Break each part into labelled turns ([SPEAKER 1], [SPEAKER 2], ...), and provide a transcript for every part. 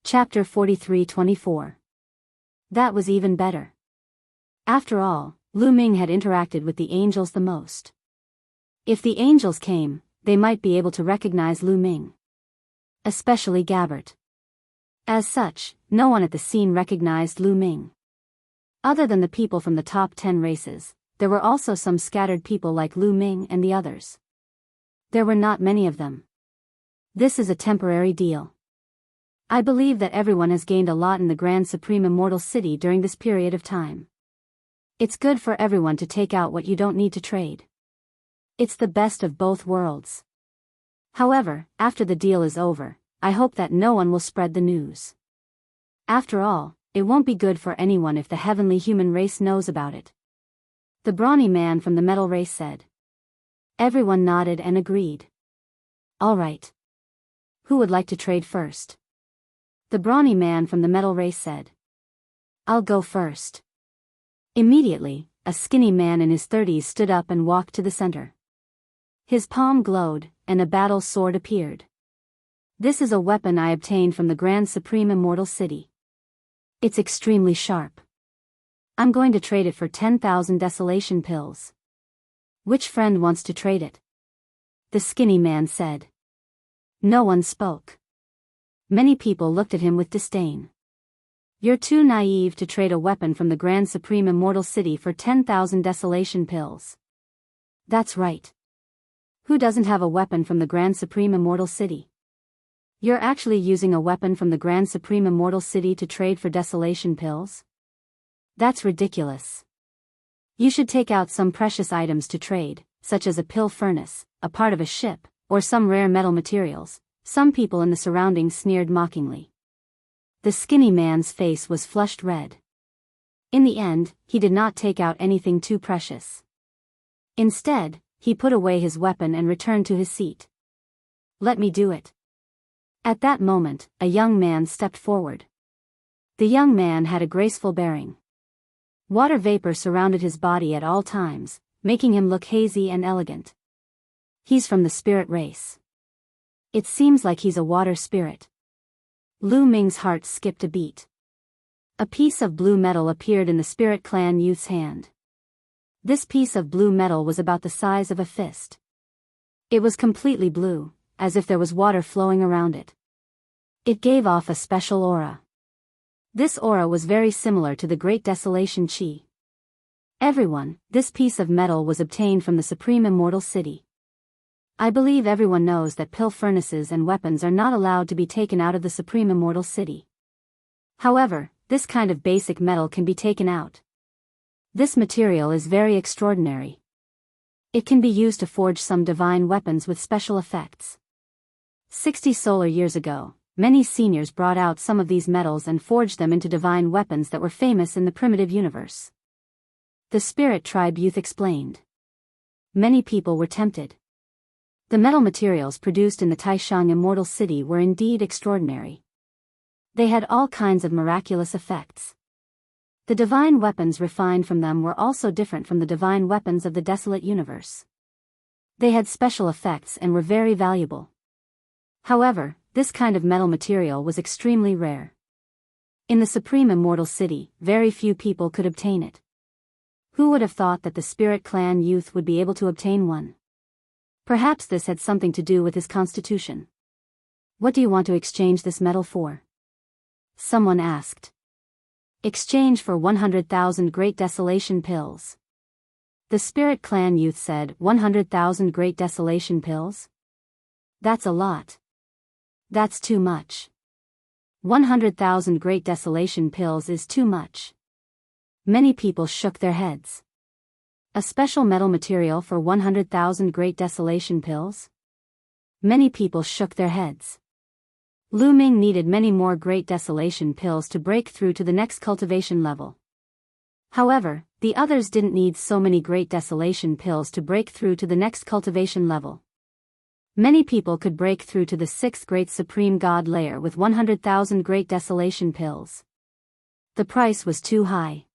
[SPEAKER 1] Chapter 43-24. That was even better. After all, Lu Ming had interacted with the angels the most. If the angels came, they might be able to recognize Lu Ming. Especially Gabbert. As such, no one at the scene recognized Lu Ming. Other than the people from the top 10 races, there were also some scattered people like Lu Ming and the others. There were not many of them. This is a temporary deal. I believe that everyone has gained a lot in the Grand Supreme Immortal City during this period of time. It's good for everyone to take out what you don't need to trade. It's the best of both worlds. However, after the deal is over, I hope that no one will spread the news. After all, it won't be good for anyone if the heavenly human race knows about it. The brawny man from the metal race said. Everyone nodded and agreed. All right. Who would like to trade first? The brawny man from the metal race said. I'll go first. Immediately, a skinny man in his 30s stood up and walked to the center. His palm glowed, and a battle sword appeared. This is a weapon I obtained from the Grand Supreme Immortal City. It's extremely sharp. I'm going to trade it for 10,000 desolation pills. Which friend wants to trade it? The skinny man said. No one spoke. Many people looked at him with disdain. You're too naive to trade a weapon from the Grand Supreme Immortal City for 10,000 desolation pills. That's right. Who doesn't have a weapon from the Grand Supreme Immortal City? You're actually using a weapon from the Grand Supreme Immortal City to trade for desolation pills? That's ridiculous. You should take out some precious items to trade, such as a pill furnace, a part of a ship, or some rare metal materials. Some people in the surroundings sneered mockingly. The skinny man's face was flushed red. In the end, he did not take out anything too precious. Instead, he put away his weapon and returned to his seat. Let me do it. At that moment, a young man stepped forward. The young man had a graceful bearing. Water vapor surrounded his body at all times, making him look hazy and elegant. He's from the spirit race. It seems like he's a water spirit. Lu Ming's heart skipped a beat. A piece of blue metal appeared in the Spirit Clan youth's hand. This piece of blue metal was about the size of a fist. It was completely blue, as if there was water flowing around it. It gave off a special aura. This aura was very similar to the Great Desolation Chi. Everyone, this piece of metal was obtained from the Supreme Immortal City. I believe everyone knows that pill furnaces and weapons are not allowed to be taken out of the Supreme Immortal City. However, this kind of basic metal can be taken out. This material is very extraordinary. It can be used to forge some divine weapons with special effects. 60 solar years ago, many seniors brought out some of these metals and forged them into divine weapons that were famous in the primitive universe. The Spirit Tribe youth explained. Many people were tempted. The metal materials produced in the Taishang Immortal City were indeed extraordinary. They had all kinds of miraculous effects. The divine weapons refined from them were also different from the divine weapons of the desolate universe. They had special effects and were very valuable. However, this kind of metal material was extremely rare. In the Supreme Immortal City, very few people could obtain it. Who would have thought that the Spirit Clan youth would be able to obtain one? Perhaps this had something to do with his constitution. What do you want to exchange this metal for? Someone asked. Exchange for 100,000 Great Desolation pills. The Spirit Clan youth said, 100,000 Great Desolation pills? That's a lot. That's too much. 100,000 Great Desolation pills is too much. Many people shook their heads. A special metal material for 100,000 Great Desolation pills? Many people shook their heads. Lu Ming needed many more Great Desolation pills to break through to the next cultivation level. However, the others didn't need so many Great Desolation pills to break through to the next cultivation level. Many people could break through to the 6th Great Supreme God layer with 100,000 Great Desolation pills. The price was too high.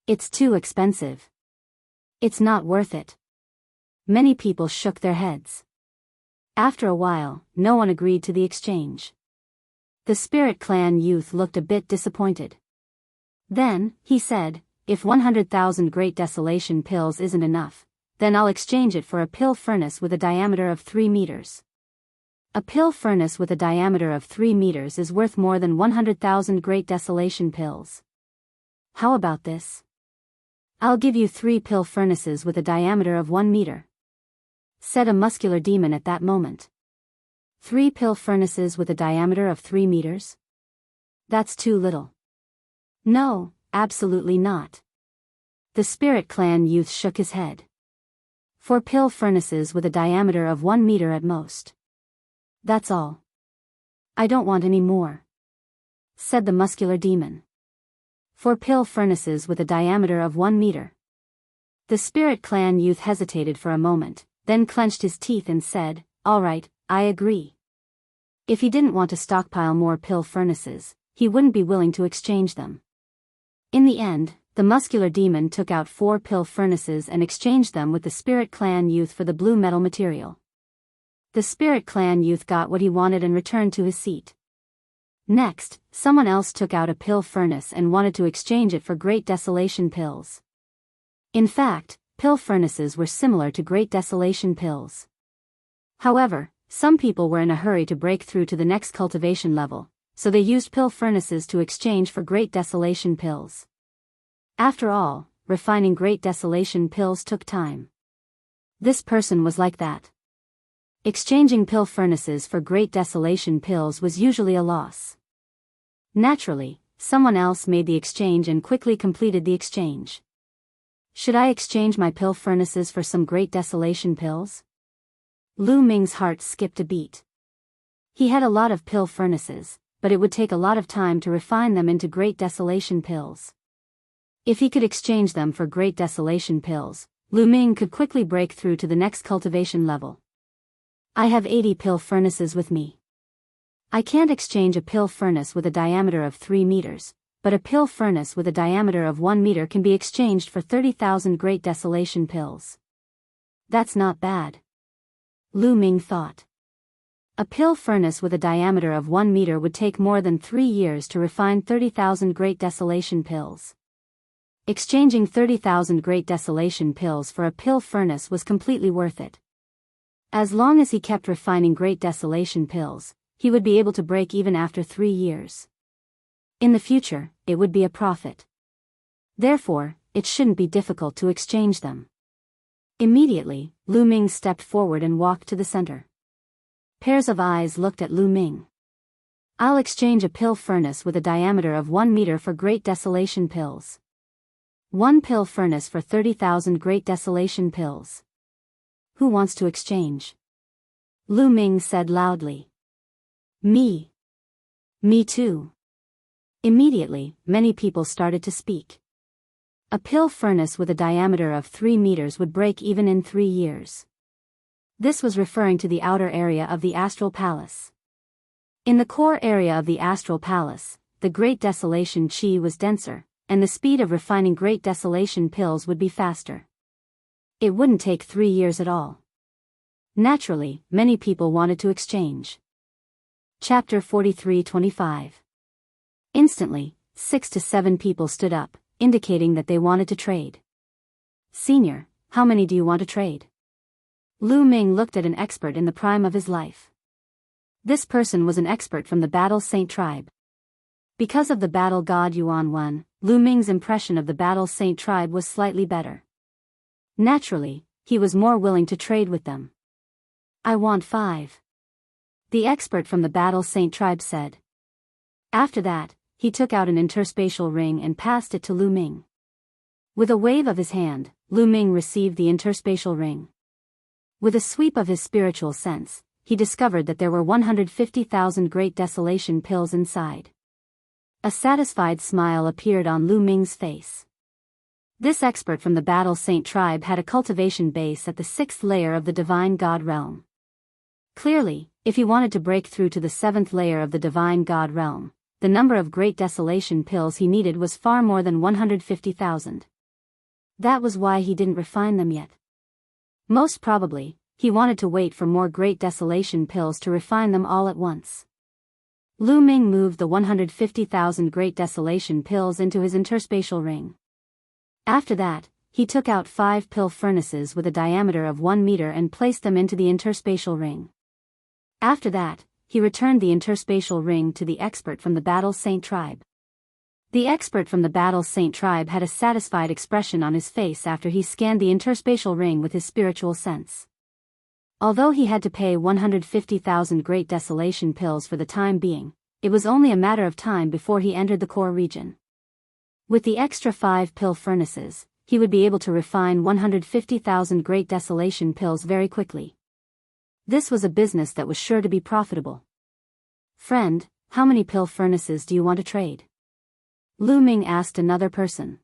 [SPEAKER 1] It's too expensive. It's not worth it. Many people shook their heads. After a while, no one agreed to the exchange. The Spirit Clan youth looked a bit disappointed. Then, he said, if 100,000 Great Desolation pills isn't enough, then I'll exchange it for a pill furnace with a diameter of 3 meters. A pill furnace with a diameter of 3 meters is worth more than 100,000 Great Desolation pills. How about this? I'll give you 3 pill furnaces with a diameter of 1 meter, said a muscular demon at that moment. 3 pill furnaces with a diameter of 3 meters? That's too little. No, absolutely not. The Spirit Clan youth shook his head. 4 pill furnaces with a diameter of 1 meter at most. That's all. I don't want any more, said the muscular demon. 4 pill furnaces with a diameter of 1 meter. The Spirit Clan youth hesitated for a moment, then clenched his teeth and said, all right, I agree. If he didn't want to stockpile more pill furnaces, he wouldn't be willing to exchange them. In the end, the muscular demon took out 4 pill furnaces and exchanged them with the Spirit Clan youth for the blue metal material. The Spirit Clan youth got what he wanted and returned to his seat. Next, someone else took out a pill furnace and wanted to exchange it for Great Desolation pills. In fact, pill furnaces were similar to Great Desolation pills. However, some people were in a hurry to break through to the next cultivation level, so they used pill furnaces to exchange for Great Desolation pills. After all, refining Great Desolation pills took time. This person was like that. Exchanging pill furnaces for Great Desolation pills was usually a loss. Naturally, someone else made the exchange and quickly completed the exchange. Should I exchange my pill furnaces for some Great Desolation pills? Lu Ming's heart skipped a beat. He had a lot of pill furnaces, but it would take a lot of time to refine them into Great Desolation pills. If he could exchange them for Great Desolation pills, Lu Ming could quickly break through to the next cultivation level. I have 80 pill furnaces with me. I can't exchange a pill furnace with a diameter of 3 meters, but a pill furnace with a diameter of 1 meter can be exchanged for 30,000 Great Desolation pills. That's not bad, Lu Ming thought. A pill furnace with a diameter of 1 meter would take more than 3 years to refine 30,000 Great Desolation pills. Exchanging 30,000 Great Desolation pills for a pill furnace was completely worth it. As long as he kept refining Great Desolation pills, he would be able to break even after 3 years. In the future, it would be a profit. Therefore, it shouldn't be difficult to exchange them. Immediately, Lu Ming stepped forward and walked to the center. Pairs of eyes looked at Lu Ming. I'll exchange a pill furnace with a diameter of 1 meter for Great Desolation pills. 1 pill furnace for 30,000 Great Desolation pills. Who wants to exchange? Lu Ming said loudly. Me. Me too. Immediately, many people started to speak. A pill furnace with a diameter of 3 meters would break even in 3 years. This was referring to the outer area of the Astral Palace. In the core area of the Astral Palace, the Great Desolation Chi was denser, and the speed of refining Great Desolation pills would be faster. It wouldn't take 3 years at all. Naturally, many people wanted to exchange. Chapter 43-25. Instantly, 6 to 7 people stood up, indicating that they wanted to trade. Senior, how many do you want to trade? Lu Ming looked at an expert in the prime of his life. This person was an expert from the Battle Saint tribe. Because of the Battle God Yuan won, Lu Ming's impression of the Battle Saint tribe was slightly better. Naturally, he was more willing to trade with them. I want 5. The expert from the Battle Saint tribe said. After that, he took out an interspatial ring and passed it to Lu Ming. With a wave of his hand, Lu Ming received the interspatial ring. With a sweep of his spiritual sense, he discovered that there were 150,000 Great Desolation pills inside. A satisfied smile appeared on Lu Ming's face. This expert from the Battle Saint tribe had a cultivation base at the 6th layer of the Divine God realm. Clearly, if he wanted to break through to the 7th layer of the Divine God realm, the number of Great Desolation pills he needed was far more than 150,000. That was why he didn't refine them yet. Most probably, he wanted to wait for more Great Desolation pills to refine them all at once. Lu Ming moved the 150,000 Great Desolation pills into his interspatial ring. After that, he took out 5 pill furnaces with a diameter of 1 meter and placed them into the interspatial ring. After that, he returned the interspatial ring to the expert from the Battle Saint tribe. The expert from the Battle Saint tribe had a satisfied expression on his face after he scanned the interspatial ring with his spiritual sense. Although he had to pay 150,000 Great Desolation pills for the time being, it was only a matter of time before he entered the core region. With the extra 5 pill furnaces, he would be able to refine 150,000 Great Desolation pills very quickly. This was a business that was sure to be profitable. Friend, how many pill furnaces do you want to trade? Lu Ming asked another person.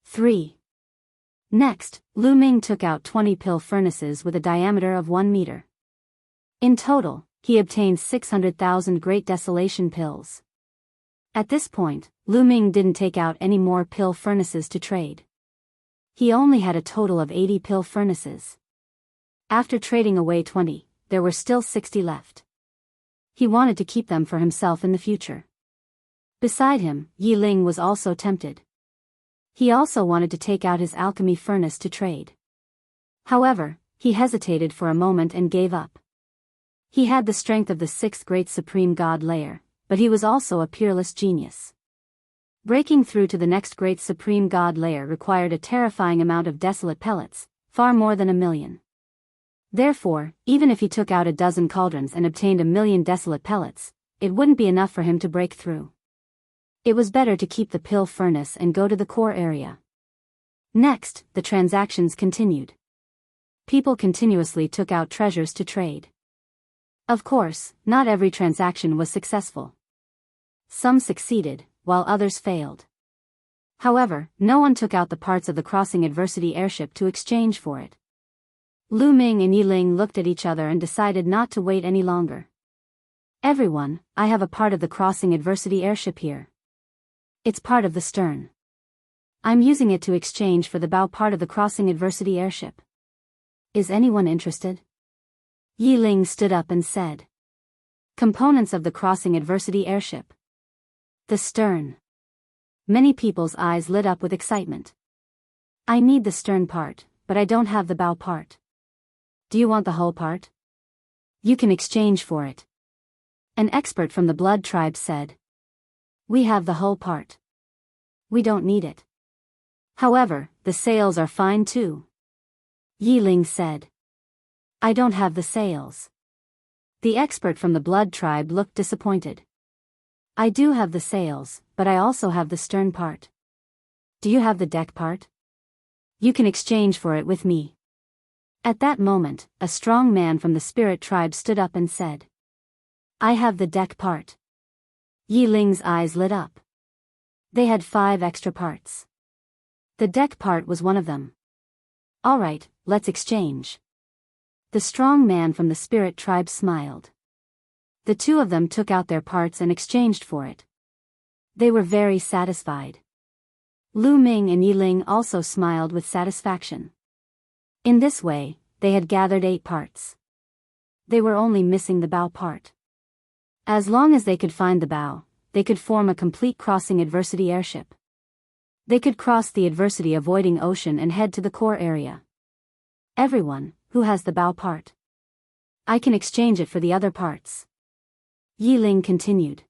[SPEAKER 1] 3. Next, Lu Ming took out 20 pill furnaces with a diameter of 1 meter. In total, he obtained 600,000 Great Desolation pills. At this point, Lu Ming didn't take out any more pill furnaces to trade. He only had a total of 80 pill furnaces. After trading away 20, there were still 60 left. He wanted to keep them for himself in the future. Beside him, Yi Ling was also tempted. He also wanted to take out his alchemy furnace to trade. However, he hesitated for a moment and gave up. He had the strength of the 6th great supreme god layer, but he was also a peerless genius. Breaking through to the next great supreme god layer required a terrifying amount of desolate pellets, far more than 1,000,000. Therefore, even if he took out a dozen cauldrons and obtained 1,000,000 desolate pellets, it wouldn't be enough for him to break through. It was better to keep the pill furnace and go to the core area. Next, the transactions continued. People continuously took out treasures to trade. Of course, not every transaction was successful. Some succeeded, while others failed. However, no one took out the parts of the crossing adversity airship to exchange for it. Lu Ming and Yi Ling looked at each other and decided not to wait any longer. Everyone, I have a part of the crossing adversity airship here. It's part of the stern. I'm using it to exchange for the bow part of the crossing adversity airship. Is anyone interested? Yi Ling stood up and said. Components of the crossing adversity airship. The stern. Many people's eyes lit up with excitement. I need the stern part, but I don't have the bow part. Do you want the whole part? You can exchange for it. An expert from the Blood tribe said. We have the whole part. We don't need it. However, the sails are fine too. Yi Ling said. I don't have the sails. The expert from the Blood tribe looked disappointed. I do have the sails, but I also have the stern part. Do you have the deck part? You can exchange for it with me. At that moment, a strong man from the Spirit tribe stood up and said. I have the deck part. Yi Ling's eyes lit up. They had 5 extra parts. The deck part was one of them. All right, let's exchange. The strong man from the Spirit tribe smiled. The two of them took out their parts and exchanged for it. They were very satisfied. Lu Ming and Yi Ling also smiled with satisfaction. In this way, they had gathered 8 parts. They were only missing the bow part. As long as they could find the bow, they could form a complete crossing adversity airship. They could cross the adversity avoiding ocean and head to the core area. Everyone, who has the bow part? I can exchange it for the other parts. Yi Ling continued.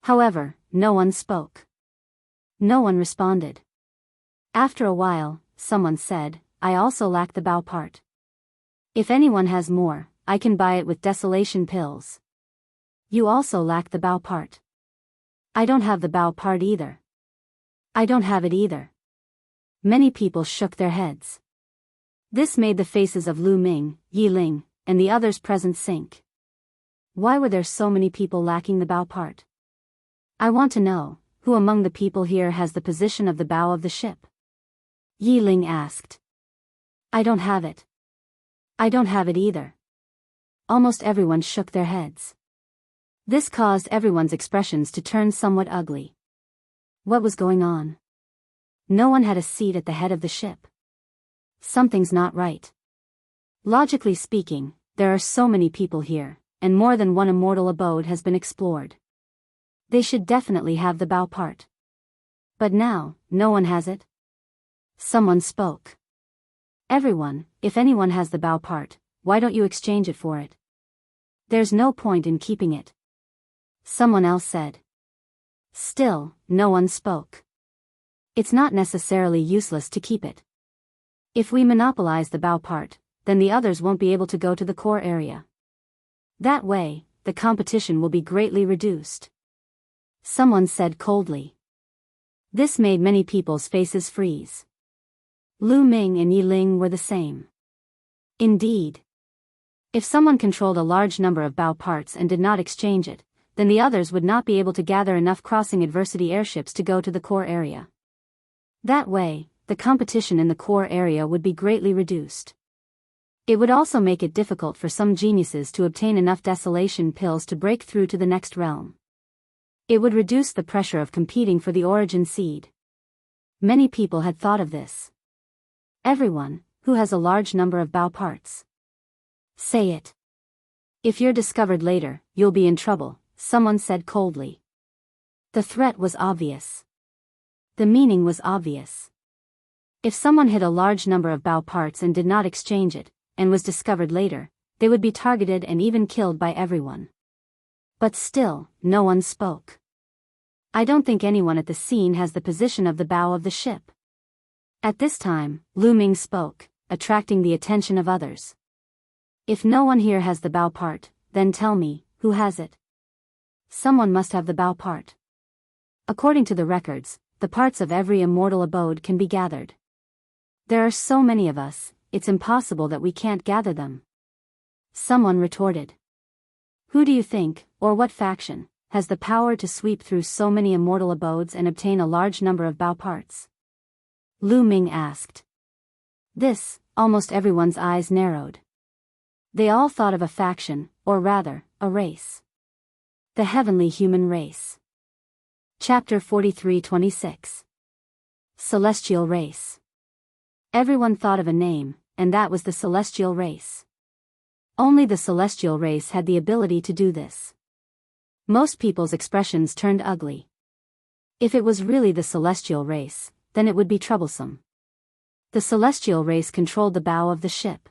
[SPEAKER 1] However, no one spoke. No one responded. After a while, someone said, I also lack the bow part. If anyone has more, I can buy it with desolation pills. You also lack the bow part. I don't have the bow part either. I don't have it either. Many people shook their heads. This made the faces of Lu Ming, Yi Ling, and the others present sink. Why were there so many people lacking the bow part? I want to know, who among the people here has the position of the bow of the ship? Yi Ling asked. I don't have it. I don't have it either. Almost everyone shook their heads. This caused everyone's expressions to turn somewhat ugly. What was going on? No one had a seat at the head of the ship. Something's not right. Logically speaking, there are so many people here, and more than one immortal abode has been explored. They should definitely have the bow part. But now, no one has it? Someone spoke. Everyone, if anyone has the bow part, why don't you exchange it for it? There's no point in keeping it. Someone else said. Still, no one spoke. It's not necessarily useless to keep it. If we monopolize the bow part, then the others won't be able to go to the core area. That way, the competition will be greatly reduced. Someone said coldly. This made many people's faces freeze. Lu Ming and Yi Ling were the same. Indeed. If someone controlled a large number of bow parts and did not exchange it, then the others would not be able to gather enough crossing adversity airships to go to the core area. That way, the competition in the core area would be greatly reduced. It would also make it difficult for some geniuses to obtain enough desolation pills to break through to the next realm. It would reduce the pressure of competing for the origin seed. Many people had thought of this. Everyone, who has a large number of bow parts. Say it. If you're discovered later, you'll be in trouble, someone said coldly. The threat was obvious. The meaning was obvious. If someone hid a large number of bow parts and did not exchange it, and was discovered later, they would be targeted and even killed by everyone. But still, no one spoke. I don't think anyone at the scene has the position of the bow of the ship. At this time, Lu Ming spoke, attracting the attention of others. If no one here has the bow part, then tell me, who has it? Someone must have the bow part. According to the records, the parts of every immortal abode can be gathered. There are so many of us, it's impossible that we can't gather them. Someone retorted. Who do you think, or what faction, has the power to sweep through so many immortal abodes and obtain a large number of bow parts? Lu Ming asked. This, almost everyone's eyes narrowed. They all thought of a faction, or rather, a race. The heavenly human race. Chapter 43-26. Celestial Race. Everyone thought of a name, and that was the Celestial Race. Only the Celestial Race had the ability to do this. Most people's expressions turned ugly. If it was really the Celestial Race, then it would be troublesome. The Celestial Race controlled the bow of the ship.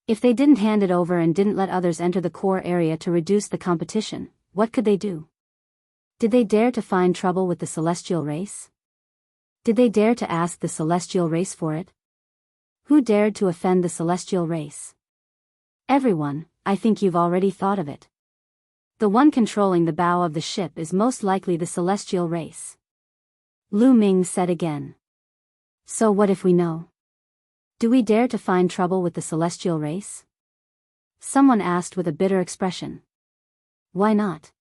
[SPEAKER 1] If they didn't hand it over and didn't let others enter the core area to reduce the competition, what could they do? Did they dare to find trouble with the Celestial Race? Did they dare to ask the Celestial Race for it? Who dared to offend the Celestial Race? Everyone, I think you've already thought of it. The one controlling the bow of the ship is most likely the Celestial Race. Lu Ming said again. So what if we know? Do we dare to find trouble with the Celestial Race? Someone asked with a bitter expression. Why not?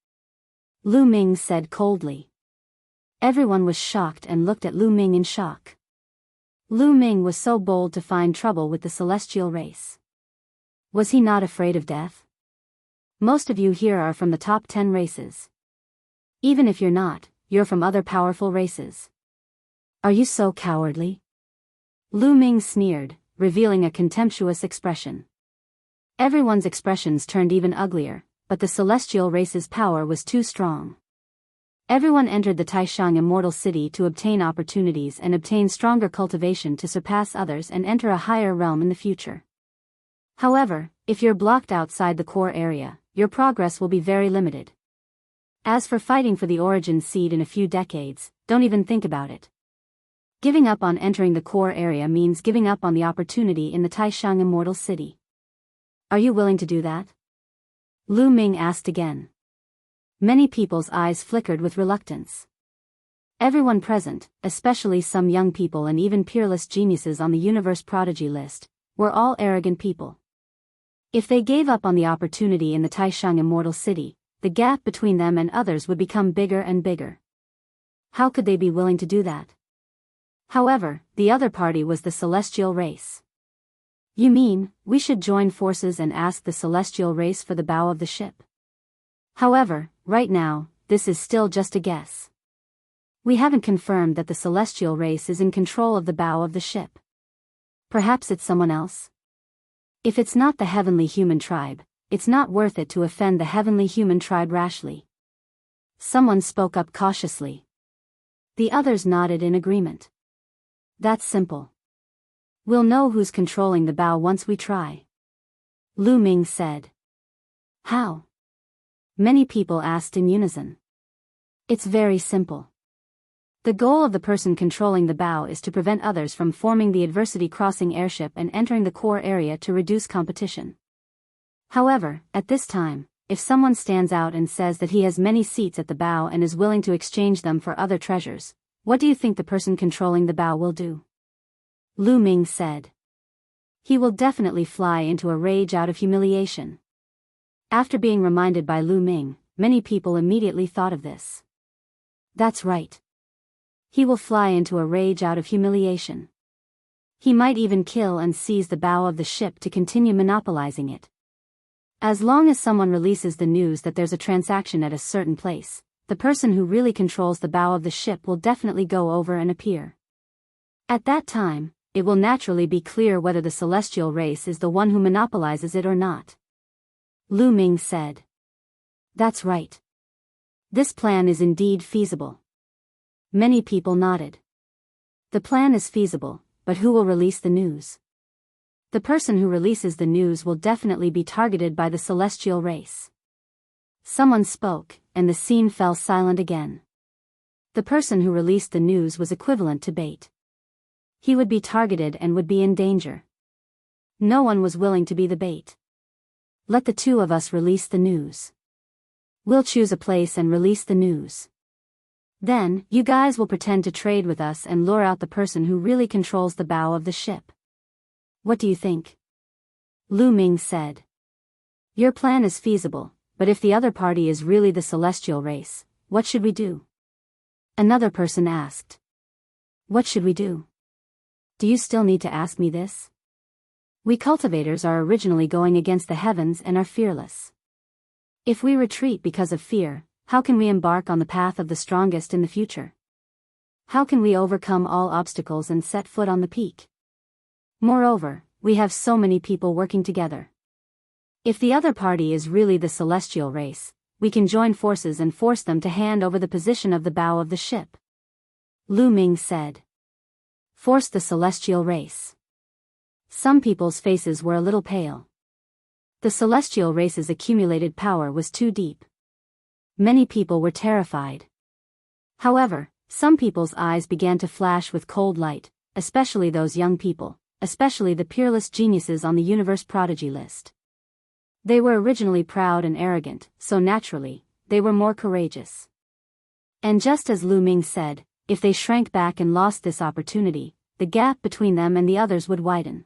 [SPEAKER 1] Lu Ming said coldly. Everyone was shocked and looked at Lu Ming in shock. Lu Ming was so bold to find trouble with the Celestial Race. Was he not afraid of death? Most of you here are from the top 10 races. Even if you're not, you're from other powerful races. Are you so cowardly? Lu Ming sneered, revealing a contemptuous expression. Everyone's expressions turned even uglier, but the Celestial Race's power was too strong. Everyone entered the Taishang Immortal City to obtain opportunities and obtain stronger cultivation to surpass others and enter a higher realm in the future. However, if you're blocked outside the core area, your progress will be very limited. As for fighting for the origin seed in a few decades, don't even think about it. Giving up on entering the core area means giving up on the opportunity in the Taishang Immortal City. Are you willing to do that? Lu Ming asked again. Many people's eyes flickered with reluctance. Everyone present, especially some young people and even peerless geniuses on the universe prodigy list, were all arrogant people. If they gave up on the opportunity in the Taishang Immortal City, the gap between them and others would become bigger and bigger. How could they be willing to do that? However, the other party was the Celestial Race. You mean, we should join forces and ask the Celestial Race for the bow of the ship? However, right now, this is still just a guess. We haven't confirmed that the Celestial Race is in control of the bow of the ship. Perhaps it's someone else? If it's not the heavenly human tribe, it's not worth it to offend the heavenly human tribe rashly. Someone spoke up cautiously. The others nodded in agreement. That's simple. We'll know who's controlling the bow once we try. Lu Ming said. How? Many people asked in unison. It's very simple. The goal of the person controlling the bow is to prevent others from forming the adversity crossing airship and entering the core area to reduce competition. However, at this time, if someone stands out and says that he has many seats at the bow and is willing to exchange them for other treasures, what do you think the person controlling the bow will do? Lu Ming said. He will definitely fly into a rage out of humiliation. After being reminded by Lu Ming, many people immediately thought of this. That's right. He will fly into a rage out of humiliation. He might even kill and seize the bow of the ship to continue monopolizing it. As long as someone releases the news that there's a transaction at a certain place, the person who really controls the bow of the ship will definitely go over and appear. At that time, it will naturally be clear whether the celestial race is the one who monopolizes it or not. Lu Ming said. That's right. This plan is indeed feasible. Many people nodded. The plan is feasible, but who will release the news? The person who releases the news will definitely be targeted by the celestial race. Someone spoke, and the scene fell silent again. The person who released the news was equivalent to bait. He would be targeted and would be in danger. No one was willing to be the bait. Let the two of us release the news. We'll choose a place and release the news. Then, you guys will pretend to trade with us and lure out the person who really controls the bow of the ship. What do you think? Lu Ming said. Your plan is feasible, but if the other party is really the celestial race, what should we do? Another person asked. What should we do? Do you still need to ask me this? We cultivators are originally going against the heavens and are fearless. If we retreat because of fear, how can we embark on the path of the strongest in the future? How can we overcome all obstacles and set foot on the peak? Moreover, we have so many people working together. If the other party is really the celestial race, we can join forces and force them to hand over the position of the bow of the ship. Lu Ming said. Force the celestial race. Some people's faces were a little pale. The celestial race's accumulated power was too deep. Many people were terrified. However, some people's eyes began to flash with cold light, especially those young people, especially the peerless geniuses on the universe prodigy list. They were originally proud and arrogant, so naturally, they were more courageous. And just as Lu Ming said, if they shrank back and lost this opportunity, the gap between them and the others would widen.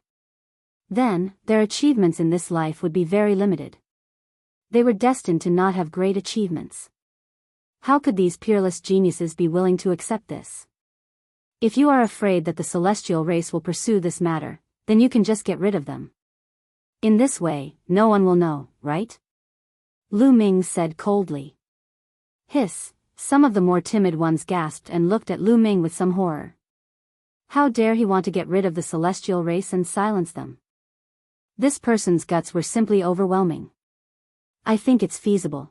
[SPEAKER 1] Then, their achievements in this life would be very limited. They were destined to not have great achievements. How could these peerless geniuses be willing to accept this? If you are afraid that the celestial race will pursue this matter, then you can just get rid of them. In this way, no one will know, right? Lu Ming said coldly. Hiss, some of the more timid ones gasped and looked at Lu Ming with some horror. How dare he want to get rid of the celestial race and silence them? This person's guts were simply overwhelming. I think it's feasible.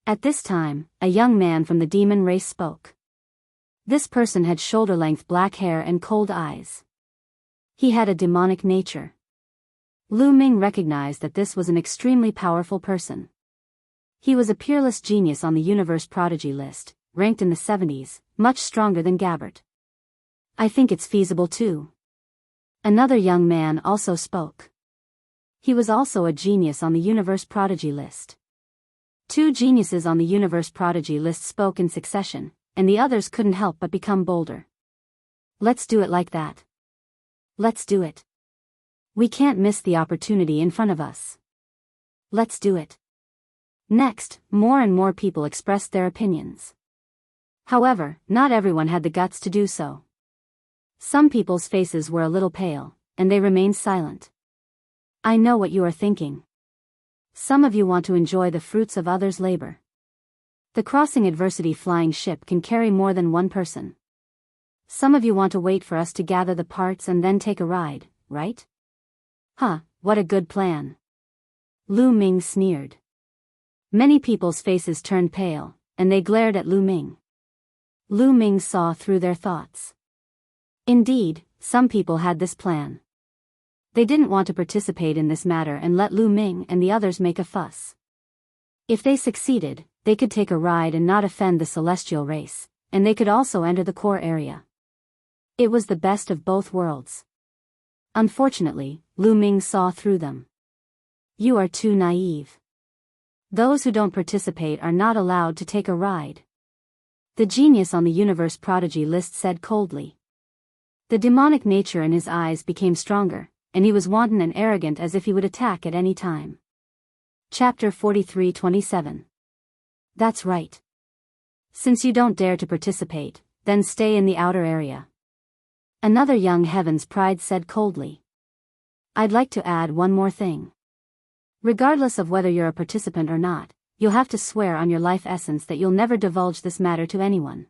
[SPEAKER 1] At this time, a young man from the demon race spoke. This person had shoulder-length black hair and cold eyes. He had a demonic nature. Lu Ming recognized that this was an extremely powerful person. He was a peerless genius on the universe prodigy list, ranked in the 70s, much stronger than Gabbert. I think it's feasible too. Another young man also spoke. He was also a genius on the universe prodigy list. Two geniuses on the universe prodigy list spoke in succession, and the others couldn't help but become bolder. Let's do it like that. Let's do it. We can't miss the opportunity in front of us. Let's do it. Next, more and more people expressed their opinions. However, not everyone had the guts to do so. Some people's faces were a little pale, and they remained silent. I know what you are thinking. Some of you want to enjoy the fruits of others' labor. The crossing adversity flying ship can carry more than one person. Some of you want to wait for us to gather the parts and then take a ride, right? Huh, what a good plan. Lu Ming sneered. Many people's faces turned pale, and they glared at Lu Ming. Lu Ming saw through their thoughts. Indeed, some people had this plan. They didn't want to participate in this matter and let Lu Ming and the others make a fuss. If they succeeded, they could take a ride and not offend the celestial race, and they could also enter the core area. It was the best of both worlds. Unfortunately, Lu Ming saw through them. You are too naive. Those who don't participate are not allowed to take a ride. The genius on the universe prodigy list said coldly. The demonic nature in his eyes became stronger, and he was wanton and arrogant as if he would attack at any time. Chapter 43:27. That's right. Since you don't dare to participate, then stay in the outer area. Another young Heaven's Pride said coldly. I'd like to add one more thing. Regardless of whether you're a participant or not, you'll have to swear on your life essence that you'll never divulge this matter to anyone.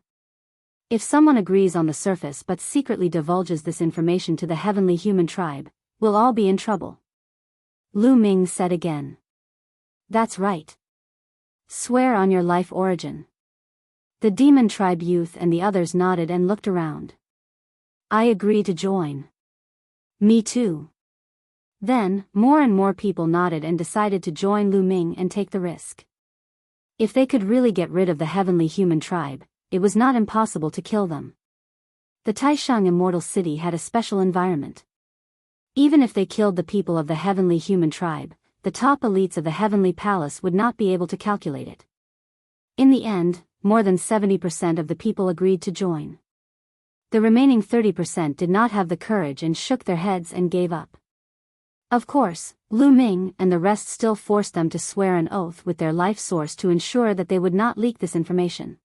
[SPEAKER 1] If someone agrees on the surface but secretly divulges this information to the heavenly human tribe, we'll all be in trouble. Lu Ming said again. That's right. Swear on your life origin. The demon tribe youth and the others nodded and looked around. I agree to join. Me too. Then, more and more people nodded and decided to join Lu Ming and take the risk. If they could really get rid of the heavenly human tribe, it was not impossible to kill them. The Taishang Immortal City had a special environment. Even if they killed the people of the heavenly human tribe, the top elites of the heavenly palace would not be able to calculate it. In the end, more than 70% of the people agreed to join. The remaining 30% did not have the courage and shook their heads and gave up. Of course, Lu Ming and the rest still forced them to swear an oath with their life source to ensure that they would not leak this information.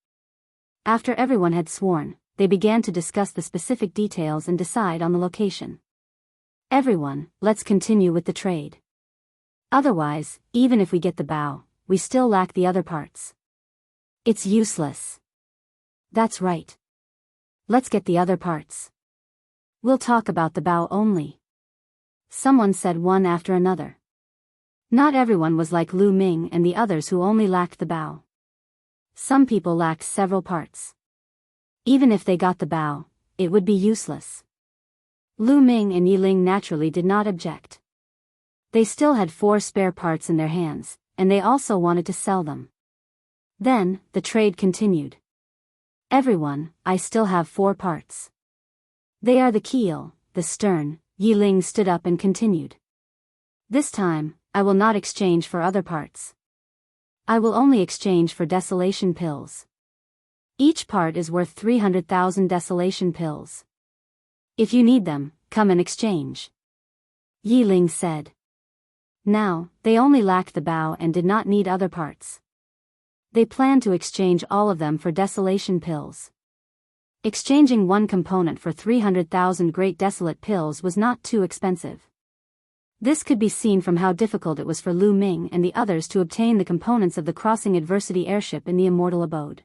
[SPEAKER 1] After everyone had sworn, they began to discuss the specific details and decide on the location. Everyone, let's continue with the trade. Otherwise, even if we get the bow, we still lack the other parts. It's useless. That's right. Let's get the other parts. We'll talk about the bow only. Someone said one after another. Not everyone was like Lu Ming and the others who only lacked the bow. Some people lacked several parts. Even if they got the bow, it would be useless. Lu Ming and Yiling naturally did not object. They still had 4 spare parts in their hands, and they also wanted to sell them. Then, the trade continued. Everyone, I still have 4 parts. They are the keel, the stern. Yiling stood up and continued. This time, I will not exchange for other parts. I will only exchange for desolation pills. Each part is worth 300,000 desolation pills. If you need them, come and exchange. Yiling said. Now, they only lacked the bow and did not need other parts. They planned to exchange all of them for desolation pills. Exchanging one component for 300,000 great desolate pills was not too expensive. This could be seen from how difficult it was for Lu Ming and the others to obtain the components of the crossing adversity airship in the immortal abode.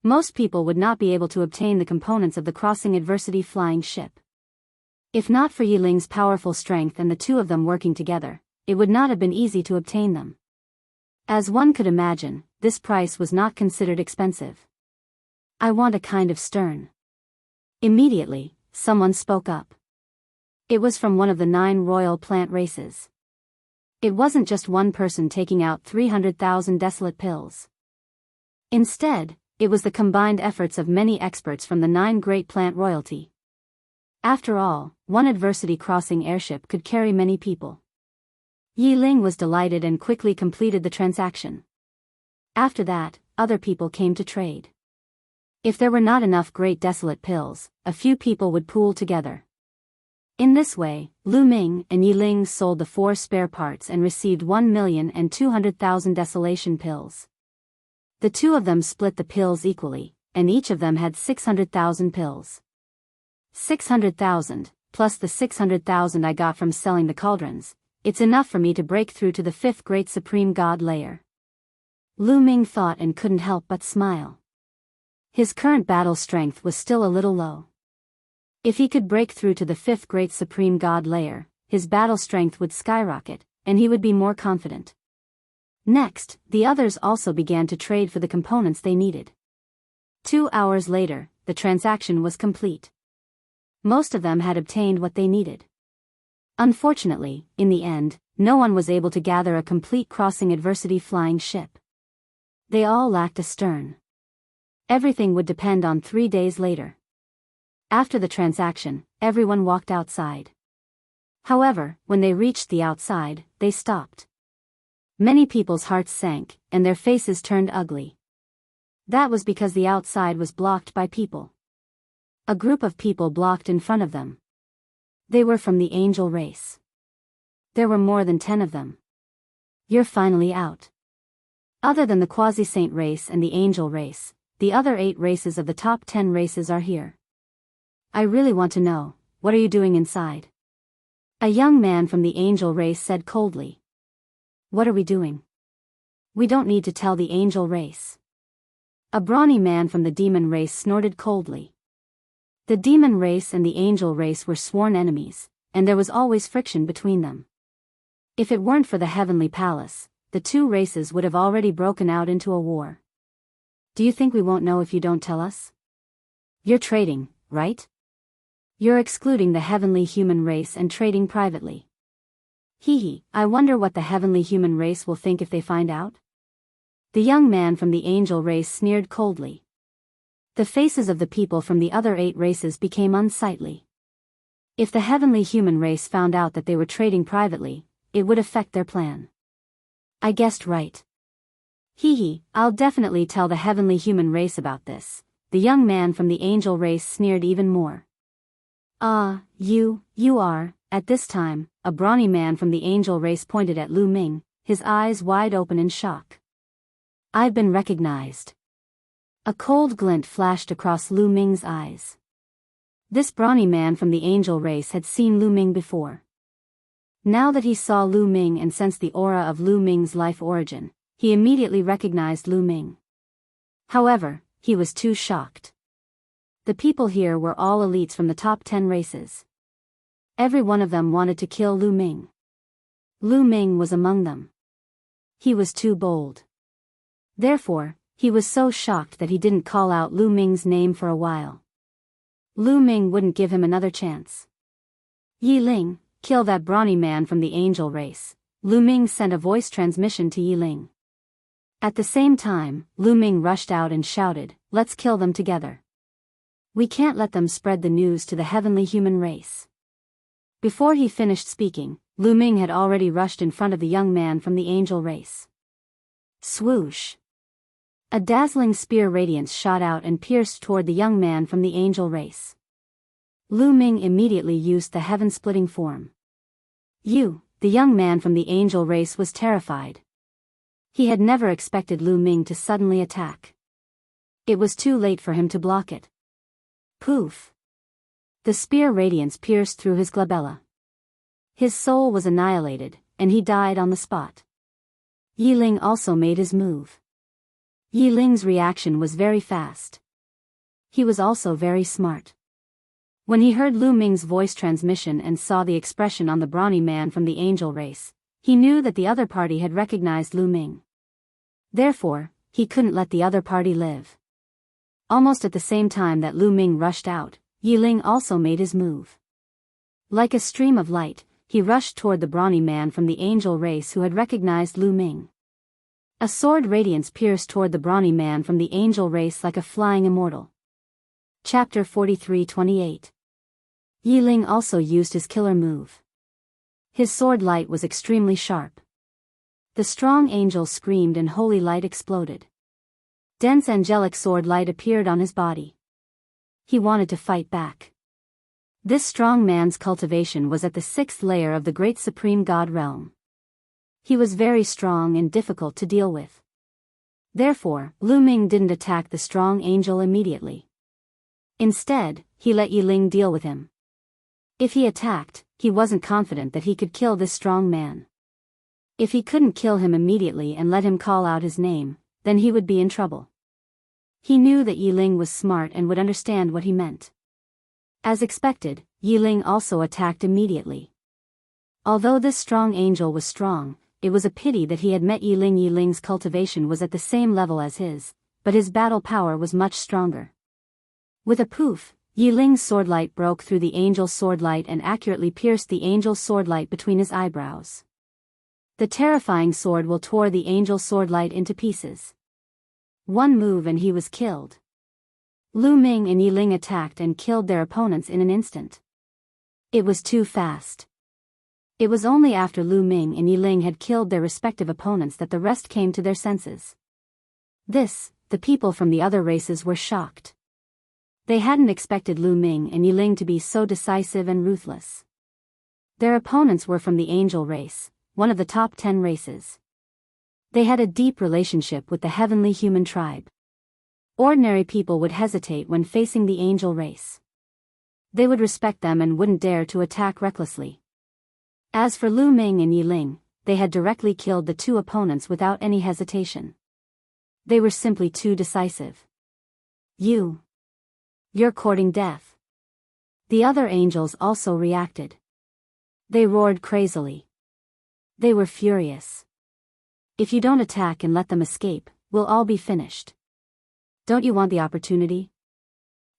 [SPEAKER 1] Most people would not be able to obtain the components of the crossing adversity flying ship. If not for Yiling's powerful strength and the two of them working together, it would not have been easy to obtain them. As one could imagine, this price was not considered expensive. I want a kind of stern. Immediately, someone spoke up. It was from one of the 9 royal plant races. It wasn't just one person taking out 300,000 desolate pills. Instead, it was the combined efforts of many experts from the 9 great plant royalty. After all, one adversity crossing airship could carry many people. Yiling was delighted and quickly completed the transaction. After that, other people came to trade. If there were not enough great desolate pills, a few people would pool together. In this way, Lu Ming and Yiling sold the 4 spare parts and received 1,200,000 desolation pills. The two of them split the pills equally, and each of them had 600,000 pills. 600,000, plus the 600,000 I got from selling the cauldrons, it's enough for me to break through to the 5th great supreme god layer. Lu Ming thought and couldn't help but smile. His current battle strength was still a little low. If he could break through to the 5th great supreme god layer, his battle strength would skyrocket, and he would be more confident. Next, the others also began to trade for the components they needed. 2 hours later, the transaction was complete. Most of them had obtained what they needed. Unfortunately, in the end, no one was able to gather a complete crossing adversity flying ship. They all lacked a stern. Everything would depend on 3 days later. After the transaction, everyone walked outside. However, when they reached the outside, they stopped. Many people's hearts sank, and their faces turned ugly. That was because the outside was blocked by people. A group of people blocked in front of them. They were from the angel race. There were more than 10 of them. You're finally out. Other than the quasi-saint race and the angel race, the other 8 races of the top 10 races are here. I really want to know, what are you doing inside? A young man from the angel race said coldly. What are we doing? We don't need to tell the angel race. A brawny man from the demon race snorted coldly. The demon race and the angel race were sworn enemies, and there was always friction between them. If it weren't for the heavenly palace, the 2 races would have already broken out into a war. Do you think we won't know if you don't tell us? You're trading, right? You're excluding the heavenly human race and trading privately. Hee, I wonder what the heavenly human race will think if they find out? The young man from the angel race sneered coldly. The faces of the people from the other 8 races became unsightly. If the heavenly human race found out that they were trading privately, it would affect their plan. I guessed right. Hee, I'll definitely tell the heavenly human race about this. The young man from the angel race sneered even more. You are, at this time, a brawny man from the angel race pointed at Lu Ming, his eyes wide open in shock. I've been recognized. A cold glint flashed across Lu Ming's eyes. This brawny man from the angel race had seen Lu Ming before. Now that he saw Lu Ming and sensed the aura of Lu Ming's life origin, he immediately recognized Lu Ming. However, he was too shocked. The people here were all elites from the top 10 races. Every one of them wanted to kill Lu Ming. Lu Ming was among them. He was too bold. Therefore, he was so shocked that he didn't call out Lu Ming's name for a while. Lu Ming wouldn't give him another chance. Yi Ling, kill that brawny man from the angel race. Lu Ming sent a voice transmission to Yi Ling. At the same time, Lu Ming rushed out and shouted, let's kill them together. We can't let them spread the news to the heavenly human race. Before he finished speaking, Lu Ming had already rushed in front of the young man from the angel race. Swoosh! A dazzling spear radiance shot out and pierced toward the young man from the angel race. Lu Ming immediately used the heaven-splitting form. The young man from the angel race was terrified. He had never expected Lu Ming to suddenly attack. It was too late for him to block it. Poof! The spear radiance pierced through his glabella. His soul was annihilated, and he died on the spot. Yi Ling also made his move. Yi Ling's reaction was very fast. He was also very smart. When he heard Lu Ming's voice transmission and saw the expression on the brawny man from the angel race, he knew that the other party had recognized Lu Ming. Therefore, he couldn't let the other party live. Almost at the same time that Lu Ming rushed out, Yi Ling also made his move. Like a stream of light, he rushed toward the brawny man from the angel race who had recognized Lu Ming. A sword radiance pierced toward the brawny man from the angel race like a flying immortal. Chapter 43:28. Yi Ling also used his killer move. His sword light was extremely sharp. The strong angel screamed and holy light exploded. Dense angelic sword light appeared on his body. He wanted to fight back. This strong man's cultivation was at the 6th layer of the great supreme god realm. He was very strong and difficult to deal with. Therefore, Lu Ming didn't attack the strong angel immediately. Instead, he let Yi Ling deal with him. If he attacked, he wasn't confident that he could kill this strong man. If he couldn't kill him immediately and let him call out his name, then he would be in trouble. He knew that Yi Ling was smart and would understand what he meant. As expected, Yi Ling also attacked immediately. Although this strong angel was strong, it was a pity that he had met Yi Ling. Yi Ling's cultivation was at the same level as his, but his battle power was much stronger. With a poof, Yi Ling's swordlight broke through the angel's swordlight and accurately pierced the angel's swordlight between his eyebrows. The terrifying sword will tore the angel's swordlight into pieces. One move and he was killed. Lu Ming and Yi Ling attacked and killed their opponents in an instant. It was too fast. It was only after Lu Ming and Yi Ling had killed their respective opponents that the rest came to their senses. The people from the other races were shocked. They hadn't expected Lu Ming and Yi Ling to be so decisive and ruthless. Their opponents were from the angel race, one of the top 10 races. They had a deep relationship with the heavenly human tribe. Ordinary people would hesitate when facing the angel race. They would respect them and wouldn't dare to attack recklessly. As for Lu Ming and Yi Ling, they had directly killed the two opponents without any hesitation. They were simply too decisive. You're courting death. The other angels also reacted. They roared crazily. They were furious. If you don't attack and let them escape, we'll all be finished. Don't you want the opportunity?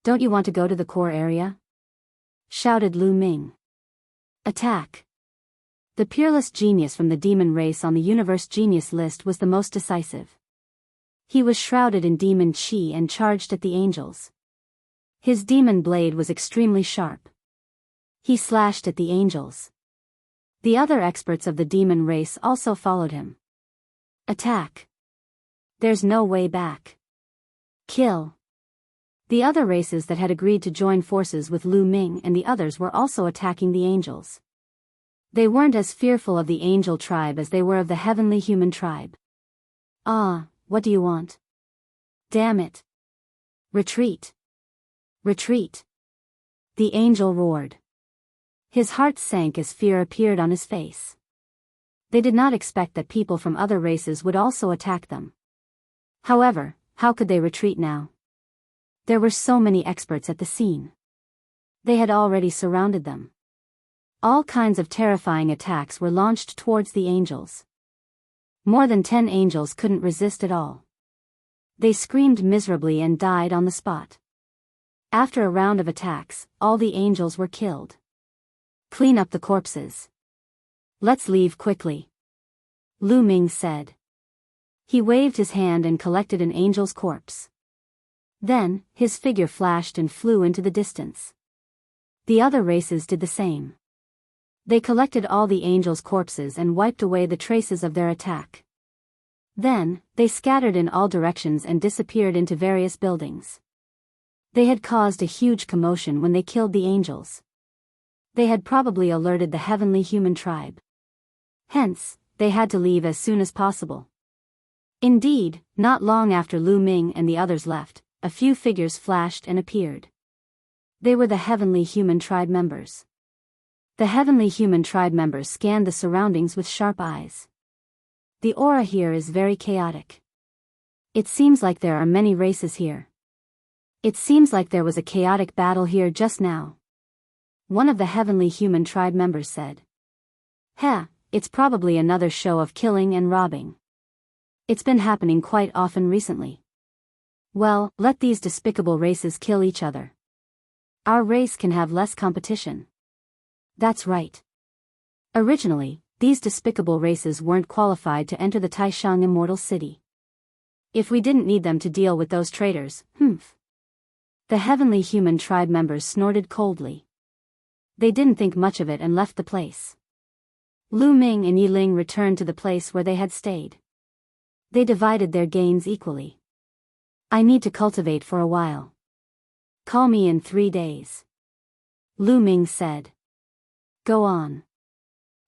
[SPEAKER 1] Don't you want to go to the core area? Shouted Lu Ming. Attack. The peerless genius from the demon race on the universe genius list was the most decisive. He was shrouded in demon chi and charged at the angels. His demon blade was extremely sharp. He slashed at the angels. The other experts of the demon race also followed him. Attack. There's no way back. Kill. The other races that had agreed to join forces with Lu Ming and the others were also attacking the angels. They weren't as fearful of the angel tribe as they were of the heavenly human tribe. What do you want? Damn it. Retreat. Retreat. The angel roared. His heart sank as fear appeared on his face. They did not expect that people from other races would also attack them. However, how could they retreat now? There were so many experts at the scene. They had already surrounded them. All kinds of terrifying attacks were launched towards the angels. More than 10 angels couldn't resist at all. They screamed miserably and died on the spot. After a round of attacks, all the angels were killed. Clean up the corpses. Let's leave quickly. Lu Ming said. He waved his hand and collected an angel's corpse. Then, his figure flashed and flew into the distance. The other races did the same. They collected all the angels' corpses and wiped away the traces of their attack. Then, they scattered in all directions and disappeared into various buildings. They had caused a huge commotion when they killed the angels. They had probably alerted the heavenly human tribe. Hence, they had to leave as soon as possible. Indeed, not long after Lu Ming and the others left, a few figures flashed and appeared. They were the heavenly human tribe members. The heavenly human tribe members scanned the surroundings with sharp eyes. The aura here is very chaotic. It seems like there are many races here. It seems like there was a chaotic battle here just now. One of the heavenly human tribe members said. It's probably another show of killing and robbing. It's been happening quite often recently. Well, let these despicable races kill each other. Our race can have less competition. That's right. Originally, these despicable races weren't qualified to enter the Taishang Immortal City. If we didn't need them to deal with those traitors, The heavenly human tribe members snorted coldly. They didn't think much of it and left the place. Lu Ming and Yi Ling returned to the place where they had stayed. They divided their gains equally. I need to cultivate for a while. Call me in 3 days. Lu Ming said. Go on.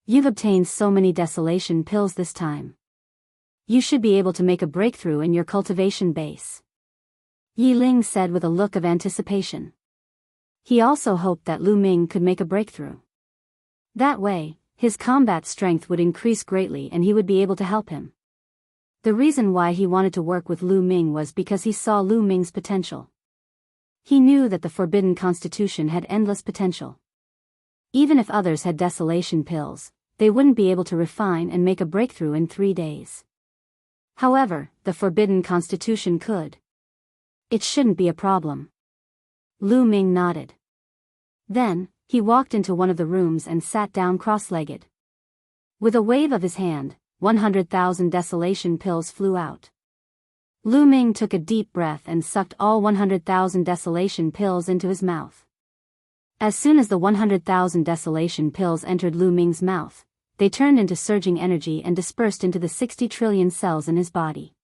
[SPEAKER 1] You've obtained so many desolation pills this time. You should be able to make a breakthrough in your cultivation base. Yi Ling said with a look of anticipation. He also hoped that Lu Ming could make a breakthrough. That way, his combat strength would increase greatly and he would be able to help him. The reason why he wanted to work with Lu Ming was because he saw Lu Ming's potential. He knew that the Forbidden Constitution had endless potential. Even if others had desolation pills, they wouldn't be able to refine and make a breakthrough in 3 days. However, the Forbidden Constitution could. It shouldn't be a problem. Lu Ming nodded. Then, he walked into one of the rooms and sat down cross-legged. With a wave of his hand, 100,000 desolation pills flew out. Lu Ming took a deep breath and sucked all 100,000 desolation pills into his mouth. As soon as the 100,000 desolation pills entered Lu Ming's mouth, they turned into surging energy and dispersed into the 60 trillion cells in his body.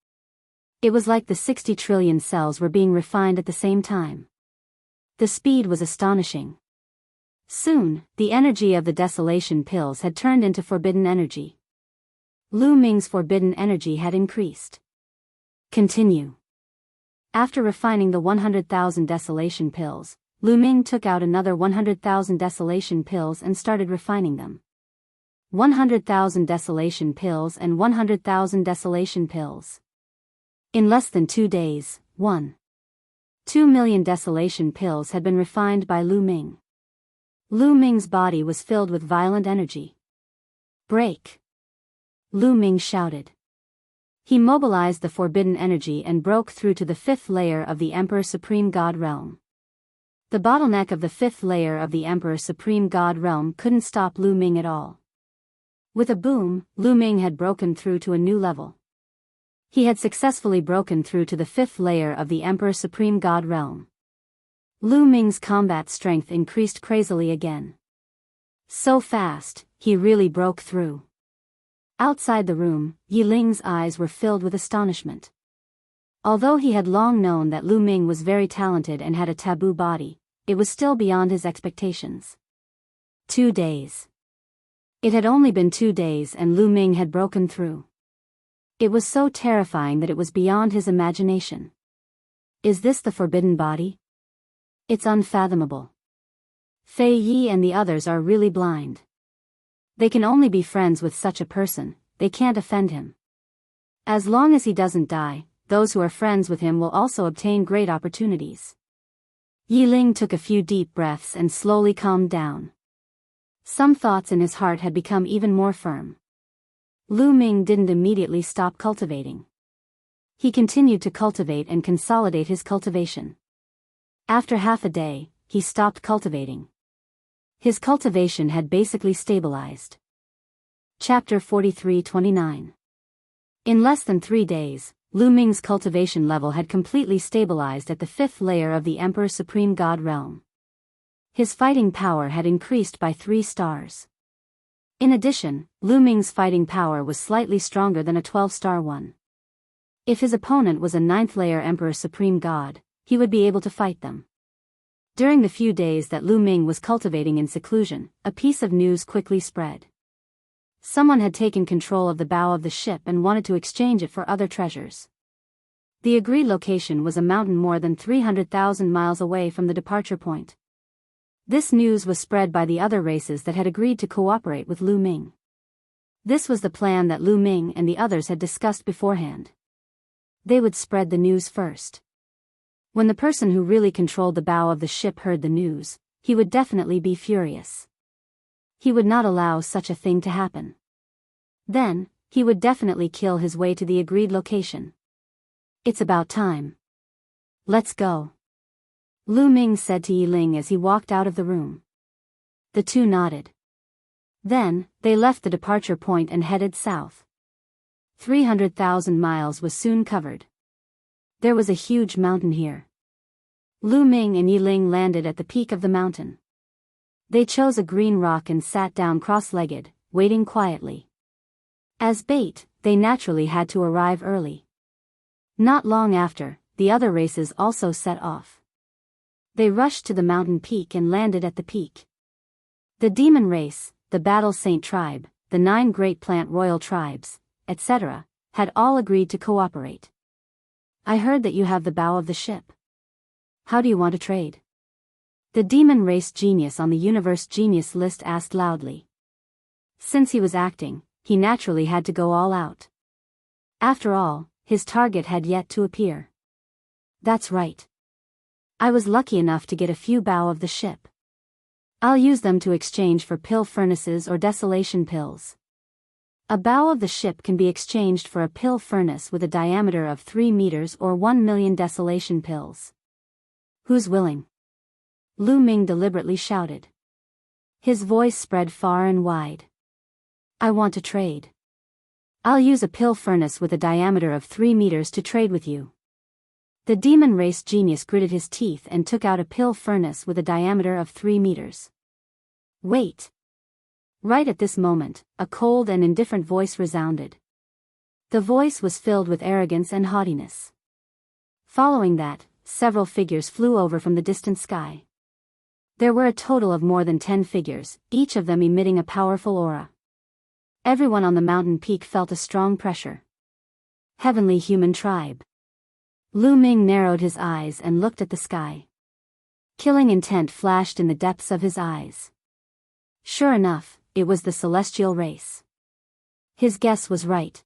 [SPEAKER 1] It was like the 60 trillion cells were being refined at the same time. The speed was astonishing. Soon, the energy of the desolation pills had turned into forbidden energy. Lu Ming's forbidden energy had increased. Continue. After refining the 100,000 desolation pills, Lu Ming took out another 100,000 desolation pills and started refining them. 100,000 desolation pills and 100,000 desolation pills. In less than 2 days, 1.2 million desolation pills had been refined by Lu Ming. Lu Ming's body was filled with violent energy. Break! Lu Ming shouted. He mobilized the forbidden energy and broke through to the 5th layer of the Emperor Supreme God realm. The bottleneck of the 5th layer of the Emperor Supreme God realm couldn't stop Lu Ming at all. With a boom, Lu Ming had broken through to a new level. He had successfully broken through to the 5th layer of the Emperor Supreme God realm. Lu Ming's combat strength increased crazily again. So fast, he really broke through. Outside the room, Yi Ling's eyes were filled with astonishment. Although he had long known that Lu Ming was very talented and had a taboo body, it was still beyond his expectations. 2 days. It had only been 2 days and Lu Ming had broken through. It was so terrifying that it was beyond his imagination. Is this the forbidden body? It's unfathomable. Fei Yi and the others are really blind. They can only be friends with such a person, they can't offend him. As long as he doesn't die, those who are friends with him will also obtain great opportunities. Yi Ling took a few deep breaths and slowly calmed down. Some thoughts in his heart had become even more firm. Lu Ming didn't immediately stop cultivating. He continued to cultivate and consolidate his cultivation. After half a day, he stopped cultivating. His cultivation had basically stabilized. Chapter 43-29. In less than 3 days, Lu Ming's cultivation level had completely stabilized at the 5th layer of the Emperor Supreme God realm. His fighting power had increased by 3 stars. In addition, Lu Ming's fighting power was slightly stronger than a 12-star one. If his opponent was a 9th layer Emperor Supreme God, he would be able to fight them. During the few days that Lu Ming was cultivating in seclusion, a piece of news quickly spread. Someone had taken control of the bow of the ship and wanted to exchange it for other treasures. The agreed location was a mountain more than 300,000 miles away from the departure point. This news was spread by the other races that had agreed to cooperate with Lu Ming. This was the plan that Lu Ming and the others had discussed beforehand. They would spread the news first. When the person who really controlled the bow of the ship heard the news, he would definitely be furious. He would not allow such a thing to happen. Then, he would definitely kill his way to the agreed location. It's about time. Let's go. Lu Ming said to Yi Ling as he walked out of the room. The two nodded. Then, they left the departure point and headed south. 300,000 miles was soon covered. There was a huge mountain here. Lu Ming and Yi Ling landed at the peak of the mountain. They chose a green rock and sat down cross-legged, waiting quietly. As bait, they naturally had to arrive early. Not long after, the other races also set off. They rushed to the mountain peak and landed at the peak. The demon race, the battle saint tribe, the 9 great plant royal tribes, etc., had all agreed to cooperate. I heard that you have the bow of the ship. How do you want to trade? The demon race genius on the universe genius list asked loudly. Since he was acting, he naturally had to go all out. After all, his target had yet to appear. That's right. I was lucky enough to get a few bow of the ship. I'll use them to exchange for pill furnaces or desolation pills. A bow of the ship can be exchanged for a pill furnace with a diameter of 3 meters or 1 million desolation pills. Who's willing? Lu Ming deliberately shouted. His voice spread far and wide. I want to trade. I'll use a pill furnace with a diameter of 3 meters to trade with you. The demon race genius gritted his teeth and took out a pill furnace with a diameter of 3 meters. Wait. Right at this moment, a cold and indifferent voice resounded. The voice was filled with arrogance and haughtiness. Following that, several figures flew over from the distant sky. There were a total of more than 10 figures, each of them emitting a powerful aura. Everyone on the mountain peak felt a strong pressure. Heavenly human tribe. Lu Ming narrowed his eyes and looked at the sky. Killing intent flashed in the depths of his eyes. Sure enough, it was the celestial race. His guess was right.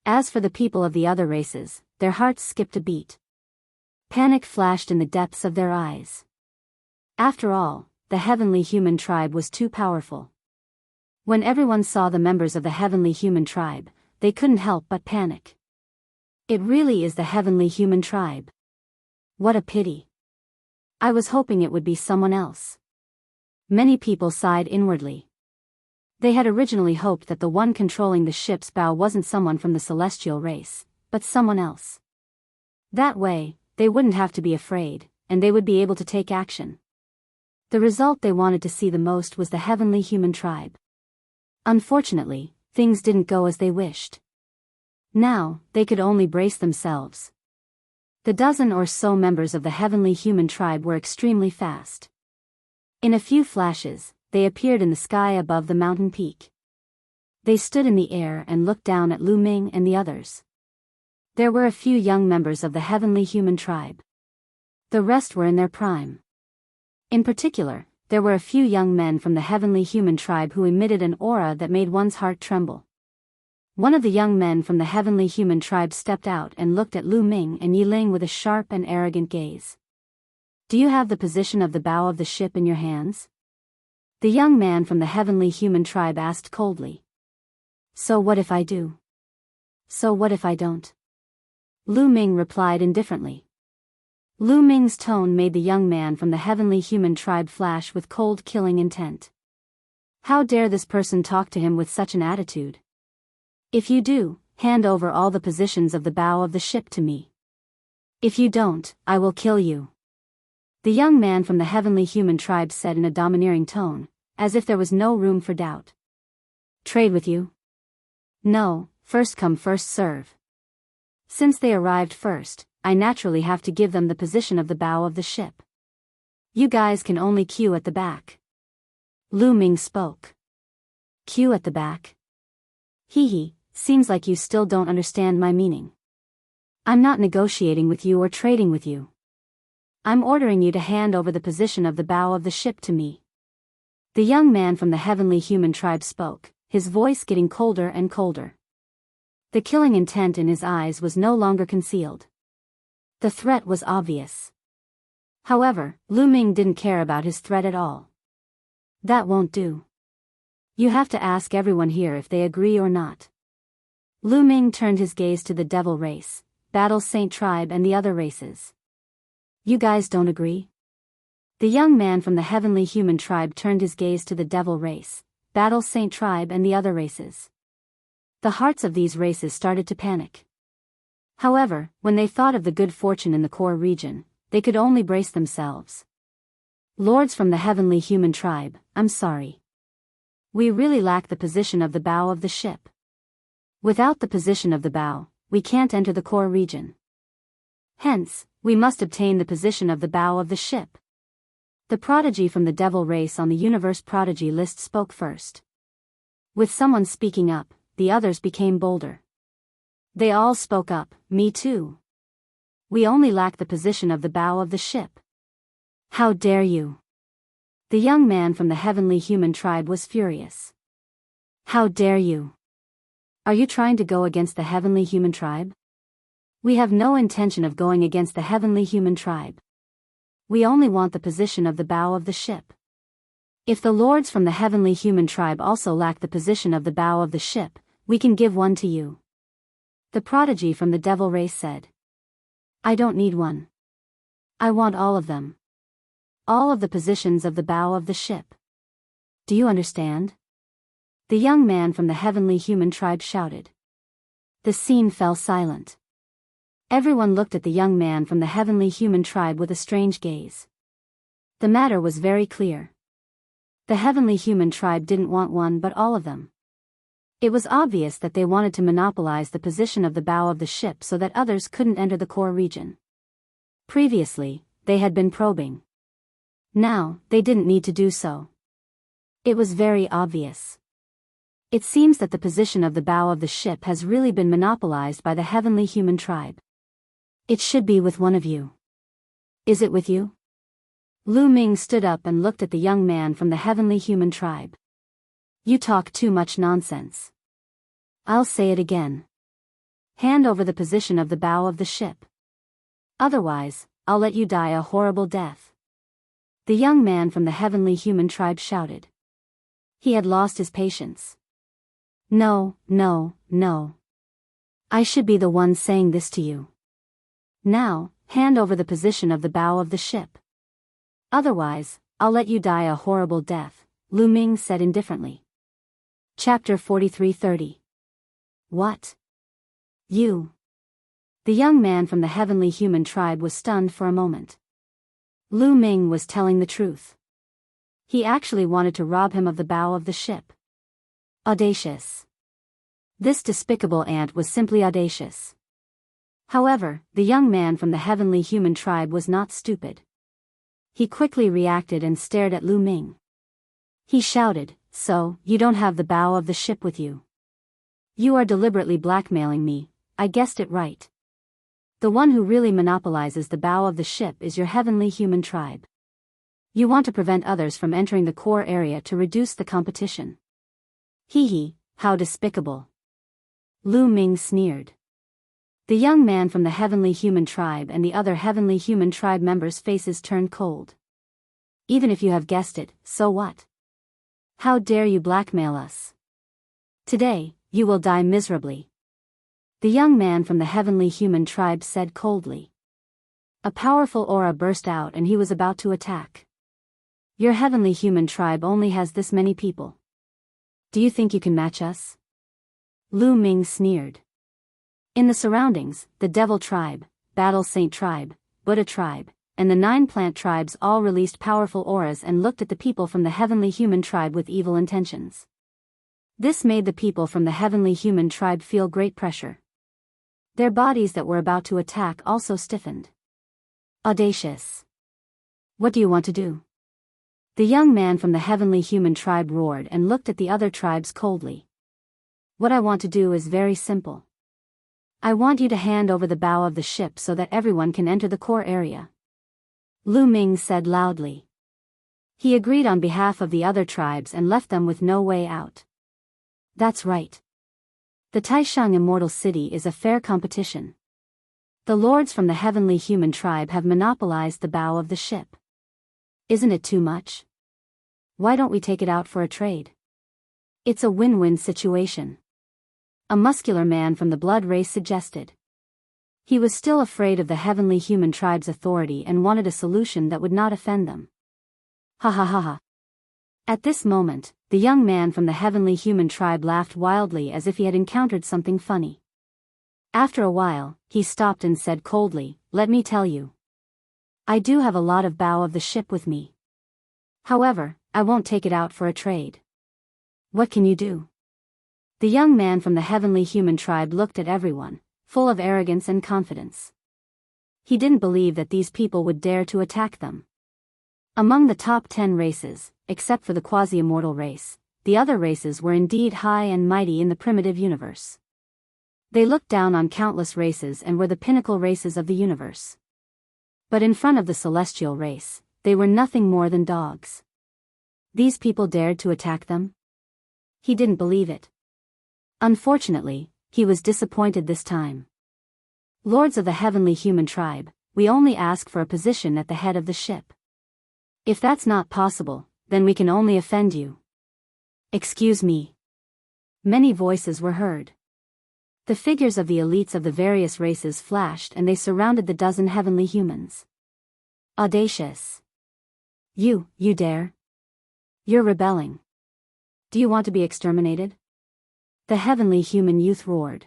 [SPEAKER 1] As for the people of the other races, their hearts skipped a beat. Panic flashed in the depths of their eyes. After all, the heavenly human tribe was too powerful. When everyone saw the members of the heavenly human tribe, they couldn't help but panic. It really is the heavenly human tribe. What a pity. I was hoping it would be someone else. Many people sighed inwardly. They had originally hoped that the one controlling the ship's bow wasn't someone from the celestial race, but someone else. That way, they wouldn't have to be afraid, and they would be able to take action. The result they wanted to see the most was the heavenly human tribe. Unfortunately, things didn't go as they wished. Now, they could only brace themselves. The dozen or so members of the heavenly human tribe were extremely fast. In a few flashes, they appeared in the sky above the mountain peak. They stood in the air and looked down at Lu Ming and the others. There were a few young members of the heavenly human tribe. The rest were in their prime. In particular, there were a few young men from the heavenly human tribe who emitted an aura that made one's heart tremble. One of the young men from the heavenly human tribe stepped out and looked at Lu Ming and Yi Ling with a sharp and arrogant gaze. Do you have the position of the bow of the ship in your hands? The young man from the heavenly human tribe asked coldly. So what if I do? So what if I don't? Lu Ming replied indifferently. Lu Ming's tone made the young man from the heavenly human tribe flash with cold killing intent. How dare this person talk to him with such an attitude? If you do, hand over all the positions of the bow of the ship to me. If you don't, I will kill you. The young man from the heavenly human tribe said in a domineering tone, as if there was no room for doubt. Trade with you? No, first come first serve. Since they arrived first, I naturally have to give them the position of the bow of the ship. You guys can only queue at the back. Lu Ming spoke. Queue at the back? Hee, seems like you still don't understand my meaning. I'm not negotiating with you or trading with you. I'm ordering you to hand over the position of the bow of the ship to me. The young man from the heavenly human tribe spoke, his voice getting colder and colder. The killing intent in his eyes was no longer concealed. The threat was obvious. However, Lu Ming didn't care about his threat at all. That won't do. You have to ask everyone here if they agree or not. Lu Ming turned his gaze to the devil race, Battle Saint tribe and the other races. You guys don't agree? The young man from the heavenly human tribe turned his gaze to the devil race, Battle Saint tribe and the other races. The hearts of these races started to panic. However, when they thought of the good fortune in the core region, they could only brace themselves. Lords from the heavenly human tribe, I'm sorry. We really lack the position of the bow of the ship. Without the position of the bow, we can't enter the core region. Hence, we must obtain the position of the bow of the ship. The prodigy from the devil race on the universe prodigy list spoke first. With someone speaking up, the others became bolder. They all spoke up, me too. We only lack the position of the bow of the ship. How dare you? The young man from the heavenly human tribe was furious. How dare you? Are you trying to go against the heavenly human tribe? We have no intention of going against the heavenly human tribe. We only want the position of the bow of the ship. If the lords from the heavenly human tribe also lack the position of the bow of the ship, we can give one to you. The prodigy from the devil race said. I don't need one. I want all of them. All of the positions of the bow of the ship. Do you understand? The young man from the heavenly human tribe shouted. The scene fell silent. Everyone looked at the young man from the heavenly human tribe with a strange gaze. The matter was very clear. The heavenly human tribe didn't want one but all of them. It was obvious that they wanted to monopolize the position of the bow of the ship so that others couldn't enter the core region. Previously, they had been probing. Now, they didn't need to do so. It was very obvious. It seems that the position of the bow of the ship has really been monopolized by the heavenly human tribe. It should be with one of you. Is it with you? Lu Ming stood up and looked at the young man from the heavenly human tribe. You talk too much nonsense. I'll say it again. Hand over the position of the bow of the ship. Otherwise, I'll let you die a horrible death. The young man from the heavenly human tribe shouted. He had lost his patience. No, no, no. I should be the one saying this to you. Now, hand over the position of the bow of the ship. Otherwise, I'll let you die a horrible death, Lu Ming said indifferently. Chapter 43:30. What? You? The young man from the heavenly human tribe was stunned for a moment. Lu Ming was telling the truth. He actually wanted to rob him of the bow of the ship. Audacious. This despicable ant was simply audacious. However, the young man from the heavenly human tribe was not stupid. He quickly reacted and stared at Lu Ming. He shouted, So, you don't have the bow of the ship with you. You are deliberately blackmailing me, I guessed it right. The one who really monopolizes the bow of the ship is your heavenly human tribe. You want to prevent others from entering the core area to reduce the competition. Hee hee, how despicable. Lu Ming sneered. The young man from the heavenly human tribe and the other heavenly human tribe members' faces turned cold. Even if you have guessed it, so what? How dare you blackmail us? Today, you will die miserably. The young man from the heavenly human tribe said coldly. A powerful aura burst out and he was about to attack. Your heavenly human tribe only has this many people. Do you think you can match us? Lu Ming sneered. In the surroundings, the Devil Tribe, Battle Saint Tribe, Buddha Tribe, and the 9 plant tribes all released powerful auras and looked at the people from the heavenly human tribe with evil intentions. This made the people from the heavenly human tribe feel great pressure. Their bodies that were about to attack also stiffened. Audacious. What do you want to do? The young man from the heavenly human tribe roared and looked at the other tribes coldly. What I want to do is very simple. I want you to hand over the bow of the ship so that everyone can enter the core area. Lu Ming said loudly. He agreed on behalf of the other tribes and left them with no way out. That's right. The Taishang Immortal City is a fair competition. The lords from the heavenly human tribe have monopolized the bow of the ship. Isn't it too much? Why don't we take it out for a trade? It's a win-win situation. A muscular man from the blood race suggested. He was still afraid of the heavenly human tribe's authority and wanted a solution that would not offend them. Ha ha ha ha. At this moment, the young man from the heavenly human tribe laughed wildly as if he had encountered something funny. After a while, he stopped and said coldly, Let me tell you. I do have a lot of bow of the ship with me. However, I won't take it out for a trade. What can you do? The young man from the heavenly human tribe looked at everyone, full of arrogance and confidence. He didn't believe that these people would dare to attack them. Among the top 10 races, except for the quasi-immortal race, the other races were indeed high and mighty in the primitive universe. They looked down on countless races and were the pinnacle races of the universe. But in front of the celestial race, they were nothing more than dogs. These people dared to attack them? He didn't believe it. Unfortunately, he was disappointed this time. Lords of the heavenly human tribe, we only ask for a position at the head of the ship. If that's not possible, then we can only offend you. Excuse me. Many voices were heard. The figures of the elites of the various races flashed and they surrounded the dozen heavenly humans. Audacious. You dare? You're rebelling. Do you want to be exterminated? The heavenly human youth roared.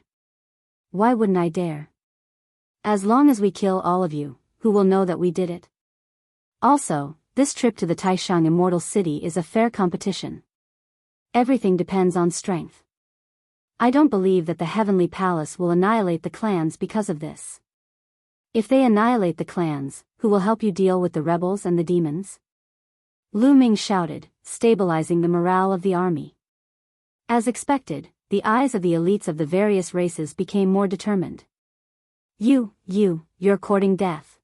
[SPEAKER 1] Why wouldn't I dare? As long as we kill all of you, who will know that we did it? Also, this trip to the Taishang Immortal City is a fair competition. Everything depends on strength. I don't believe that the Heavenly Palace will annihilate the clans because of this. If they annihilate the clans, who will help you deal with the rebels and the demons? Lu Ming shouted, stabilizing the morale of the army. As expected, the eyes of the elites of the various races became more determined. You're courting death.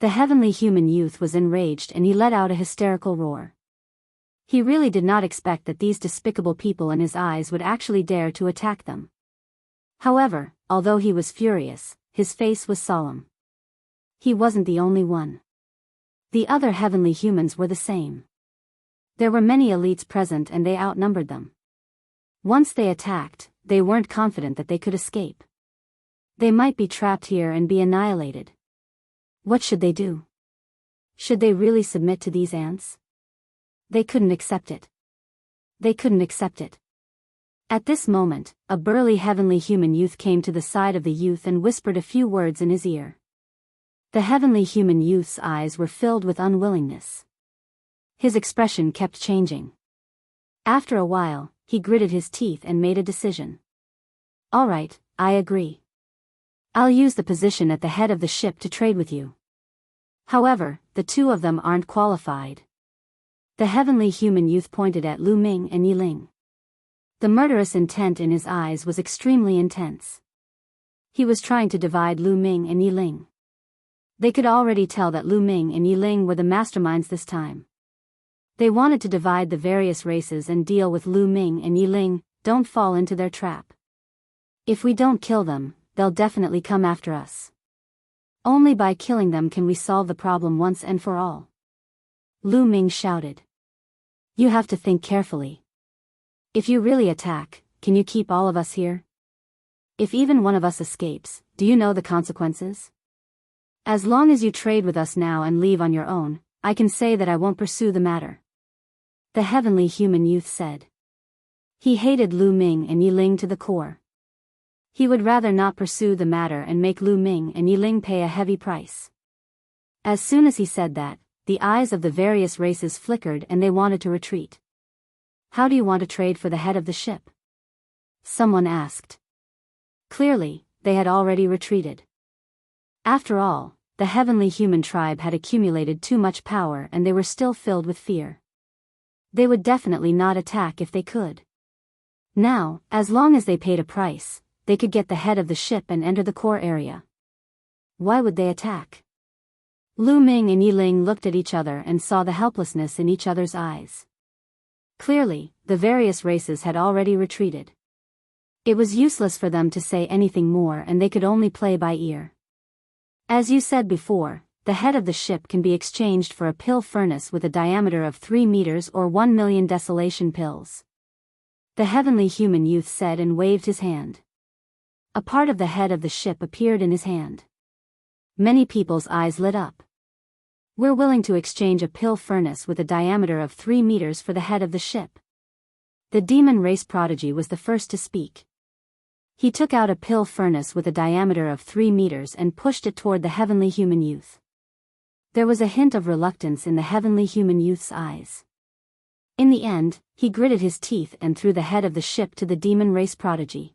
[SPEAKER 1] The heavenly human youth was enraged and he let out a hysterical roar. He really did not expect that these despicable people in his eyes would actually dare to attack them. However, although he was furious, his face was solemn. He wasn't the only one. The other heavenly humans were the same. There were many elites present and they outnumbered them. Once they attacked, they weren't confident that they could escape. They might be trapped here and be annihilated. What should they do? Should they really submit to these ants? They couldn't accept it. They couldn't accept it. At this moment, a burly heavenly human youth came to the side of the youth and whispered a few words in his ear. The heavenly human youth's eyes were filled with unwillingness. His expression kept changing. After a while, he gritted his teeth and made a decision. All right, I agree. I'll use the position at the head of the ship to trade with you. However, the two of them aren't qualified. The heavenly human youth pointed at Lu Ming and Yiling. The murderous intent in his eyes was extremely intense. He was trying to divide Lu Ming and Yiling. They could already tell that Lu Ming and Yiling were the masterminds this time. They wanted to divide the various races and deal with Lu Ming and Yiling. Don't fall into their trap. If we don't kill them, they'll definitely come after us. Only by killing them can we solve the problem once and for all. Lu Ming shouted. You have to think carefully. If you really attack, can you keep all of us here? If even one of us escapes, do you know the consequences? As long as you trade with us now and leave on your own, I can say that I won't pursue the matter. The heavenly human youth said. He hated Lu Ming and Yiling to the core. He would rather not pursue the matter and make Lu Ming and Yiling pay a heavy price. As soon as he said that, the eyes of the various races flickered and they wanted to retreat. How do you want to trade for the head of the ship? Someone asked. Clearly, they had already retreated. After all, the heavenly human tribe had accumulated too much power and they were still filled with fear. They would definitely not attack if they could. Now, as long as they paid a price, they could get the head of the ship and enter the core area. Why would they attack? Lu Ming and Yiling looked at each other and saw the helplessness in each other's eyes. Clearly, the various races had already retreated. It was useless for them to say anything more and they could only play by ear. As you said before, the head of the ship can be exchanged for a pill furnace with a diameter of 3 meters or 1 million desolation pills. The heavenly human youth said and waved his hand. A part of the head of the ship appeared in his hand. Many people's eyes lit up. We're willing to exchange a pill furnace with a diameter of 3 meters for the head of the ship. The demon race prodigy was the first to speak. He took out a pill furnace with a diameter of 3 meters and pushed it toward the heavenly human youth. There was a hint of reluctance in the heavenly human youth's eyes. In the end, he gritted his teeth and threw the head of the ship to the demon race prodigy.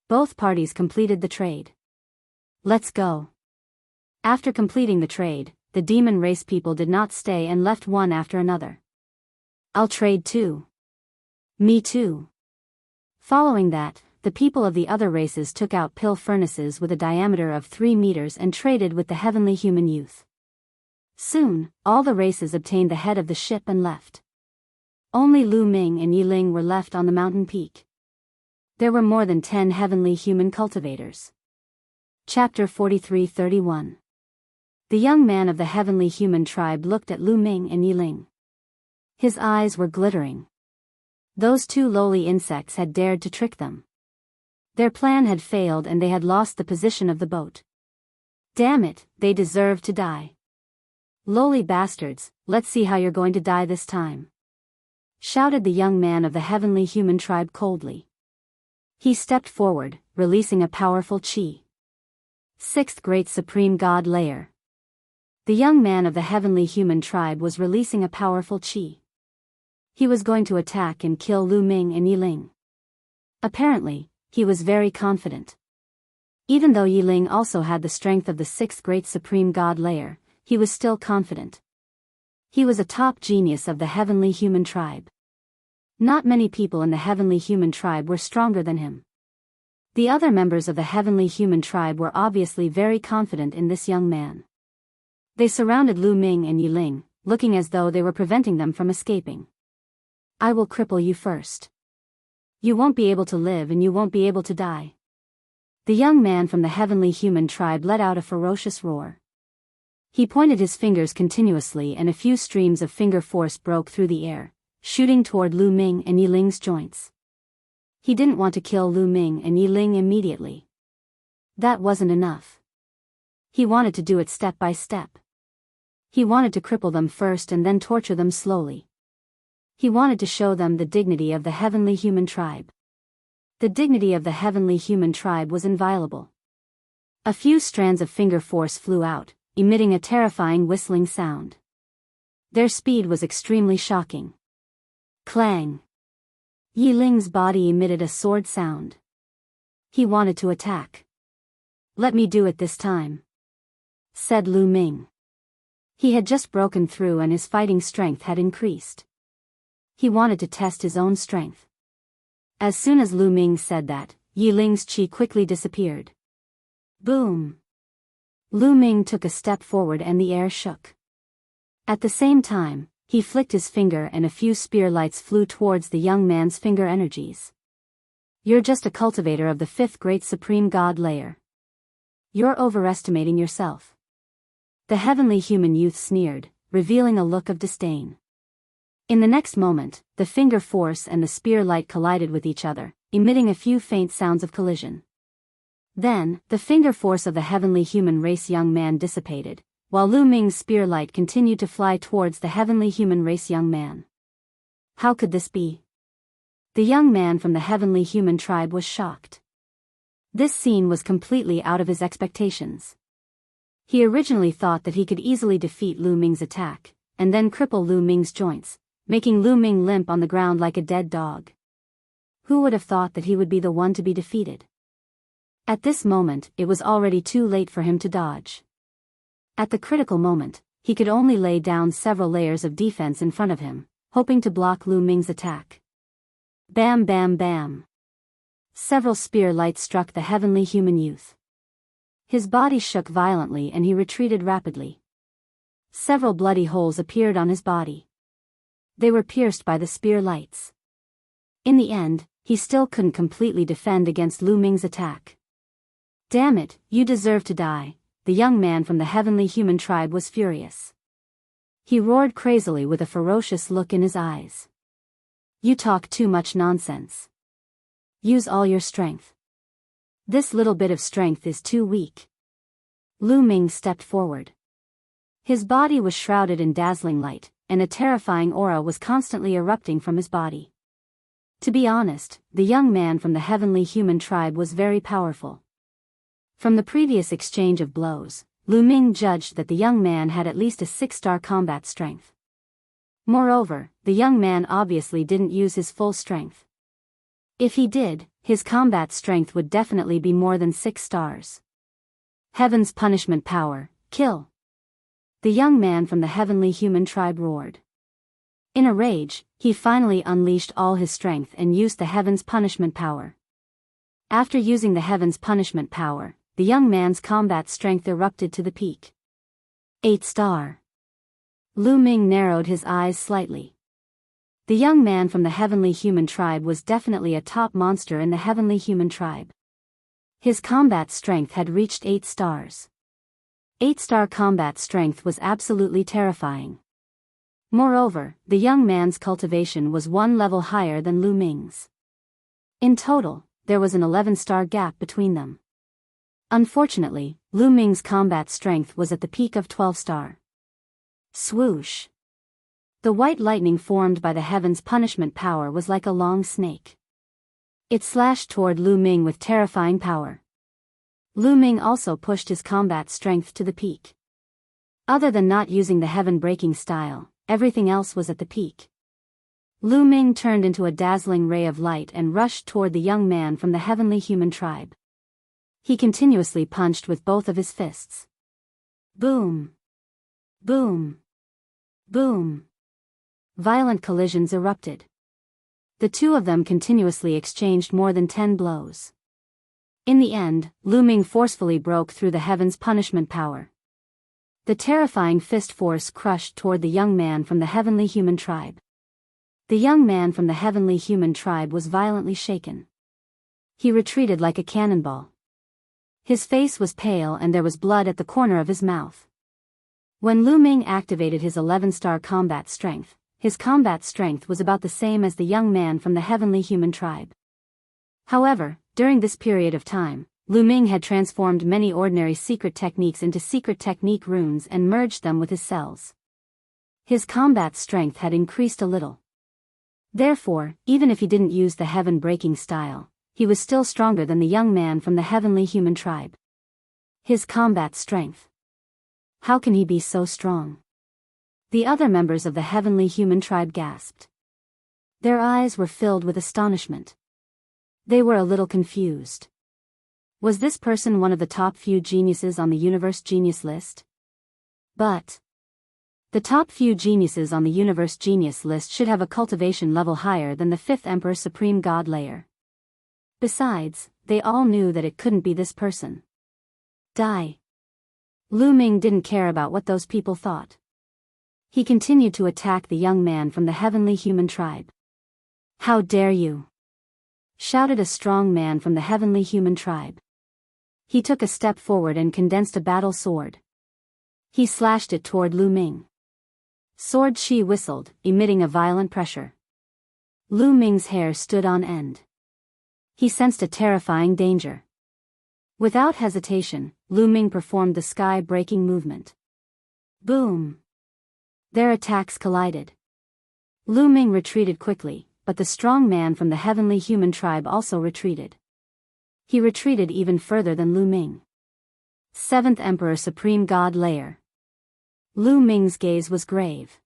[SPEAKER 1] Both parties completed the trade. Let's go. After completing the trade, the demon race people did not stay and left one after another. I'll trade too. Me too. Following that, the people of the other races took out pill furnaces with a diameter of 3 meters and traded with the heavenly human youth. Soon, all the races obtained the head of the ship and left. Only Lu Ming and Yiling were left on the mountain peak. There were more than 10 heavenly human cultivators. Chapter 43-31. The young man of the heavenly human tribe looked at Lu Ming and Yiling. His eyes were glittering. Those two lowly insects had dared to trick them. Their plan had failed and they had lost the position of the boat. Damn it, they deserved to die. Lowly bastards, let's see how you're going to die this time, shouted the young man of the heavenly human tribe coldly. He stepped forward, releasing a powerful chi. Sixth Great Supreme God Layer. The young man of the heavenly human tribe was releasing a powerful chi. He was going to attack and kill Lu Ming and Yi Ling. Apparently, he was very confident. Even though Yi Ling also had the strength of the Sixth Great Supreme God Layer, he was still confident. He was a top genius of the heavenly human tribe. Not many people in the heavenly human tribe were stronger than him. The other members of the heavenly human tribe were obviously very confident in this young man. They surrounded Lu Ming and Yi Ling, looking as though they were preventing them from escaping. I will cripple you first. You won't be able to live and you won't be able to die. The young man from the heavenly human tribe let out a ferocious roar. He pointed his fingers continuously and a few streams of finger force broke through the air, shooting toward Lu Ming and Yi Ling's joints. He didn't want to kill Lu Ming and Yi Ling immediately. That wasn't enough. He wanted to do it step by step. He wanted to cripple them first and then torture them slowly. He wanted to show them the dignity of the heavenly human tribe. The dignity of the heavenly human tribe was inviolable. A few strands of finger force flew out, emitting a terrifying whistling sound. Their speed was extremely shocking. Clang! Yi Ling's body emitted a sword sound. He wanted to attack. Let me do it this time, said Lu Ming. He had just broken through and his fighting strength had increased. He wanted to test his own strength. As soon as Lu Ming said that, Yi Ling's chi quickly disappeared. Boom! Lu Ming took a step forward and the air shook. At the same time, he flicked his finger and a few spear lights flew towards the young man's finger energies. You're just a cultivator of the Fifth Great Supreme God Layer. You're overestimating yourself. The heavenly human youth sneered, revealing a look of disdain. In the next moment, the finger force and the spear light collided with each other, emitting a few faint sounds of collision. Then, the finger force of the heavenly human race young man dissipated, while Lu Ming's spear light continued to fly towards the heavenly human race young man. How could this be? The young man from the heavenly human tribe was shocked. This scene was completely out of his expectations. He originally thought that he could easily defeat Lu Ming's attack, and then cripple Lu Ming's joints, making Lu Ming limp on the ground like a dead dog. Who would have thought that he would be the one to be defeated? At this moment, it was already too late for him to dodge. At the critical moment, he could only lay down several layers of defense in front of him, hoping to block Lu Ming's attack. Bam bam bam. Several spear lights struck the heavenly human youth. His body shook violently and he retreated rapidly. Several bloody holes appeared on his body. They were pierced by the spear lights. In the end, he still couldn't completely defend against Lu Ming's attack. Damn it, you deserve to die, the young man from the heavenly human tribe was furious. He roared crazily with a ferocious look in his eyes. You talk too much nonsense. Use all your strength. This little bit of strength is too weak. Lu Ming stepped forward. His body was shrouded in dazzling light, and a terrifying aura was constantly erupting from his body. To be honest, the young man from the heavenly human tribe was very powerful. From the previous exchange of blows, Lu Ming judged that the young man had at least a 6-star combat strength. Moreover, the young man obviously didn't use his full strength. If he did, his combat strength would definitely be more than 6 stars. Heaven's punishment power, kill! The young man from the heavenly human tribe roared. In a rage, he finally unleashed all his strength and used the heaven's punishment power. After using the heaven's punishment power, the young man's combat strength erupted to the peak. 8-star. Lu Ming narrowed his eyes slightly. The young man from the heavenly human tribe was definitely a top monster in the heavenly human tribe. His combat strength had reached 8 stars. 8-star combat strength was absolutely terrifying. Moreover, the young man's cultivation was one level higher than Lu Ming's. In total, there was an 11-star gap between them. Unfortunately, Lu Ming's combat strength was at the peak of 12-star. Swoosh! The white lightning formed by the heaven's punishment power was like a long snake. It slashed toward Lu Ming with terrifying power. Lu Ming also pushed his combat strength to the peak. Other than not using the heaven-breaking style, everything else was at the peak. Lu Ming turned into a dazzling ray of light and rushed toward the young man from the heavenly human tribe. He continuously punched with both of his fists. Boom! Boom! Boom! Violent collisions erupted. The two of them continuously exchanged more than 10 blows. In the end, Lu Ming forcefully broke through the heaven's punishment power. The terrifying fist force crushed toward the young man from the heavenly human tribe. The young man from the heavenly human tribe was violently shaken. He retreated like a cannonball. His face was pale and there was blood at the corner of his mouth. When Lu Ming activated his 11-star combat strength, his combat strength was about the same as the young man from the heavenly human tribe. However, during this period of time, Lu Ming had transformed many ordinary secret techniques into secret technique runes and merged them with his cells. His combat strength had increased a little. Therefore, even if he didn't use the heaven-breaking style, he was still stronger than the young man from the heavenly human tribe. His combat strength. How can he be so strong? The other members of the heavenly human tribe gasped. Their eyes were filled with astonishment. They were a little confused. Was this person one of the top few geniuses on the universe genius list? But the top few geniuses on the universe genius list should have a cultivation level higher than the 5th Emperor Supreme God layer. Besides, they all knew that it couldn't be this person. Die. Lu Ming didn't care about what those people thought. He continued to attack the young man from the heavenly human tribe. How dare you! Shouted a strong man from the heavenly human tribe. He took a step forward and condensed a battle sword. He slashed it toward Lu Ming. Sword Shi whistled, emitting a violent pressure. Lu Ming's hair stood on end. He sensed a terrifying danger. Without hesitation, Lu Ming performed the sky-breaking movement. Boom! Their attacks collided. Lu Ming retreated quickly, but the strong man from the heavenly human tribe also retreated. He retreated even further than Lu Ming. 7th Emperor Supreme God layer. Lu Ming's gaze was grave.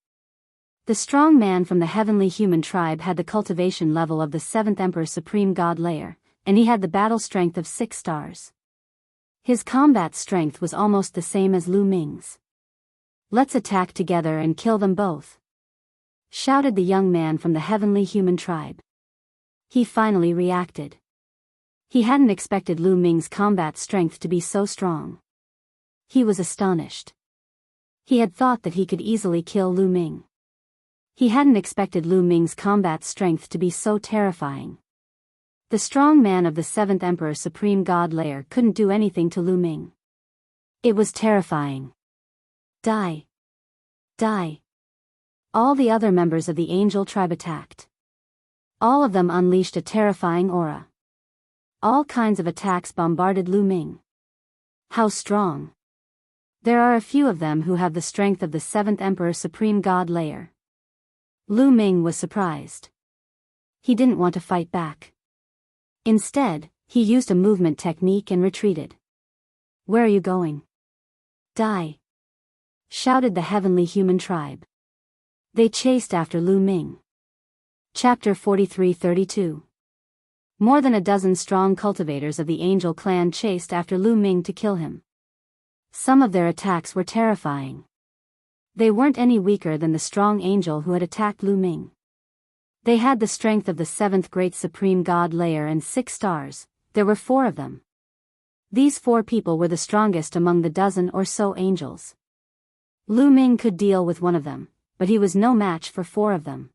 [SPEAKER 1] The strong man from the heavenly human tribe had the cultivation level of the 7th Emperor Supreme God layer, and he had the battle strength of 6 stars. His combat strength was almost the same as Lu Ming's. Let's attack together and kill them both, shouted the young man from the heavenly human tribe. He finally reacted. He hadn't expected Lu Ming's combat strength to be so strong. He was astonished. He had thought that he could easily kill Lu Ming. He hadn't expected Lu Ming's combat strength to be so terrifying. The strong man of the 7th Emperor Supreme God layer couldn't do anything to Lu Ming. It was terrifying. Die. Die. All the other members of the angel tribe attacked. All of them unleashed a terrifying aura. All kinds of attacks bombarded Lu Ming. How strong! There are a few of them who have the strength of the 7th Emperor Supreme God layer. Lu Ming was surprised. He didn't want to fight back. Instead, he used a movement technique and retreated. Where are you going? Die! Shouted the heavenly human tribe. They chased after Lu Ming. Chapter 43-32. More than a dozen strong cultivators of the angel clan chased after Lu Ming to kill him. Some of their attacks were terrifying. They weren't any weaker than the strong angel who had attacked Lu Ming. They had the strength of the 7th Great Supreme God layer and 6 stars. There were 4 of them. These 4 people were the strongest among the dozen or so angels. Lu Ming could deal with one of them, but he was no match for 4 of them.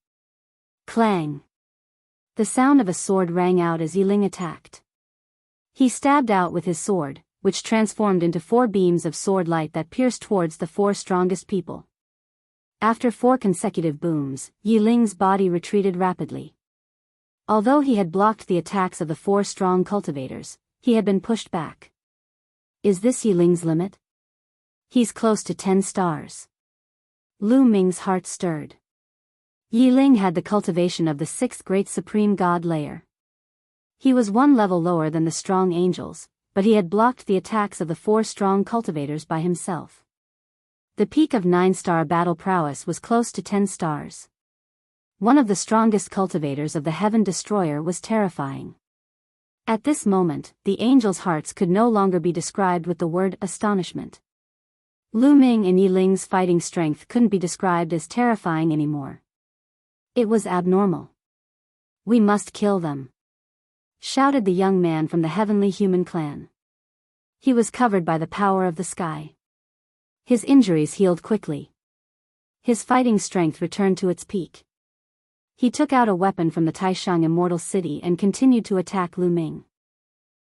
[SPEAKER 1] Clang! The sound of a sword rang out as Yiling attacked. He stabbed out with his sword, which transformed into 4 beams of sword light that pierced towards the 4 strongest people. After 4 consecutive booms, Yi Ling's body retreated rapidly. Although he had blocked the attacks of the 4 strong cultivators, he had been pushed back. Is this Yi Ling's limit? He's close to 10 stars. Lu Ming's heart stirred. Yi Ling had the cultivation of the 6th great supreme god layer. He was 1 level lower than the strong angels, but he had blocked the attacks of the 4 strong cultivators by himself. The peak of 9-star battle prowess was close to 10 stars. One of the strongest cultivators of the Heaven Destroyer was terrifying. At this moment, the angels' hearts could no longer be described with the word astonishment. Lu Ming and Yi Ling's fighting strength couldn't be described as terrifying anymore. It was abnormal. We must kill them, shouted the young man from the heavenly human clan. He was covered by the power of the sky. His injuries healed quickly. His fighting strength returned to its peak. He took out a weapon from the Taishang Immortal City and continued to attack Lu Ming.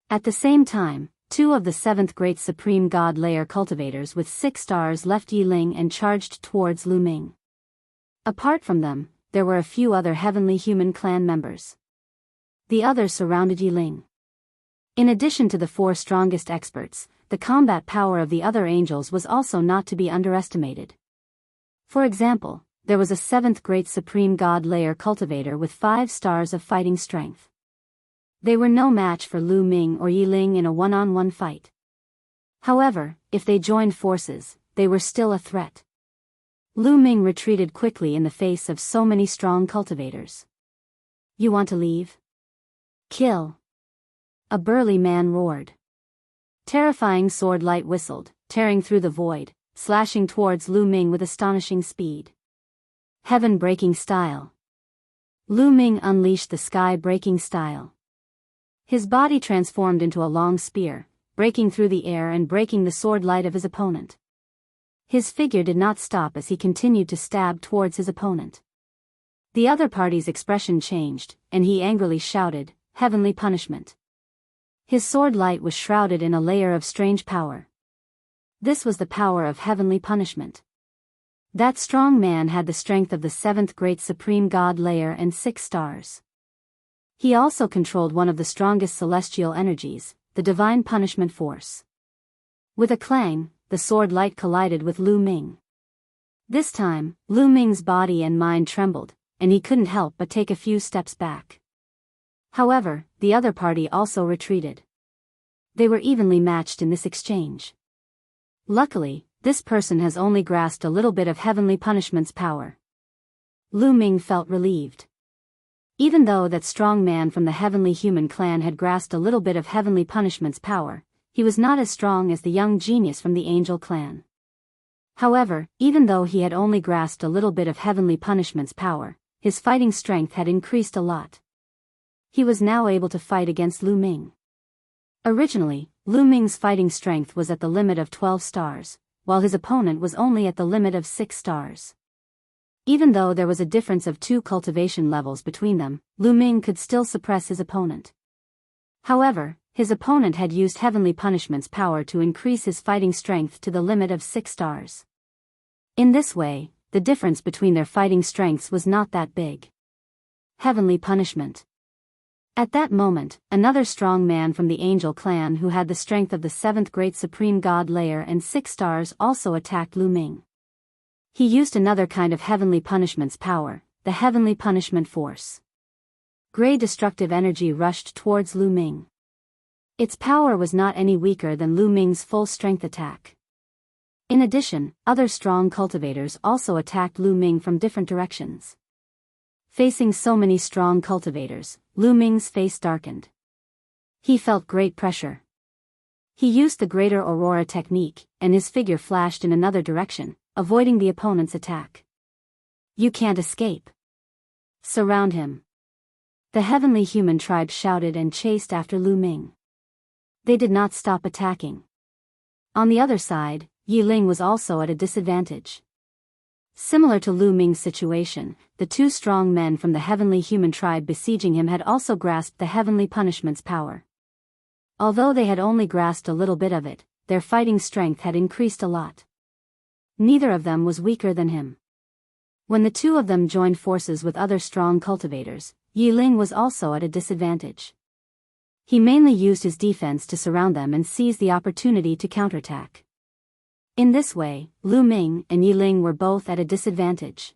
[SPEAKER 1] At the same time, 2 of the 7th Great Supreme God Layer cultivators with 6 stars left Yi Ling and charged towards Lu Ming. Apart from them, there were a few other heavenly human clan members. The others surrounded Yi Ling. In addition to the 4 strongest experts, the combat power of the other angels was also not to be underestimated. For example, there was a 7th Great Supreme God Layer cultivator with 5 stars of fighting strength. They were no match for Lu Ming or Yi Ling in a one-on-one fight. However, if they joined forces, they were still a threat. Lu Ming retreated quickly in the face of so many strong cultivators. You want to leave? Kill! A burly man roared. Terrifying sword light whistled, tearing through the void, slashing towards Lu Ming with astonishing speed. Heaven-breaking style. Lu Ming unleashed the sky-breaking style. His body transformed into a long spear, breaking through the air and breaking the sword light of his opponent. His figure did not stop as he continued to stab towards his opponent. The other party's expression changed, and he angrily shouted, "Heavenly punishment." His sword light was shrouded in a layer of strange power. This was the power of heavenly punishment. That strong man had the strength of the 7th Great Supreme God Layer and 6 stars. He also controlled one of the strongest celestial energies, the Divine Punishment Force. With a clang, the sword light collided with Lu Ming. This time, Lu Ming's body and mind trembled, and he couldn't help but take a few steps back. However, the other party also retreated. They were evenly matched in this exchange. Luckily, this person has only grasped a little bit of heavenly punishment's power. Lu Ming felt relieved. Even though that strong man from the heavenly human clan had grasped a little bit of heavenly punishment's power, he was not as strong as the young genius from the angel clan. However, even though he had only grasped a little bit of heavenly punishment's power, his fighting strength had increased a lot. He was now able to fight against Lu Ming. Originally, Lu Ming's fighting strength was at the limit of 12 stars, while his opponent was only at the limit of 6 stars. Even though there was a difference of 2 cultivation levels between them, Lu Ming could still suppress his opponent. However, his opponent had used heavenly punishment's power to increase his fighting strength to the limit of 6 stars. In this way, the difference between their fighting strengths was not that big. Heavenly punishment. At that moment, another strong man from the angel clan who had the strength of the 7th Great Supreme God Layer and 6 stars also attacked Lu Ming. He used another kind of heavenly punishment's power, the heavenly punishment force. Gray destructive energy rushed towards Lu Ming. Its power was not any weaker than Lu Ming's full strength attack. In addition, other strong cultivators also attacked Lu Ming from different directions. Facing so many strong cultivators, Lu Ming's face darkened. He felt great pressure. He used the Greater Aurora technique, and his figure flashed in another direction, avoiding the opponent's attack. You can't escape. Surround him. The heavenly human tribe shouted and chased after Lu Ming. They did not stop attacking. On the other side, Yi Ling was also at a disadvantage. Similar to Lu Ming's situation, the 2 strong men from the heavenly human tribe besieging him had also grasped the heavenly punishment's power. Although they had only grasped a little bit of it, their fighting strength had increased a lot. Neither of them was weaker than him. When the two of them joined forces with other strong cultivators, Yi Ling was also at a disadvantage. He mainly used his defense to surround them and seize the opportunity to counterattack. In this way, Lu Ming and Yi Ling were both at a disadvantage.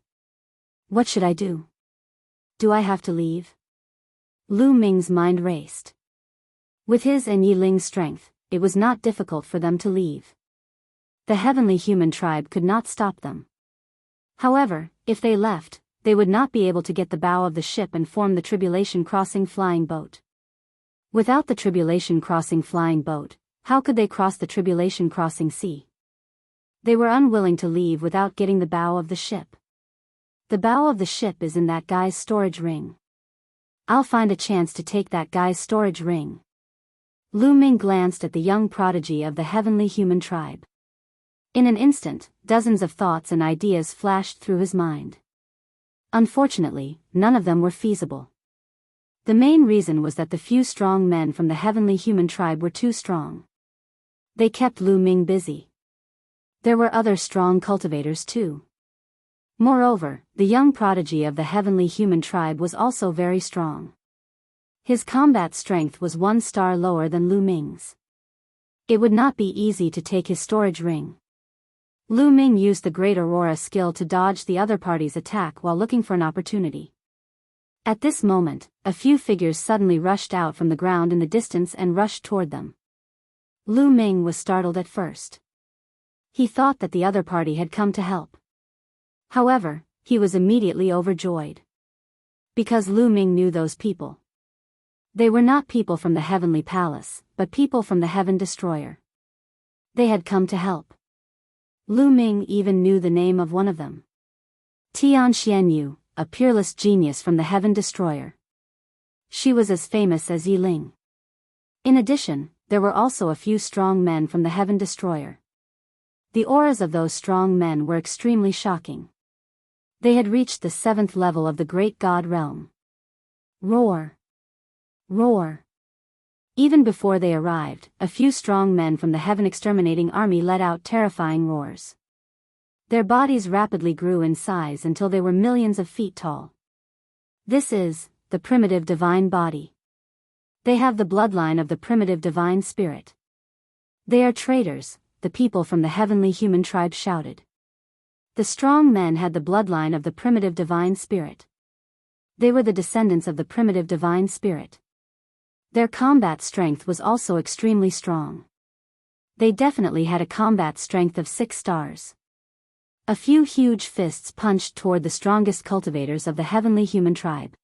[SPEAKER 1] What should I do? Do I have to leave? Lu Ming's mind raced. With his and Yi Ling's strength, it was not difficult for them to leave. The heavenly human tribe could not stop them. However, if they left, they would not be able to get the bow of the ship and form the tribulation crossing flying boat. Without the tribulation crossing flying boat, how could they cross the tribulation crossing sea? They were unwilling to leave without getting the bow of the ship. The bow of the ship is in that guy's storage ring. I'll find a chance to take that guy's storage ring. Lu Ming glanced at the young prodigy of the heavenly human tribe. In an instant, dozens of thoughts and ideas flashed through his mind. Unfortunately, none of them were feasible. The main reason was that the few strong men from the heavenly human tribe were too strong. They kept Lu Ming busy. There were other strong cultivators too. Moreover, the young prodigy of the heavenly human tribe was also very strong. His combat strength was 1 star lower than Lu Ming's. It would not be easy to take his storage ring. Lu Ming used the Great Aurora skill to dodge the other party's attack while looking for an opportunity. At this moment, a few figures suddenly rushed out from the ground in the distance and rushed toward them. Lu Ming was startled at first. He thought that the other party had come to help. However, he was immediately overjoyed. Because Lu Ming knew those people. They were not people from the heavenly palace, but people from the Heaven Destroyer. They had come to help. Lu Ming even knew the name of one of them. Tian Xianyu, a peerless genius from the Heaven Destroyer. She was as famous as Yi Ling. In addition, there were also a few strong men from the Heaven Destroyer. The auras of those strong men were extremely shocking. They had reached the 7th level of the Great God Realm. Roar! Roar! Even before they arrived, a few strong men from the Heaven Exterminating Army let out terrifying roars. Their bodies rapidly grew in size until they were millions of feet tall. This is the primitive divine body. They have the bloodline of the primitive divine spirit. They are traitors, the people from the heavenly human tribe shouted. The strong men had the bloodline of the primitive divine spirit. They were the descendants of the primitive divine spirit. Their combat strength was also extremely strong. They definitely had a combat strength of 6 stars. A few huge fists punched toward the strongest cultivators of the heavenly human tribe.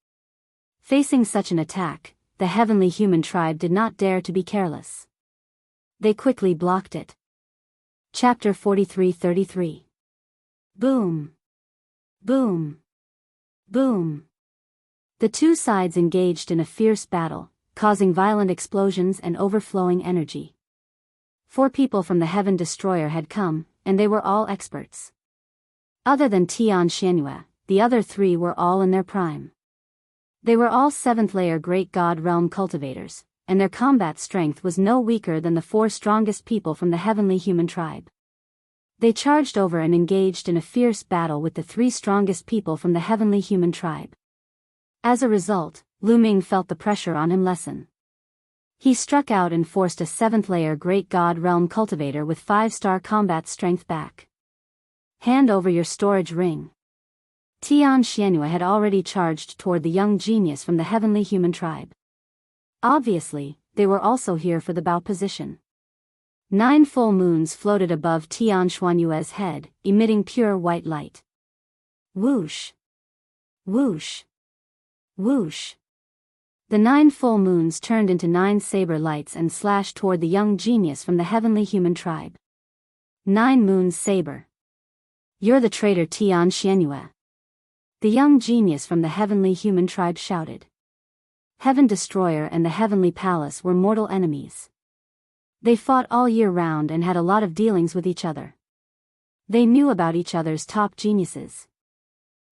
[SPEAKER 1] Facing such an attack, the heavenly human tribe did not dare to be careless. They quickly blocked it. Chapter 43-33. Boom! Boom! Boom! The two sides engaged in a fierce battle, causing violent explosions and overflowing energy. 4 people from the Heaven Destroyer had come, and they were all experts. Other than Tian Xianyu, the other 3 were all in their prime. They were all 7th layer Great God Realm cultivators, and their combat strength was no weaker than the 4 strongest people from the heavenly human tribe. They charged over and engaged in a fierce battle with the 3 strongest people from the heavenly human tribe. As a result, Lu Ming felt the pressure on him lessen. He struck out and forced a 7th layer Great God Realm cultivator with 5-star combat strength back. Hand over your storage ring. Tian Xianyu had already charged toward the young genius from the heavenly human tribe. Obviously, they were also here for the bow position. 9 full moons floated above Tian Xuanyue's head, emitting pure white light. Whoosh! Whoosh! Whoosh! The 9 full moons turned into 9 saber lights and slashed toward the young genius from the heavenly human tribe. 9 moons saber. You're the traitor Tian Xianyu. The young genius from the heavenly human tribe shouted. Heaven Destroyer and the Heavenly Palace were mortal enemies. They fought all year round and had a lot of dealings with each other. They knew about each other's top geniuses.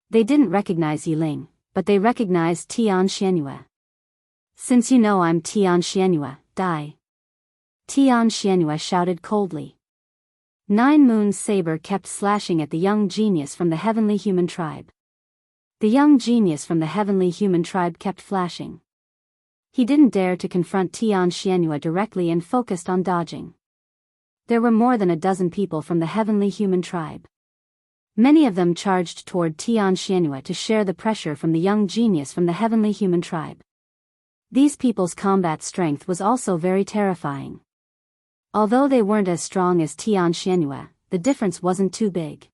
[SPEAKER 1] They didn't recognize Yi Ling, but they recognized Tian Xianyu. Since you know I'm Tian Xianyu, die. Tian Xianyu shouted coldly. Nine Moon's saber kept slashing at the young genius from the heavenly human tribe. The young genius from the heavenly human tribe kept flashing. He didn't dare to confront Tian Xianhua directly and focused on dodging. There were more than a dozen people from the heavenly human tribe. Many of them charged toward Tian Xianhua to share the pressure from the young genius from the heavenly human tribe. These people's combat strength was also very terrifying. Although they weren't as strong as Tian Xianhua, the difference wasn't too big.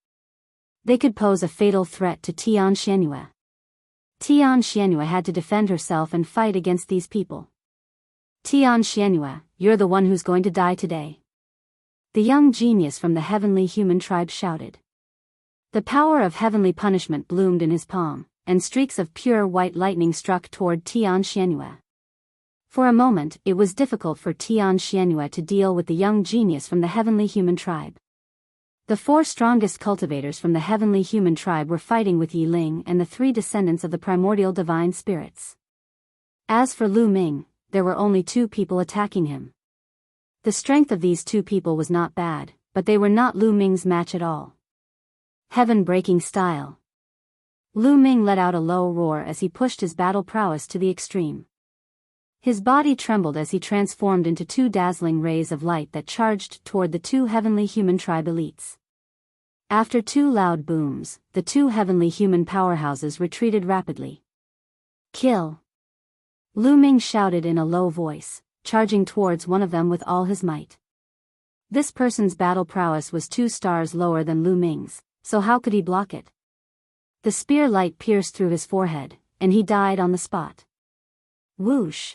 [SPEAKER 1] They could pose a fatal threat to Tian Xianhua. Tian Xianhua had to defend herself and fight against these people. Tian Xianhua, you're the one who's going to die today. The young genius from the heavenly human tribe shouted. The power of heavenly punishment bloomed in his palm, and streaks of pure white lightning struck toward Tian Xianhua. For a moment, it was difficult for Tian Xianhua to deal with the young genius from the heavenly human tribe. The four strongest cultivators from the heavenly human tribe were fighting with Yi Ling and the three descendants of the primordial divine spirits. As for Lu Ming, there were only two people attacking him. The strength of these two people was not bad, but they were not Lu Ming's match at all. Heaven-breaking style. Lu Ming let out a low roar as he pushed his battle prowess to the extreme. His body trembled as he transformed into two dazzling rays of light that charged toward the two heavenly human tribe elites. After two loud booms, the two heavenly human powerhouses retreated rapidly. Kill! Lu Ming shouted in a low voice, charging towards one of them with all his might. This person's battle prowess was 2 stars lower than Lu Ming's, so how could he block it? The spear light pierced through his forehead, and he died on the spot. Whoosh!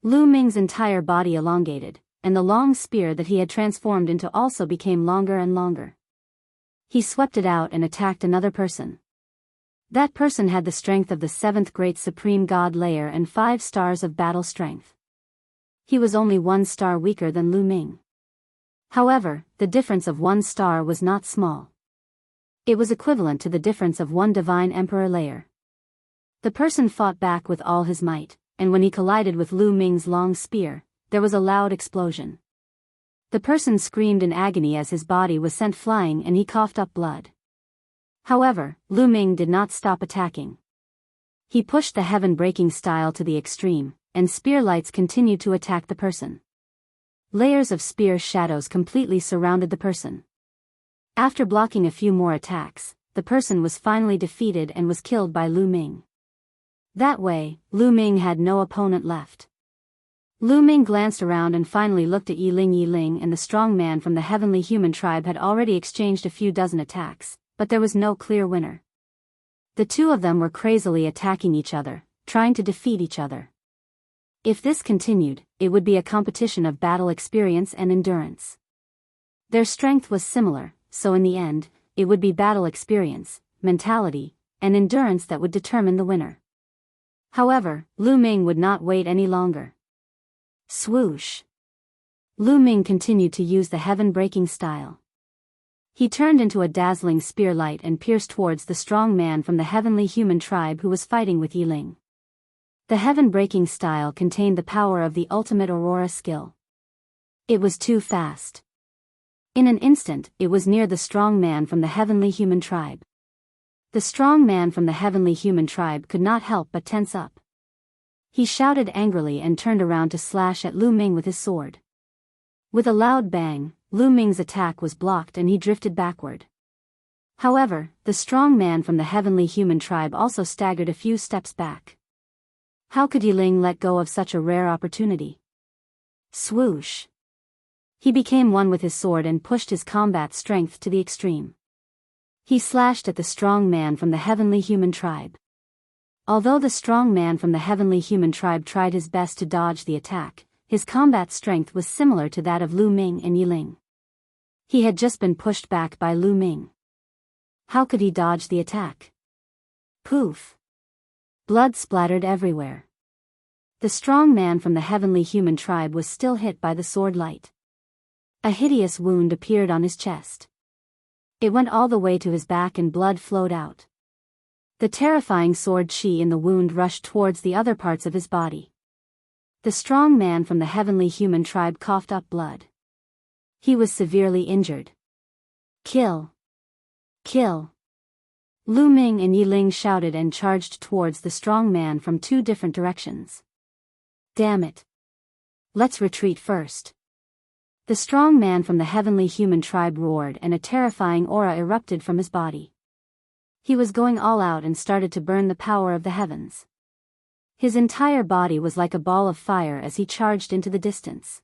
[SPEAKER 1] Lu Ming's entire body elongated, and the long spear that he had transformed into also became longer and longer. He swept it out and attacked another person. That person had the strength of the 7th great supreme god layer and 5 stars of battle strength. He was only 1 star weaker than Lu Ming. However, the difference of 1 star was not small. It was equivalent to the difference of 1 divine emperor layer. The person fought back with all his might, and when he collided with Lu Ming's long spear, there was a loud explosion. The person screamed in agony as his body was sent flying and he coughed up blood. However, Lu Ming did not stop attacking. He pushed the heaven-breaking style to the extreme, and spear lights continued to attack the person. Layers of spear shadows completely surrounded the person. After blocking a few more attacks, the person was finally defeated and was killed by Lu Ming. That way, Lu Ming had no opponent left. Lu Ming glanced around and finally looked at Yi Ling. Yi Ling and the strong man from the heavenly human tribe had already exchanged a few dozen attacks, but there was no clear winner. The two of them were crazily attacking each other, trying to defeat each other. If this continued, it would be a competition of battle experience and endurance. Their strength was similar, so in the end, it would be battle experience, mentality, and endurance that would determine the winner. However, Lu Ming would not wait any longer. Swoosh! Lu Ming continued to use the heaven-breaking style. He turned into a dazzling spear light and pierced towards the strong man from the heavenly human tribe who was fighting with Yi Ling. The heaven-breaking style contained the power of the ultimate Aurora skill. It was too fast. In an instant, it was near the strong man from the heavenly human tribe. The strong man from the heavenly human tribe could not help but tense up. He shouted angrily and turned around to slash at Lu Ming with his sword. With a loud bang, Lu Ming's attack was blocked and he drifted backward. However, the strong man from the heavenly human tribe also staggered a few steps back. How could Yi Ling let go of such a rare opportunity? Swoosh! He became one with his sword and pushed his combat strength to the extreme. He slashed at the strong man from the heavenly human tribe. Although the strong man from the heavenly human tribe tried his best to dodge the attack, his combat strength was similar to that of Lu Ming and Yi Ling. He had just been pushed back by Lu Ming. How could he dodge the attack? Poof! Blood splattered everywhere. The strong man from the heavenly human tribe was still hit by the sword light. A hideous wound appeared on his chest. It went all the way to his back and blood flowed out. The terrifying sword chi in the wound rushed towards the other parts of his body. The strong man from the heavenly human tribe coughed up blood. He was severely injured, Kill! Kill! Lu Ming and Yi Ling shouted and charged towards the strong man from two different directions. Damn it! Let's retreat first. The strong man from the heavenly human tribe roared and a terrifying aura erupted from his body. He was going all out and started to burn the power of the heavens. His entire body was like a ball of fire as he charged into the distance.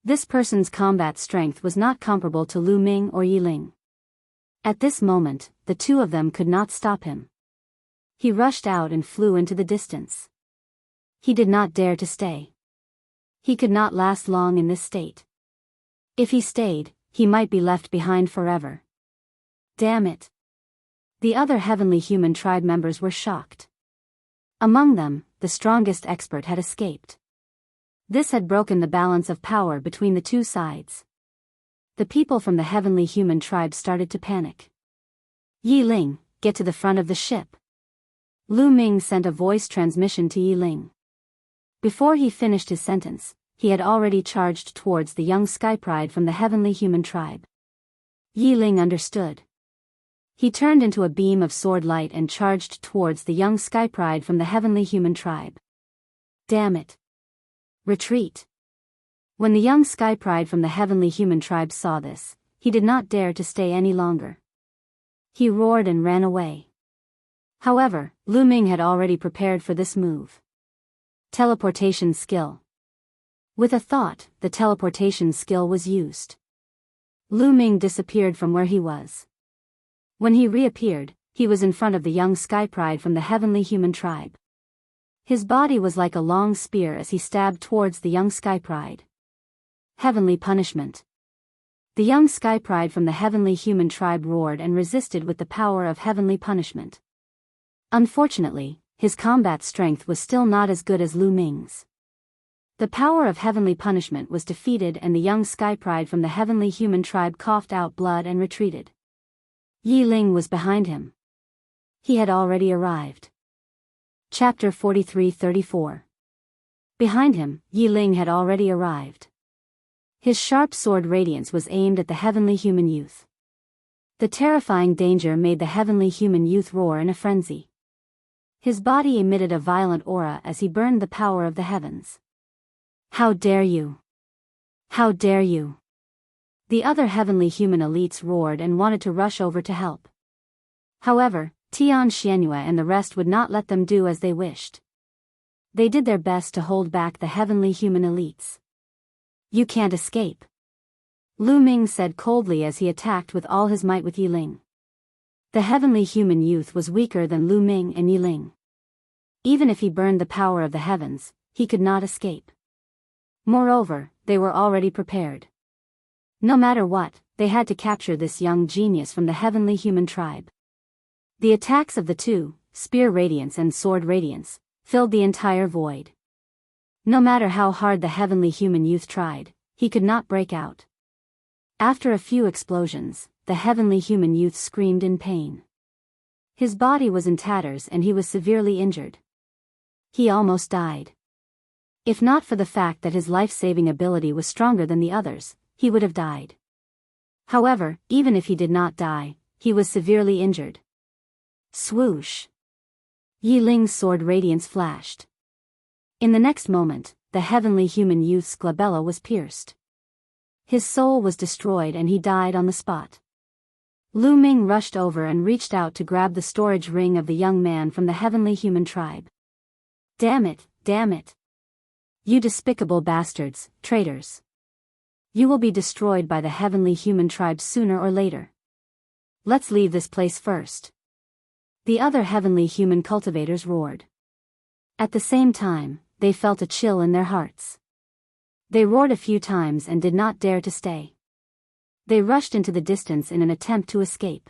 [SPEAKER 1] This person's combat strength was not comparable to Lu Ming or Yi Ling. At this moment, the two of them could not stop him. He rushed out and flew into the distance. He did not dare to stay. He could not last long in this state. If he stayed, he might be left behind forever. Damn it! The other heavenly human tribe members were shocked. Among them, the strongest expert had escaped. This had broken the balance of power between the two sides. The people from the heavenly human tribe started to panic. Yi Ling, get to the front of the ship. Lu Ming sent a voice transmission to Yi Ling. Before he finished his sentence, he had already charged towards the young sky pride from the heavenly human tribe. Yi Ling understood. He turned into a beam of sword light and charged towards the young sky pride from the heavenly human tribe. Damn it! Retreat! When the young sky pride from the heavenly human tribe saw this, he did not dare to stay any longer. He roared and ran away. However, Lu Ming had already prepared for this move. Teleportation skill. With a thought, the teleportation skill was used. Lu Ming disappeared from where he was. When he reappeared, he was in front of the young sky pride from the heavenly human tribe. His body was like a long spear as he stabbed towards the young sky pride. Heavenly punishment. The young sky pride from the heavenly human tribe roared and resisted with the power of heavenly punishment. Unfortunately, his combat strength was still not as good as Lu Ming's. The power of heavenly punishment was defeated and the young sky pride from the heavenly human tribe coughed out blood and retreated. Yi Ling was behind him. He had already arrived. Chapter 43-34. Behind him, Yi Ling had already arrived. His sharp sword radiance was aimed at the heavenly human youth. The terrifying danger made the heavenly human youth roar in a frenzy. His body emitted a violent aura as he burned the power of the heavens. How dare you! How dare you! The other heavenly human elites roared and wanted to rush over to help. However, Tian Xianyue and the rest would not let them do as they wished. They did their best to hold back the heavenly human elites. You can't escape. Lu Ming said coldly as he attacked with all his might with Yi Ling. The heavenly human youth was weaker than Lu Ming and Yi Ling. Even if he burned the power of the heavens, he could not escape. Moreover, they were already prepared. No matter what, they had to capture this young genius from the heavenly human tribe. The attacks of the two, spear radiance and sword radiance, filled the entire void. No matter how hard the heavenly human youth tried, he could not break out. After a few explosions, the heavenly human youth screamed in pain. His body was in tatters and he was severely injured. He almost died. If not for the fact that his life-saving ability was stronger than the others, he would have died. However, even if he did not die, he was severely injured. Swoosh! Yi Ling's sword radiance flashed. In the next moment, the heavenly human youth's glabella was pierced. His soul was destroyed and he died on the spot. Lu Ming rushed over and reached out to grab the storage ring of the young man from the heavenly human tribe. Damn it, damn it! You despicable bastards, traitors! You will be destroyed by the heavenly human tribe sooner or later. Let's leave this place first. The other heavenly human cultivators roared. At the same time, they felt a chill in their hearts. They roared a few times and did not dare to stay. They rushed into the distance in an attempt to escape.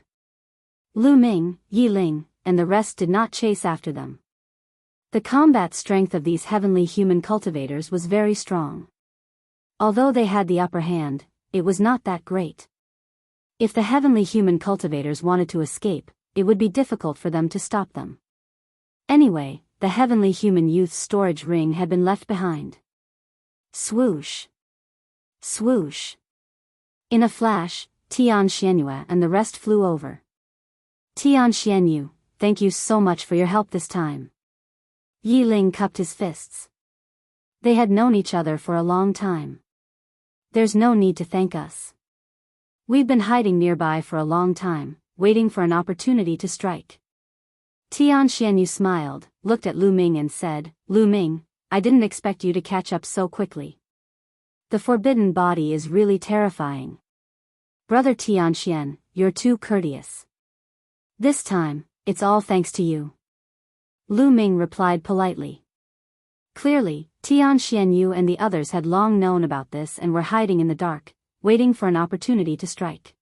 [SPEAKER 1] Lu Ming, Yi Ling, and the rest did not chase after them. The combat strength of these heavenly human cultivators was very strong. Although they had the upper hand, it was not that great. If the heavenly human cultivators wanted to escape, it would be difficult for them to stop them. Anyway, the heavenly human youth's storage ring had been left behind. Swoosh! Swoosh! In a flash, Tianxianyue and the rest flew over. Tianxianyue, thank you so much for your help this time. Yi Ling cupped his fists. They had known each other for a long time. There's no need to thank us. We've been hiding nearby for a long time, waiting for an opportunity to strike. Tianxianyue smiled, looked at Lu Ming and said, Lu Ming, I didn't expect you to catch up so quickly. The forbidden body is really terrifying. Brother Tianxian, you're too courteous. This time, it's all thanks to you. Lu Ming replied politely. Clearly, Tianxianyue and the others had long known about this and were hiding in the dark, waiting for an opportunity to strike.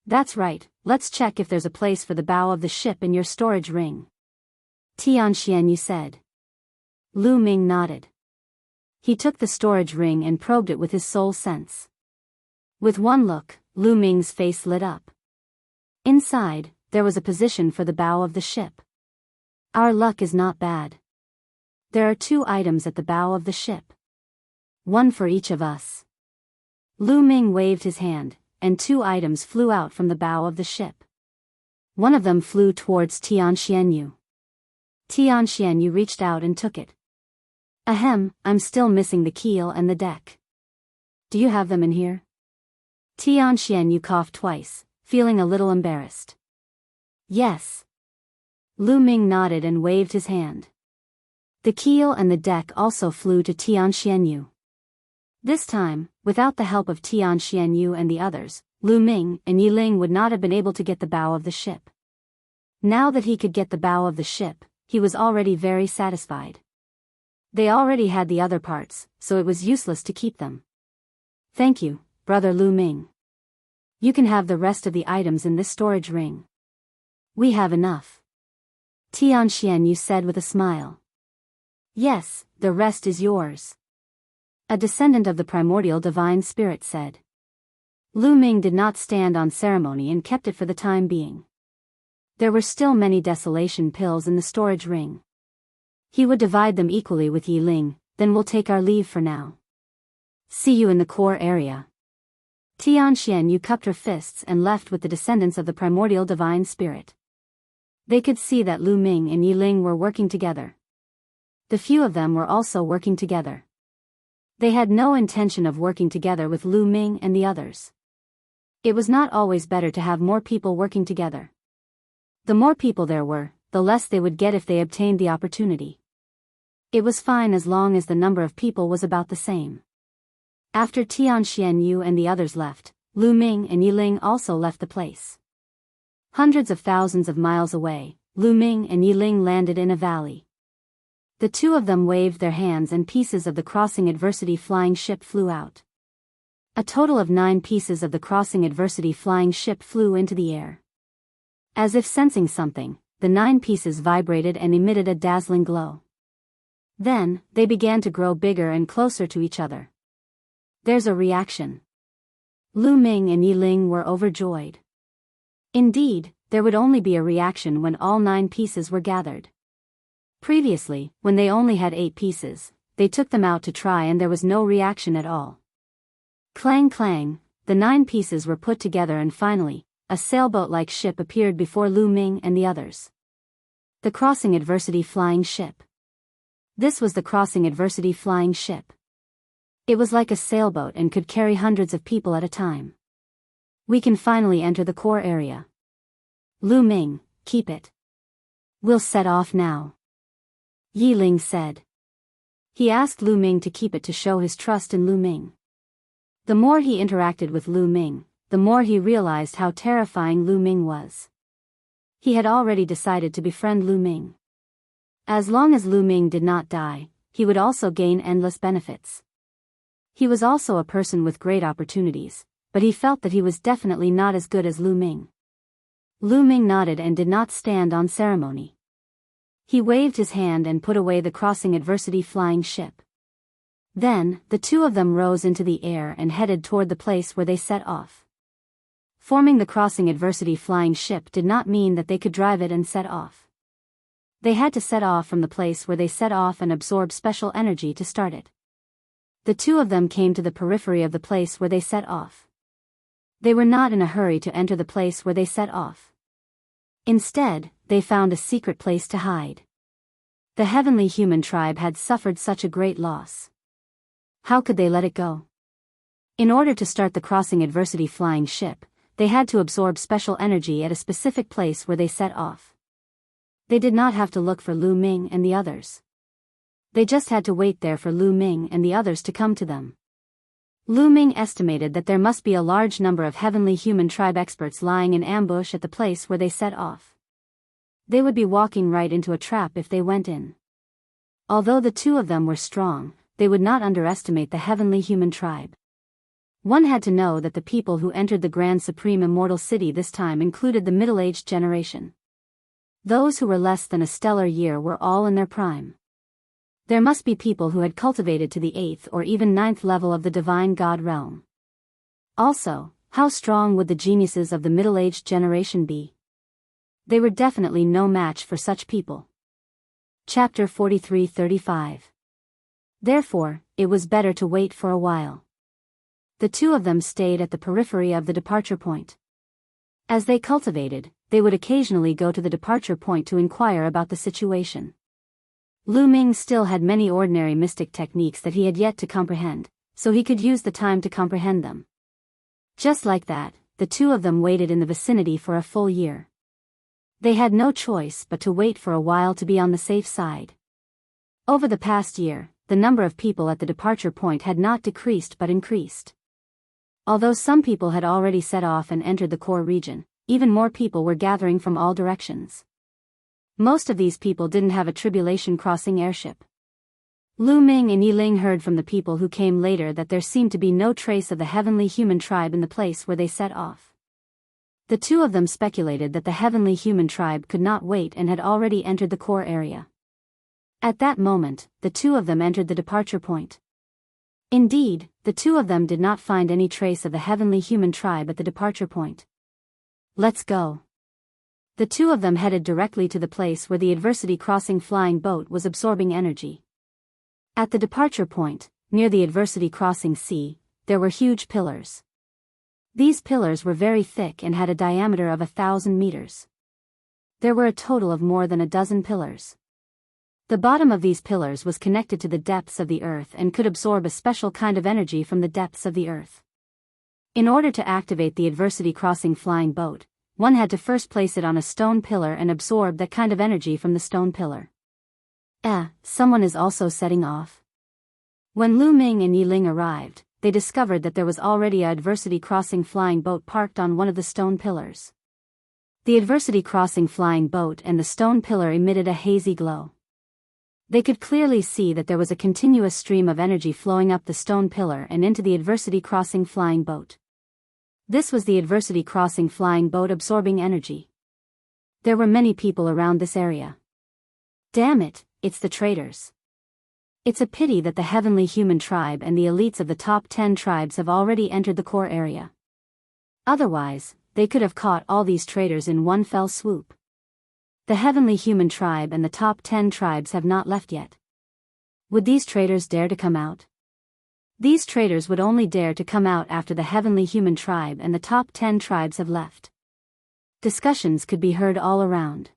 [SPEAKER 1] That's right, let's check if there's a place for the bow of the ship in your storage ring. Tianxianyue said. Lu Ming nodded. He took the storage ring and probed it with his soul sense. With one look, Lu Ming's face lit up. Inside, there was a position for the bow of the ship. Our luck is not bad. There are 2 items at the bow of the ship. One for each of us. Lu Ming waved his hand, and 2 items flew out from the bow of the ship. One of them flew towards Tianxianyue. Tianxianyue reached out and took it. Ahem, I'm still missing the keel and the deck. Do you have them in here? Tianxianyue coughed twice, feeling a little embarrassed. Yes. Lu Ming nodded and waved his hand. The keel and the deck also flew to Tianxianyue. This time, without the help of Tianxianyue and the others, Lu Ming and Yi Ling would not have been able to get the bow of the ship. Now that he could get the bow of the ship, he was already very satisfied. They already had the other parts, so it was useless to keep them. Thank you, Brother Lu Ming. You can have the rest of the items in this storage ring. We have enough. Tianxianyue said with a smile. Yes, the rest is yours. A descendant of the primordial divine spirit said. Lu Ming did not stand on ceremony and kept it for the time being. There were still many desolation pills in the storage ring. He would divide them equally with Yi Ling, then we'll take our leave for now. See you in the core area. Tianxianyue cupped her fists and left with the descendants of the primordial divine spirit. They could see that Lu Ming and Yi Ling were working together. The few of them were also working together. They had no intention of working together with Lu Ming and the others. It was not always better to have more people working together. The more people there were, the less they would get if they obtained the opportunity. It was fine as long as the number of people was about the same. After Tianxianyue and the others left, Lu Ming and Yi Ling also left the place. Hundreds of thousands of miles away, Lu Ming and Yi Ling landed in a valley. The 2 of them waved their hands and pieces of the Crossing Adversity flying ship flew out. A total of 9 pieces of the Crossing Adversity flying ship flew into the air. As if sensing something, the 9 pieces vibrated and emitted a dazzling glow. Then, they began to grow bigger and closer to each other. There's a reaction. Lu Ming and Yi Ling were overjoyed. Indeed, there would only be a reaction when all 9 pieces were gathered. Previously, when they only had 8 pieces, they took them out to try and there was no reaction at all. Clang clang, the 9 pieces were put together and finally, a sailboat-like ship appeared before Lu Ming and the others. The Crossing Adversity flying ship. This was the Crossing Adversity flying ship. It was like a sailboat and could carry hundreds of people at a time. We can finally enter the core area. Lu Ming, keep it. We'll set off now. Yi Ling said. He asked Lu Ming to keep it to show his trust in Lu Ming. The more he interacted with Lu Ming, the more he realized how terrifying Lu Ming was. He had already decided to befriend Lu Ming. As long as Lu Ming did not die, he would also gain endless benefits. He was also a person with great opportunities, but he felt that he was definitely not as good as Lu Ming. Lu Ming nodded and did not stand on ceremony. He waved his hand and put away the Crossing Adversity flying ship. Then, the 2 of them rose into the air and headed toward the place where they set off. Forming the Crossing Adversity flying ship did not mean that they could drive it and set off. They had to set off from the place where they set off and absorb special energy to start it. The 2 of them came to the periphery of the place where they set off. They were not in a hurry to enter the place where they set off. Instead, they found a secret place to hide. The heavenly human tribe had suffered such a great loss. How could they let it go? In order to start the crossing adversity flying ship, they had to absorb special energy at a specific place where they set off. They did not have to look for Lu Ming and the others. They just had to wait there for Lu Ming and the others to come to them. Lu Ming estimated that there must be a large number of heavenly human tribe experts lying in ambush at the place where they set off. They would be walking right into a trap if they went in. Although the two of them were strong, they would not underestimate the heavenly human tribe. One had to know that the people who entered the Grand Supreme Immortal City this time included the middle-aged generation. Those who were less than a stellar year were all in their prime. There must be people who had cultivated to the 8th or even 9th level of the divine god realm. Also, how strong would the geniuses of the middle-aged generation be? They were definitely no match for such people. Chapter 43-35. Therefore, it was better to wait for a while. The two of them stayed at the periphery of the departure point. As they cultivated, they would occasionally go to the departure point to inquire about the situation. Lu Ming still had many ordinary mystic techniques that he had yet to comprehend, so he could use the time to comprehend them. Just like that, the two of them waited in the vicinity for a full year. They had no choice but to wait for a while to be on the safe side. Over the past year, the number of people at the departure point had not decreased but increased. Although some people had already set off and entered the core region, even more people were gathering from all directions. Most of these people didn't have a tribulation crossing airship. Lu Ming and Yi Ling heard from the people who came later that there seemed to be no trace of the heavenly human tribe in the place where they set off. The two of them speculated that the heavenly human tribe could not wait and had already entered the core area. At that moment, the two of them entered the departure point. Indeed, the two of them did not find any trace of the heavenly human tribe at the departure point. Let's go. The two of them headed directly to the place where the adversity crossing flying boat was absorbing energy. At the departure point, near the adversity crossing sea, there were huge pillars. These pillars were very thick and had a diameter of 1,000 meters. There were a total of more than a dozen pillars. The bottom of these pillars was connected to the depths of the earth and could absorb a special kind of energy from the depths of the earth. In order to activate the adversity crossing flying boat, one had to first place it on a stone pillar and absorb that kind of energy from the stone pillar. Someone is also setting off. When Lu Ming and Yi Ling arrived, they discovered that there was already a adversity crossing flying boat parked on one of the stone pillars. The adversity crossing flying boat and the stone pillar emitted a hazy glow. They could clearly see that there was a continuous stream of energy flowing up the stone pillar and into the adversity crossing flying boat. This was the adversity crossing flying boat absorbing energy. There were many people around this area. Damn it, it's the traitors. It's a pity that the heavenly human tribe and the elites of the top 10 tribes have already entered the core area. Otherwise, they could have caught all these traitors in one fell swoop. The heavenly human tribe and the top 10 tribes have not left yet. Would these traitors dare to come out? These traitors would only dare to come out after the heavenly human tribe and the top 10 tribes have left. Discussions could be heard all around.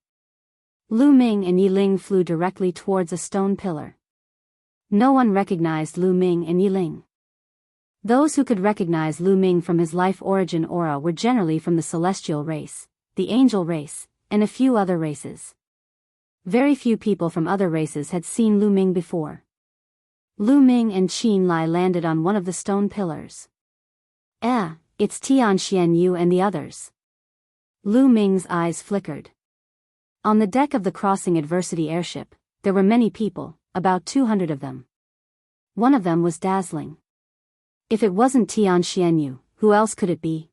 [SPEAKER 1] Lu Ming and Yi Ling flew directly towards a stone pillar. No one recognized Lu Ming and Yi Ling. Those who could recognize Lu Ming from his life origin aura were generally from the celestial race, the angel race, and a few other races. Very few people from other races had seen Lu Ming before. Lu Ming and Qin Lai landed on one of the stone pillars. It's Tian Xianyu and the others. Lu Ming's eyes flickered. On the deck of the crossing adversity airship, there were many people, about 200 of them. One of them was dazzling. If it wasn't Tian Xianyu, who else could it be?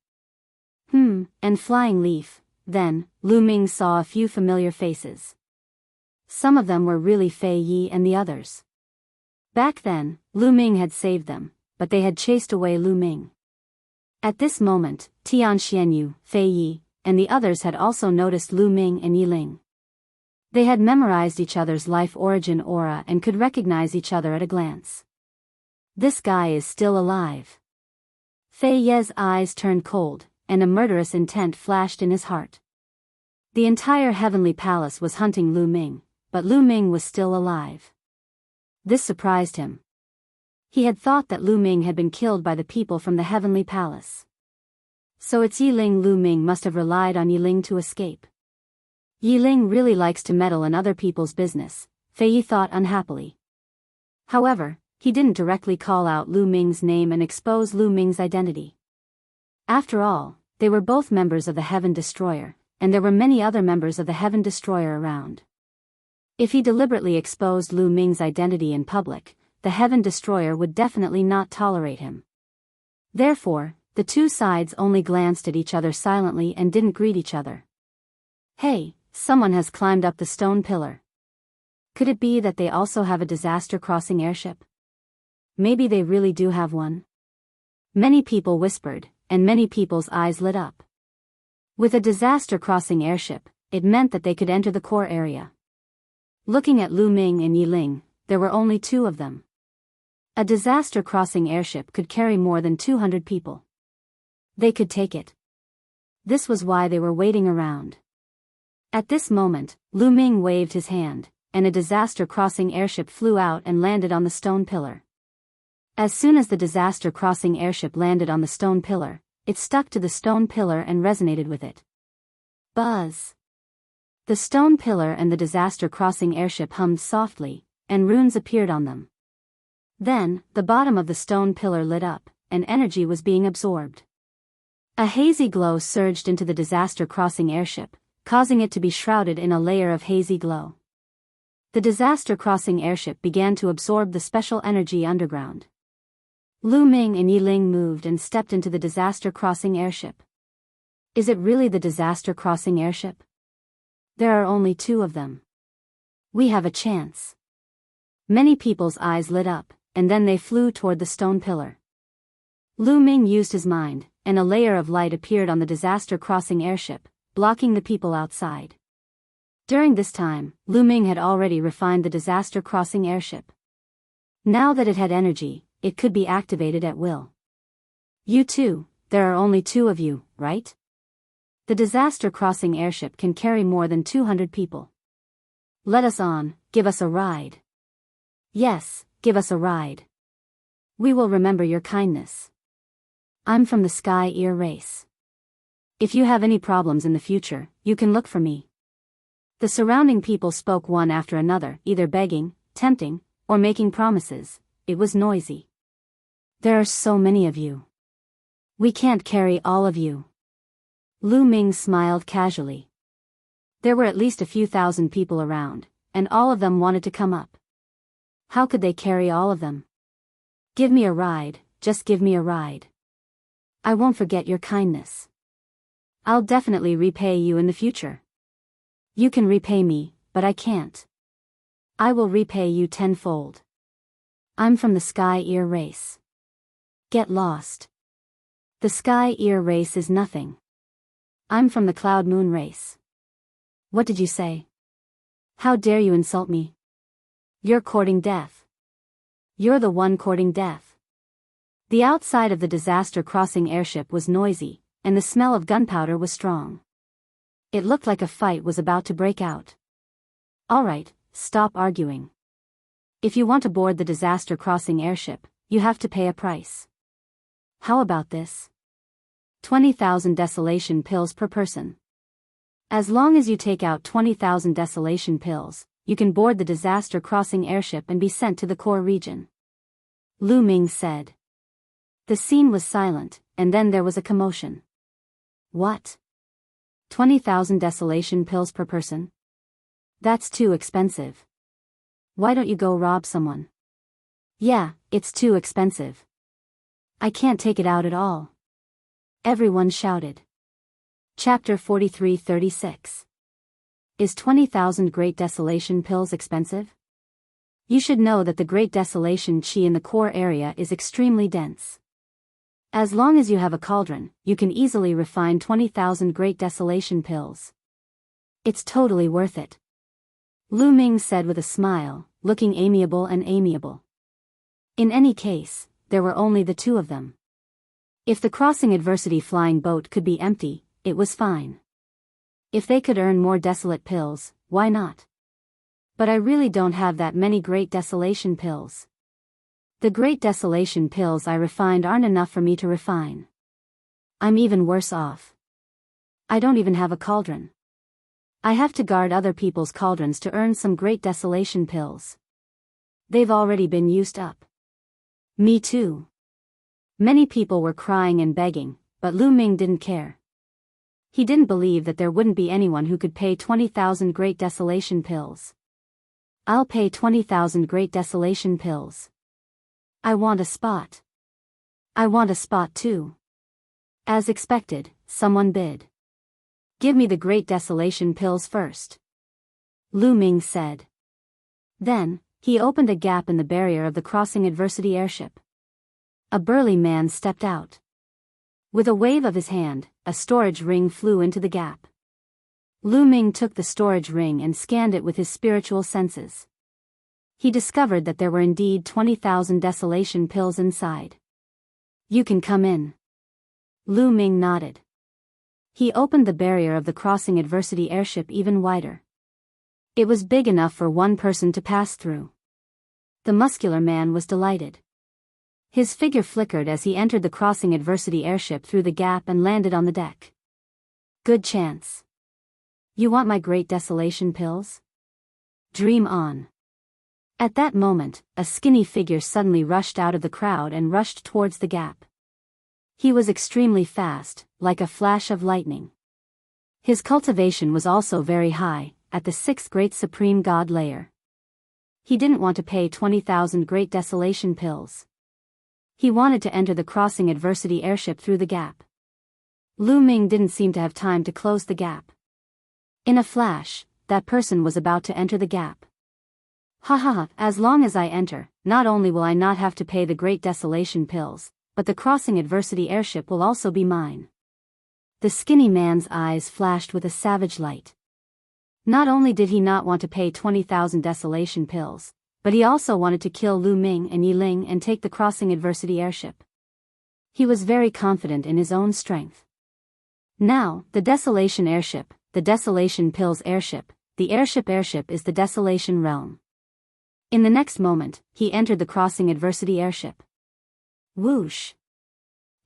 [SPEAKER 1] And Flying Leaf. Then, Lu Ming saw a few familiar faces. Some of them were really Fei Yi and the others. Back then, Lu Ming had saved them, but they had chased away Lu Ming. At this moment, Tian Xianyu, Fei Yi, and the others had also noticed Lu Ming and Yi Ling. They had memorized each other's life origin aura and could recognize each other at a glance. This guy is still alive. Fei Ye's eyes turned cold, and a murderous intent flashed in his heart. The entire heavenly palace was hunting Lu Ming, but Lu Ming was still alive. This surprised him. He had thought that Lu Ming had been killed by the people from the heavenly palace. So it's Yiling. Lu Ming must have relied on Yiling to escape. Yiling really likes to meddle in other people's business, Fei Yi thought unhappily. However, he didn't directly call out Lu Ming's name and expose Lu Ming's identity. After all, they were both members of the Heaven Destroyer, and there were many other members of the Heaven Destroyer around. If he deliberately exposed Lu Ming's identity in public, the Heaven Destroyer would definitely not tolerate him. Therefore, the two sides only glanced at each other silently and didn't greet each other. Hey, someone has climbed up the stone pillar. Could it be that they also have a disaster crossing airship? Maybe they really do have one. Many people whispered, and many people's eyes lit up. With a disaster crossing airship, it meant that they could enter the core area. Looking at Lu Ming and Yiling, there were only two of them. A disaster crossing airship could carry more than 200 people. They could take it. This was why they were waiting around. At this moment, Lu Ming waved his hand, and a disaster crossing airship flew out and landed on the stone pillar. As soon as the disaster crossing airship landed on the stone pillar, it stuck to the stone pillar and resonated with it. Buzz! The stone pillar and the disaster crossing airship hummed softly, and runes appeared on them. Then, the bottom of the stone pillar lit up, and energy was being absorbed. A hazy glow surged into the disaster crossing airship, causing it to be shrouded in a layer of hazy glow. The disaster crossing airship began to absorb the special energy underground. Lu Ming and Yiling moved and stepped into the disaster crossing airship. Is it really the disaster crossing airship? There are only two of them. We have a chance. Many people's eyes lit up, and then they flew toward the stone pillar. Lu Ming used his mind, and a layer of light appeared on the disaster crossing airship, blocking the people outside. During this time, Lu Ming had already refined the disaster crossing airship. Now that it had energy, it could be activated at will. You too, there are only two of you, right? The disaster crossing airship can carry more than 200 people. Let us on, give us a ride. Yes, give us a ride. We will remember your kindness. I'm from the Sky Ear race. If you have any problems in the future, you can look for me. The surrounding people spoke one after another, either begging, tempting, or making promises. It was noisy. There are so many of you. We can't carry all of you. Lu Ming smiled casually. There were at least a few thousand people around, and all of them wanted to come up. How could they carry all of them? Give me a ride, just give me a ride. I won't forget your kindness. I'll definitely repay you in the future. You can repay me, but I can't. I will repay you tenfold. I'm from the Sky Ear race. Get lost. The Sky Ear race is nothing. I'm from the Cloud Moon race. What did you say? How dare you insult me? You're courting death. You're the one courting death. The outside of the disaster crossing airship was noisy, and the smell of gunpowder was strong. It looked like a fight was about to break out. All right, stop arguing. If you want to board the disaster crossing airship, you have to pay a price. How about this? 20,000 desolation pills per person. As long as you take out 20,000 desolation pills, you can board the disaster crossing airship and be sent to the core region. Lu Ming said. The scene was silent, and then there was a commotion. What? 20,000 desolation pills per person? That's too expensive. Why don't you go rob someone? Yeah, it's too expensive. I can't take it out at all. Everyone shouted. Chapter 43:36. Is 20,000 Great Desolation pills expensive? You should know that the Great Desolation Chi in the core area is extremely dense. As long as you have a cauldron, you can easily refine 20,000 Great Desolation pills. It's totally worth it. Lu Ming said with a smile, looking amiable and amiable. In any case, there were only the two of them. If the crossing adversity flying boat could be empty, it was fine. If they could earn more desolate pills, why not? But I really don't have that many Great Desolation pills. The Great Desolation pills I refined aren't enough for me to refine. I'm even worse off. I don't even have a cauldron. I have to guard other people's cauldrons to earn some Great Desolation pills. They've already been used up. Me too. Many people were crying and begging, but Lu Ming didn't care. He didn't believe that there wouldn't be anyone who could pay 20,000 Great Desolation pills. I'll pay 20,000 Great Desolation pills. I want a spot. I want a spot too. As expected, someone bid. Give me the Great Desolation pills first. Lu Ming said. Then, he opened a gap in the barrier of the crossing adversity airship. A burly man stepped out. With a wave of his hand, a storage ring flew into the gap. Lu Ming took the storage ring and scanned it with his spiritual senses. He discovered that there were indeed 20,000 desolation pills inside. You can come in. Lu Ming nodded. He opened the barrier of the crossing adversity airship even wider. It was big enough for one person to pass through. The muscular man was delighted. His figure flickered as he entered the crossing adversity airship through the gap and landed on the deck. Good chance. You want my Great Desolation pills? Dream on. At that moment, a skinny figure suddenly rushed out of the crowd and rushed towards the gap. He was extremely fast, like a flash of lightning. His cultivation was also very high, at the 6th Great Supreme God layer. He didn't want to pay 20,000 Great Desolation pills. He wanted to enter the crossing adversity airship through the gap. Lu Ming didn't seem to have time to close the gap. In a flash, that person was about to enter the gap. Ha ha ha, as long as I enter, not only will I not have to pay the Great Desolation pills, but the crossing adversity airship will also be mine. The skinny man's eyes flashed with a savage light. Not only did he not want to pay 20,000 desolation pills, but he also wanted to kill Lu Ming and Yi Ling and take the crossing adversity airship. He was very confident in his own strength. Now, the desolation airship, the desolation pills airship, the airship is the desolation realm. In the next moment, he entered the crossing adversity airship. Whoosh!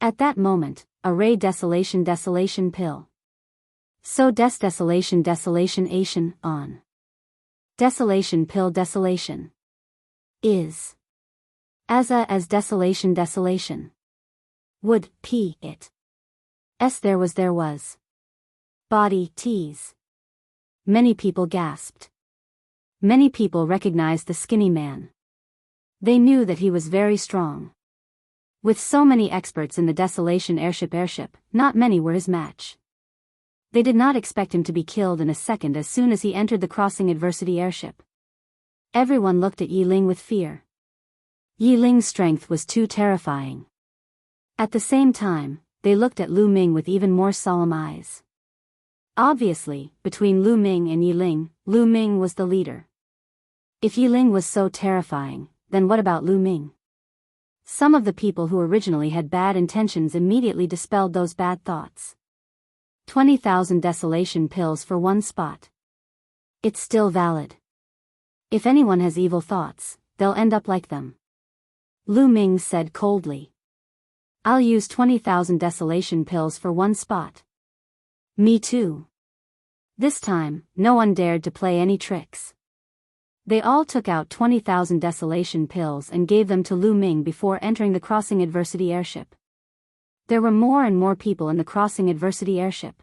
[SPEAKER 1] At that moment, a ray desolation pill. So desolation Asian on. Desolation pill desolation. Is. As desolation. Would, p it. S there was. Body tease. Many people gasped. Many people recognized the skinny man. They knew that he was very strong. With so many experts in the desolation airship, not many were his match. They did not expect him to be killed in a second as soon as he entered the crossing adversity airship. Everyone looked at Yi Ling with fear. Yi Ling's strength was too terrifying. At the same time, they looked at Lu Ming with even more solemn eyes. Obviously, between Lu Ming and Yi Ling, Lu Ming was the leader. If Yi Ling was so terrifying, then what about Lu Ming? Some of the people who originally had bad intentions immediately dispelled those bad thoughts. 20,000 desolation pills for one spot. It's still valid. If anyone has evil thoughts, they'll end up like them. Lu Ming said coldly. I'll use 20,000 desolation pills for one spot. Me too. This time, no one dared to play any tricks. They all took out 20,000 desolation pills and gave them to Lu Ming before entering the crossing adversity airship. There were more and more people in the crossing adversity airship.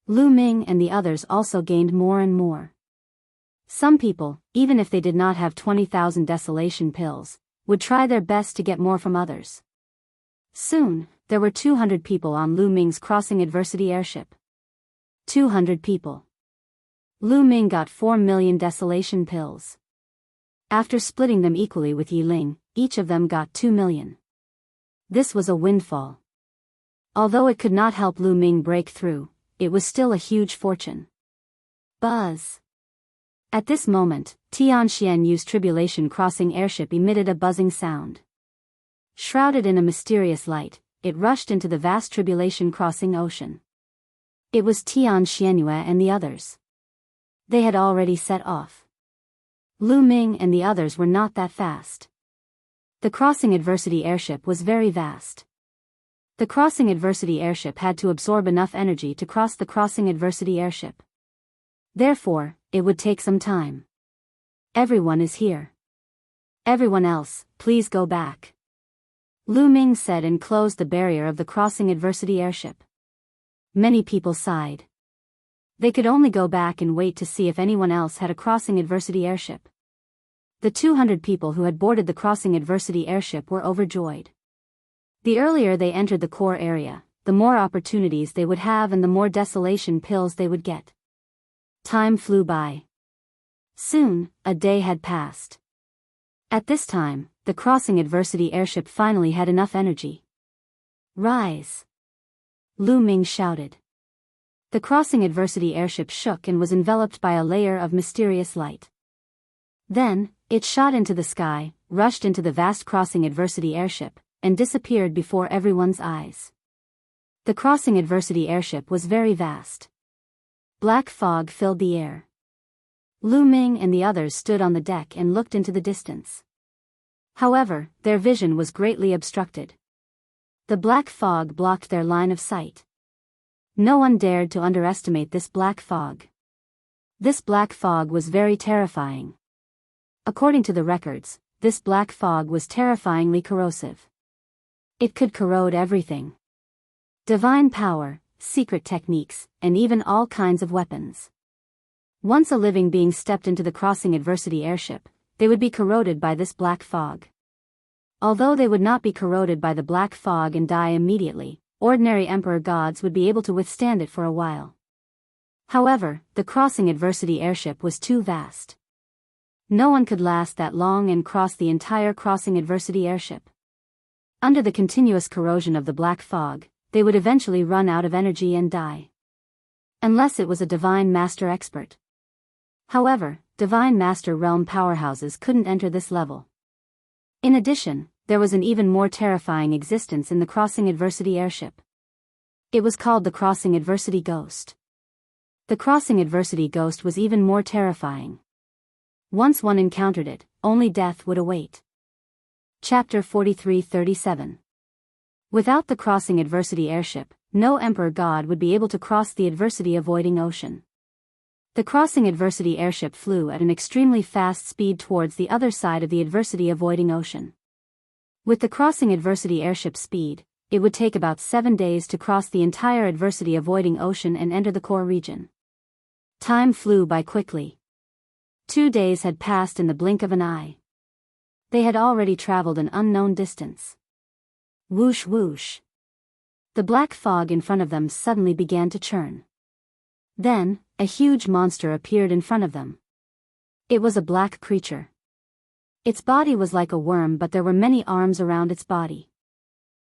[SPEAKER 1] Lu Ming and the others also gained more and more. Some people, even if they did not have 20,000 desolation pills, would try their best to get more from others. Soon, there were 200 people on Lu Ming's crossing adversity airship. 200 people. Lu Ming got 4 million desolation pills. After splitting them equally with Yi Ling, each of them got 2 million. This was a windfall. Although it could not help Lu Ming break through, it was still a huge fortune. Buzz. At this moment, Tianxian Yu's tribulation crossing airship emitted a buzzing sound. Shrouded in a mysterious light, it rushed into the vast tribulation crossing ocean. It was Tian Xianyue and the others. They had already set off. Lu Ming and the others were not that fast. The crossing adversity airship was very vast. The crossing adversity airship had to absorb enough energy to cross the crossing adversity airship. Therefore, it would take some time. Everyone is here. Everyone else, please go back. Lu Ming said and closed the barrier of the crossing adversity airship. Many people sighed. They could only go back and wait to see if anyone else had a crossing adversity airship. The 200 people who had boarded the crossing adversity airship were overjoyed. The earlier they entered the core area, the more opportunities they would have and the more desolation pills they would get. Time flew by. Soon, a day had passed. At this time, the crossing adversity airship finally had enough energy. Rise! Lu Ming shouted. The crossing adversity airship shook and was enveloped by a layer of mysterious light. Then, it shot into the sky, rushed into the vast crossing adversity airship, and disappeared before everyone's eyes. The crossing adversity airship was very vast. Black fog filled the air. Lu Ming and the others stood on the deck and looked into the distance. However, their vision was greatly obstructed. The black fog blocked their line of sight. No one dared to underestimate this black fog. This black fog was very terrifying. According to the records, this black fog was terrifyingly corrosive. It could corrode everything. Divine power, secret techniques, and even all kinds of weapons. Once a living being stepped into the crossing adversity airship, they would be corroded by this black fog. Although they would not be corroded by the black fog and die immediately, ordinary emperor gods would be able to withstand it for a while. However, the crossing adversity airship was too vast. No one could last that long and cross the entire crossing adversity airship. Under the continuous corrosion of the black fog, they would eventually run out of energy and die. Unless it was a divine master expert. However, divine master realm powerhouses couldn't enter this level. In addition, there was an even more terrifying existence in the crossing adversity airship. It was called the crossing adversity ghost. The crossing adversity ghost was even more terrifying. Once one encountered it, only death would await. Chapter 43-37. Without the crossing adversity airship, no emperor god would be able to cross the adversity-avoiding ocean. The crossing adversity airship flew at an extremely fast speed towards the other side of the adversity-avoiding ocean. With the crossing adversity airship speed, it would take about 7 days to cross the entire adversity-avoiding ocean and enter the core region. Time flew by quickly. 2 days had passed in the blink of an eye. They had already traveled an unknown distance. Whoosh whoosh. The black fog in front of them suddenly began to churn. Then, a huge monster appeared in front of them. It was a black creature. Its body was like a worm, but there were many arms around its body.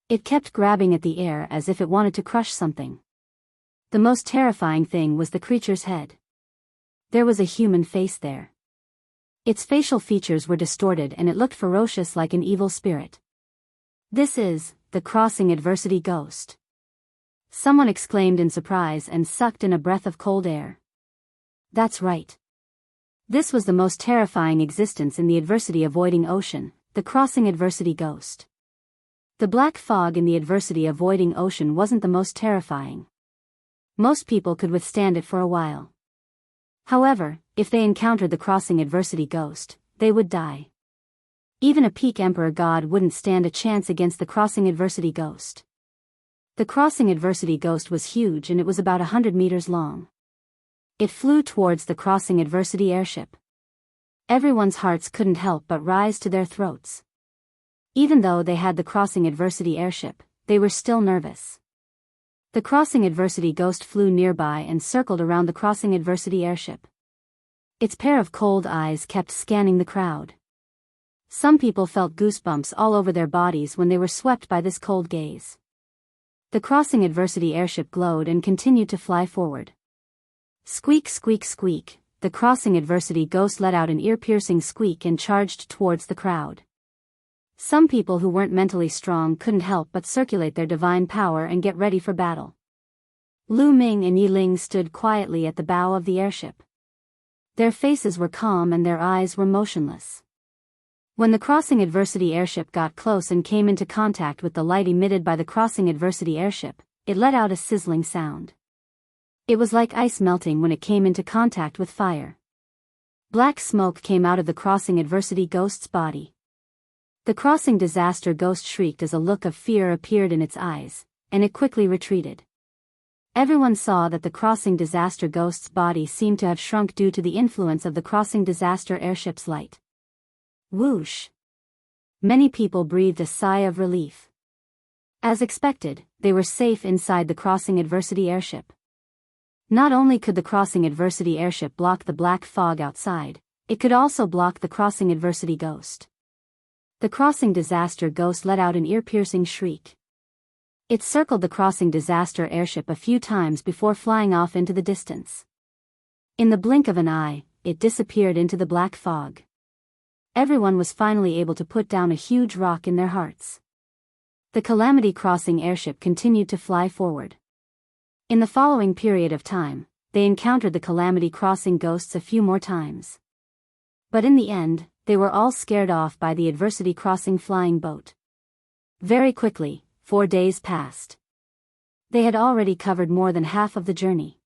[SPEAKER 1] It kept grabbing at the air as if it wanted to crush something. The most terrifying thing was the creature's head. There was a human face there. Its facial features were distorted and it looked ferocious like an evil spirit. This is the crossing adversity ghost. Someone exclaimed in surprise and sucked in a breath of cold air. That's right. This was the most terrifying existence in the adversity-avoiding ocean, the crossing adversity ghost. The black fog in the adversity-avoiding ocean wasn't the most terrifying. Most people could withstand it for a while. However, if they encountered the crossing adversity ghost, they would die. Even a peak emperor god wouldn't stand a chance against the crossing adversity ghost. The crossing adversity ghost was huge and it was about 100 meters long. It flew towards the crossing adversity airship. Everyone's hearts couldn't help but rise to their throats. Even though they had the crossing adversity airship, they were still nervous. The crossing adversity ghost flew nearby and circled around the crossing adversity airship. Its pair of cold eyes kept scanning the crowd. Some people felt goosebumps all over their bodies when they were swept by this cold gaze. The crossing adversity airship glowed and continued to fly forward. Squeak squeak squeak, the crossing adversity ghost let out an ear-piercing squeak and charged towards the crowd. Some people who weren't mentally strong couldn't help but circulate their divine power and get ready for battle. Lu Ming and Yi Ling stood quietly at the bow of the airship. Their faces were calm and their eyes were motionless. When the crossing adversity airship got close and came into contact with the light emitted by the crossing adversity airship, it let out a sizzling sound. It was like ice melting when it came into contact with fire. Black smoke came out of the crossing adversity ghost's body. The crossing disaster ghost shrieked as a look of fear appeared in its eyes, and it quickly retreated. Everyone saw that the crossing disaster ghost's body seemed to have shrunk due to the influence of the crossing disaster airship's light. Whoosh! Many people breathed a sigh of relief. As expected, they were safe inside the crossing adversity airship. Not only could the crossing adversity airship block the black fog outside, it could also block the crossing adversity ghost. The crossing disaster ghost let out an ear-piercing shriek. It circled the crossing disaster airship a few times before flying off into the distance. In the blink of an eye, it disappeared into the black fog. Everyone was finally able to put down a huge rock in their hearts. The Calamity Crossing airship continued to fly forward. In the following period of time, they encountered the Calamity Crossing ghosts a few more times. But in the end, they were all scared off by the Adversity Crossing flying boat. Very quickly, 4 days passed. They had already covered more than half of the journey.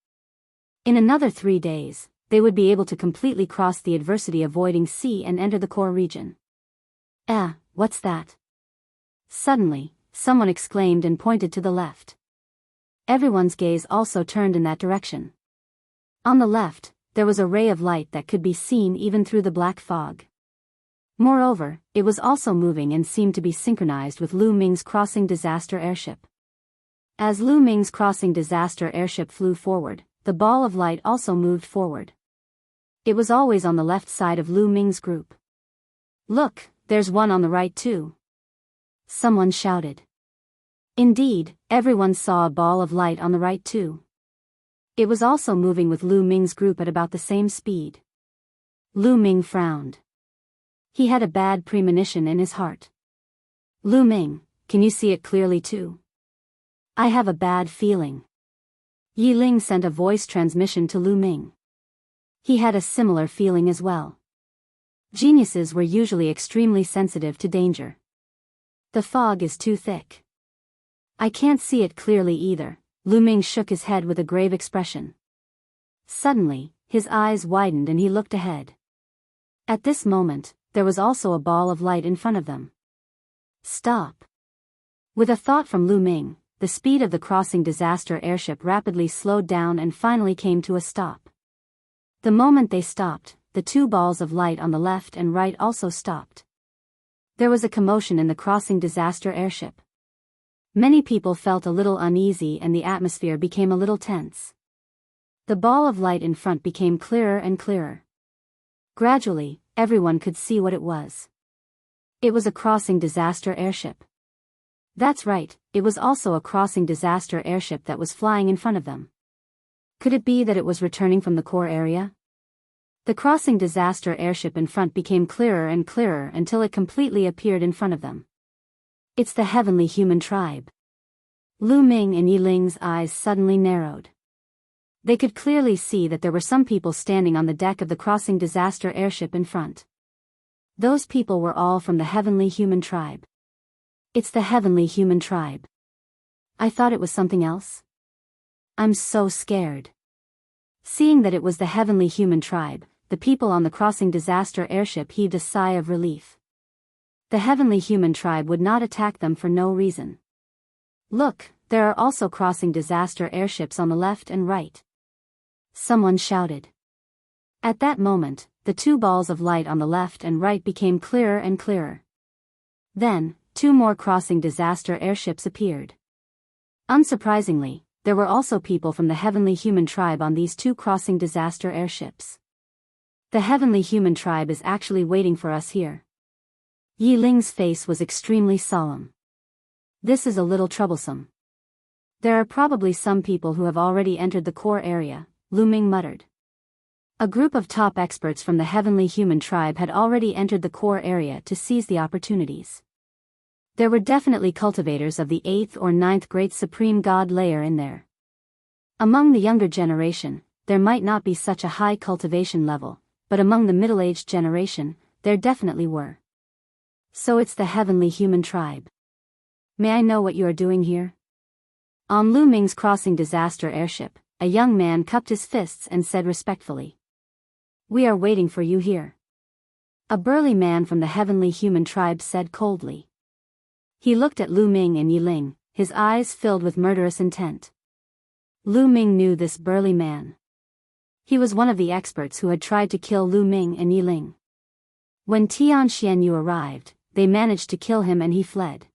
[SPEAKER 1] In another 3 days, they would be able to completely cross the adversity-avoiding sea and enter the core region. What's that? Suddenly, someone exclaimed and pointed to the left. Everyone's gaze also turned in that direction. On the left, there was a ray of light that could be seen even through the black fog. Moreover, it was also moving and seemed to be synchronized with Lu Ming's crossing disaster airship. As Lu Ming's crossing disaster airship flew forward, the ball of light also moved forward. It was always on the left side of Lu Ming's group. "Look, there's one on the right too," someone shouted. Indeed, everyone saw a ball of light on the right too. It was also moving with Lu Ming's group at about the same speed. Lu Ming frowned. He had a bad premonition in his heart. "Lu Ming, can you see it clearly too?" "I have a bad feeling." Yi Ling sent a voice transmission to Lu Ming. He had a similar feeling as well. Geniuses were usually extremely sensitive to danger. "The fog is too thick." "I can't see it clearly either." Lu Ming shook his head with a grave expression. Suddenly, his eyes widened and he looked ahead. At this moment, there was also a ball of light in front of them. "Stop." With a thought from Lu Ming, the speed of the crossing disaster airship rapidly slowed down and finally came to a stop. The moment they stopped, the 2 balls of light on the left and right also stopped. There was a commotion in the crossing disaster airship. Many people felt a little uneasy and the atmosphere became a little tense. The ball of light in front became clearer and clearer. Gradually, everyone could see what it was. It was a crossing disaster airship. That's right, it was also a crossing disaster airship that was flying in front of them. Could it be that it was returning from the core area? The crossing disaster airship in front became clearer and clearer until it completely appeared in front of them. "It's the heavenly human tribe." Lu Ming and Yi Ling's eyes suddenly narrowed. They could clearly see that there were some people standing on the deck of the crossing disaster airship in front. Those people were all from the heavenly human tribe. "It's the heavenly human tribe. I thought it was something else. I'm so scared." Seeing that it was the heavenly human tribe, the people on the crossing disaster airship heaved a sigh of relief. The heavenly human tribe would not attack them for no reason. "Look, there are also crossing disaster airships on the left and right," someone shouted. At that moment, the 2 balls of light on the left and right became clearer and clearer. Then, 2 more crossing disaster airships appeared. Unsurprisingly, there were also people from the heavenly human tribe on these 2 crossing disaster airships. "The heavenly human tribe is actually waiting for us here." Yi Ling's face was extremely solemn. "This is a little troublesome. There are probably some people who have already entered the core area," Lu Ming muttered. A group of top experts from the heavenly human tribe had already entered the core area to seize the opportunities. There were definitely cultivators of the 8th or 9th great supreme god layer in there. Among the younger generation, there might not be such a high cultivation level, but among the middle-aged generation, there definitely were. So it's the heavenly human tribe. May I know what you are doing here? On Lu Ming's crossing disaster airship, a young man cupped his fists and said respectfully. We are waiting for you here. A burly man from the heavenly human tribe said coldly. He looked at Lu Ming and Yi Ling, his eyes filled with murderous intent. Lu Ming knew this burly man. He was one of the experts who had tried to kill Lu Ming and Yi Ling. When Tian Xianyu arrived, they managed to kill him and he fled.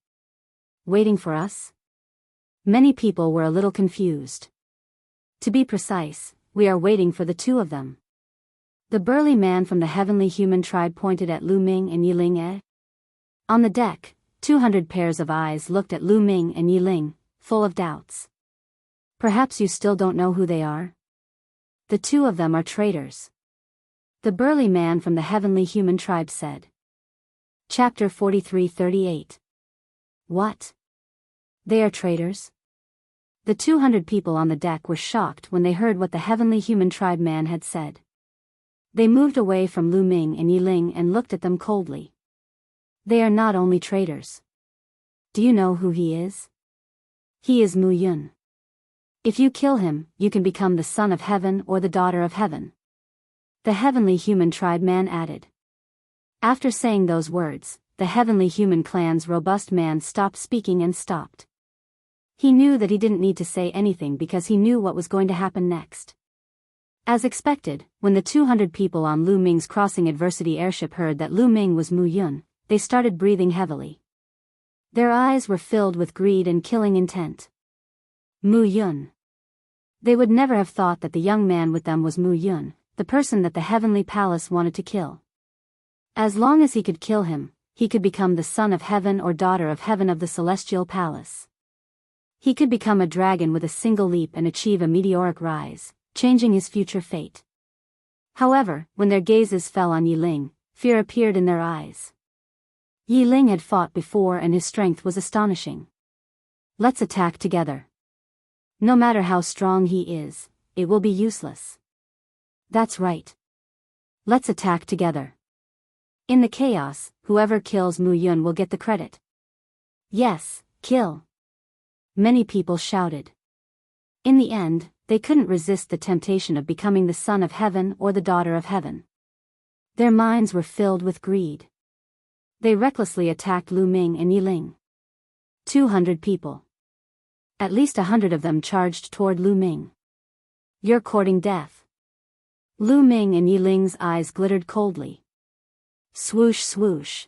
[SPEAKER 1] Waiting for us? Many people were a little confused. To be precise, we are waiting for the two of them. The burly man from the heavenly human tribe pointed at Lu Ming and Yi Ling. On the deck, 200 pairs of eyes looked at Lu Ming and Yi Ling, full of doubts. Perhaps you still don't know who they are? The two of them are traitors. The burly man from the heavenly human tribe said. Chapter 43:38. What? They are traitors? The 200 people on the deck were shocked when they heard what the heavenly human tribe man had said. They moved away from Lu Ming and Yi Ling and looked at them coldly. They are not only traitors. Do you know who he is? He is Mu Yun. If you kill him, you can become the son of heaven or the daughter of heaven. The heavenly human tribe man added. After saying those words, the heavenly human clan's robust man stopped speaking and stopped. He knew that he didn't need to say anything because he knew what was going to happen next. As expected, when the 200 people on Lu Ming's crossing adversity airship heard that Lu Ming was Mu Yun, they started breathing heavily. Their eyes were filled with greed and killing intent. Mu Yun. They would never have thought that the young man with them was Mu Yun, the person that the heavenly palace wanted to kill. As long as he could kill him, he could become the son of heaven or daughter of heaven of the celestial palace. He could become a dragon with a single leap and achieve a meteoric rise, changing his future fate. However, when their gazes fell on Yi Ling, fear appeared in their eyes. Yi Ling had fought before and his strength was astonishing. Let's attack together. No matter how strong he is, it will be useless. That's right. Let's attack together. In the chaos, whoever kills Mu Yun will get the credit. Yes, kill. Many people shouted. In the end, they couldn't resist the temptation of becoming the son of heaven or the daughter of heaven. Their minds were filled with greed. They recklessly attacked Lu Ming and Yi Ling. 200 people. At least 100 of them charged toward Lu Ming. You're courting death. Lu Ming and Yi Ling's eyes glittered coldly. Swoosh swoosh.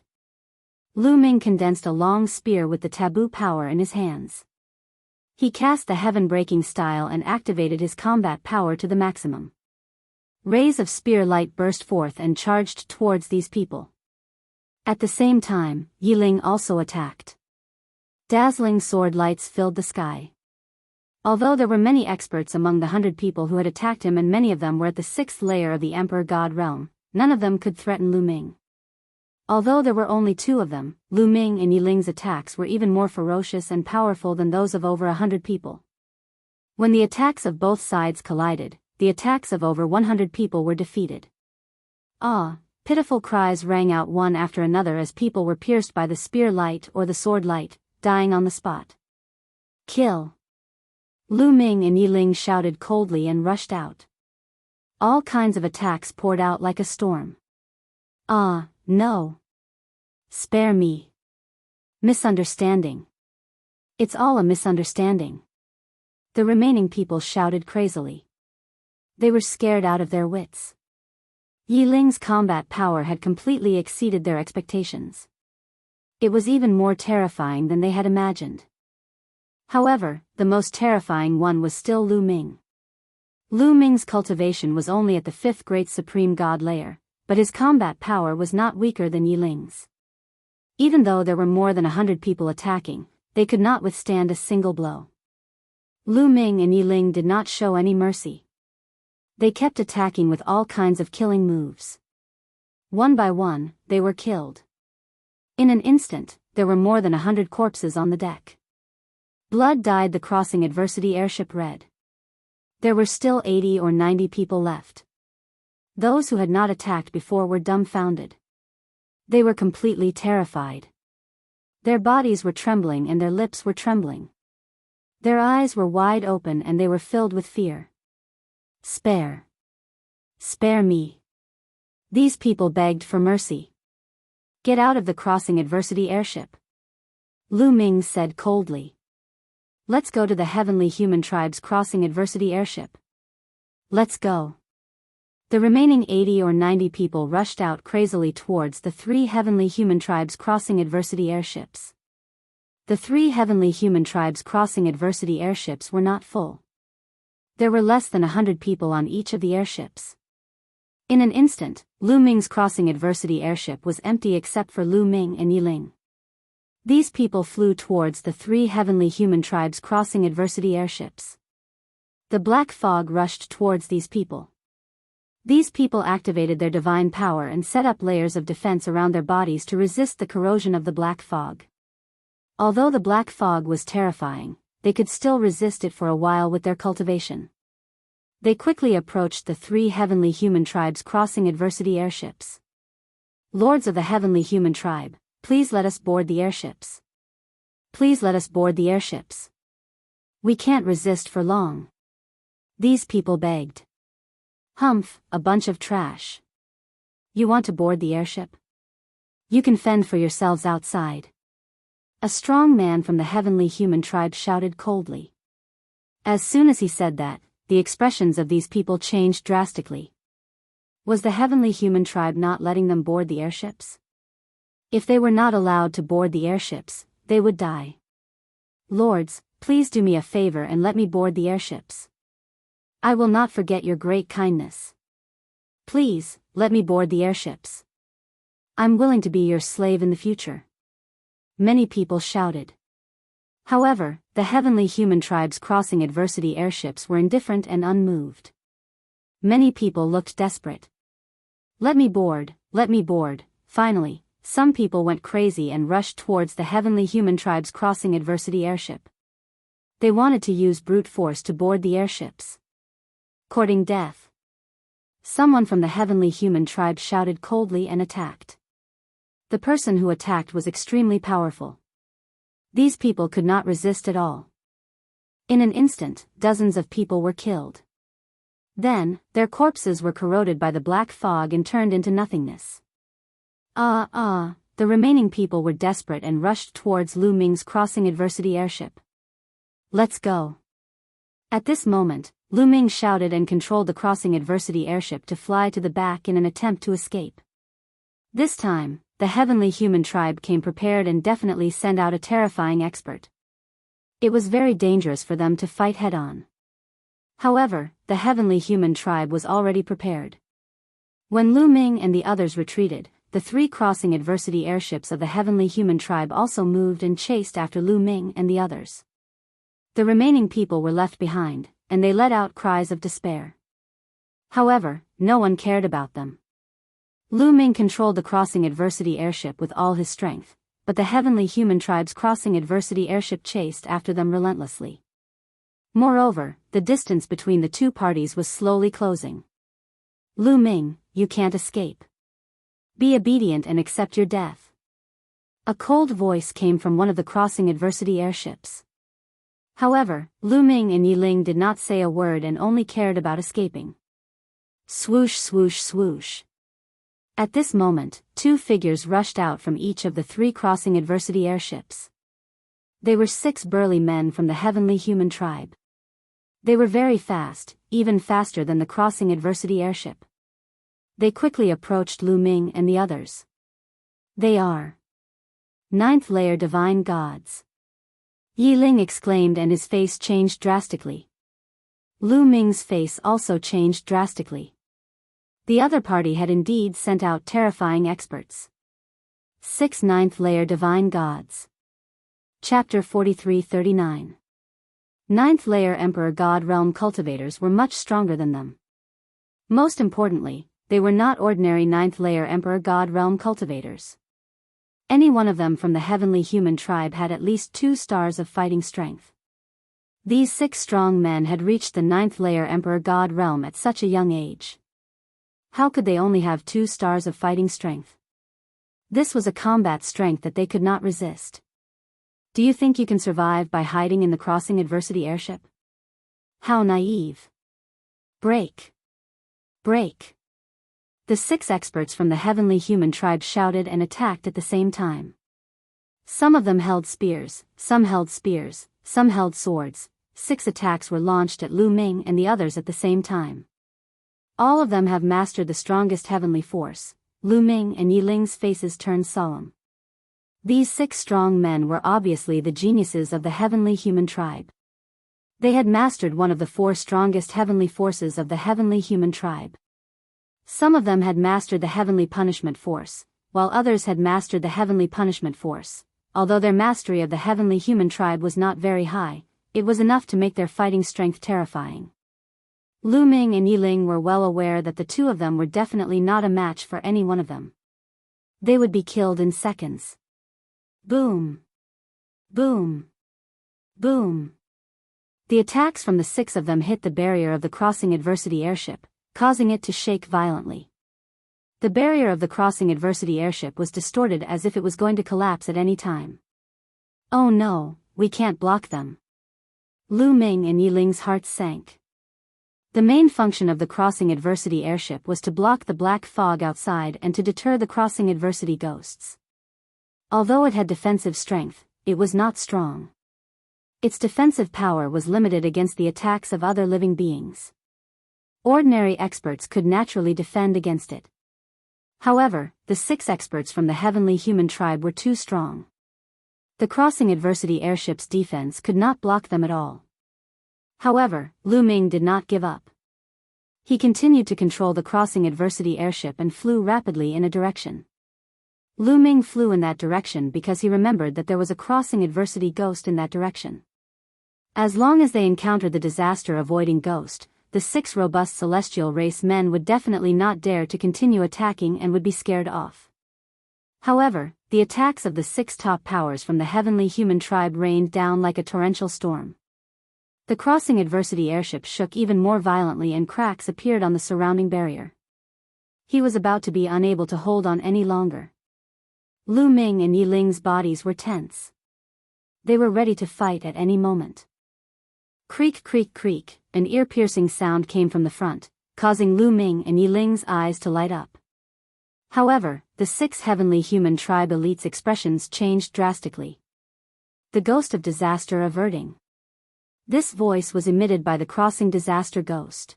[SPEAKER 1] Lu Ming condensed a long spear with the taboo power in his hands. He cast the heaven-breaking style and activated his combat power to the maximum. Rays of spear light burst forth and charged towards these people. At the same time, Yi Ling also attacked. Dazzling sword lights filled the sky. Although there were many experts among the 100 people who had attacked him and many of them were at the 6th layer of the Emperor God realm, none of them could threaten Lu Ming. Although there were only 2 of them, Lu Ming and Yi Ling's attacks were even more ferocious and powerful than those of over 100 people. When the attacks of both sides collided, the attacks of over 100 people were defeated. Ah! Pitiful cries rang out one after another as people were pierced by the spear light or the sword light, dying on the spot. Kill! Lu Ming and Yi Ling shouted coldly and rushed out. All kinds of attacks poured out like a storm. Ah, no. Spare me. Misunderstanding. It's all a misunderstanding. The remaining people shouted crazily. They were scared out of their wits. Yi Ling's combat power had completely exceeded their expectations. It was even more terrifying than they had imagined. However, the most terrifying one was still Lu Ming. Lu Ming's cultivation was only at the 5th great supreme god layer, but his combat power was not weaker than Yi Ling's. Even though there were more than 100 people attacking, they could not withstand a single blow. Lu Ming and Yi Ling did not show any mercy. They kept attacking with all kinds of killing moves. One by one, they were killed. In an instant, there were more than 100 corpses on the deck. Blood dyed the crossing adversity airship red. There were still 80 or 90 people left. Those who had not attacked before were dumbfounded. They were completely terrified. Their bodies were trembling and their lips were trembling. Their eyes were wide open and they were filled with fear. Spare. Spare me. These people begged for mercy. Get out of the crossing adversity airship. Lu Ming said coldly. Let's go to the heavenly human tribe's crossing adversity airship. Let's go. The remaining 80 or 90 people rushed out crazily towards the 3 heavenly human tribes crossing adversity airships. The 3 heavenly human tribes crossing adversity airships were not full. There were less than 100 people on each of the airships. In an instant, Lu Ming's crossing adversity airship was empty except for Lu Ming and Yiling. These people flew towards the 3 heavenly human tribes crossing adversity airships. The black fog rushed towards these people. These people activated their divine power and set up layers of defense around their bodies to resist the corrosion of the black fog. Although the black fog was terrifying, they could still resist it for a while with their cultivation. They quickly approached the 3 heavenly human tribes crossing adversity airships. Lords of the heavenly human tribe, please let us board the airships. Please let us board the airships. We can't resist for long. These people begged. Humph, a bunch of trash. You want to board the airship? You can fend for yourselves outside. A strong man from the heavenly human tribe shouted coldly. As soon as he said that, the expressions of these people changed drastically. Was the heavenly human tribe not letting them board the airships? If they were not allowed to board the airships, they would die. Lords, please do me a favor and let me board the airships. I will not forget your great kindness. Please, let me board the airships. I'm willing to be your slave in the future. Many people shouted. However, the heavenly human tribes crossing adversity airships were indifferent and unmoved. Many people looked desperate. Let me board, let me board. Finally, some people went crazy and rushed towards the heavenly human tribes crossing adversity airship. They wanted to use brute force to board the airships. Courting death. Someone from the heavenly human tribe shouted coldly and attacked. The person who attacked was extremely powerful. These people could not resist at all. In an instant, dozens of people were killed. Then, their corpses were corroded by the black fog and turned into nothingness. The remaining people were desperate and rushed towards Lu Ming's crossing adversity airship. Let's go. At this moment, Lu Ming shouted and controlled the crossing adversity airship to fly to the back in an attempt to escape. This time, the heavenly human tribe came prepared and definitely sent out a terrifying expert. It was very dangerous for them to fight head-on. However, the heavenly human tribe was already prepared. When Lu Ming and the others retreated, the 3 crossing adversity airships of the heavenly human tribe also moved and chased after Lu Ming and the others. The remaining people were left behind, and they let out cries of despair. However, no one cared about them. Lu Ming controlled the crossing adversity airship with all his strength, but the heavenly human tribe's crossing adversity airship chased after them relentlessly. Moreover, the distance between the 2 parties was slowly closing. Lu Ming, you can't escape. Be obedient and accept your death. A cold voice came from one of the crossing adversity airships. However, Lu Ming and Yiling did not say a word and only cared about escaping. Swoosh swoosh swoosh. At this moment, 2 figures rushed out from each of the 3 crossing adversity airships. They were 6 burly men from the heavenly human tribe. They were very fast, even faster than the crossing adversity airship. They quickly approached Lu Ming and the others. They are 9th layer divine gods. Yiling exclaimed and his face changed drastically. Lu Ming's face also changed drastically. The other party had indeed sent out terrifying experts. 6 9th layer divine gods. Chapter 43-39. 9th layer Emperor God realm cultivators were much stronger than them. Most importantly, they were not ordinary 9th layer Emperor God realm cultivators. Any one of them from the heavenly human tribe had at least 2 stars of fighting strength. These 6 strong men had reached the 9th layer Emperor God realm at such a young age. How could they only have 2 stars of fighting strength? This was a combat strength that they could not resist. Do you think you can survive by hiding in the crossing adversity airship? How naive. Break. Break. The 6 experts from the heavenly human tribe shouted and attacked at the same time. Some of them held spears, some held swords. 6 attacks were launched at Lu Ming and the others at the same time. All of them have mastered the strongest heavenly force. Lu Ming and Yi Ling's faces turned solemn. These 6 strong men were obviously the geniuses of the heavenly human tribe. They had mastered one of the 4 strongest heavenly forces of the heavenly human tribe. Some of them had mastered the heavenly punishment force, while others had mastered the heavenly punishment force. Although their mastery of the heavenly human tribe was not very high, it was enough to make their fighting strength terrifying. Lu Ming and Yi Ling were well aware that the 2 of them were definitely not a match for any one of them. They would be killed in seconds. Boom. Boom. Boom. The attacks from the 6 of them hit the barrier of the crossing adversity airship, causing it to shake violently. The barrier of the crossing adversity airship was distorted as if it was going to collapse at any time. Oh no, we can't block them. Lu Ming and Yi Ling's hearts sank. The main function of the crossing adversity airship was to block the black fog outside and to deter the crossing adversity ghosts. Although it had defensive strength, it was not strong. Its defensive power was limited against the attacks of other living beings. Ordinary experts could naturally defend against it. However, the 6 experts from the heavenly human tribe were too strong. The crossing adversity airship's defense could not block them at all. However, Lu Ming did not give up. He continued to control the crossing adversity airship and flew rapidly in a direction. Lu Ming flew in that direction because he remembered that there was a crossing adversity ghost in that direction. As long as they encountered the disaster-avoiding ghost, the 6 robust celestial race men would definitely not dare to continue attacking and would be scared off. However, the attacks of the 6 top powers from the heavenly human tribe rained down like a torrential storm. The crossing adversity airship shook even more violently and cracks appeared on the surrounding barrier. He was about to be unable to hold on any longer. Lu Ming and Yi Ling's bodies were tense. They were ready to fight at any moment. Creak, creak, creak, an ear-piercing sound came from the front, causing Lu Ming and Yi Ling's eyes to light up. However, the 6 heavenly human tribe elites' expressions changed drastically. The ghost of disaster averting. This voice was emitted by the crossing disaster ghost.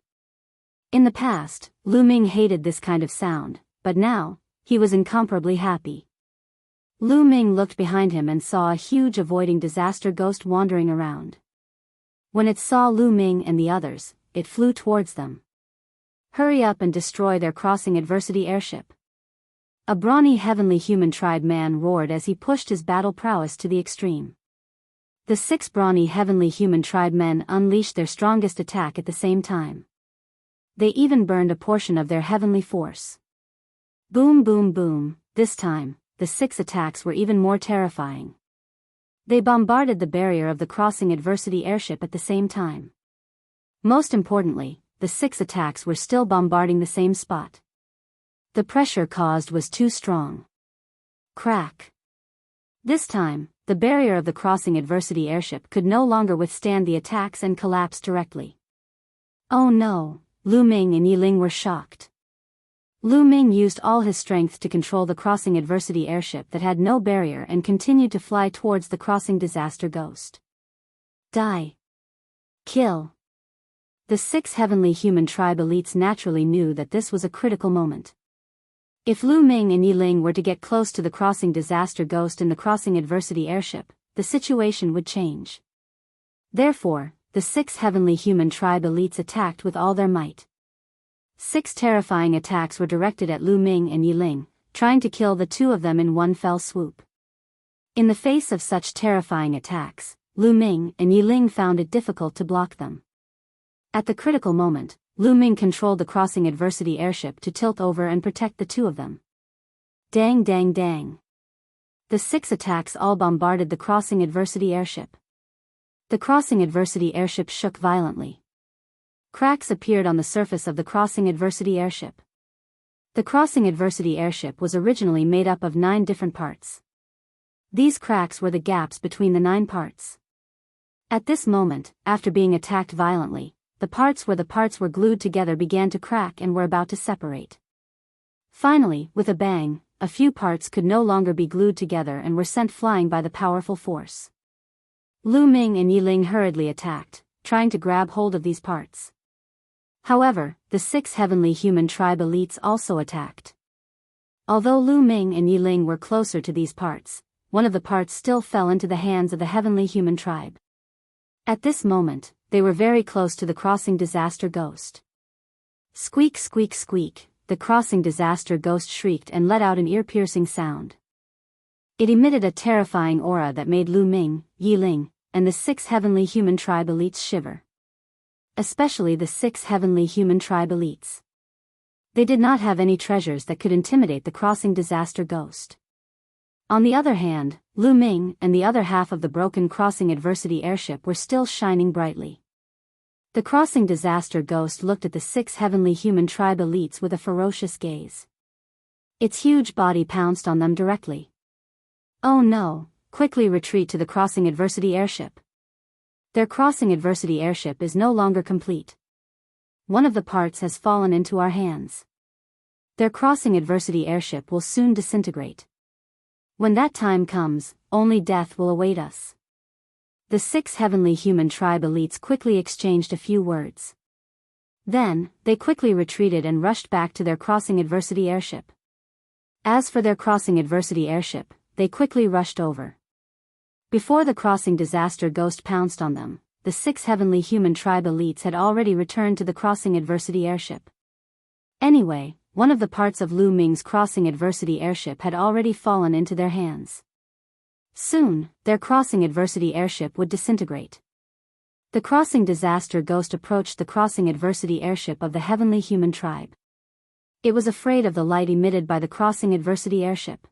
[SPEAKER 1] In the past, Lu Ming hated this kind of sound, but now, he was incomparably happy. Lu Ming looked behind him and saw a huge avoiding disaster ghost wandering around. When it saw Lu Ming and the others, it flew towards them. Hurry up and destroy their crossing adversity airship. A brawny heavenly human tribe man roared as he pushed his battle prowess to the extreme. The 6 brawny heavenly human tribe men unleashed their strongest attack at the same time. They even burned a portion of their heavenly force. Boom, boom, boom. This time, the 6 attacks were even more terrifying. They bombarded the barrier of the crossing adversity airship at the same time. Most importantly, the 6 attacks were still bombarding the same spot. The pressure caused was too strong. Crack. This time, the barrier of the crossing adversity airship could no longer withstand the attacks and collapsed directly. Oh no, Lu Ming and Yi Ling were shocked. Lu Ming used all his strength to control the crossing adversity airship that had no barrier and continued to fly towards the crossing disaster ghost. Die. Kill. The 6 heavenly human tribe elites naturally knew that this was a critical moment. If Lu Ming and Yi Ling were to get close to the crossing disaster ghost in the crossing adversity airship, the situation would change. Therefore, the 6 heavenly human tribe elites attacked with all their might. 6 terrifying attacks were directed at Lu Ming and Yi Ling, trying to kill the 2 of them in one fell swoop. In the face of such terrifying attacks, Lu Ming and Yi Ling found it difficult to block them. At the critical moment, Lu Ming controlled the crossing adversity airship to tilt over and protect the 2 of them. Dang, dang, dang. The 6 attacks all bombarded the crossing adversity airship. The crossing adversity airship shook violently. Cracks appeared on the surface of the crossing adversity airship. The crossing adversity airship was originally made up of 9 different parts. These cracks were the gaps between the 9 parts. At this moment, after being attacked violently, the parts where the parts were glued together began to crack and were about to separate. Finally, with a bang, a few parts could no longer be glued together and were sent flying by the powerful force. Lu Ming and Yi Ling hurriedly attacked, trying to grab hold of these parts. However, the 6 heavenly human tribe elites also attacked. Although Lu Ming and Yi Ling were closer to these parts, one of the parts still fell into the hands of the heavenly human tribe. At this moment, they were very close to the crossing disaster ghost. Squeak, squeak, squeak, the crossing disaster ghost shrieked and let out an ear-piercing sound. It emitted a terrifying aura that made Lu Ming, Yi Ling, and the 6 heavenly human tribe elites shiver. Especially the 6 heavenly human tribe elites. They did not have any treasures that could intimidate the crossing disaster ghost. On the other hand, Lu Ming and the other half of the broken crossing adversity airship were still shining brightly. The crossing disaster ghost looked at the 6 heavenly human tribe elites with a ferocious gaze. Its huge body pounced on them directly. Oh no, quickly retreat to the crossing adversity airship. Their crossing adversity airship is no longer complete. One of the parts has fallen into our hands. Their crossing adversity airship will soon disintegrate. When that time comes, only death will await us. The 6 heavenly human tribe elites quickly exchanged a few words. Then, they quickly retreated and rushed back to their crossing adversity airship. As for their crossing adversity airship, they quickly rushed over. Before the crossing disaster ghost pounced on them, the 6 heavenly human tribe elites had already returned to the crossing adversity airship. Anyway, one of the parts of Lu Ming's crossing adversity airship had already fallen into their hands. Soon, their crossing adversity airship would disintegrate. The crossing disaster ghost approached the crossing adversity airship of the heavenly human tribe. It was afraid of the light emitted by the crossing adversity airship.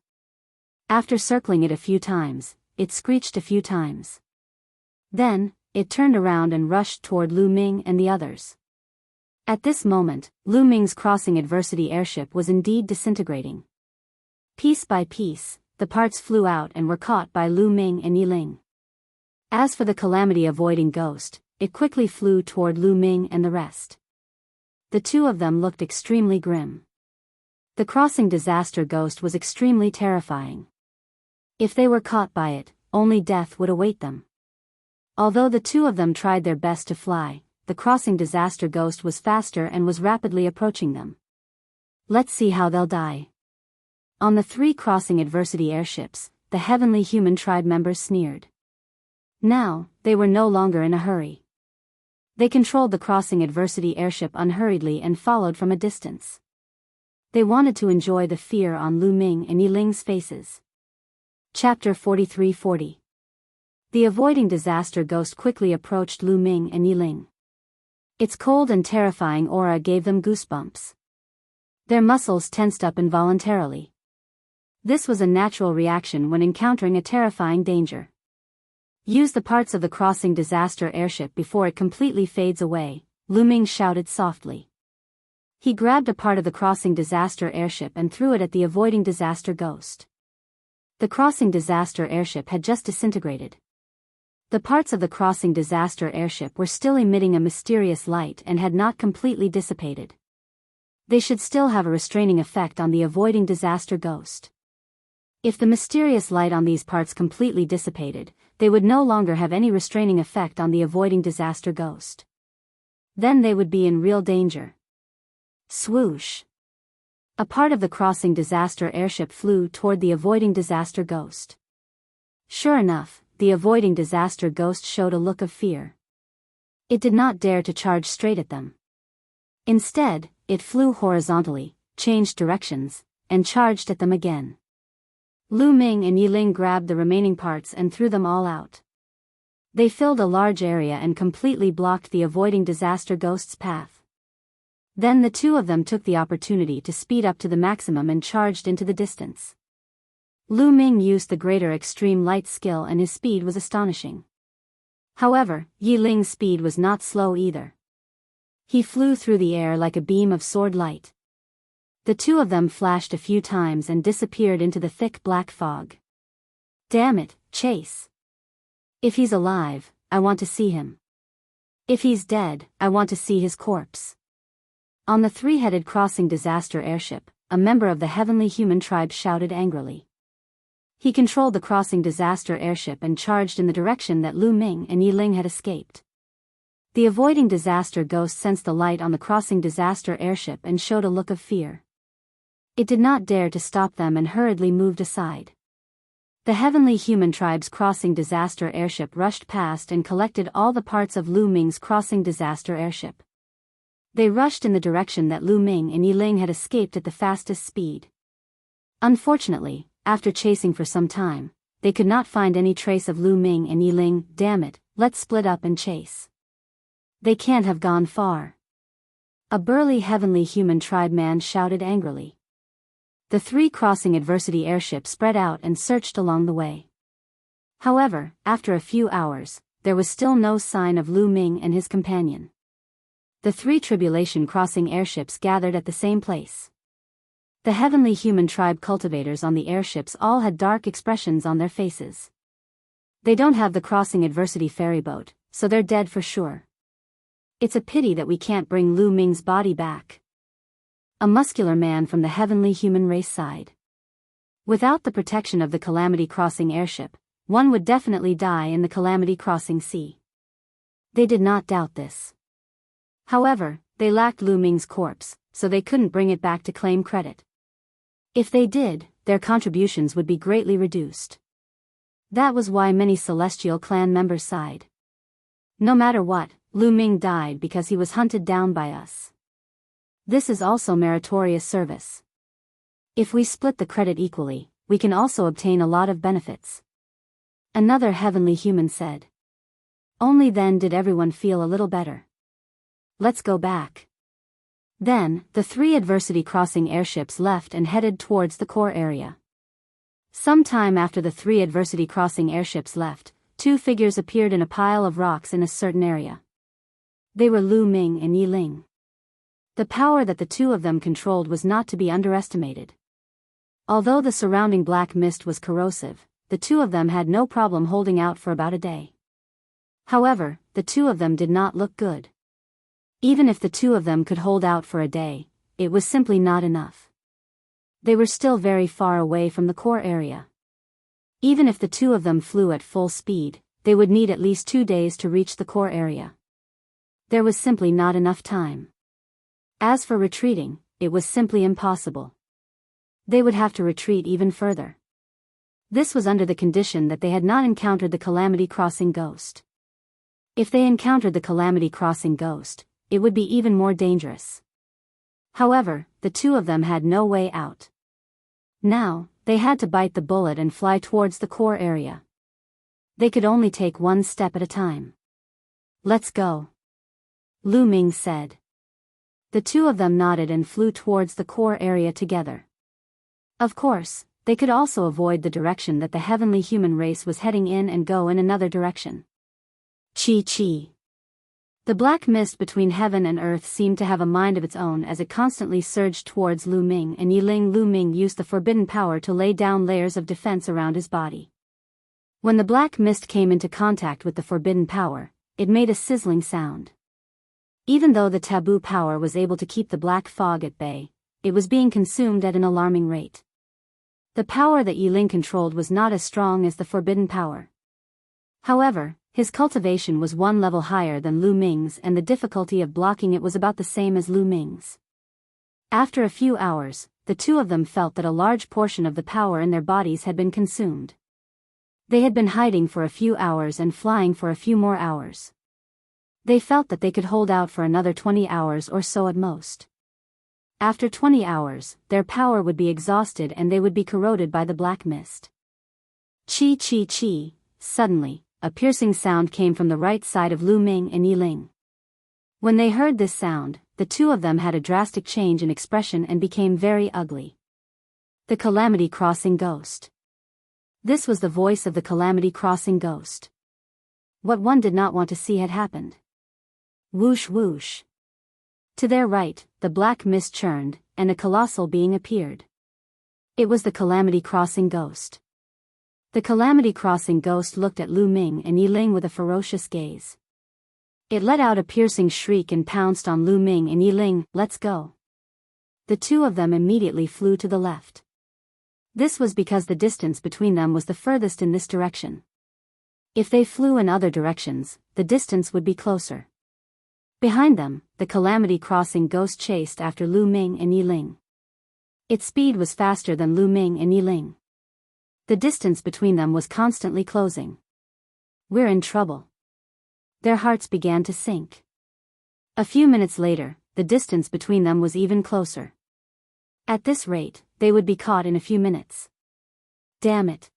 [SPEAKER 1] After circling it a few times, it screeched a few times. Then, it turned around and rushed toward Lu Ming and the others. At this moment, Lu Ming's crossing adversity airship was indeed disintegrating. Piece by piece, the parts flew out and were caught by Lu Ming and Yi Ling. As for the calamity-avoiding ghost, it quickly flew toward Lu Ming and the rest. The 2 of them looked extremely grim. The crossing disaster ghost was extremely terrifying. If they were caught by it, only death would await them. Although the 2 of them tried their best to fly, the crossing disaster ghost was faster and was rapidly approaching them. Let's see how they'll die. On the 3 crossing adversity airships, the heavenly human tribe members sneered. Now, they were no longer in a hurry. They controlled the crossing adversity airship unhurriedly and followed from a distance. They wanted to enjoy the fear on Lu Ming and Yi Ling's faces. Chapter 43-40. The avoiding disaster ghost quickly approached Lu Ming and Yi Ling. Its cold and terrifying aura gave them goosebumps. Their muscles tensed up involuntarily. This was a natural reaction when encountering a terrifying danger. Use the parts of the crossing disaster airship before it completely fades away, Lu Ming shouted softly. He grabbed a part of the crossing disaster airship and threw it at the avoiding disaster ghost. The crossing disaster airship had just disintegrated. The parts of the crossing disaster airship were still emitting a mysterious light and had not completely dissipated. They should still have a restraining effect on the avoiding disaster ghost. If the mysterious light on these parts completely dissipated, they would no longer have any restraining effect on the avoiding disaster ghost. Then they would be in real danger. Swoosh! A part of the crossing disaster airship flew toward the avoiding disaster ghost. Sure enough, the avoiding disaster ghost showed a look of fear. It did not dare to charge straight at them. Instead, it flew horizontally, changed directions, and charged at them again. Lu Ming and Yi Ling grabbed the remaining parts and threw them all out. They filled a large area and completely blocked the avoiding disaster ghost's path. Then the 2 of them took the opportunity to speed up to the maximum and charged into the distance. Lu Ming used the greater extreme light skill and his speed was astonishing. However, Yi Ling's speed was not slow either. He flew through the air like a beam of sword light. The two of them flashed a few times and disappeared into the thick black fog. Damn it, chase. If he's alive, I want to see him. If he's dead, I want to see his corpse. On the three-headed crossing disaster airship, a member of the heavenly human tribe shouted angrily. He controlled the crossing disaster airship and charged in the direction that Lu Ming and Yi Ling had escaped. The avoiding disaster ghost sensed the light on the crossing disaster airship and showed a look of fear. It did not dare to stop them and hurriedly moved aside. The heavenly human tribe's crossing disaster airship rushed past and collected all the parts of Lu Ming's crossing disaster airship. They rushed in the direction that Lu Ming and Yi Ling had escaped at the fastest speed. Unfortunately, after chasing for some time, they could not find any trace of Lu Ming and Yi Ling. Damn it, let's split up and chase. They can't have gone far. A burly heavenly human tribe man shouted angrily. The three crossing adversity airships spread out and searched along the way. However, after a few hours, there was still no sign of Lu Ming and his companion. The three tribulation crossing airships gathered at the same place. The heavenly human tribe cultivators on the airships all had dark expressions on their faces. They don't have the crossing adversity ferry boat, so they're dead for sure. It's a pity that we can't bring Lu Ming's body back. A muscular man from the heavenly human race sighed. Without the protection of the Calamity Crossing airship, one would definitely die in the Calamity Crossing sea. They did not doubt this. However, they lacked Lu Ming's corpse, so they couldn't bring it back to claim credit. If they did, their contributions would be greatly reduced. That was why many Celestial Clan members sighed. No matter what, Lu Ming died because he was hunted down by us. This is also meritorious service. If we split the credit equally, we can also obtain a lot of benefits. Another heavenly human said. Only then did everyone feel a little better. Let's go back. Then, the three adversity crossing airships left and headed towards the core area. Some time after the three adversity crossing airships left, two figures appeared in a pile of rocks in a certain area. They were Lu Ming and Yi Ling. The power that the two of them controlled was not to be underestimated. Although the surrounding black mist was corrosive, the two of them had no problem holding out for about a day. However, the two of them did not look good. Even if the two of them could hold out for a day, it was simply not enough. They were still very far away from the core area. Even if the two of them flew at full speed, they would need at least 2 days to reach the core area. There was simply not enough time. As for retreating, it was simply impossible. They would have to retreat even further. This was under the condition that they had not encountered the Calamity Crossing ghost. If they encountered the Calamity Crossing ghost, it would be even more dangerous. However, the two of them had no way out. Now, they had to bite the bullet and fly towards the core area. They could only take one step at a time. Let's go. Lu Ming said. The two of them nodded and flew towards the core area together. Of course, they could also avoid the direction that the heavenly human race was heading in and go in another direction. Chi. The black mist between heaven and earth seemed to have a mind of its own as it constantly surged towards Lu Ming and Yi Ling. Lu Ming used the forbidden power to lay down layers of defense around his body. When the black mist came into contact with the forbidden power, it made a sizzling sound. Even though the taboo power was able to keep the black fog at bay, it was being consumed at an alarming rate. The power that Yi Ling controlled was not as strong as the forbidden power. However, his cultivation was one level higher than Lu Ming's and the difficulty of blocking it was about the same as Lu Ming's. After a few hours, the two of them felt that a large portion of the power in their bodies had been consumed. They had been hiding for a few hours and flying for a few more hours. They felt that they could hold out for another 20 hours or so at most. After 20 hours, their power would be exhausted and they would be corroded by the black mist. Chi. Suddenly, a piercing sound came from the right side of Lu Ming and Yi Ling. When they heard this sound, the two of them had a drastic change in expression and became very ugly. The Calamity Crossing ghost. This was the voice of the Calamity Crossing ghost. What one did not want to see had happened. Whoosh whoosh. To their right, the black mist churned, and a colossal being appeared. It was the Calamity Crossing ghost. The Calamity Crossing ghost looked at Lu Ming and Yi Ling with a ferocious gaze. It let out a piercing shriek and pounced on Lu Ming and Yi Ling. Let's go. The two of them immediately flew to the left. This was because the distance between them was the furthest in this direction. If they flew in other directions, the distance would be closer. Behind them, the Calamity Crossing ghost chased after Lu Ming and Yi Ling. Its speed was faster than Lu Ming and Yi Ling. The distance between them was constantly closing. We're in trouble. Their hearts began to sink. A few minutes later, the distance between them was even closer. At this rate, they would be caught in a few minutes. Damn it.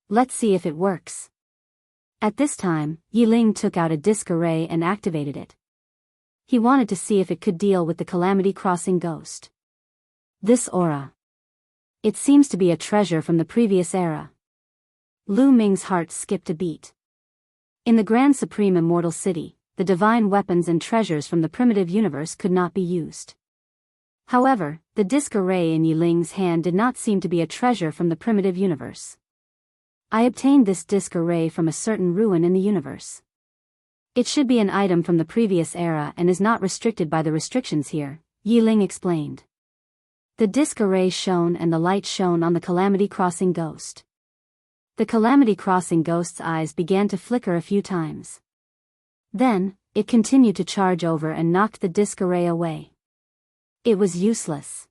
[SPEAKER 1] Let's see if it works. At this time, Yi Ling took out a disc array and activated it. He wanted to see if it could deal with the Calamity Crossing ghost. This aura. It seems to be a treasure from the previous era. Lu Ming's heart skipped a beat. In the Grand Supreme Immortal City, the divine weapons and treasures from the primitive universe could not be used. However, the disc array in Yi Ling's hand did not seem to be a treasure from the primitive universe. I obtained this disc array from a certain ruin in the universe. It should be an item from the previous era and is not restricted by the restrictions here, Yi Ling explained. The disc array shone and the light shone on the Calamity Crossing ghost. The Calamity Crossing ghost's eyes began to flicker a few times. Then, it continued to charge over and knocked the disc array away. It was useless.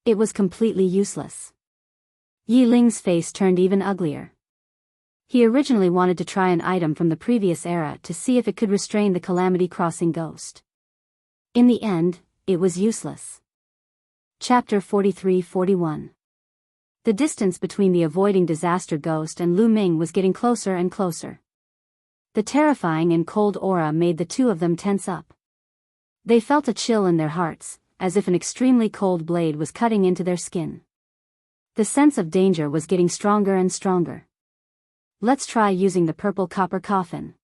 [SPEAKER 1] It was completely useless. Yi Ling's face turned even uglier. He originally wanted to try an item from the previous era to see if it could restrain the Calamity Crossing ghost. In the end, it was useless. Chapter 43-41. The distance between the avoiding disaster ghost and Lu Ming was getting closer and closer. The terrifying and cold aura made the two of them tense up. They felt a chill in their hearts, as if an extremely cold blade was cutting into their skin. The sense of danger was getting stronger and stronger. Let's try using the purple copper coffin.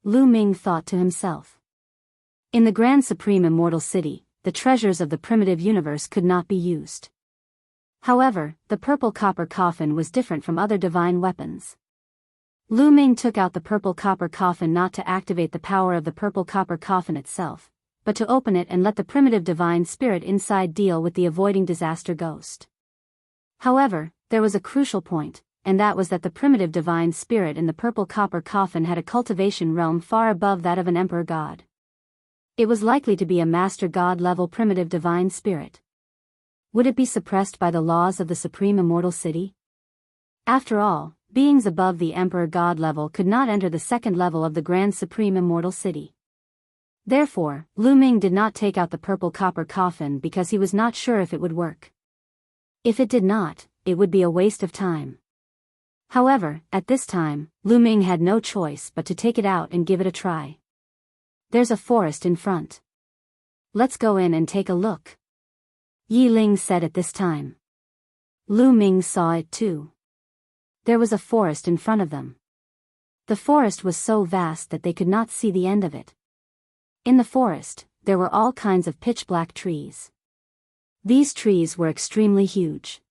[SPEAKER 1] Lu Ming thought to himself. In the Grand Supreme Immortal City, the treasures of the primitive universe could not be used. However, the purple copper coffin was different from other divine weapons. Lu Ming took out the purple copper coffin not to activate the power of the purple copper coffin itself, but to open it and let the primitive divine spirit inside deal with the avoiding disaster ghost. However, there was a crucial point, and that was that the primitive divine spirit in the purple copper coffin had a cultivation realm far above that of an emperor god. It was likely to be a master god level primitive divine spirit. Would it be suppressed by the laws of the Supreme Immortal City? After all, beings above the emperor god level could not enter the second level of the Grand Supreme Immortal City. Therefore, Lu Ming did not take out the purple copper coffin because he was not sure if it would work. If it did not, it would be a waste of time. However, at this time, Lu Ming had no choice but to take it out and give it a try. There's a forest in front. Let's go in and take a look. Yi Ling said at this time. Lu Ming saw it too. There was a forest in front of them. The forest was so vast that they could not see the end of it. In the forest, there were all kinds of pitch-black trees. These trees were extremely huge.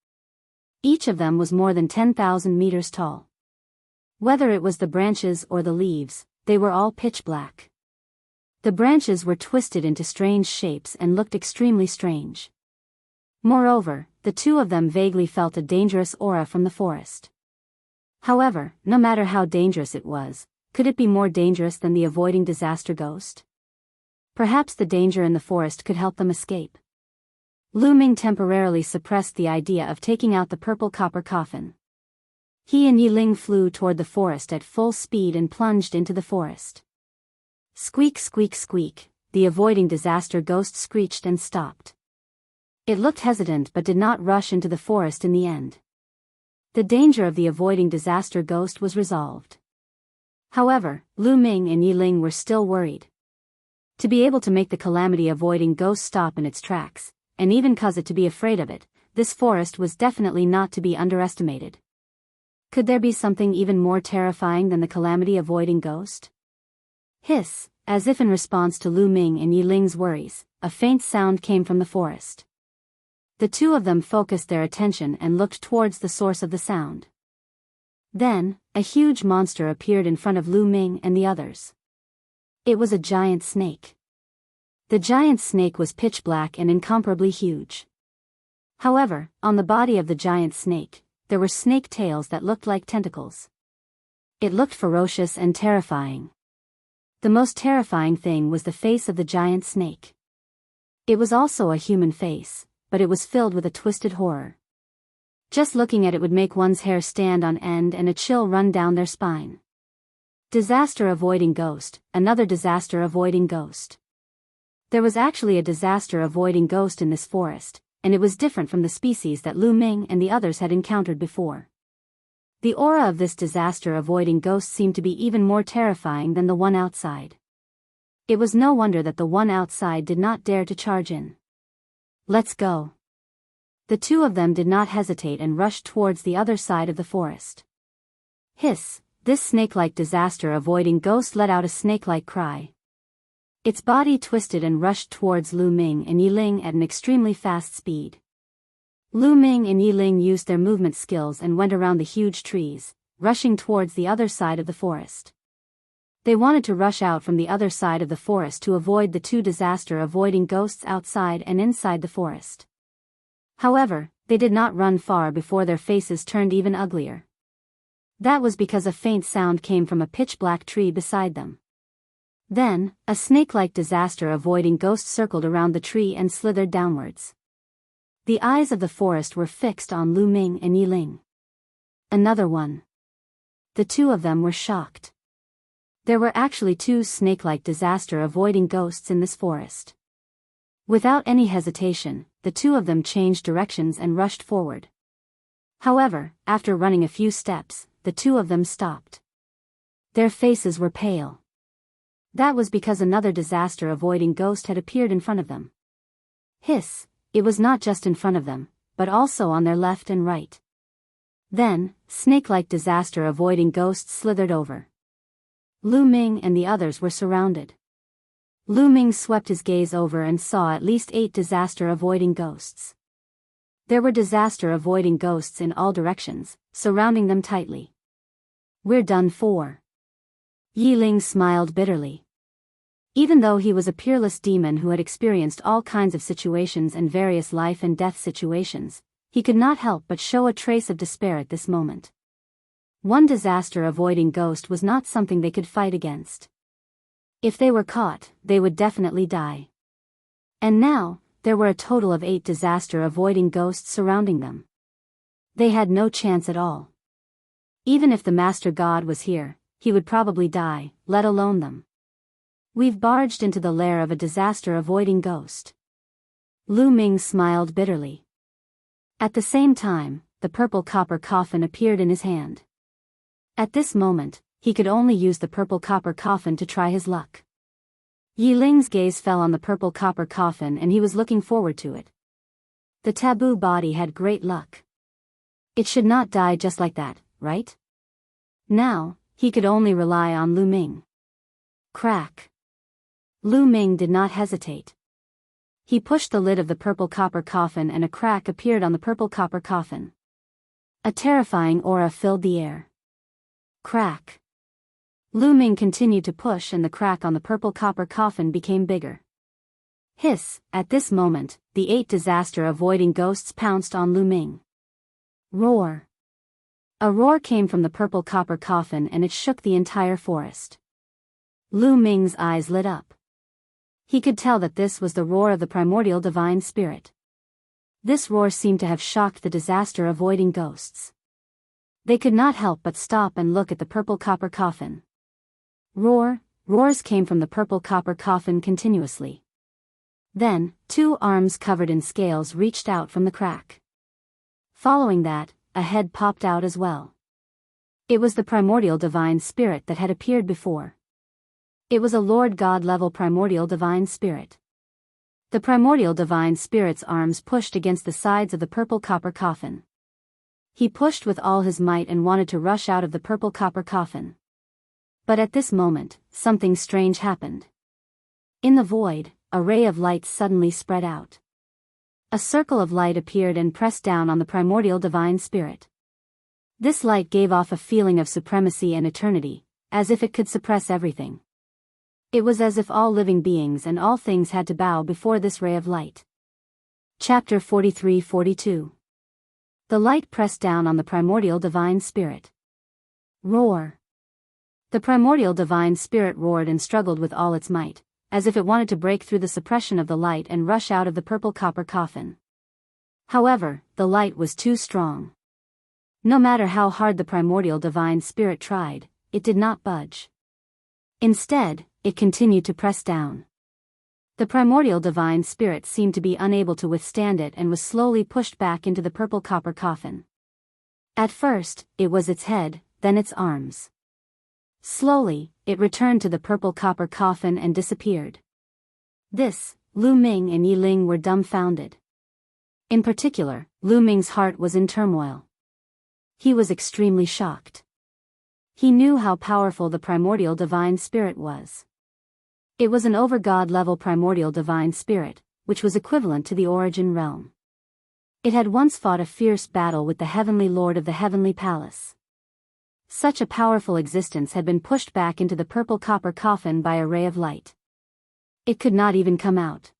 [SPEAKER 1] Each of them was more than 10,000 meters tall. Whether it was the branches or the leaves, they were all pitch-black. The branches were twisted into strange shapes and looked extremely strange. Moreover, the two of them vaguely felt a dangerous aura from the forest. However, no matter how dangerous it was, could it be more dangerous than the avoiding disaster ghost? Perhaps the danger in the forest could help them escape. Lu Ming temporarily suppressed the idea of taking out the purple copper coffin. He and Yi Ling flew toward the forest at full speed and plunged into the forest. Squeak squeak squeak, the avoiding disaster ghost screeched and stopped. It looked hesitant but did not rush into the forest in the end. The danger of the avoiding disaster ghost was resolved. However, Lu Ming and Yi Ling were still worried. To be able to make the calamity-avoiding ghost stop in its tracks, and even cause it to be afraid of it, this forest was definitely not to be underestimated. Could there be something even more terrifying than the calamity-avoiding ghost? Hiss, as if in response to Lu Ming and Yi Ling's worries, a faint sound came from the forest. The two of them focused their attention and looked towards the source of the sound. Then, a huge monster appeared in front of Lu Ming and the others. It was a giant snake. The giant snake was pitch black and incomparably huge. However, on the body of the giant snake, there were snake tails that looked like tentacles. It looked ferocious and terrifying. The most terrifying thing was the face of the giant snake. It was also a human face, but it was filled with a twisted horror. Just looking at it would make one's hair stand on end and a chill run down their spine. Disaster-avoiding ghost, another disaster-avoiding ghost. There was actually a disaster-avoiding ghost in this forest, and it was different from the species that Lu Ming and the others had encountered before. The aura of this disaster-avoiding ghost seemed to be even more terrifying than the one outside. It was no wonder that the one outside did not dare to charge in. Let's go. The two of them did not hesitate and rushed towards the other side of the forest. Hiss, this snake-like disaster-avoiding ghost let out a snake-like cry. Its body twisted and rushed towards Lu Ming and Yi Ling at an extremely fast speed. Lu Ming and Yi Ling used their movement skills and went around the huge trees, rushing towards the other side of the forest. They wanted to rush out from the other side of the forest to avoid the two disaster-avoiding ghosts outside and inside the forest. However, they did not run far before their faces turned even uglier. That was because a faint sound came from a pitch-black tree beside them. Then, a snake-like disaster-avoiding ghost circled around the tree and slithered downwards. The eyes of the forest were fixed on Lu Ming and Yi Ling. Another one. The two of them were shocked. There were actually two snake-like disaster-avoiding ghosts in this forest. Without any hesitation, the two of them changed directions and rushed forward. However, after running a few steps, the two of them stopped. Their faces were pale. That was because another disaster-avoiding ghost had appeared in front of them. Hiss, it was not just in front of them, but also on their left and right. Then, snake-like disaster-avoiding ghosts slithered over. Lu Ming and the others were surrounded. Lu Ming swept his gaze over and saw at least 8 disaster-avoiding ghosts. There were disaster-avoiding ghosts in all directions, surrounding them tightly. We're done for. Yi Ling smiled bitterly. Even though he was a peerless demon who had experienced all kinds of situations and various life and death situations, he could not help but show a trace of despair at this moment. One disaster-avoiding ghost was not something they could fight against. If they were caught, they would definitely die. And now, there were a total of 8 disaster-avoiding ghosts surrounding them. They had no chance at all. Even if the Master God was here, he would probably die, let alone them. We've barged into the lair of a disaster-avoiding ghost. Lu Ming smiled bitterly. At the same time, the purple copper coffin appeared in his hand. At this moment, he could only use the purple copper coffin to try his luck. Yi Ling's gaze fell on the purple copper coffin and he was looking forward to it. The taboo body had great luck. It should not die just like that, right? Now, he could only rely on Lu Ming. Crack. Lu Ming did not hesitate. He pushed the lid of the purple copper coffin and a crack appeared on the purple copper coffin. A terrifying aura filled the air. Crack. Lu Ming continued to push and the crack on the purple copper coffin became bigger. Hiss, at this moment, the 8 disaster-avoiding ghosts pounced on Lu Ming. Roar. A roar came from the purple copper coffin and it shook the entire forest. Lu Ming's eyes lit up. He could tell that this was the roar of the primordial divine spirit. This roar seemed to have shocked the disaster-avoiding ghosts. They could not help but stop and look at the purple copper coffin. Roars came from the purple copper coffin continuously. Then, 2 arms covered in scales reached out from the crack. Following that, a head popped out as well. It was the primordial divine spirit that had appeared before. It was a Lord God-level primordial divine spirit. The primordial divine spirit's arms pushed against the sides of the purple copper coffin. He pushed with all his might and wanted to rush out of the purple copper coffin. But at this moment, something strange happened. In the void, a ray of light suddenly spread out. A circle of light appeared and pressed down on the primordial divine spirit. This light gave off a feeling of supremacy and eternity, as if it could suppress everything. It was as if all living beings and all things had to bow before this ray of light. Chapter 43-42. The light pressed down on the primordial divine spirit. Roar. The primordial divine spirit roared and struggled with all its might, as if it wanted to break through the suppression of the light and rush out of the purple copper coffin. However, the light was too strong. No matter how hard the primordial divine spirit tried, it did not budge. Instead, it continued to press down. The primordial divine spirit seemed to be unable to withstand it and was slowly pushed back into the purple copper coffin. At first, it was its head, then its arms. Slowly, it returned to the purple copper coffin and disappeared. This, Lu Ming and Yi Ling were dumbfounded. In particular, Lu Ming's heart was in turmoil. He was extremely shocked. He knew how powerful the primordial divine spirit was. It was an over-god level primordial divine spirit, which was equivalent to the origin realm. It had once fought a fierce battle with the heavenly lord of the heavenly palace. Such a powerful existence had been pushed back into the purple copper coffin by a ray of light. It could not even come out.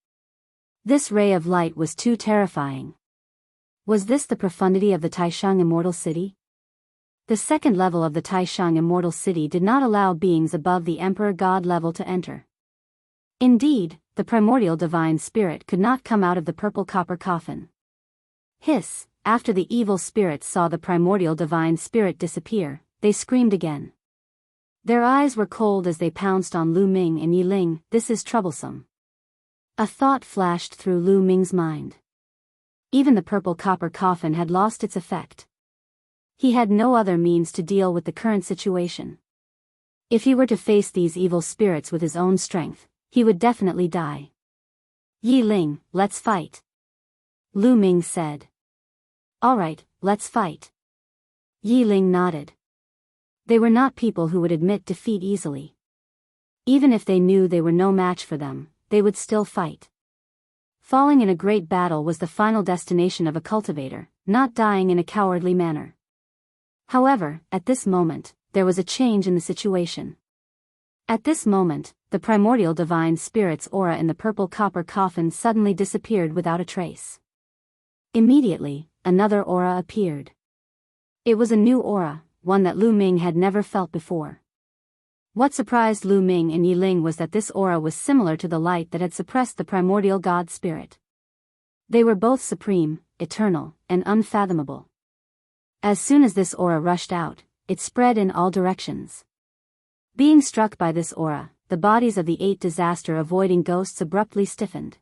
[SPEAKER 1] This ray of light was too terrifying. Was this the profundity of the Taishang Immortal City? The second level of the Taishang Immortal City did not allow beings above the Emperor God level to enter. Indeed, the primordial divine spirit could not come out of the purple copper coffin. Hiss! After the evil spirits saw the primordial divine spirit disappear, they screamed again. Their eyes were cold as they pounced on Lu Ming and Yi Ling. This is troublesome. A thought flashed through Lu Ming's mind. Even the purple copper coffin had lost its effect. He had no other means to deal with the current situation. If he were to face these evil spirits with his own strength, he would definitely die. Yi Ling, let's fight. Lu Ming said. All right, let's fight. Yi Ling nodded. They were not people who would admit defeat easily. Even if they knew they were no match for them, they would still fight. Falling in a great battle was the final destination of a cultivator, not dying in a cowardly manner. However, at this moment, there was a change in the situation. At this moment, the primordial divine spirit's aura in the purple copper coffin suddenly disappeared without a trace. Immediately, another aura appeared. It was a new aura, one that Lu Ming had never felt before. What surprised Lu Ming and Yi Ling was that this aura was similar to the light that had suppressed the primordial god spirit. They were both supreme, eternal, and unfathomable. As soon as this aura rushed out, it spread in all directions. Being struck by this aura, the bodies of the 8 disaster-avoiding ghosts abruptly stiffened.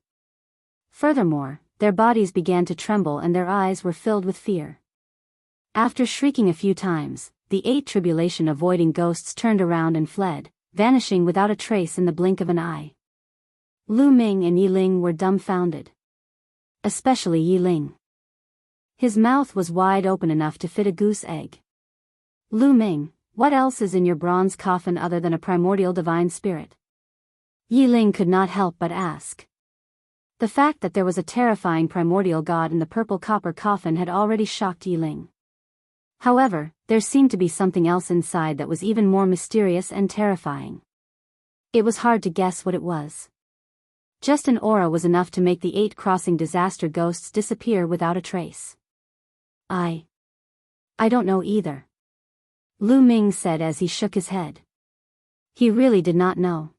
[SPEAKER 1] Furthermore, their bodies began to tremble and their eyes were filled with fear. After shrieking a few times, the 8 tribulation-avoiding ghosts turned around and fled, vanishing without a trace in the blink of an eye. Lu Ming and Yi Ling were dumbfounded. Especially Yi Ling. His mouth was wide open enough to fit a goose egg. Lu Ming, what else is in your bronze coffin other than a primordial divine spirit? Yi Ling could not help but ask. The fact that there was a terrifying primordial god in the purple copper coffin had already shocked Yi Ling. However, there seemed to be something else inside that was even more mysterious and terrifying. It was hard to guess what it was. Just an aura was enough to make the 8 crossing disaster ghosts disappear without a trace. I don't know either. Lu Ming said as he shook his head. He really did not know.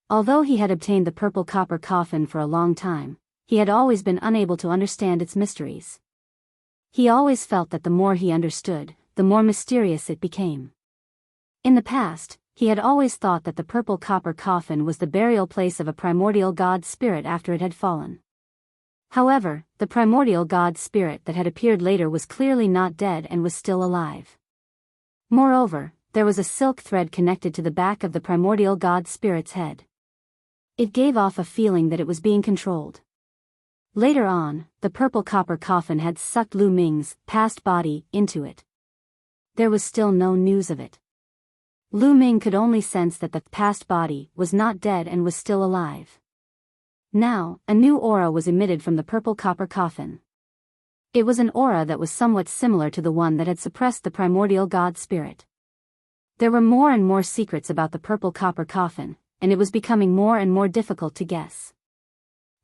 [SPEAKER 1] Although he had obtained the purple copper coffin for a long time, he had always been unable to understand its mysteries. He always felt that the more he understood, the more mysterious it became. In the past, he had always thought that the purple copper coffin was the burial place of a primordial god spirit after it had fallen. However, the primordial god spirit that had appeared later was clearly not dead and was still alive. Moreover, there was a silk thread connected to the back of the primordial god spirit's head. It gave off a feeling that it was being controlled. Later on, the purple copper coffin had sucked Lu Ming's past body into it. There was still no news of it. Lu Ming could only sense that the past body was not dead and was still alive. Now, a new aura was emitted from the purple copper coffin. It was an aura that was somewhat similar to the one that had suppressed the primordial god spirit. There were more and more secrets about the purple copper coffin, and it was becoming more and more difficult to guess.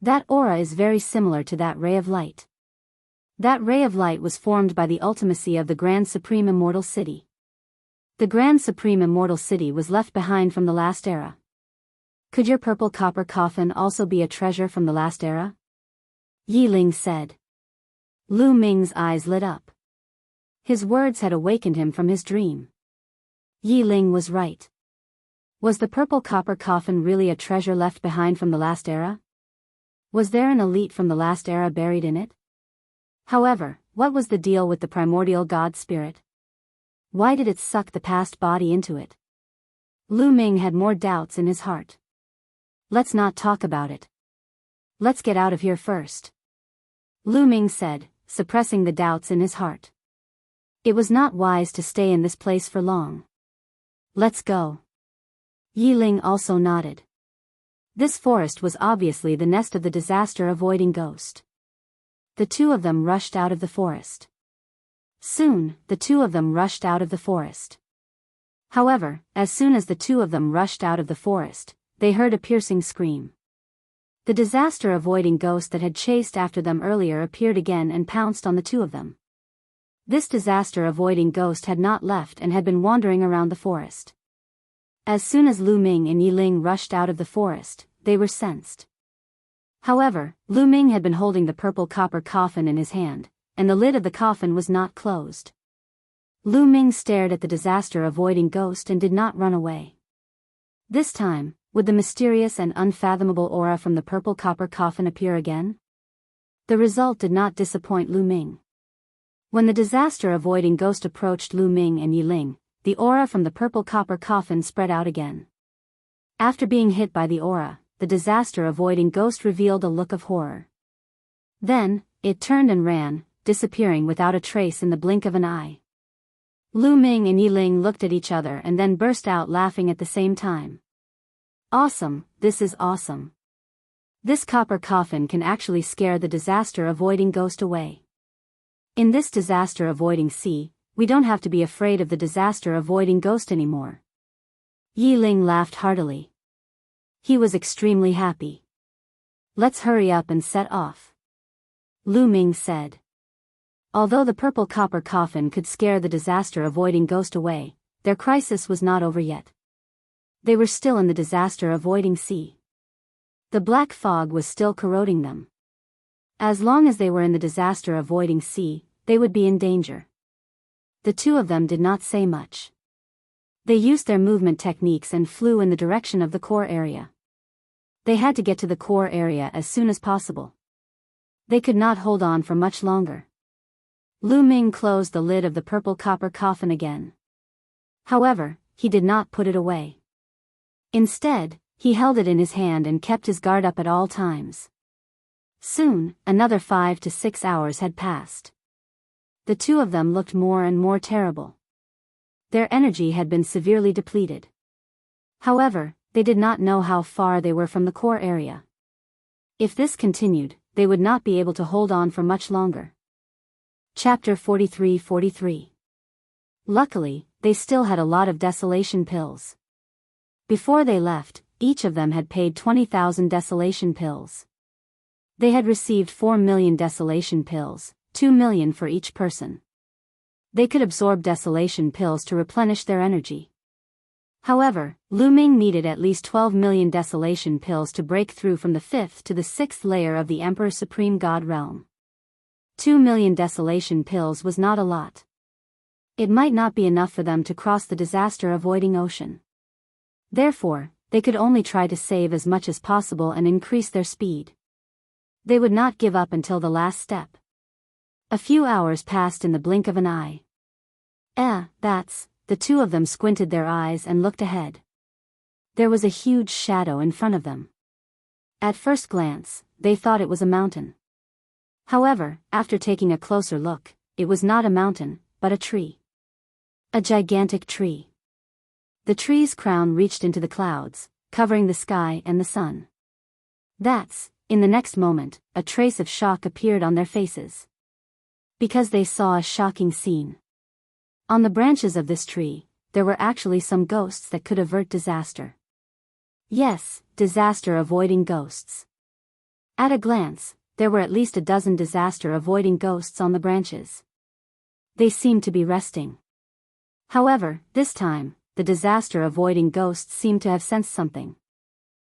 [SPEAKER 1] That aura is very similar to that ray of light. That ray of light was formed by the ultimacy of the Grand Supreme Immortal City. The Grand Supreme Immortal City was left behind from the last era. Could your purple copper coffin also be a treasure from the last era? Yi Ling said. Lu Ming's eyes lit up. His words had awakened him from his dream. Yi Ling was right. Was the purple copper coffin really a treasure left behind from the last era? Was there an elite from the last era buried in it? However, what was the deal with the primordial god spirit? Why did it suck the past body into it? Lu Ming had more doubts in his heart. Let's not talk about it. Let's get out of here first. Lu Ming said, suppressing the doubts in his heart. It was not wise to stay in this place for long. Let's go. Yi Ling also nodded. This forest was obviously the nest of the disaster-avoiding ghost. The two of them rushed out of the forest. Soon, the two of them rushed out of the forest. However, as soon as the two of them rushed out of the forest, they heard a piercing scream. The disaster-avoiding ghost that had chased after them earlier appeared again and pounced on the two of them. This disaster-avoiding ghost had not left and had been wandering around the forest. As soon as Lu Ming and Yi Ling rushed out of the forest, they were sensed. However, Lu Ming had been holding the purple copper coffin in his hand, and the lid of the coffin was not closed. Lu Ming stared at the disaster-avoiding ghost and did not run away. This time, would the mysterious and unfathomable aura from the purple copper coffin appear again? The result did not disappoint Lu Ming. When the disaster-avoiding ghost approached Lu Ming and Yi Ling, the aura from the purple copper coffin spread out again. After being hit by the aura, the disaster-avoiding ghost revealed a look of horror. Then, it turned and ran, disappearing without a trace in the blink of an eye. Lu Ming and Yi Ling looked at each other and then burst out laughing at the same time. Awesome, this is awesome. This copper coffin can actually scare the disaster-avoiding ghost away. In this disaster-avoiding sea, we don't have to be afraid of the disaster-avoiding ghost anymore. Yi Ling laughed heartily. He was extremely happy. Let's hurry up and set off. Lu Ming said. Although the purple copper coffin could scare the disaster-avoiding ghost away, their crisis was not over yet. They were still in the disaster-avoiding sea. The black fog was still corroding them. As long as they were in the disaster-avoiding sea, they would be in danger. The two of them did not say much. They used their movement techniques and flew in the direction of the core area. They had to get to the core area as soon as possible. They could not hold on for much longer. Lu Ming closed the lid of the purple copper coffin again. However, he did not put it away. Instead, he held it in his hand and kept his guard up at all times. Soon, another 5 to 6 hours had passed. The two of them looked more and more terrible. Their energy had been severely depleted. However, they did not know how far they were from the core area. If this continued, they would not be able to hold on for much longer. Chapter 43-43. Luckily, they still had a lot of desolation pills. Before they left, each of them had paid 20,000 desolation pills. They had received 4 million desolation pills, 2 million for each person. They could absorb desolation pills to replenish their energy. However, Lu Ming needed at least 12 million desolation pills to break through from the 5th to the 6th layer of the Emperor Supreme God realm. 2 million desolation pills was not a lot. It might not be enough for them to cross the disaster-avoiding ocean. Therefore, they could only try to save as much as possible and increase their speed. They would not give up until the last step. A few hours passed in the blink of an eye. The two of them squinted their eyes and looked ahead. There was a huge shadow in front of them. At first glance, they thought it was a mountain. However, after taking a closer look, it was not a mountain, but a tree. A gigantic tree. The tree's crown reached into the clouds, covering the sky and the sun. In the next moment, a trace of shock appeared on their faces. Because they saw a shocking scene. On the branches of this tree, there were actually some ghosts that could avert disaster. Yes, disaster-avoiding ghosts. At a glance, there were at least a dozen disaster-avoiding ghosts on the branches. They seemed to be resting. However, this time, the disaster-avoiding ghosts seemed to have sensed something.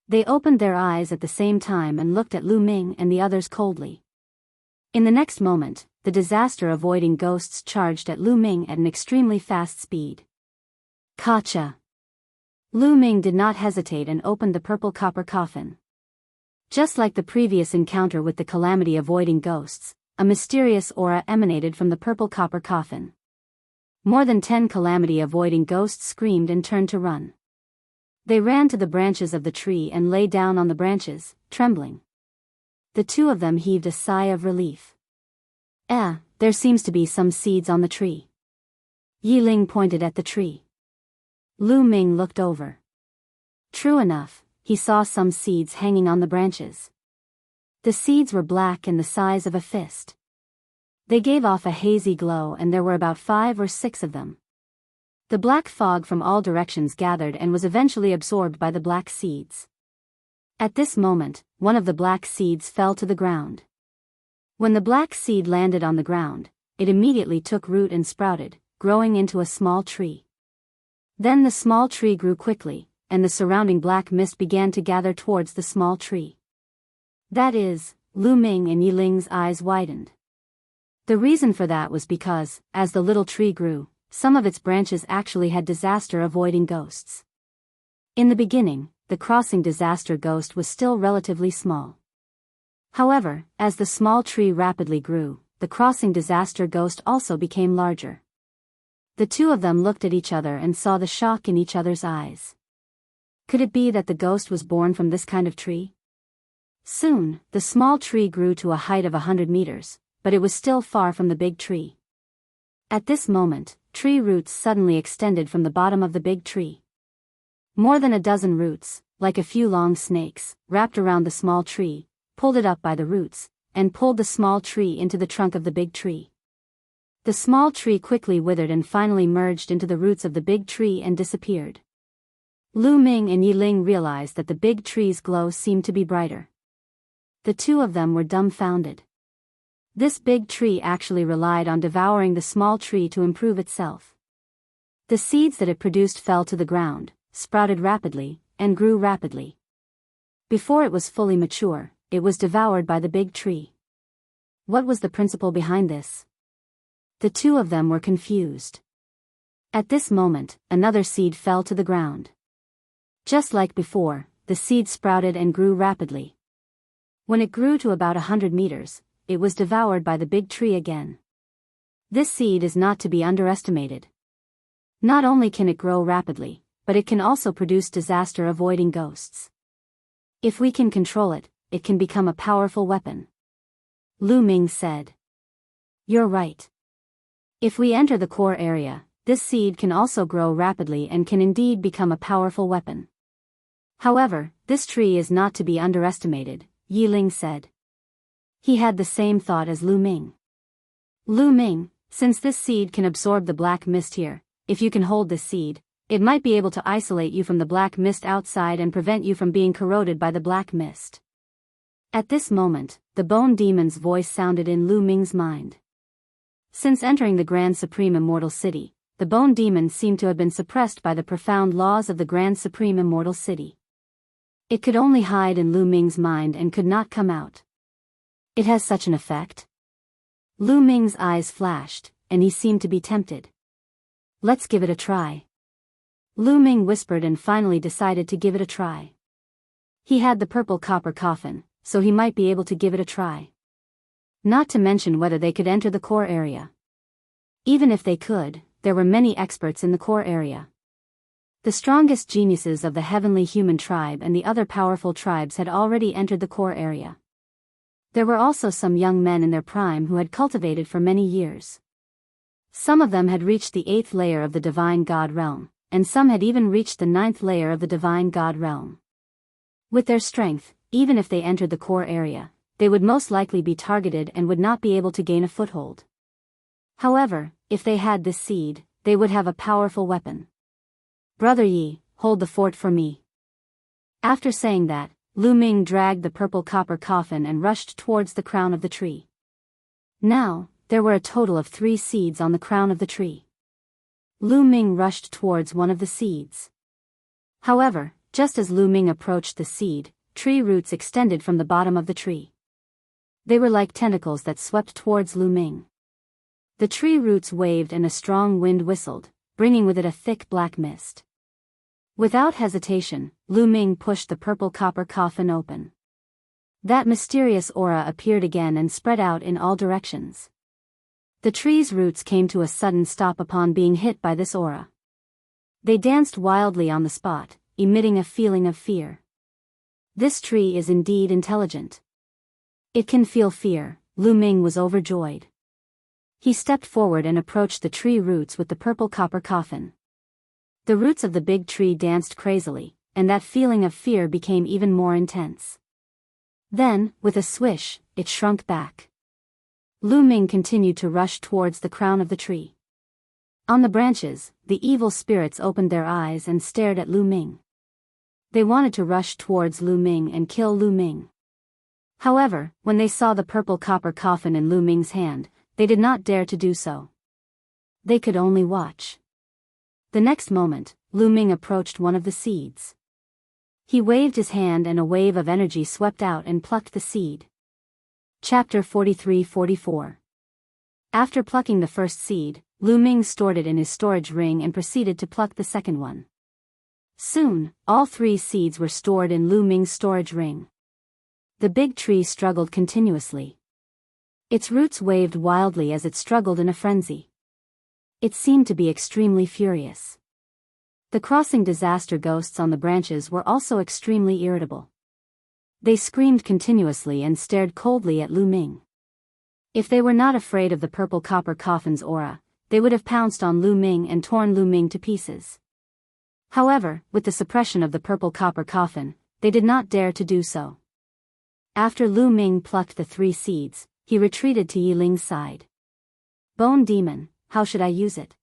[SPEAKER 1] They opened their eyes at the same time and looked at Lu Ming and the others coldly. In the next moment, the disaster-avoiding ghosts charged at Lu Ming at an extremely fast speed. Gotcha! Lu Ming did not hesitate and opened the purple copper coffin. Just like the previous encounter with the calamity-avoiding ghosts, a mysterious aura emanated from the purple copper coffin. More than 10 calamity-avoiding ghosts screamed and turned to run. They ran to the branches of the tree and lay down on the branches, trembling. The two of them heaved a sigh of relief. There seems to be some seeds on the tree. Yi Ling pointed at the tree. Lu Ming looked over. True enough, he saw some seeds hanging on the branches. The seeds were black and the size of a fist. They gave off a hazy glow and there were about 5 or 6 of them. The black fog from all directions gathered and was eventually absorbed by the black seeds. At this moment, one of the black seeds fell to the ground. When the black seed landed on the ground, it immediately took root and sprouted, growing into a small tree. Then the small tree grew quickly, and the surrounding black mist began to gather towards the small tree. That is, Lu Ming and Yi Ling's eyes widened. The reason for that was because, as the little tree grew, some of its branches actually had disaster-avoiding ghosts. In the beginning, the crossing disaster ghost was still relatively small. However, as the small tree rapidly grew, the crossing disaster ghost also became larger. The two of them looked at each other and saw the shock in each other's eyes. Could it be that the ghost was born from this kind of tree? Soon, the small tree grew to a height of 100 meters, but it was still far from the big tree. At this moment, tree roots suddenly extended from the bottom of the big tree. More than a dozen roots, like a few long snakes, wrapped around the small tree, pulled it up by the roots, and pulled the small tree into the trunk of the big tree. The small tree quickly withered and finally merged into the roots of the big tree and disappeared. Lu Ming and Yi Ling realized that the big tree's glow seemed to be brighter. The two of them were dumbfounded. This big tree actually relied on devouring the small tree to improve itself. The seeds that it produced fell to the ground, sprouted rapidly, and grew rapidly. Before it was fully mature, it was devoured by the big tree. What was the principle behind this? The two of them were confused. At this moment, another seed fell to the ground. Just like before, the seed sprouted and grew rapidly. When it grew to about 100 meters, it was devoured by the big tree again. This seed is not to be underestimated. Not only can it grow rapidly, but it can also produce disaster-avoiding ghosts. If we can control it, it can become a powerful weapon. Lu Ming said. You're right. If we enter the core area, this seed can also grow rapidly and can indeed become a powerful weapon. However, this tree is not to be underestimated, Yi Ling said. He had the same thought as Lu Ming. Lu Ming, since this seed can absorb the black mist here, if you can hold this seed, it might be able to isolate you from the black mist outside and prevent you from being corroded by the black mist. At this moment, the Bone Demon's voice sounded in Lu Ming's mind. Since entering the Grand Supreme Immortal City, the Bone Demon seemed to have been suppressed by the profound laws of the Grand Supreme Immortal City. It could only hide in Lu Ming's mind and could not come out. It has such an effect? Lu Ming's eyes flashed, and he seemed to be tempted. Let's give it a try. Lu Ming whispered and finally decided to give it a try. He had the purple copper coffin, so he might be able to give it a try. Not to mention whether they could enter the core area. Even if they could, there were many experts in the core area. The strongest geniuses of the heavenly human tribe and the other powerful tribes had already entered the core area. There were also some young men in their prime who had cultivated for many years. Some of them had reached the 8th layer of the Divine God realm, and some had even reached the 9th layer of the Divine God realm. With their strength, even if they entered the core area, they would most likely be targeted and would not be able to gain a foothold. However, if they had this seed, they would have a powerful weapon. "Brother Yi, hold the fort for me." After saying that, Lu Ming dragged the purple copper coffin and rushed towards the crown of the tree. Now, there were a total of 3 seeds on the crown of the tree. Lu Ming rushed towards one of the seeds. However, just as Lu Ming approached the seed, tree roots extended from the bottom of the tree. They were like tentacles that swept towards Lu Ming. The tree roots waved and a strong wind whistled, bringing with it a thick black mist. Without hesitation, Lu Ming pushed the purple copper coffin open. That mysterious aura appeared again and spread out in all directions. The tree's roots came to a sudden stop upon being hit by this aura. They danced wildly on the spot, emitting a feeling of fear. This tree is indeed intelligent. It can feel fear. Lu Ming was overjoyed. He stepped forward and approached the tree roots with the purple copper coffin. The roots of the big tree danced crazily, and that feeling of fear became even more intense. Then, with a swish, it shrunk back. Lu Ming continued to rush towards the crown of the tree. On the branches, the evil spirits opened their eyes and stared at Lu Ming. They wanted to rush towards Lu Ming and kill Lu Ming. However, when they saw the purple copper coffin in Lu Ming's hand, they did not dare to do so. They could only watch. The next moment, Lu Ming approached one of the seeds. He waved his hand and a wave of energy swept out and plucked the seed. Chapter 43-44. After plucking the first seed, Lu Ming stored it in his storage ring and proceeded to pluck the second one. Soon, all 3 seeds were stored in Lu Ming's storage ring. The big tree struggled continuously. Its roots waved wildly as it struggled in a frenzy. It seemed to be extremely furious. The crossing disaster ghosts on the branches were also extremely irritable. They screamed continuously and stared coldly at Lu Ming. If they were not afraid of the purple copper coffin's aura, they would have pounced on Lu Ming and torn Lu Ming to pieces. However, with the suppression of the purple copper coffin, they did not dare to do so. After Lu Ming plucked the 3 seeds, he retreated to Yi Ling's side. "Bone Demon, how should I use it?"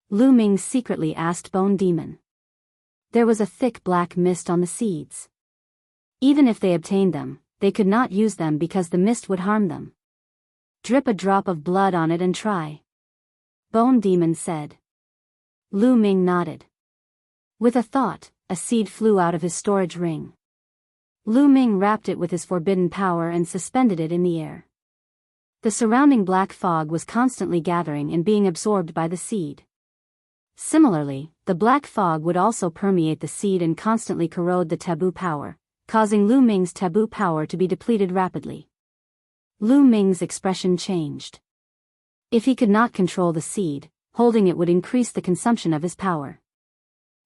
[SPEAKER 1] Lu Ming secretly asked Bone Demon. There was a thick black mist on the seeds. Even if they obtained them, they could not use them because the mist would harm them. "Drip a drop of blood on it and try," Bone Demon said. Lu Ming nodded. With a thought, a seed flew out of his storage ring. Lu Ming wrapped it with his forbidden power and suspended it in the air. The surrounding black fog was constantly gathering and being absorbed by the seed. Similarly, the black fog would also permeate the seed and constantly corrode the taboo power, causing Lu Ming's taboo power to be depleted rapidly. Lu Ming's expression changed. If he could not control the seed, holding it would increase the consumption of his power.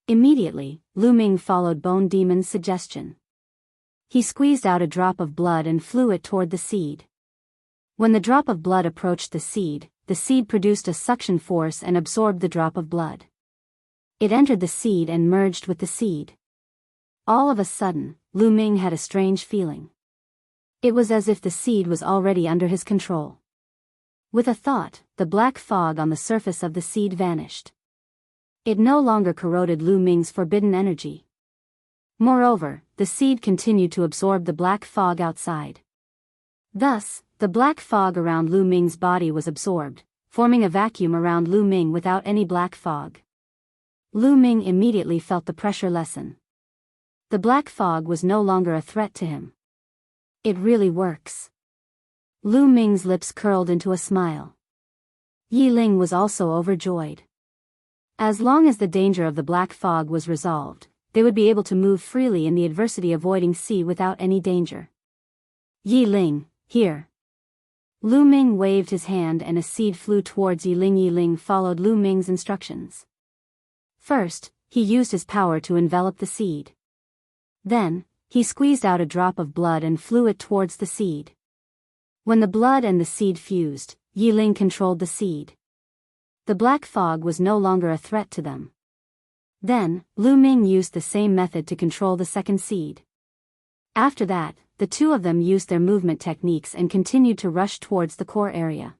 [SPEAKER 1] Immediately, Lu Ming followed Bone Demon's suggestion. He squeezed out a drop of blood and flew it toward the seed. When the drop of blood approached the seed produced a suction force and absorbed the drop of blood. It entered the seed and merged with the seed. All of a sudden, Lu Ming had a strange feeling. It was as if the seed was already under his control. With a thought, the black fog on the surface of the seed vanished. It no longer corroded Lu Ming's forbidden energy. Moreover, the seed continued to absorb the black fog outside. Thus, the black fog around Lu Ming's body was absorbed, forming a vacuum around Lu Ming without any black fog. Lu Ming immediately felt the pressure lessen. The black fog was no longer a threat to him. It really works. Lu Ming's lips curled into a smile. Yi Ling was also overjoyed. As long as the danger of the black fog was resolved, they would be able to move freely in the adversity avoiding sea without any danger. "Yi Ling, here." Lu Ming waved his hand and a seed flew towards Yi Ling. Yi Ling followed Lu Ming's instructions. First, he used his power to envelop the seed. Then, he squeezed out a drop of blood and flew it towards the seed. When the blood and the seed fused, Yiling controlled the seed. The black fog was no longer a threat to them. Then, Lu Ming used the same method to control the second seed. After that, the two of them used their movement techniques and continued to rush towards the core area.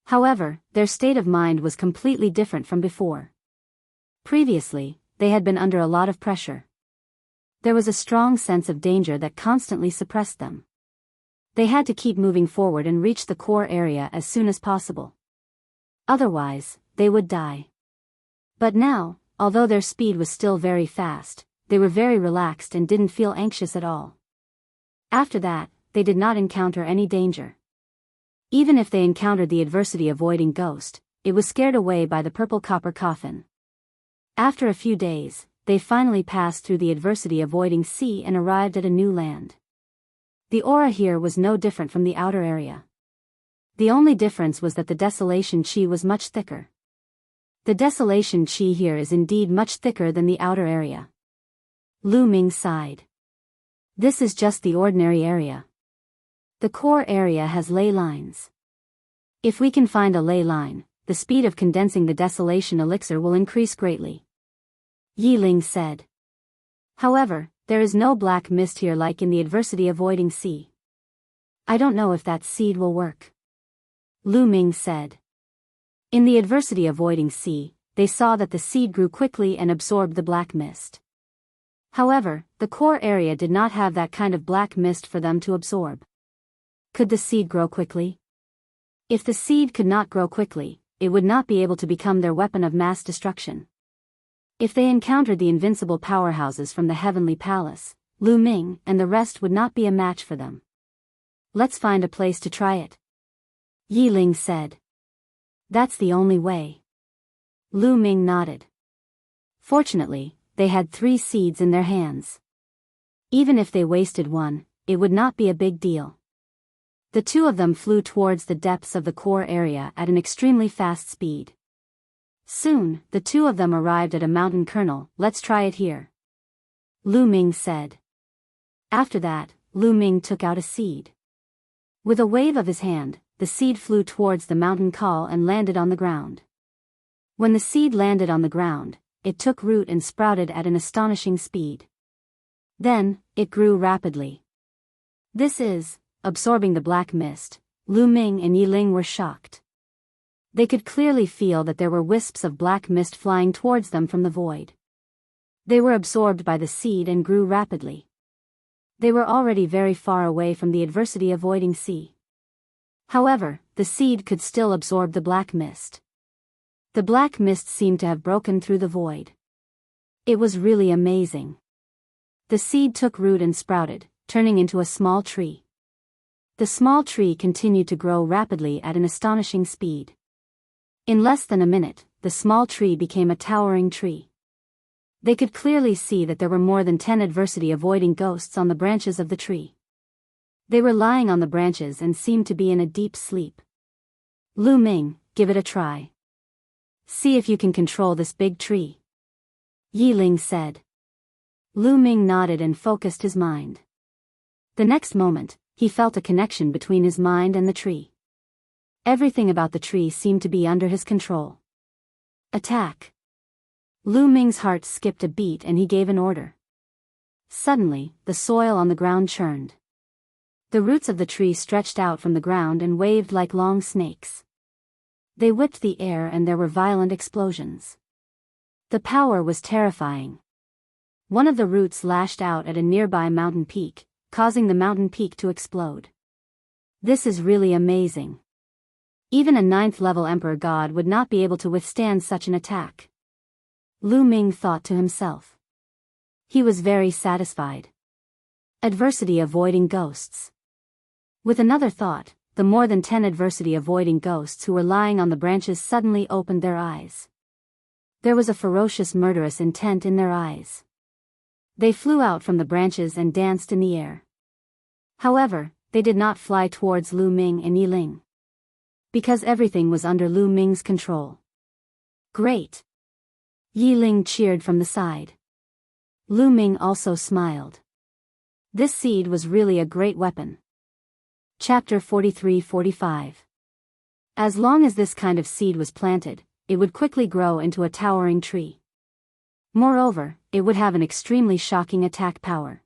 [SPEAKER 1] However, their state of mind was completely different from before. Previously, they had been under a lot of pressure. There was a strong sense of danger that constantly suppressed them. They had to keep moving forward and reach the core area as soon as possible. Otherwise, they would die. But now, although their speed was still very fast, they were very relaxed and didn't feel anxious at all. After that, they did not encounter any danger. Even if they encountered the adversity-avoiding ghost, it was scared away by the purple copper coffin. After a few days, they finally passed through the adversity-avoiding sea and arrived at a new land. The aura here was no different from the outer area. The only difference was that the desolation chi was much thicker. The desolation chi here is indeed much thicker than the outer area. Lu Ming sighed. This is just the ordinary area. The core area has ley lines. If we can find a ley line, the speed of condensing the desolation elixir will increase greatly. Yiling said. However, there is no black mist here like in the adversity-avoiding sea. I don't know if that seed will work. Lu Ming said. In the adversity-avoiding sea, they saw that the seed grew quickly and absorbed the black mist. However, the core area did not have that kind of black mist for them to absorb. Could the seed grow quickly? If the seed could not grow quickly, it would not be able to become their weapon of mass destruction. If they encountered the invincible powerhouses from the Heavenly Palace, Lu Ming and the rest would not be a match for them. Let's find a place to try it. Yiling said. That's the only way. Lu Ming nodded. Fortunately, they had 3 seeds in their hands. Even if they wasted one, it would not be a big deal. The two of them flew towards the depths of the core area at an extremely fast speed. Soon, the two of them arrived at a mountain kernel. Let's try it here. Lu Ming said. After that, Lu Ming took out a seed. With a wave of his hand, the seed flew towards the mountain col and landed on the ground. When the seed landed on the ground, it took root and sprouted at an astonishing speed. Then, it grew rapidly. This is, absorbing the black mist. Lu Ming and Yiling were shocked. They could clearly feel that there were wisps of black mist flying towards them from the void. They were absorbed by the seed and grew rapidly. They were already very far away from the adversity-avoiding sea. However, the seed could still absorb the black mist. The black mist seemed to have broken through the void. It was really amazing. The seed took root and sprouted, turning into a small tree. The small tree continued to grow rapidly at an astonishing speed. In less than a minute, the small tree became a towering tree. They could clearly see that there were more than 10 adversity-avoiding ghosts on the branches of the tree. They were lying on the branches and seemed to be in a deep sleep. Lu Ming, give it a try. See if you can control this big tree. Yiling said. Lu Ming nodded and focused his mind. The next moment, he felt a connection between his mind and the tree. Everything about the tree seemed to be under his control. Attack! Lu Ming's heart skipped a beat and he gave an order. Suddenly, the soil on the ground churned. The roots of the tree stretched out from the ground and waved like long snakes. They whipped the air and there were violent explosions. The power was terrifying. One of the roots lashed out at a nearby mountain peak, causing the mountain peak to explode. This is really amazing. Even a 9th-level Emperor God would not be able to withstand such an attack. Lu Ming thought to himself. He was very satisfied. Adversity-avoiding ghosts. With another thought, the more than 10 adversity-avoiding ghosts who were lying on the branches suddenly opened their eyes. There was a ferocious murderous intent in their eyes. They flew out from the branches and danced in the air. However, they did not fly towards Lu Ming and Yiling. Because everything was under Lu Ming's control. Great! Yiling cheered from the side. Lu Ming also smiled. This seed was really a great weapon. Chapter 43-45. As long as this kind of seed was planted, it would quickly grow into a towering tree. Moreover, it would have an extremely shocking attack power.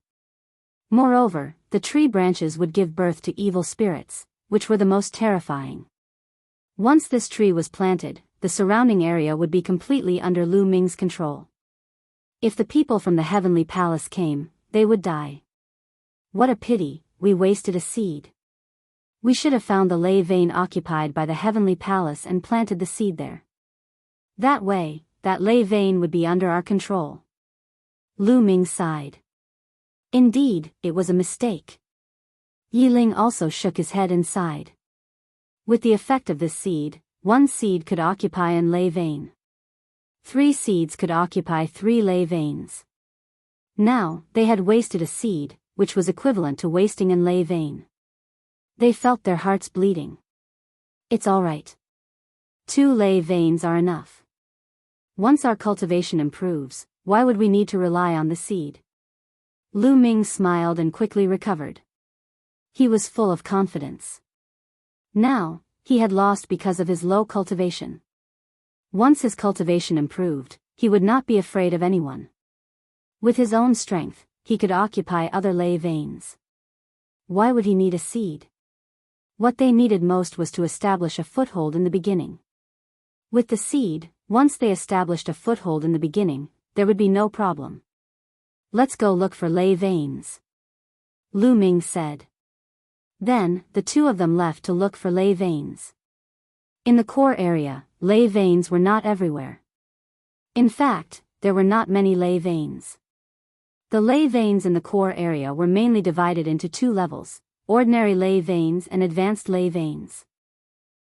[SPEAKER 1] Moreover, the tree branches would give birth to evil spirits, which were the most terrifying. Once this tree was planted, the surrounding area would be completely under Lu Ming's control. If the people from the heavenly palace came, they would die. What a pity, we wasted a seed. We should have found the ley vein occupied by the heavenly palace and planted the seed there. That way, that ley vein would be under our control. Lu Ming sighed. Indeed, it was a mistake. Yiling also shook his head and sighed. With the effect of this seed, 1 seed could occupy an ley vein. 3 seeds could occupy 3 ley veins. Now, they had wasted a seed, which was equivalent to wasting an ley vein. They felt their hearts bleeding. It's all right. 2 ley veins are enough. Once our cultivation improves, why would we need to rely on the seed? Lu Ming smiled and quickly recovered. He was full of confidence. Now, he had lost because of his low cultivation. Once his cultivation improved, he would not be afraid of anyone. With his own strength, he could occupy other ley veins. Why would he need a seed? What they needed most was to establish a foothold in the beginning. With the seed, once they established a foothold in the beginning, there would be no problem. Let's go look for ley veins, Lu Ming said. Then, the 2 of them left to look for ley veins. In the core area, ley veins were not everywhere. In fact, there were not many ley veins. The ley veins in the core area were mainly divided into 2 levels, ordinary ley veins and advanced ley veins.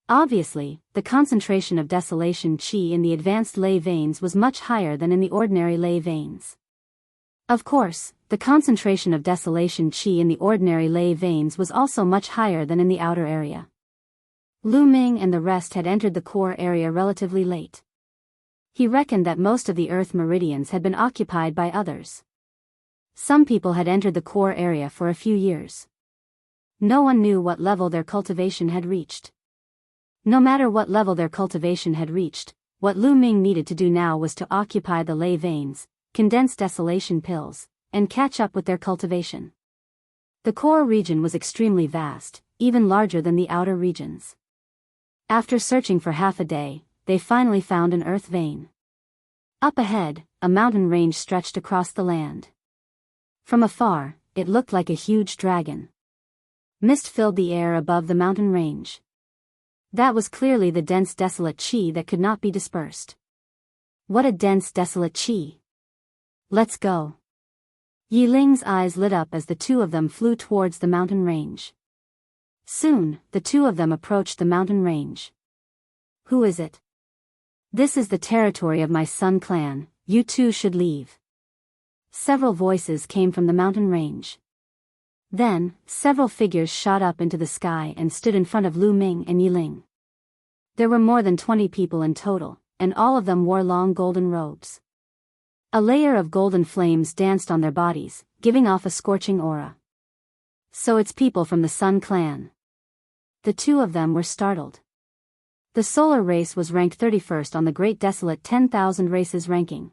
[SPEAKER 1] Obviously, the concentration of desolation qi in the advanced ley veins was much higher than in the ordinary ley veins. Of course, the concentration of desolation qi in the ordinary ley veins was also much higher than in the outer area. Lu Ming and the rest had entered the core area relatively late. He reckoned that most of the earth meridians had been occupied by others. Some people had entered the core area for a few years. No one knew what level their cultivation had reached. No matter what level their cultivation had reached, what Lu Ming needed to do now was to occupy the ley veins, condense desolation pills, and catch up with their cultivation. The core region was extremely vast, even larger than the outer regions. After searching for half a day, they finally found an earth vein. Up ahead, a mountain range stretched across the land. From afar, it looked like a huge dragon. Mist filled the air above the mountain range. That was clearly the dense desolate qi that could not be dispersed. What a dense desolate qi! Let's go. Yiling's eyes lit up as the 2 of them flew towards the mountain range. Soon, the 2 of them approached the mountain range. Who is it? This is the territory of my Sun clan, you 2 should leave. Several voices came from the mountain range. Then, several figures shot up into the sky and stood in front of Lu Ming and Yiling. There were more than 20 people in total, and all of them wore long golden robes. A layer of golden flames danced on their bodies, giving off a scorching aura. So it's people from the Sun clan. The 2 of them were startled. The solar race was ranked 31st on the Great Desolate 10,000 races ranking.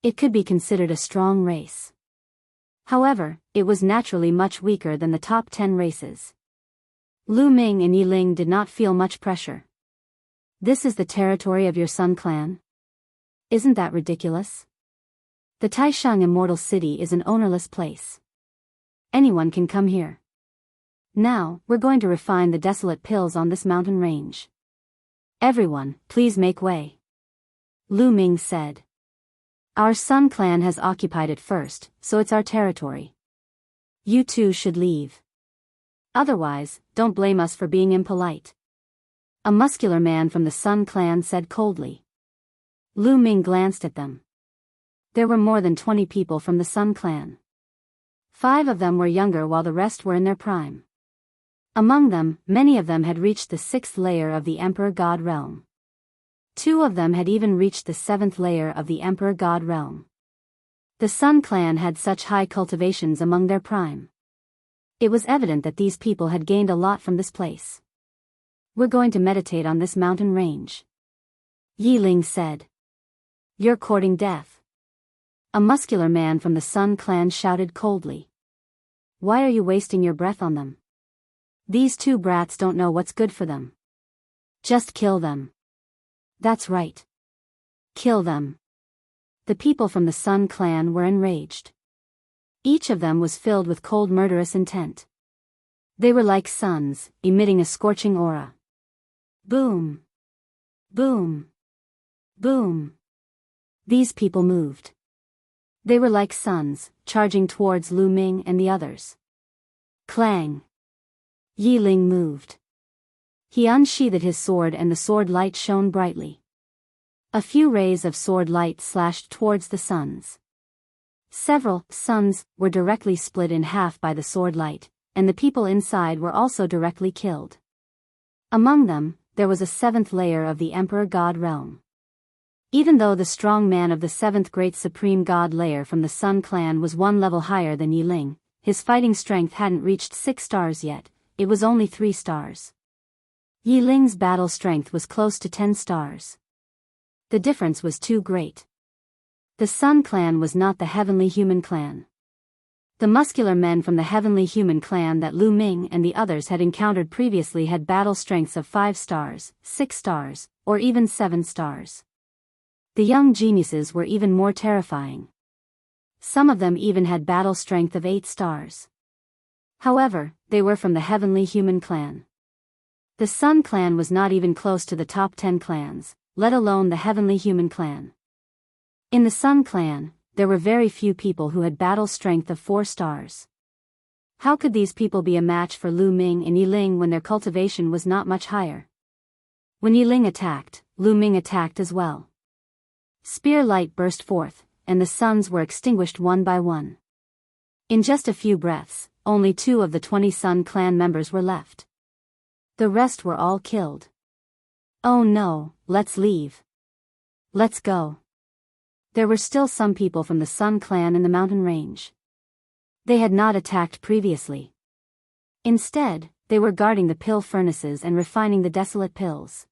[SPEAKER 1] It could be considered a strong race. However, it was naturally much weaker than the top 10 races. Lu Ming and Yiling did not feel much pressure. This is the territory of your Sun clan? Isn't that ridiculous? The Taisheng Immortal City is an ownerless place. Anyone can come here. Now, we're going to refine the desolate pills on this mountain range. Everyone, please make way, Lu Ming said. Our Sun clan has occupied it first, so it's our territory. You 2 should leave. Otherwise, don't blame us for being impolite. A muscular man from the Sun clan said coldly. Lu Ming glanced at them. There were more than 20 people from the Sun clan. 5 of them were younger while the rest were in their prime. Among them, many of them had reached the 6th layer of the Emperor God realm. 2 of them had even reached the 7th layer of the Emperor God realm. The Sun clan had such high cultivations among their prime. It was evident that these people had gained a lot from this place. "We're going to meditate on this mountain range," Yi Ling said. "You're courting death." A muscular man from the Sun clan shouted coldly. "Why are you wasting your breath on them? These two brats don't know what's good for them. Just kill them." "That's right. Kill them." The people from the Sun clan were enraged. Each of them was filled with cold murderous intent. They were like suns, emitting a scorching aura. Boom! Boom! Boom! These people moved. They were like suns, charging towards Lu Ming and the others. Clang! Yi Ling moved. He unsheathed his sword and the sword light shone brightly. A few rays of sword light slashed towards the suns. Several suns were directly split in half by the sword light, and the people inside were also directly killed. Among them, there was a seventh layer of the Emperor God realm. Even though the strong man of the seventh great supreme God layer from the Sun clan was one level higher than Yi Ling, his fighting strength hadn't reached 6 stars yet, it was only 3 stars. Yi Ling's battle strength was close to 10 stars. The difference was too great. The Sun clan was not the heavenly human clan. The muscular men from the heavenly human clan that Lu Ming and the others had encountered previously had battle strengths of 5 stars, 6 stars, or even 7 stars. The young geniuses were even more terrifying. Some of them even had battle strength of 8 stars. However, they were from the heavenly human clan. The Sun clan was not even close to the top 10 clans, let alone the heavenly human clan. In the Sun clan, there were very few people who had battle strength of 4 stars. How could these people be a match for Lu Ming and Yi Ling when their cultivation was not much higher? When Yi Ling attacked, Lu Ming attacked as well. Spear light burst forth, and the suns were extinguished one by one. In just a few breaths, only 2 of the 20 Sun clan members were left. The rest were all killed. "Oh no, let's leave. Let's go." There were still some people from the Sun clan in the mountain range. They had not attacked previously. Instead, they were guarding the pill furnaces and refining the desolate pills.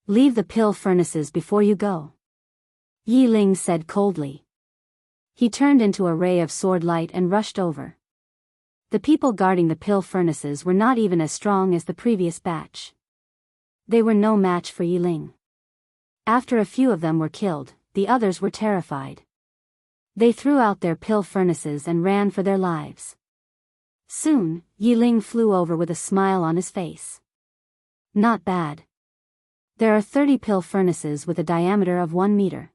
[SPEAKER 1] "Leave the pill furnaces before you go," Yi Ling said coldly. He turned into a ray of sword light and rushed over. The people guarding the pill furnaces were not even as strong as the previous batch. They were no match for Yi Ling. After a few of them were killed, the others were terrified. They threw out their pill furnaces and ran for their lives. Soon, Yi Ling flew over with a smile on his face. "Not bad. There are 30 pill furnaces with a diameter of 1 meter.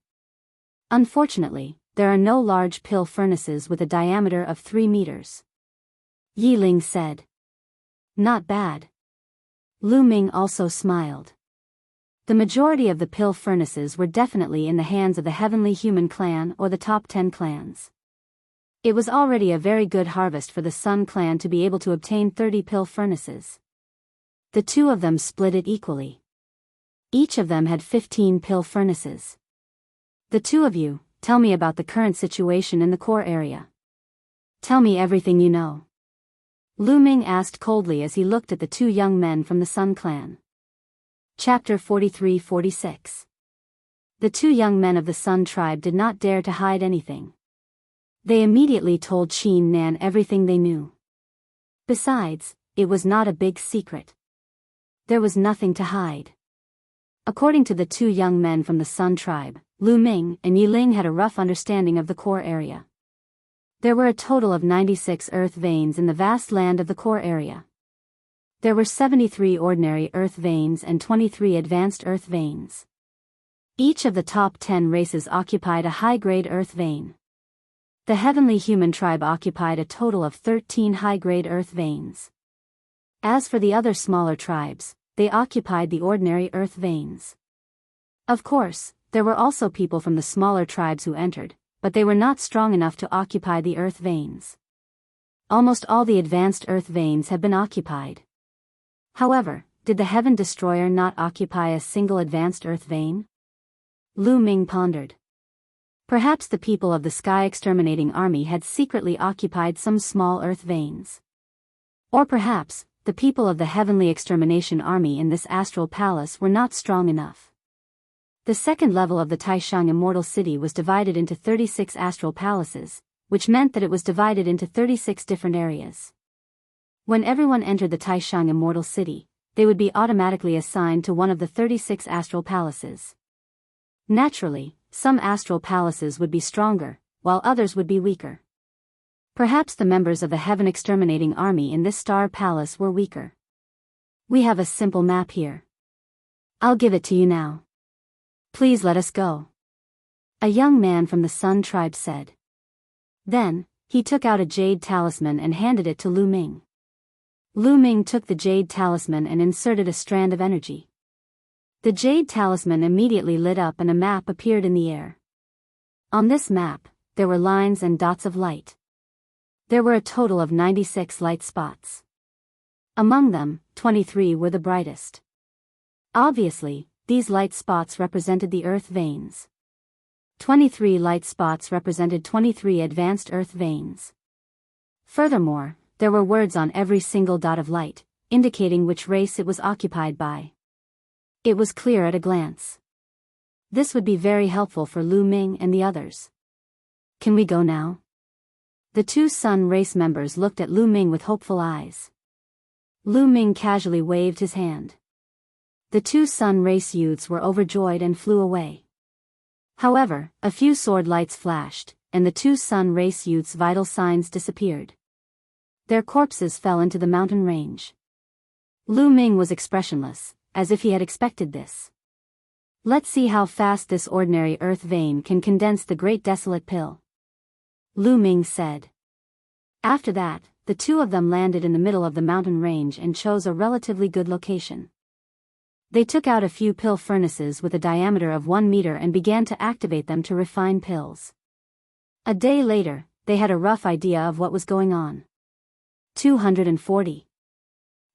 [SPEAKER 1] Unfortunately, there are no large pill furnaces with a diameter of 3 meters. Yi Ling said. "Not bad." Lu Ming also smiled. The majority of the pill furnaces were definitely in the hands of the heavenly human clan or the top 10 clans. It was already a very good harvest for the Sun clan to be able to obtain 30 pill furnaces. The 2 of them split it equally. Each of them had 15 pill furnaces. "The 2 of you, tell me about the current situation in the core area. Tell me everything you know," Lu Ming asked coldly as he looked at the 2 young men from the Sun clan. Chapter 43-46. The 2 young men of the Sun tribe did not dare to hide anything. They immediately told Qin Nan everything they knew. Besides, it was not a big secret. There was nothing to hide. According to the 2 young men from the Sun tribe, Lu Ming and Yi Ling had a rough understanding of the core area. There were a total of 96 earth veins in the vast land of the core area. There were 73 ordinary earth veins and 23 advanced earth veins. Each of the top 10 races occupied a high-grade earth vein. The heavenly human tribe occupied a total of 13 high-grade earth veins. As for the other smaller tribes, they occupied the ordinary earth veins. Of course, there were also people from the smaller tribes who entered, but they were not strong enough to occupy the earth veins. Almost all the advanced earth veins had been occupied. However, did the Heaven Destroyer not occupy a single advanced earth vein? Lu Ming pondered. Perhaps the people of the Sky Exterminating Army had secretly occupied some small earth veins. Or perhaps, the people of the heavenly extermination army in this astral palace were not strong enough. The second level of the Taishang Immortal City was divided into 36 astral palaces, which meant that it was divided into 36 different areas. When everyone entered the Taishang Immortal City, they would be automatically assigned to one of the 36 astral palaces. Naturally, some astral palaces would be stronger, while others would be weaker. Perhaps the members of the Heaven Exterminating Army in this star palace were weaker. We have a simple map here. I'll give it to you now. Please let us go. A young man from the Sun tribe said. Then, he took out a jade talisman and handed it to Lu Ming. Lu Ming took the jade talisman and inserted a strand of energy. The jade talisman immediately lit up and a map appeared in the air. On this map, there were lines and dots of light. There were a total of 96 light spots. Among them, 23 were the brightest. Obviously, these light spots represented the earth veins. 23 light spots represented 23 advanced earth veins. Furthermore, there were words on every single dot of light, indicating which race it was occupied by. It was clear at a glance. This would be very helpful for Lu Ming and the others. Can we go now? The two Sun race members looked at Lu Ming with hopeful eyes. Lu Ming casually waved his hand. The two Sun race youths were overjoyed and flew away. However, a few sword lights flashed, and the two Sun race youths' vital signs disappeared. Their corpses fell into the mountain range. Lu Ming was expressionless, as if he had expected this. Let's see how fast this ordinary earth vein can condense the great desolate pill, Lu Ming said. After that, the two of them landed in the middle of the mountain range and chose a relatively good location. They took out a few pill furnaces with a diameter of 1 meter and began to activate them to refine pills. A day later, they had a rough idea of what was going on. 240.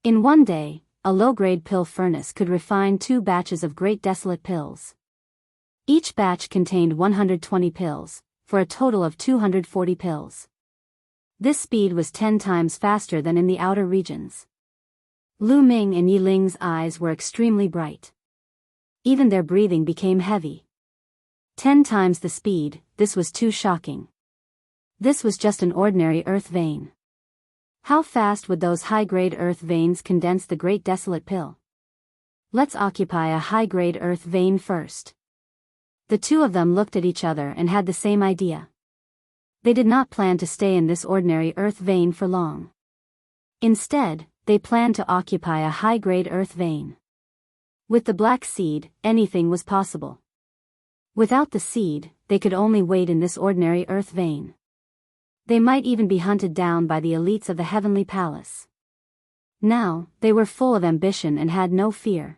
[SPEAKER 1] In one day, a low-grade pill furnace could refine 2 batches of great desolate pills. Each batch contained 120 pills, for a total of 240 pills. This speed was 10 times faster than in the outer regions. Lu Ming and Yi Ling's eyes were extremely bright. Even their breathing became heavy. 10 times the speed, this was too shocking. This was just an ordinary earth vein. How fast would those high-grade earth veins condense the great desolate pill? Let's occupy a high-grade earth vein first. The two of them looked at each other and had the same idea. They did not plan to stay in this ordinary earth vein for long. Instead, they planned to occupy a high-grade earth vein. With the black seed, anything was possible. Without the seed, they could only wait in this ordinary earth vein. They might even be hunted down by the elites of the heavenly palace. Now, they were full of ambition and had no fear.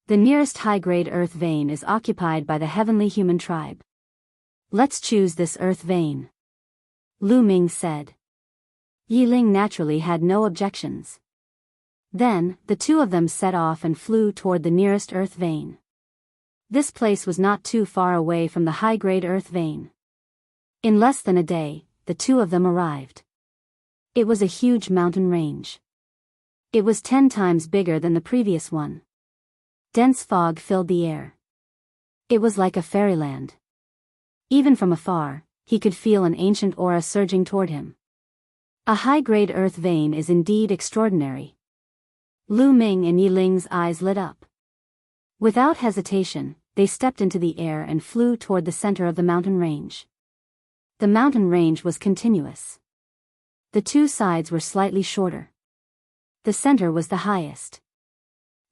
[SPEAKER 1] The nearest high-grade earth vein is occupied by the heavenly human tribe. Let's choose this earth vein, Lu Ming said. Yi Ling naturally had no objections. Then, the two of them set off and flew toward the nearest earth vein. This place was not too far away from the high-grade earth vein. In less than a day, the two of them arrived. It was a huge mountain range. It was 10 times bigger than the previous one. Dense fog filled the air. It was like a fairyland. Even from afar, he could feel an ancient aura surging toward him. A high-grade earth vein is indeed extraordinary. Lu Ming and Yi Ling's eyes lit up. Without hesitation, they stepped into the air and flew toward the center of the mountain range. The mountain range was continuous. The two sides were slightly shorter. The center was the highest.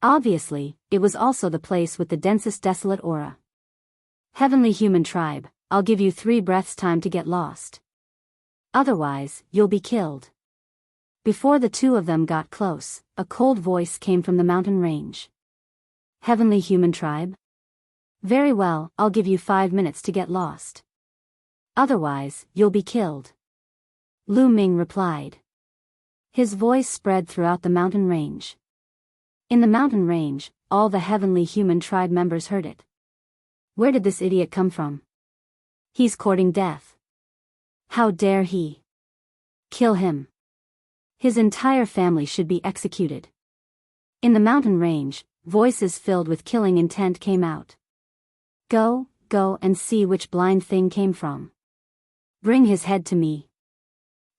[SPEAKER 1] Obviously, it was also the place with the densest desolate aura. Heavenly human tribe, I'll give you 3 breaths time to get lost. Otherwise, you'll be killed. Before the two of them got close, a cold voice came from the mountain range. Heavenly human tribe? Very well, I'll give you 5 minutes to get lost. Otherwise, you'll be killed. Lu Ming replied. His voice spread throughout the mountain range. In the mountain range, all the heavenly human tribe members heard it. Where did this idiot come from? He's courting death. How dare he? Kill him. His entire family should be executed. In the mountain range, voices filled with killing intent came out. Go and see which blind thing came from. Bring his head to me.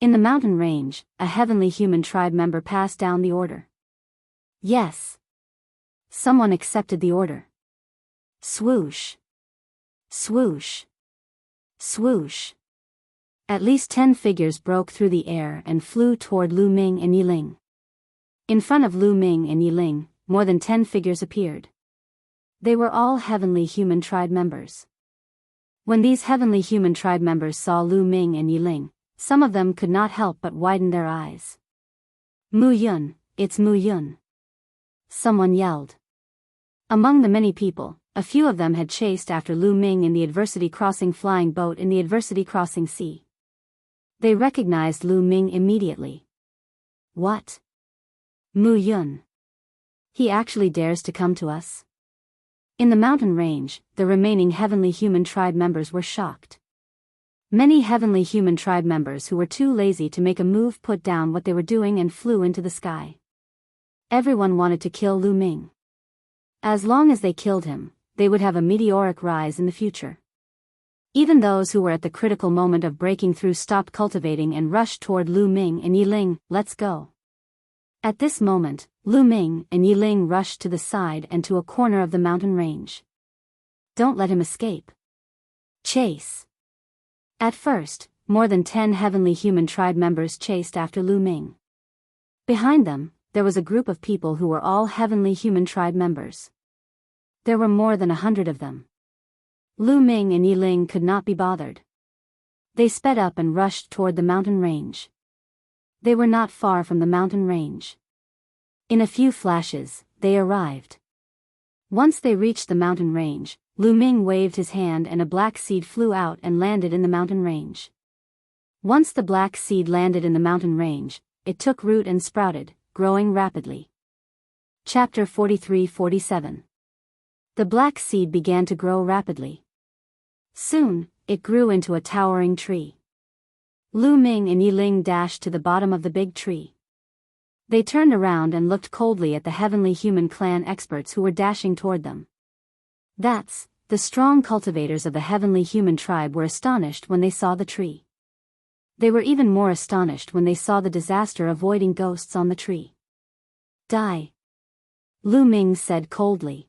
[SPEAKER 1] In the mountain range, a heavenly human tribe member passed down the order. Yes. Someone accepted the order. Swoosh. Swoosh. Swoosh. At least 10 figures broke through the air and flew toward Lu Ming and Yiling. In front of Lu Ming and Yiling, more than 10 figures appeared. They were all heavenly human tribe members. When these heavenly human tribe members saw Lu Ming and Yiling, some of them could not help but widen their eyes. Mu Yun, it's Mu Yun. Someone yelled. Among the many people, a few of them had chased after Lu Ming in the Adversity Crossing flying boat in the Adversity Crossing Sea. They recognized Lu Ming immediately. What? Mu Yun. He actually dares to come to us? In the mountain range, the remaining heavenly human tribe members were shocked. Many heavenly human tribe members who were too lazy to make a move put down what they were doing and flew into the sky. Everyone wanted to kill Lu Ming. As long as they killed him, they would have a meteoric rise in the future. Even those who were at the critical moment of breaking through stopped cultivating and rushed toward Lu Ming and Yiling. Let's go. At this moment, Lu Ming and Yiling rushed to the side and to a corner of the mountain range. Don't let him escape. Chase. At first, more than 10 heavenly human tribe members chased after Lu Ming. Behind them, there was a group of people who were all heavenly human tribe members. There were more than 100 of them. Lu Ming and Yiling could not be bothered. They sped up and rushed toward the mountain range. They were not far from the mountain range. In a few flashes, they arrived. Once they reached the mountain range, Lu Ming waved his hand and a black seed flew out and landed in the mountain range. Once the black seed landed in the mountain range, it took root and sprouted, growing rapidly. Chapter 43-47. The black seed began to grow rapidly. Soon, it grew into a towering tree. Lu Ming and Yiling dashed to the bottom of the big tree. They turned around and looked coldly at the heavenly human clan experts who were dashing toward them. The strong cultivators of the heavenly human tribe were astonished when they saw the tree. They were even more astonished when they saw the disaster-avoiding ghosts on the tree. Die. Lu Ming said coldly.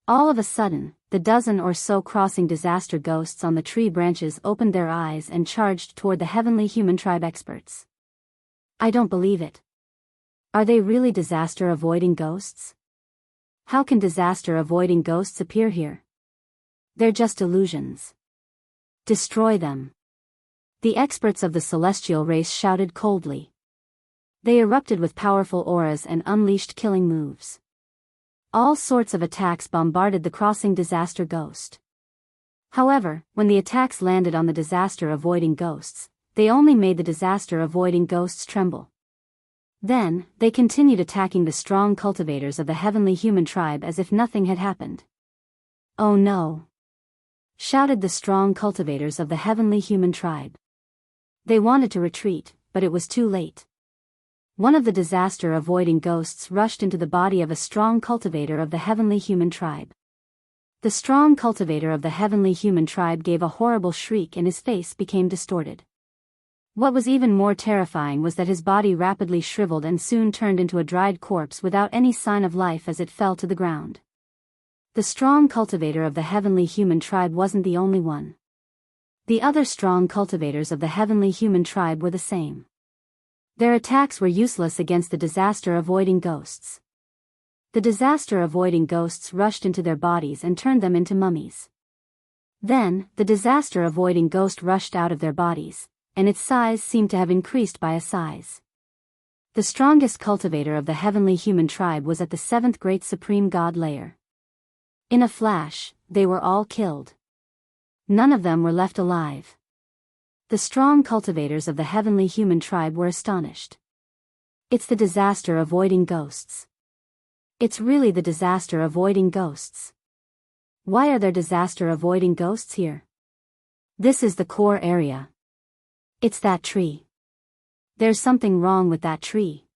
[SPEAKER 1] All of a sudden, the dozen or so crossing disaster ghosts on the tree branches opened their eyes and charged toward the heavenly human tribe experts. I don't believe it. Are they really disaster-avoiding ghosts? How can disaster-avoiding ghosts appear here? They're just illusions. Destroy them. The experts of the celestial race shouted coldly. They erupted with powerful auras and unleashed killing moves. All sorts of attacks bombarded the crossing disaster ghost. However, when the attacks landed on the disaster-avoiding ghosts, they only made the disaster-avoiding ghosts tremble. Then, they continued attacking the strong cultivators of the heavenly human tribe as if nothing had happened. Oh no! Shouted the strong cultivators of the heavenly human tribe. They wanted to retreat, but it was too late. One of the disaster-avoiding ghosts rushed into the body of a strong cultivator of the heavenly human tribe. The strong cultivator of the heavenly human tribe gave a horrible shriek and his face became distorted. What was even more terrifying was that his body rapidly shriveled and soon turned into a dried corpse without any sign of life as it fell to the ground. The strong cultivator of the heavenly human tribe wasn't the only one. The other strong cultivators of the heavenly human tribe were the same. Their attacks were useless against the disaster-avoiding ghosts. The disaster-avoiding ghosts rushed into their bodies and turned them into mummies. Then, the disaster-avoiding ghost rushed out of their bodies, and its size seemed to have increased by a size. The strongest cultivator of the heavenly human tribe was at the 7th great supreme god layer. In a flash, they were all killed. None of them were left alive. The strong cultivators of the heavenly human tribe were astonished. It's the disaster-avoiding ghosts. It's really the disaster-avoiding ghosts. Why are there disaster-avoiding ghosts here? This is the core area. It's that tree. There's something wrong with that tree,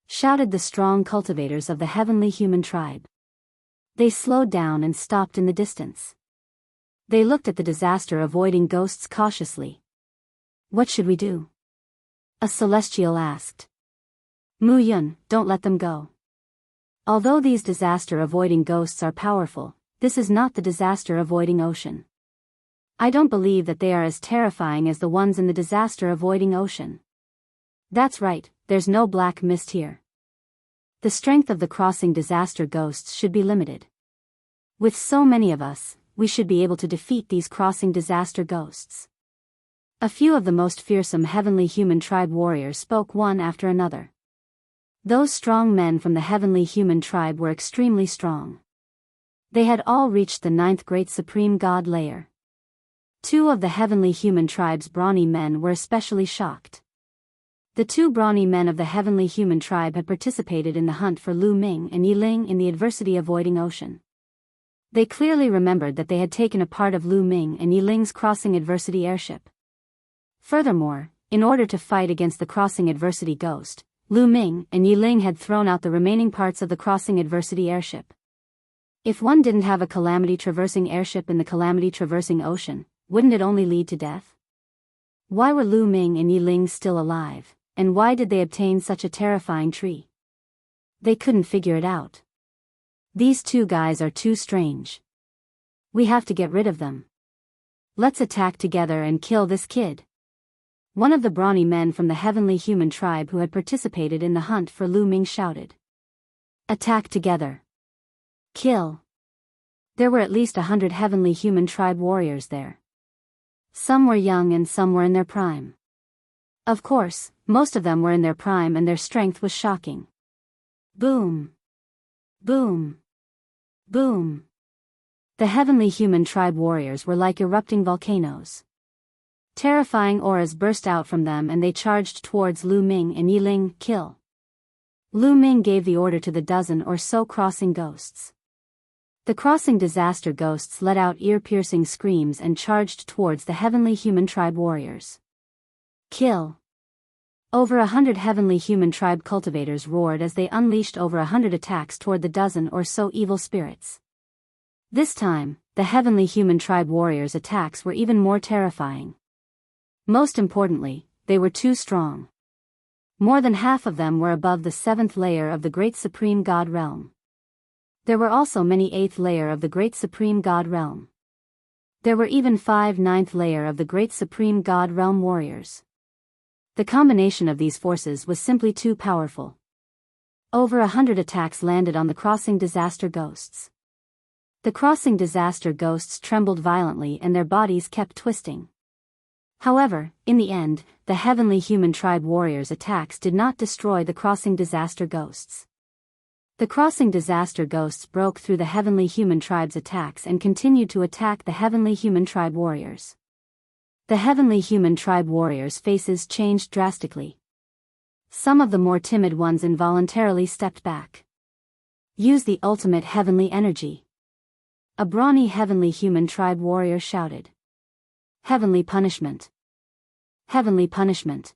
[SPEAKER 1] shouted the strong cultivators of the heavenly human tribe. They slowed down and stopped in the distance. They looked at the disaster-avoiding ghosts cautiously. What should we do? A celestial asked. Mu Yun, don't let them go. Although these disaster-avoiding ghosts are powerful, this is not the disaster-avoiding ocean. I don't believe that they are as terrifying as the ones in the disaster-avoiding ocean. That's right, there's no black mist here. The strength of the crossing disaster ghosts should be limited. With so many of us, we should be able to defeat these crossing disaster ghosts. A few of the most fearsome heavenly human tribe warriors spoke one after another. Those strong men from the heavenly human tribe were extremely strong. They had all reached the 9th great supreme god layer. 2 of the heavenly human tribe's brawny men were especially shocked. The 2 brawny men of the heavenly human tribe had participated in the hunt for Lu Ming and Yi Ling in the adversity-avoiding ocean. They clearly remembered that they had taken a part of Lu Ming and Yi Ling's crossing adversity airship. Furthermore, in order to fight against the crossing adversity ghost, Lu Ming and Yi Ling had thrown out the remaining parts of the crossing adversity airship. If one didn't have a calamity-traversing airship in the calamity-traversing ocean, wouldn't it only lead to death? Why were Lu Ming and Yi Ling still alive, and why did they obtain such a terrifying tree? They couldn't figure it out. These 2 guys are too strange. We have to get rid of them. Let's attack together and kill this kid. One of the brawny men from the heavenly human tribe who had participated in the hunt for Lu Ming shouted. Attack together. Kill. There were at least 100 heavenly human tribe warriors there. Some were young and some were in their prime. Of course, most of them were in their prime and their strength was shocking. Boom. Boom. Boom. The heavenly human tribe warriors were like erupting volcanoes. Terrifying auras burst out from them and they charged towards Lu Ming and Yi Ling. Kill. Lu Ming gave the order to the dozen or so crossing ghosts. The crossing disaster ghosts let out ear-piercing screams and charged towards the heavenly human tribe warriors. Kill. Over 100 heavenly human tribe cultivators roared as they unleashed over 100 attacks toward the dozen or so evil spirits. This time, the heavenly human tribe warriors' attacks were even more terrifying. Most importantly, they were too strong. More than half of them were above the 7th layer of the Great Supreme God Realm. There were also many 8th layer of the Great Supreme God Realm. There were even 5 9th layer of the Great Supreme God Realm warriors. The combination of these forces was simply too powerful. Over 100 attacks landed on the crossing disaster ghosts. The crossing disaster ghosts trembled violently and their bodies kept twisting. However, in the end, the heavenly human tribe warriors' attacks did not destroy the crossing disaster ghosts. The crossing disaster ghosts broke through the heavenly human tribe's attacks and continued to attack the heavenly human tribe warriors. The heavenly human tribe warriors' faces changed drastically. Some of the more timid ones involuntarily stepped back. Use the ultimate heavenly energy. A brawny heavenly human tribe warrior shouted. Heavenly punishment. Heavenly punishment.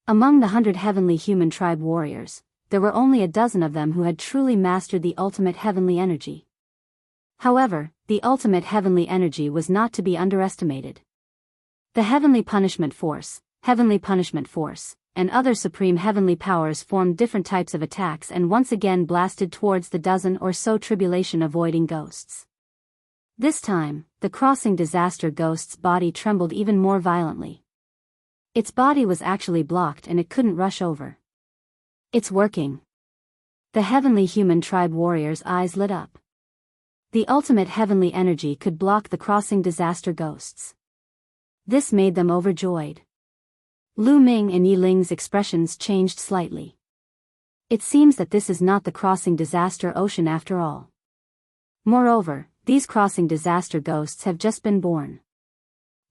[SPEAKER 1] Among the 100 heavenly human tribe warriors, there were only a dozen of them who had truly mastered the ultimate heavenly energy. However, the ultimate heavenly energy was not to be underestimated. The heavenly punishment force, and other supreme heavenly powers formed different types of attacks and once again blasted towards the dozen or so tribulation-avoiding ghosts. This time, the crossing disaster ghost's body trembled even more violently. Its body was actually blocked and it couldn't rush over. It's working. The heavenly human tribe warriors' eyes lit up. The ultimate heavenly energy could block the crossing disaster ghosts. This made them overjoyed. Lu Ming and Yi Ling's expressions changed slightly. It seems that this is not the crossing disaster ocean after all. Moreover, these crossing disaster ghosts have just been born.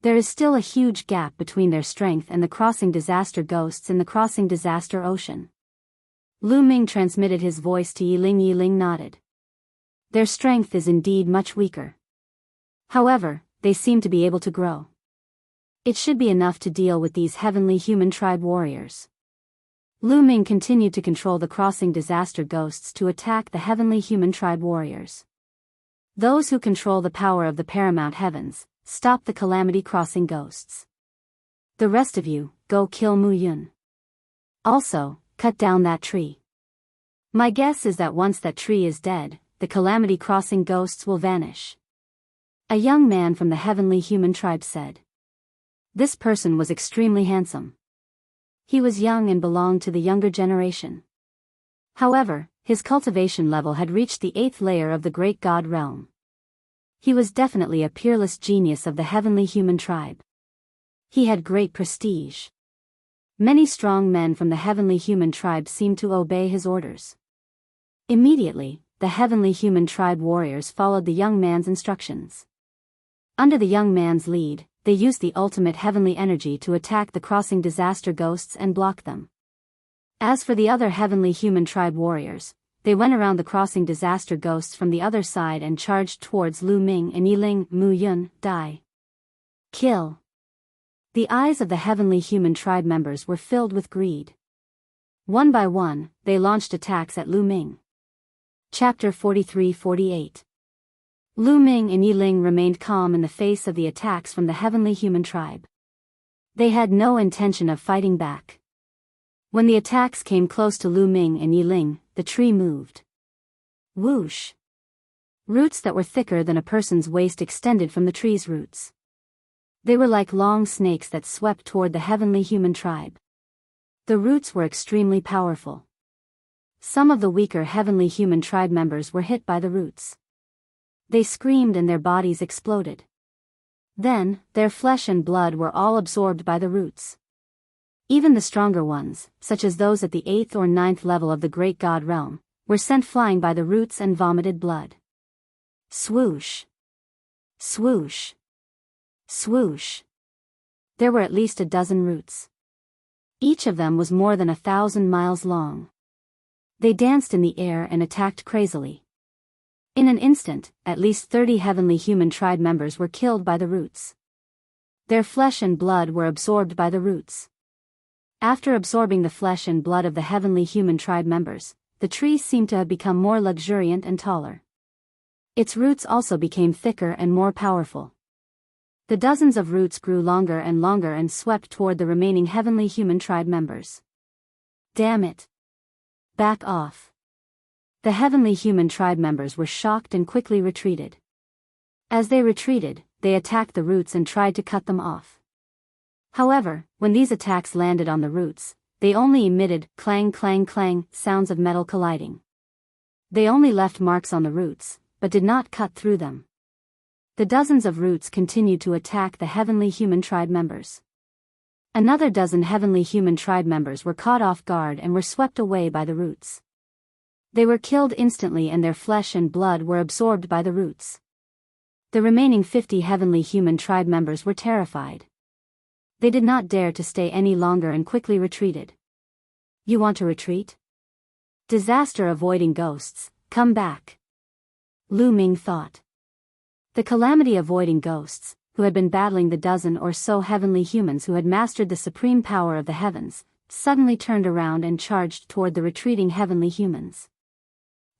[SPEAKER 1] There is still a huge gap between their strength and the crossing disaster ghosts in the crossing disaster ocean. Lu Ming transmitted his voice to Yi Ling. Yi Ling nodded. Their strength is indeed much weaker. However, they seem to be able to grow. It should be enough to deal with these heavenly human tribe warriors. Lu Ming continued to control the crossing disaster ghosts to attack the heavenly human tribe warriors. Those who control the power of the paramount heavens, stop the calamity crossing ghosts. The rest of you, go kill Mu Yun. Also, cut down that tree. My guess is that once that tree is dead, the calamity crossing ghosts will vanish. A young man from the heavenly human tribe said. This person was extremely handsome. He was young and belonged to the younger generation. However, his cultivation level had reached the 8th layer of the great god realm. He was definitely a peerless genius of the heavenly human tribe. He had great prestige. Many strong men from the heavenly human tribe seemed to obey his orders. Immediately, the heavenly human tribe warriors followed the young man's instructions. Under the young man's lead, they used the ultimate heavenly energy to attack the crossing disaster ghosts and block them. As for the other heavenly human tribe warriors, they went around the crossing disaster ghosts from the other side and charged towards Lu Ming and Yiling. Mu Yun, die. Kill. The eyes of the heavenly human tribe members were filled with greed. One by one, they launched attacks at Lu Ming. Chapter 43-48. Lu Ming and Yiling remained calm in the face of the attacks from the heavenly human tribe. They had no intention of fighting back. When the attacks came close to Lu Ming and Yiling, the tree moved. Whoosh! Roots that were thicker than a person's waist extended from the tree's roots. They were like long snakes that swept toward the heavenly human tribe. The roots were extremely powerful. Some of the weaker heavenly human tribe members were hit by the roots. They screamed and their bodies exploded. Then, their flesh and blood were all absorbed by the roots. Even the stronger ones, such as those at the 8th or 9th level of the great god realm, were sent flying by the roots and vomited blood. Swoosh! Swoosh! Swoosh! There were at least a dozen roots. Each of them was more than 1,000 miles long. They danced in the air and attacked crazily. In an instant, at least 30 heavenly human tribe members were killed by the roots. Their flesh and blood were absorbed by the roots. After absorbing the flesh and blood of the heavenly human tribe members, the tree seemed to have become more luxuriant and taller. Its roots also became thicker and more powerful. The dozens of roots grew longer and swept toward the remaining heavenly human tribe members. Damn it! Back off! The heavenly human tribe members were shocked and quickly retreated. As they retreated, they attacked the roots and tried to cut them off. However, when these attacks landed on the roots, they only emitted clang clang clang sounds of metal colliding. They only left marks on the roots, but did not cut through them. The dozens of roots continued to attack the heavenly human tribe members. Another dozen heavenly human tribe members were caught off guard and were swept away by the roots. They were killed instantly and their flesh and blood were absorbed by the roots. The remaining 50 heavenly human tribe members were terrified. They did not dare to stay any longer and quickly retreated. You want to retreat? Disaster-avoiding ghosts, come back. Lu Ming thought. The calamity-avoiding ghosts, who had been battling the dozen or so heavenly humans who had mastered the supreme power of the heavens, suddenly turned around and charged toward the retreating heavenly humans.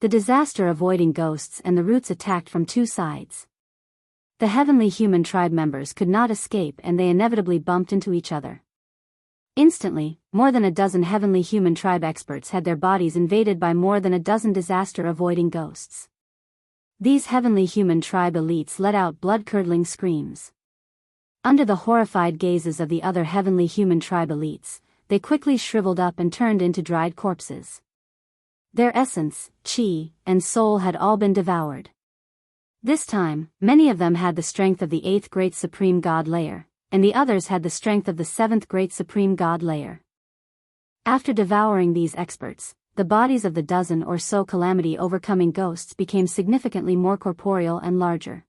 [SPEAKER 1] The disaster-avoiding ghosts and the roots attacked from two sides. The heavenly human tribe members could not escape and they inevitably bumped into each other. Instantly, more than a dozen heavenly human tribe experts had their bodies invaded by more than a dozen disaster-avoiding ghosts. These heavenly human tribe elites let out blood-curdling screams. Under the horrified gazes of the other heavenly human tribe elites, they quickly shriveled up and turned into dried corpses. Their essence, chi, and soul had all been devoured. This time, many of them had the strength of the 8th Great Supreme God layer, and the others had the strength of the 7th Great Supreme God layer. After devouring these experts, the bodies of the dozen or so calamity-overcoming ghosts became significantly more corporeal and larger.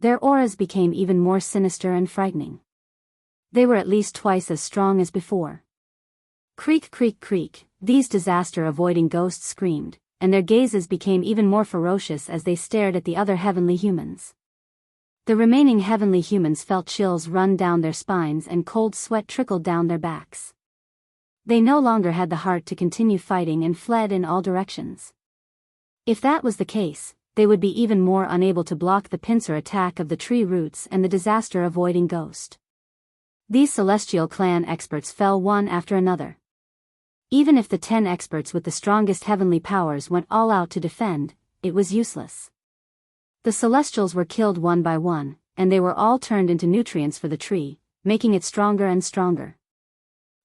[SPEAKER 1] Their auras became even more sinister and frightening. They were at least twice as strong as before. Creak creak creak, these disaster-avoiding ghosts screamed, and their gazes became even more ferocious as they stared at the other heavenly humans. The remaining heavenly humans felt chills run down their spines and cold sweat trickled down their backs. They no longer had the heart to continue fighting and fled in all directions. If that was the case, they would be even more unable to block the pincer attack of the tree roots and the disaster-avoiding ghost. These Celestial Clan experts fell one after another. Even if the 10 experts with the strongest heavenly powers went all out to defend, it was useless. The Celestials were killed one by one, and they were all turned into nutrients for the tree, making it stronger and stronger.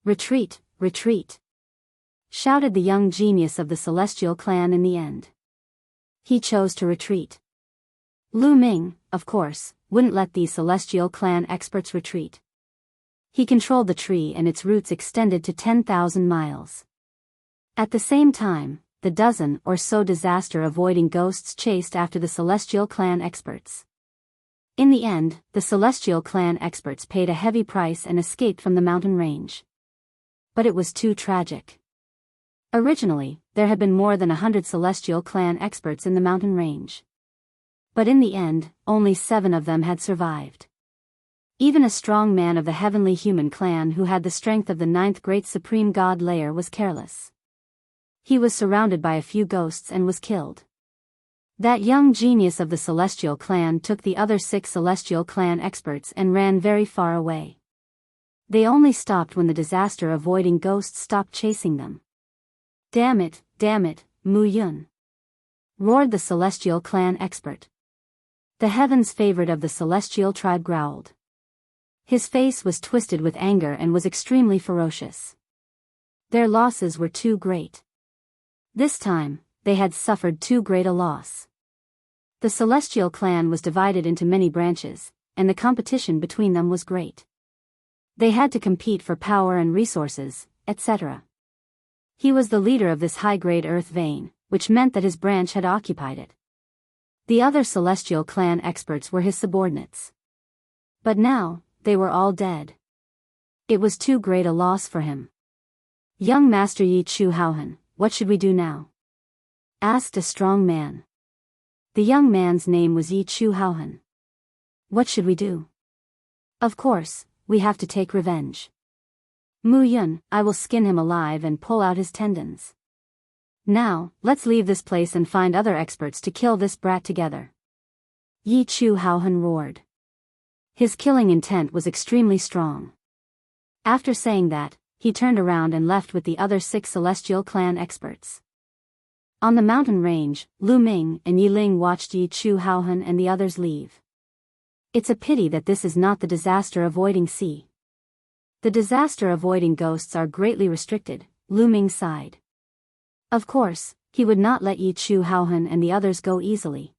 [SPEAKER 1] "Retreat, retreat!" shouted the young genius of the Celestial Clan in the end. He chose to retreat. Lu Ming, of course, wouldn't let these Celestial Clan experts retreat. He controlled the tree and its roots extended to 10,000 miles. At the same time, the dozen or so disaster-avoiding ghosts chased after the Celestial Clan experts. In the end, the Celestial Clan experts paid a heavy price and escaped from the mountain range. But it was too tragic. Originally, there had been more than 100 Celestial Clan experts in the mountain range. But in the end, only 7 of them had survived. Even a strong man of the heavenly human clan who had the strength of the 9th great supreme god layer was careless. He was surrounded by a few ghosts and was killed. That young genius of the Celestial Clan took the other 6 Celestial Clan experts and ran very far away. They only stopped when the disaster-avoiding ghosts stopped chasing them. Damn it, Mu Yun!" roared the Celestial Clan expert. The heaven's favorite of the Celestial tribe growled. His face was twisted with anger and was extremely ferocious. Their losses were too great. This time, they had suffered too great a loss. The Celestial Clan was divided into many branches, and the competition between them was great. They had to compete for power and resources, etc. He was the leader of this high-grade earth vein, which meant that his branch had occupied it. The other Celestial Clan experts were his subordinates. But now, they were all dead. It was too great a loss for him. "Young Master Yi Chu Haohan, what should we do now?" asked a strong man. The young man's name was Yi Chu Haohan. "What should we do?" "Of course, we have to take revenge. Mu Yun, I will skin him alive and pull out his tendons. Now, let's leave this place and find other experts to kill this brat together." Yi Chu Haohan roared. His killing intent was extremely strong. After saying that, he turned around and left with the other 6 Celestial Clan experts. On the mountain range, Lu Ming and Yi Ling watched Yi Chu Haohan and the others leave. It's a pity that this is not the disaster-avoiding sea. The disaster-avoiding ghosts are greatly restricted, Lu Ming sighed. Of course, he would not let Yi Chu Haohan and the others go easily.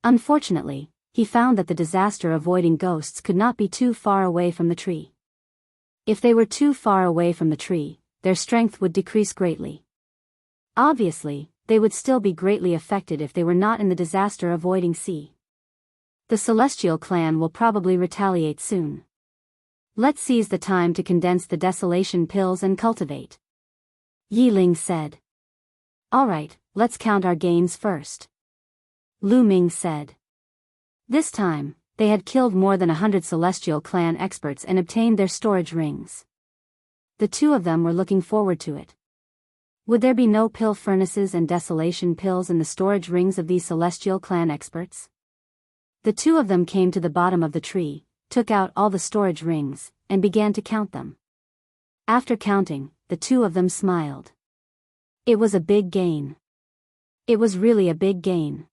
[SPEAKER 1] Unfortunately, he found that the disaster-avoiding ghosts could not be too far away from the tree. If they were too far away from the tree, their strength would decrease greatly. Obviously, they would still be greatly affected if they were not in the disaster-avoiding sea. The Celestial Clan will probably retaliate soon. Let's seize the time to condense the desolation pills and cultivate. Yi Ling said. Alright, let's count our gains first. Lu Ming said. This time, they had killed more than 100 Celestial Clan experts and obtained their storage rings. The 2 of them were looking forward to it. Would there be no pill furnaces and desolation pills in the storage rings of these Celestial Clan experts? The 2 of them came to the bottom of the tree, took out all the storage rings, and began to count them. After counting, the 2 of them smiled. It was a big gain. It was really a big gain.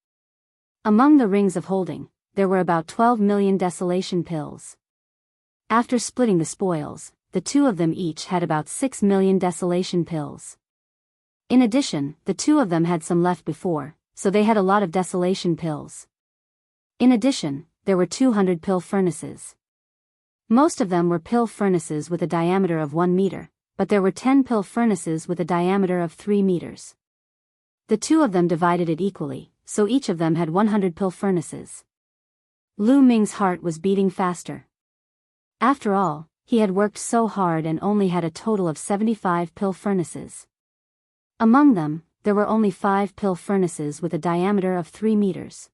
[SPEAKER 1] Among the rings of holding, there were about 12 million desolation pills. After splitting the spoils, the 2 of them each had about 6 million desolation pills. In addition, the 2 of them had some left before, so they had a lot of desolation pills. In addition, there were 200 pill furnaces. Most of them were pill furnaces with a diameter of 1 meter, but there were 10 pill furnaces with a diameter of 3 meters. The 2 of them divided it equally, so each of them had 100 pill furnaces. Lu Ming's heart was beating faster. After all, he had worked so hard and only had a total of 75 pill furnaces. Among them, there were only 5 pill furnaces with a diameter of 3 meters.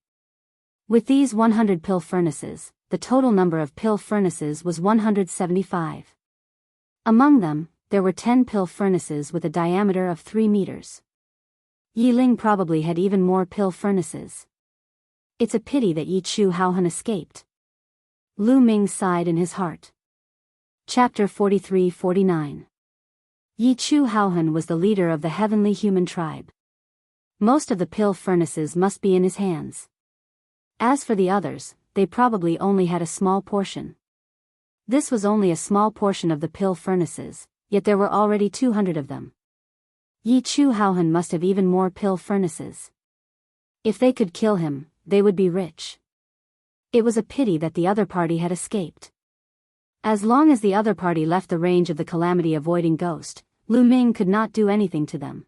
[SPEAKER 1] With these 100 pill furnaces, the total number of pill furnaces was 175. Among them, there were 10 pill furnaces with a diameter of 3 meters. Yi Ling probably had even more pill furnaces. It's a pity that Yi Chu Haohan escaped. Lu Ming sighed in his heart. Chapter 43-49. Yi Chu Haohan was the leader of the heavenly human tribe. Most of the pill furnaces must be in his hands. As for the others, they probably only had a small portion. This was only a small portion of the pill furnaces, yet there were already 200 of them. Yi Chu Haohan must have even more pill furnaces. If they could kill him, they would be rich. It was a pity that the other party had escaped. As long as the other party left the range of the calamity-avoiding ghost, Lu Ming could not do anything to them.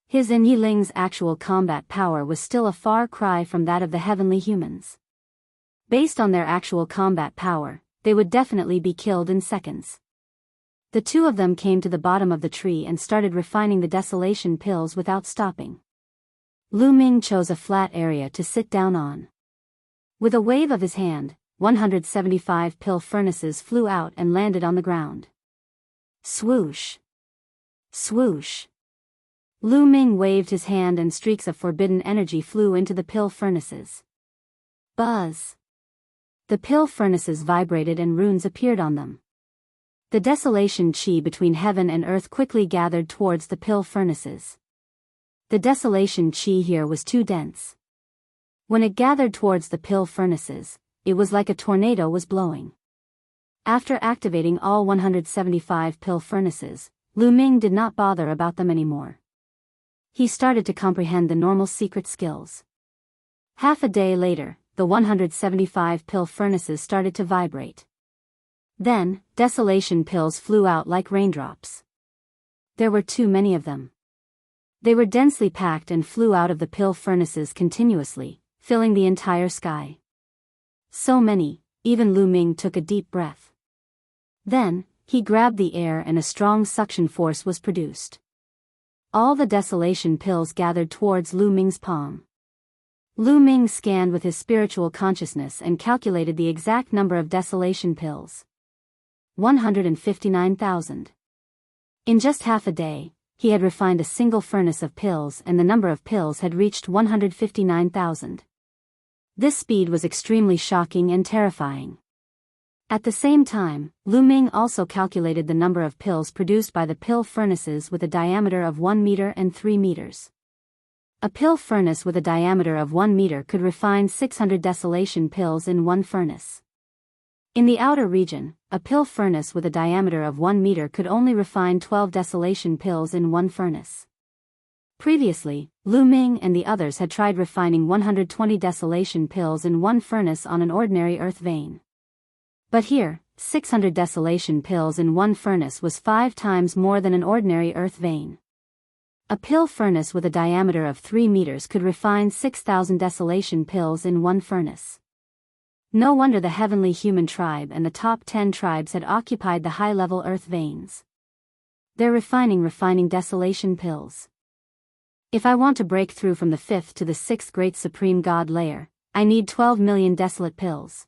[SPEAKER 1] His and Yi Ling's actual combat power was still a far cry from that of the heavenly humans. Based on their actual combat power, they would definitely be killed in seconds. The two of them came to the bottom of the tree and started refining the desolation pills without stopping. Lu Ming chose a flat area to sit down on. With a wave of his hand, 175 pill furnaces flew out and landed on the ground. Swoosh! Swoosh! Lu Ming waved his hand and streaks of forbidden energy flew into the pill furnaces. Buzz! The pill furnaces vibrated and runes appeared on them. The desolation chi between heaven and earth quickly gathered towards the pill furnaces. The desolation chi here was too dense. When it gathered towards the pill furnaces, it was like a tornado was blowing. After activating all 175 pill furnaces, Lu Ming did not bother about them anymore. He started to comprehend the normal secret skills. Half a day later, the 175 pill furnaces started to vibrate. Then, desolation pills flew out like raindrops. There were too many of them. They were densely packed and flew out of the pill furnaces continuously, filling the entire sky. So many, even Lu Ming took a deep breath. Then, he grabbed the air and a strong suction force was produced. All the desolation pills gathered towards Lu Ming's palm. Lu Ming scanned with his spiritual consciousness and calculated the exact number of desolation pills. 159,000. In just half a day, he had refined a single furnace of pills and the number of pills had reached 159,000. This speed was extremely shocking and terrifying. At the same time, Lu Ming also calculated the number of pills produced by the pill furnaces with a diameter of 1 meter and 3 meters. A pill furnace with a diameter of 1 meter could refine 600 desolation pills in one furnace. In the outer region, a pill furnace with a diameter of 1 meter could only refine 12 desolation pills in one furnace. Previously, Lu Ming and the others had tried refining 120 desolation pills in one furnace on an ordinary earth vein. But here, 600 desolation pills in one furnace was 5 times more than an ordinary earth vein. A pill furnace with a diameter of 3 meters could refine 6,000 desolation pills in one furnace. No wonder the heavenly human tribe and the top 10 tribes had occupied the high-level earth veins. They're refining desolation pills. If I want to break through from the 5th to the 6th great supreme god layer, I need 12 million desolate pills.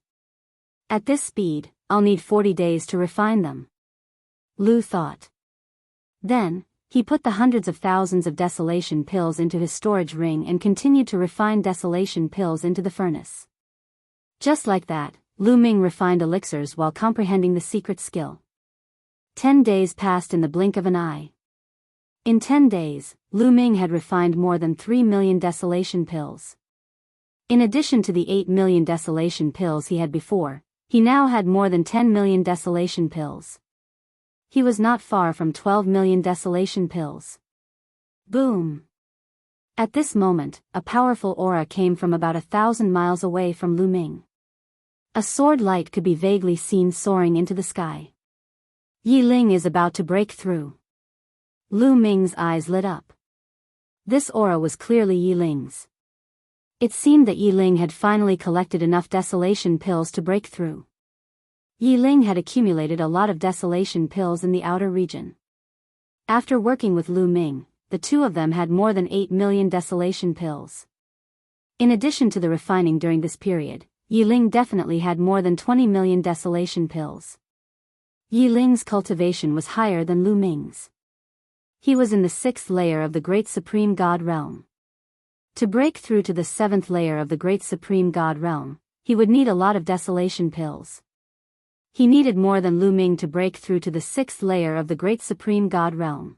[SPEAKER 1] At this speed, I'll need 40 days to refine them. Lu thought. Then, he put the hundreds of thousands of desolation pills into his storage ring and continued to refine desolation pills into the furnace. Just like that, Lu Ming refined elixirs while comprehending the secret skill. 10 days passed in the blink of an eye. In 10 days, Lu Ming had refined more than 3 million desolation pills. In addition to the 8 million desolation pills he had before, he now had more than 10 million desolation pills. He was not far from 12 million desolation pills. Boom! At this moment, a powerful aura came from about 1,000 miles away from Lu Ming. A sword light could be vaguely seen soaring into the sky. Yi Ling is about to break through. Lu Ming's eyes lit up. This aura was clearly Yi Ling's. It seemed that Yi Ling had finally collected enough desolation pills to break through. Yi Ling had accumulated a lot of desolation pills in the outer region. After working with Lu Ming, the two of them had more than 8 million desolation pills. In addition to the refining during this period, Yi Ling definitely had more than 20 million desolation pills. Yi Ling's cultivation was higher than Lu Ming's. He was in the 6th layer of the Great Supreme God Realm. To break through to the 7th layer of the Great Supreme God Realm, he would need a lot of desolation pills. He needed more than Lu Ming to break through to the 6th layer of the Great Supreme God Realm.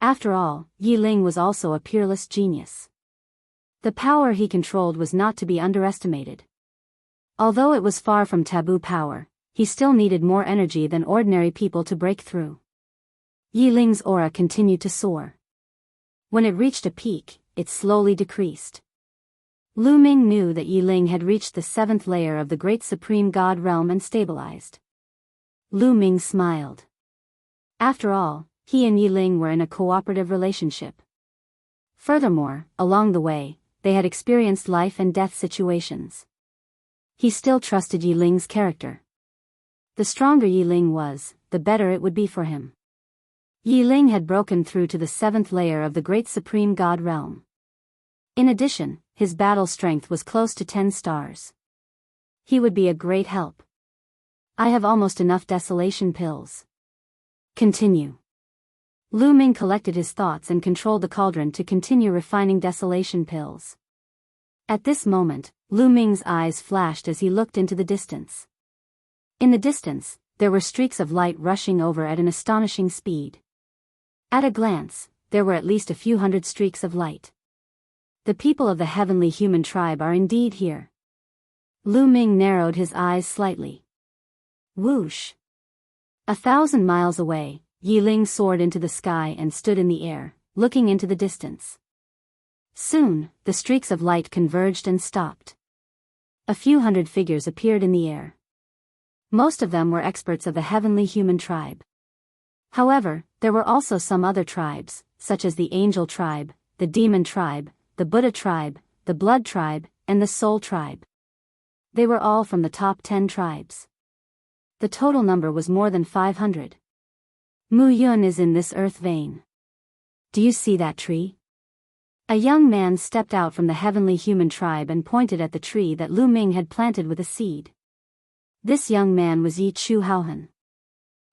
[SPEAKER 1] After all, Yi Ling was also a peerless genius. The power he controlled was not to be underestimated. Although it was far from taboo power, he still needed more energy than ordinary people to break through. Yi Ling's aura continued to soar. When it reached a peak, it slowly decreased. Lu Ming knew that Yi Ling had reached the 7th layer of the Great Supreme God Realm and stabilized. Lu Ming smiled. After all, he and Yi Ling were in a cooperative relationship. Furthermore, along the way, they had experienced life and death situations. He still trusted Yi Ling's character. The stronger Yi Ling was, the better it would be for him. Yi Ling had broken through to the 7th layer of the Great Supreme God Realm. In addition, his battle strength was close to 10 stars. He would be a great help. I have almost enough desolation pills. Continue. Lu Ming collected his thoughts and controlled the cauldron to continue refining desolation pills. At this moment, Lu Ming's eyes flashed as he looked into the distance. In the distance, there were streaks of light rushing over at an astonishing speed. At a glance, there were at least a few hundred streaks of light. The people of the heavenly human tribe are indeed here. Lu Ming narrowed his eyes slightly. Whoosh! 1,000 miles away, Yi Ling soared into the sky and stood in the air, looking into the distance. Soon, the streaks of light converged and stopped. A few hundred figures appeared in the air. Most of them were experts of the heavenly human tribe. However, there were also some other tribes, such as the Angel tribe, the Demon tribe, the Buddha tribe, the Blood tribe, and the Soul tribe. They were all from the top 10 tribes. The total number was more than 500. Mu Yun is in this earth vein. Do you see that tree? A young man stepped out from the heavenly human tribe and pointed at the tree that Lu Ming had planted with a seed. This young man was Yi Chu Haohan.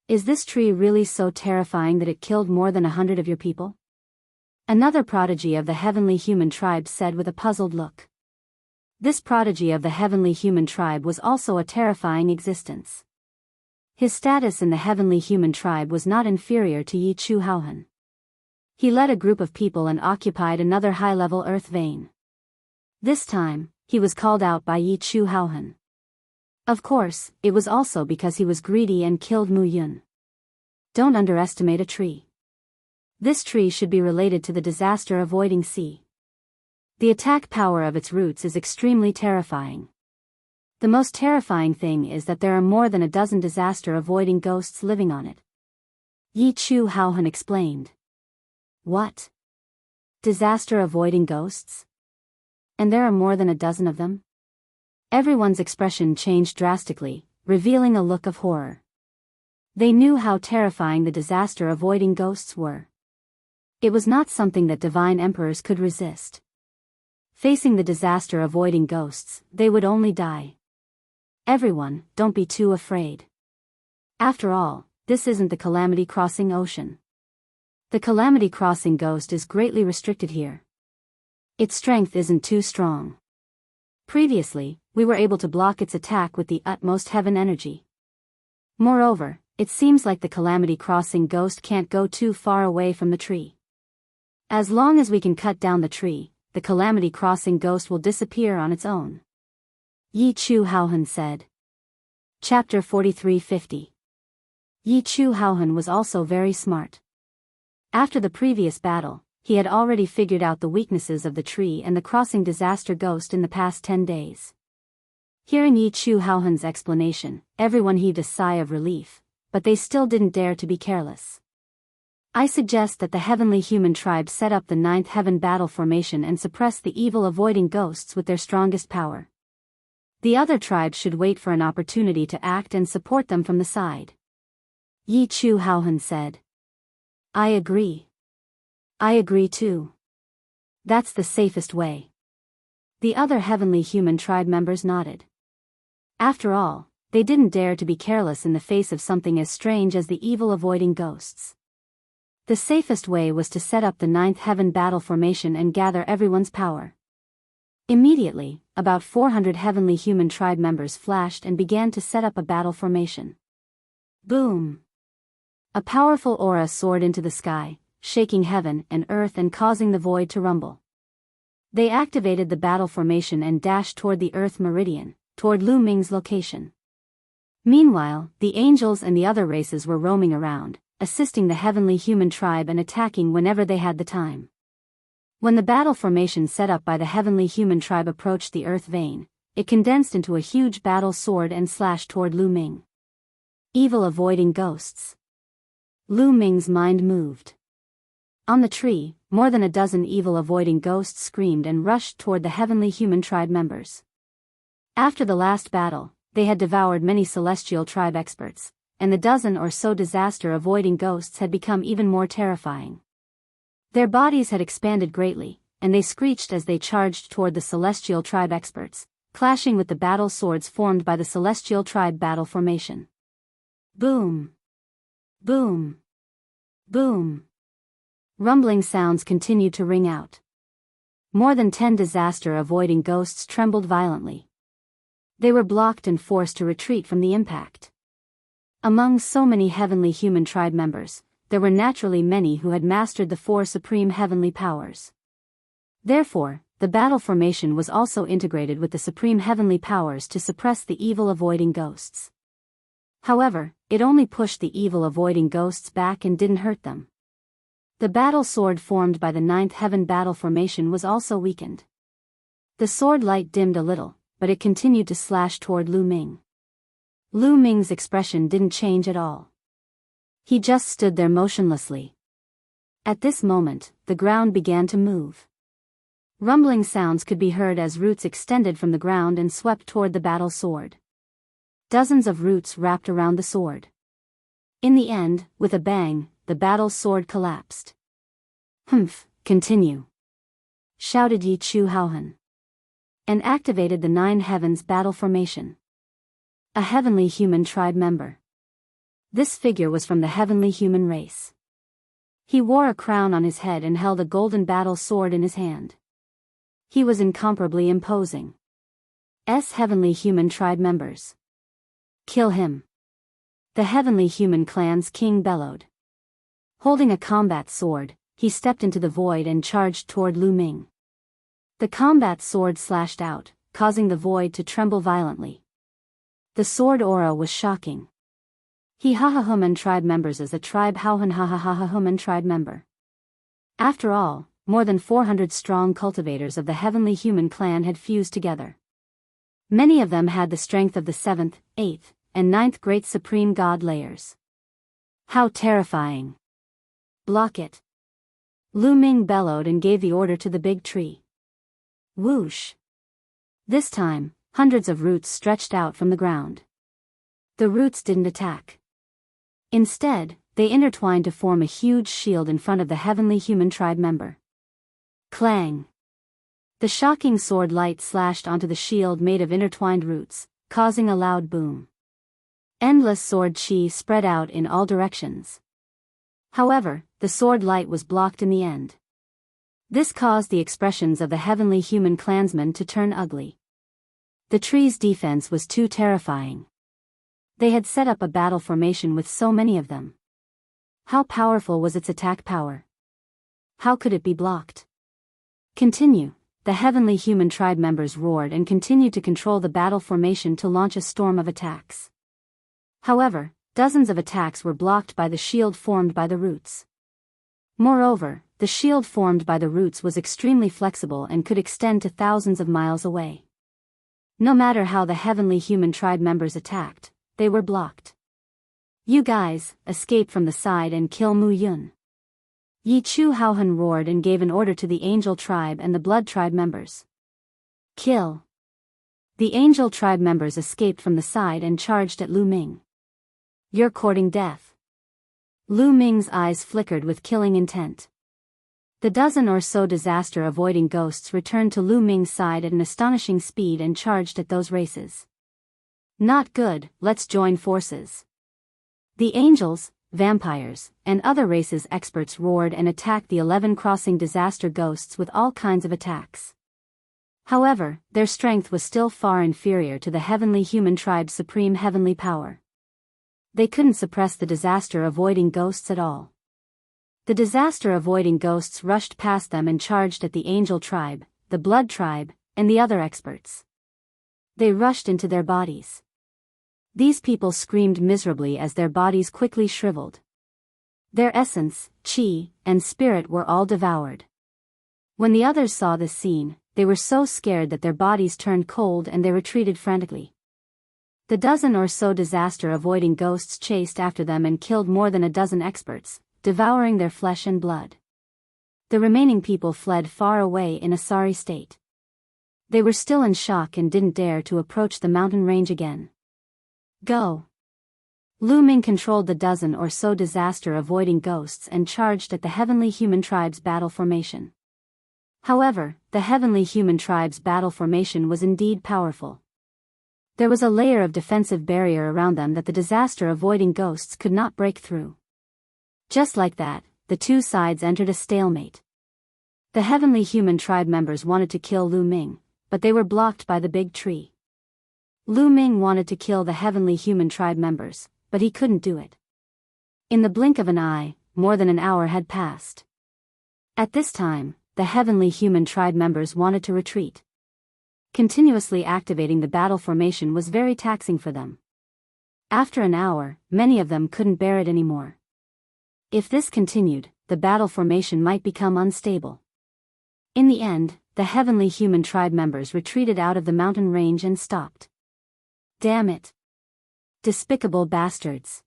[SPEAKER 1] Is this tree really so terrifying that it killed more than 100 of your people? Another prodigy of the heavenly human tribe said with a puzzled look. This prodigy of the heavenly human tribe was also a terrifying existence. His status in the heavenly human tribe was not inferior to Yi Chu Haohan. He led a group of people and occupied another high-level earth vein. This time, he was called out by Yi Chu Haohan. Of course, it was also because he was greedy and killed Mu Yun. Don't underestimate a tree. This tree should be related to the disaster-avoiding sea. The attack power of its roots is extremely terrifying. The most terrifying thing is that there are more than a dozen disaster-avoiding ghosts living on it. Yi Chu Haohan explained. What? Disaster-avoiding ghosts? And there are more than a dozen of them? Everyone's expression changed drastically, revealing a look of horror. They knew how terrifying the disaster-avoiding ghosts were. It was not something that divine emperors could resist. Facing the disaster-avoiding ghosts, they would only die. Everyone, don't be too afraid. After all, this isn't the Calamity Crossing Ocean. The Calamity Crossing ghost is greatly restricted here. Its strength isn't too strong. Previously, we were able to block its attack with the utmost heaven energy. Moreover, it seems like the Calamity Crossing ghost can't go too far away from the tree. As long as we can cut down the tree, the Calamity Crossing ghost will disappear on its own. Yi Chu Haohan said. Chapter 4350. Yi Chu Haohan was also very smart. After the previous battle, he had already figured out the weaknesses of the tree and the crossing disaster ghost in the past 10 days. Hearing Yi Chu Haohan's explanation, everyone heaved a sigh of relief, but they still didn't dare to be careless. I suggest that the heavenly human tribe set up the 9th heaven battle formation and suppress the evil-avoiding ghosts with their strongest power. The other tribes should wait for an opportunity to act and support them from the side. Yi Chu Haohan said. I agree. I agree too. That's the safest way. The other heavenly human tribe members nodded. After all, they didn't dare to be careless in the face of something as strange as the evil-avoiding ghosts. The safest way was to set up the ninth heaven battle formation and gather everyone's power. Immediately, about 400 heavenly human tribe members flashed and began to set up a battle formation. Boom! A powerful aura soared into the sky, shaking heaven and earth and causing the void to rumble. They activated the battle formation and dashed toward the Earth meridian, toward Lu Ming's location. Meanwhile, the angels and the other races were roaming around, assisting the heavenly human tribe and attacking whenever they had the time. When the battle formation set up by the heavenly human tribe approached the Earth vein, it condensed into a huge battle sword and slashed toward Lu Ming. Evil-avoiding ghosts. Lu Ming's mind moved. On the tree, more than a dozen evil-avoiding ghosts screamed and rushed toward the heavenly human tribe members. After the last battle, they had devoured many celestial tribe experts, and the dozen or so disaster-avoiding ghosts had become even more terrifying. Their bodies had expanded greatly, and they screeched as they charged toward the celestial tribe experts, clashing with the battle swords formed by the celestial tribe battle formation. Boom! Boom! Boom! Rumbling sounds continued to ring out. More than 10 disaster-avoiding ghosts trembled violently. They were blocked and forced to retreat from the impact. Among so many heavenly human tribe members, there were naturally many who had mastered the 4 supreme heavenly powers. Therefore, the battle formation was also integrated with the supreme heavenly powers to suppress the evil-avoiding ghosts. However, it only pushed the evil-avoiding ghosts back and didn't hurt them. The battle sword formed by the ninth heaven battle formation was also weakened. The sword light dimmed a little, but it continued to slash toward Lu Ming. Lu Ming's expression didn't change at all. He just stood there motionlessly. At this moment, the ground began to move. Rumbling sounds could be heard as roots extended from the ground and swept toward the battle sword. Dozens of roots wrapped around the sword. In the end, with a bang, the battle sword collapsed. "Humph, continue," shouted Yi Chu Haohan, and activated the 9 heavens battle formation. A heavenly human tribe member. This figure was from the heavenly human race. He wore a crown on his head and held a golden battle sword in his hand. He was incomparably imposing. Heavenly human tribe members. "Kill him!" The heavenly human clan's king bellowed. Holding a combat sword, he stepped into the void and charged toward Lu Ming. The combat sword slashed out, causing the void to tremble violently. The sword aura was shocking. He Human tribe members as a tribe Haohan Human tribe member. After all, more than 400 strong cultivators of the heavenly human clan had fused together. Many of them had the strength of the 7th, 8th, and 9th great supreme god layers. How terrifying! "Block it!" Lu Ming bellowed and gave the order to the big tree. Whoosh! This time, hundreds of roots stretched out from the ground. The roots didn't attack. Instead, they intertwined to form a huge shield in front of the heavenly human tribe member. Clang! The shocking sword light slashed onto the shield made of intertwined roots, causing a loud boom. Endless sword chi spread out in all directions. However, the sword light was blocked in the end. This caused the expressions of the heavenly human clansmen to turn ugly. The tree's defense was too terrifying. They had set up a battle formation with so many of them. How powerful was its attack power? How could it be blocked? "Continue," the heavenly human tribe members roared and continued to control the battle formation to launch a storm of attacks. However, dozens of attacks were blocked by the shield formed by the roots. Moreover, the shield formed by the roots was extremely flexible and could extend to thousands of miles away. No matter how the heavenly human tribe members attacked, they were blocked. "You guys, escape from the side and kill Mu Yun." Yi Chu Haohan roared and gave an order to the angel tribe and the blood tribe members. "Kill!" The angel tribe members escaped from the side and charged at Lu Ming. "You're courting death." Lu Ming's eyes flickered with killing intent. The dozen or so disaster-avoiding ghosts returned to Lu Ming's side at an astonishing speed and charged at those races. Not good, let's join forces. The angels, vampires, and other races experts roared and attacked the 11 crossing disaster ghosts with all kinds of attacks. However, their strength was still far inferior to the heavenly human tribe's supreme heavenly power. They couldn't suppress the disaster-avoiding ghosts at all. The disaster-avoiding ghosts rushed past them and charged at the angel tribe, the blood tribe, and the other experts. They rushed into their bodies. These people screamed miserably as their bodies quickly shriveled. Their essence, chi, and spirit were all devoured. When the others saw this scene, they were so scared that their bodies turned cold and they retreated frantically. The dozen or so disaster-avoiding ghosts chased after them and killed more than a dozen experts, devouring their flesh and blood. The remaining people fled far away in a sorry state. They were still in shock and didn't dare to approach the mountain range again. Go! Lu Ming controlled the dozen or so disaster-avoiding ghosts and charged at the heavenly human tribe's battle formation. However, the heavenly human tribe's battle formation was indeed powerful. There was a layer of defensive barrier around them that the disaster-avoiding ghosts could not break through. Just like that, the two sides entered a stalemate. The heavenly human tribe members wanted to kill Lu Ming, but they were blocked by the big tree. Lu Ming wanted to kill the heavenly human tribe members, but he couldn't do it. In the blink of an eye, more than an hour had passed. At this time, the heavenly human tribe members wanted to retreat. Continuously activating the battle formation was very taxing for them. After an hour, many of them couldn't bear it anymore. If this continued, the battle formation might become unstable. In the end, the heavenly human tribe members retreated out of the mountain range and stopped. Damn it! Despicable bastards!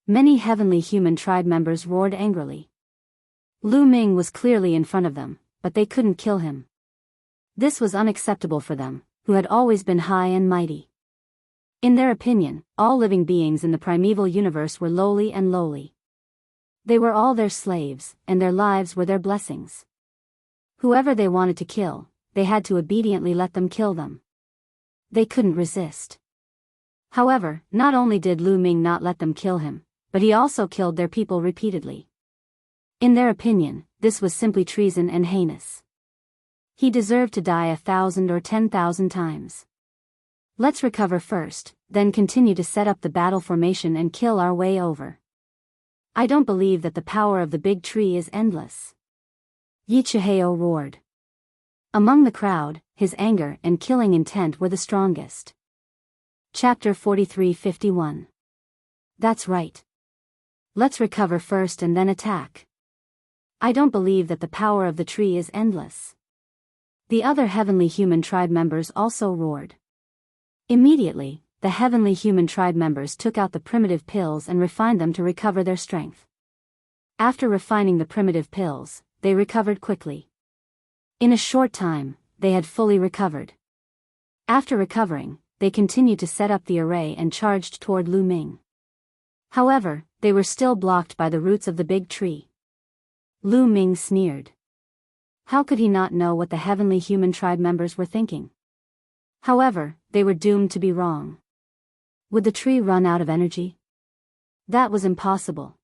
[SPEAKER 1] Many heavenly human tribe members roared angrily. Lu Ming was clearly in front of them, but they couldn't kill him. This was unacceptable for them, who had always been high and mighty. In their opinion, all living beings in the primeval universe were lowly and lowly. They were all their slaves, and their lives were their blessings. Whoever they wanted to kill, they had to obediently let them kill them. They couldn't resist. However, not only did Lu Ming not let them kill him, but he also killed their people repeatedly. In their opinion, this was simply treason and heinous. He deserved to die 1,000 or 10,000 times. Let's recover first, then continue to set up the battle formation and kill our way over. I don't believe that the power of the big tree is endless. Yi Chihao roared. Among the crowd, his anger and killing intent were the strongest. Chapter 43:51. That's right. Let's recover first and then attack. I don't believe that the power of the tree is endless. The other heavenly human tribe members also roared. Immediately, the heavenly human tribe members took out the primitive pills and refined them to recover their strength. After refining the primitive pills, they recovered quickly. In a short time, they had fully recovered. After recovering, they continued to set up the array and charged toward Lu Ming. However, they were still blocked by the roots of the big tree. Lu Ming sneered. How could he not know what the heavenly human tribe members were thinking? However, they were doomed to be wrong. Would the tree run out of energy? That was impossible.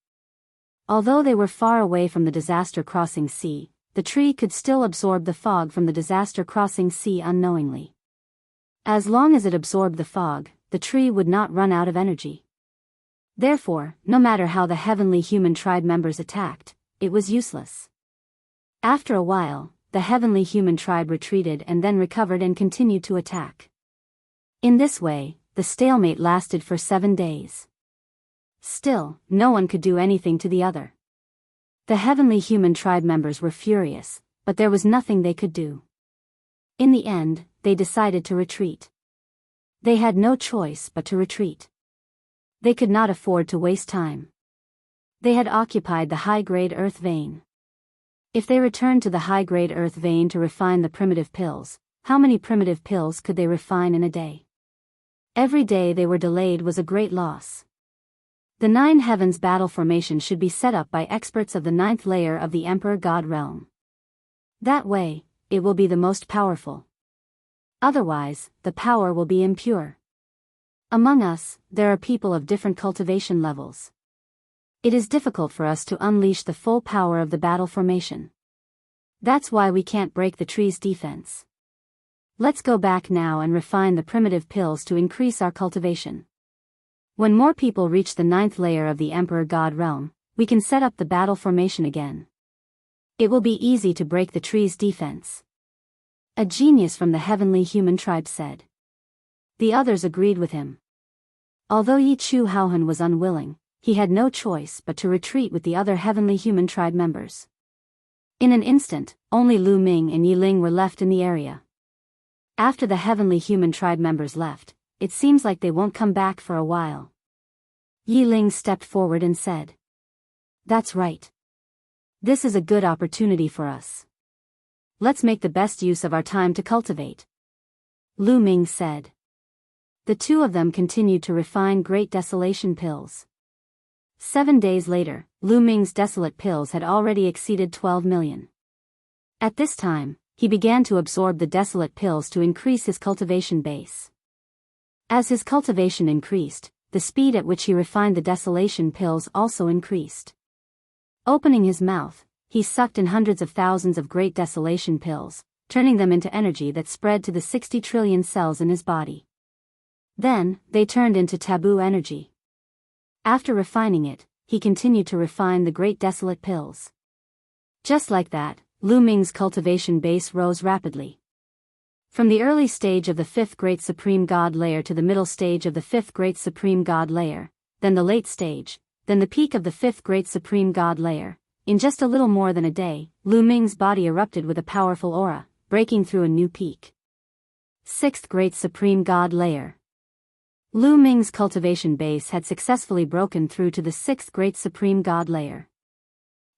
[SPEAKER 1] Although they were far away from the disaster-crossing sea, the tree could still absorb the fog from the disaster-crossing sea unknowingly. As long as it absorbed the fog, the tree would not run out of energy. Therefore, no matter how the heavenly human tribe members attacked, it was useless. After a while, the heavenly human tribe retreated and then recovered and continued to attack. In this way, the stalemate lasted for 7 days. Still, no one could do anything to the other. The heavenly human tribe members were furious, but there was nothing they could do. In the end, they decided to retreat. They had no choice but to retreat. They could not afford to waste time. They had occupied the high-grade earth vein. If they returned to the high-grade earth vein to refine the primitive pills, how many primitive pills could they refine in a day? Every day they were delayed was a great loss. The 9 heavens battle formation should be set up by experts of the 9th layer of the Emperor God realm. That way, it will be the most powerful. Otherwise, the power will be impure. Among us, there are people of different cultivation levels. It is difficult for us to unleash the full power of the battle formation. That's why we can't break the tree's defense. Let's go back now and refine the primitive pills to increase our cultivation. When more people reach the 9th layer of the Emperor God realm, we can set up the battle formation again. It will be easy to break the tree's defense. A genius from the heavenly human tribe said. The others agreed with him. Although Yi Chu Haohan was unwilling, he had no choice but to retreat with the other heavenly human tribe members. In an instant, only Lu Ming and Yi Ling were left in the area. After the heavenly human tribe members left, it seems like they won't come back for a while. Yi Ling stepped forward and said. That's right. This is a good opportunity for us. Let's make the best use of our time to cultivate. Lu Ming said. The two of them continued to refine Great Desolation pills. 7 days later, Lu Ming's desolate pills had already exceeded 12 million. At this time, he began to absorb the desolate pills to increase his cultivation base. As his cultivation increased, the speed at which he refined the desolation pills also increased. Opening his mouth, he sucked in hundreds of thousands of great desolation pills, turning them into energy that spread to the 60 trillion cells in his body. Then, they turned into taboo energy. After refining it, he continued to refine the great desolate pills. Just like that, Lu Ming's cultivation base rose rapidly. From the early stage of the 5th Great Supreme God layer to the middle stage of the 5th Great Supreme God layer, then the late stage, then the peak of the 5th Great Supreme God layer, in just a little more than a day, Lu Ming's body erupted with a powerful aura, breaking through a new peak. 6th Great Supreme God layer. Lu Ming's cultivation base had successfully broken through to the 6th Great Supreme God layer.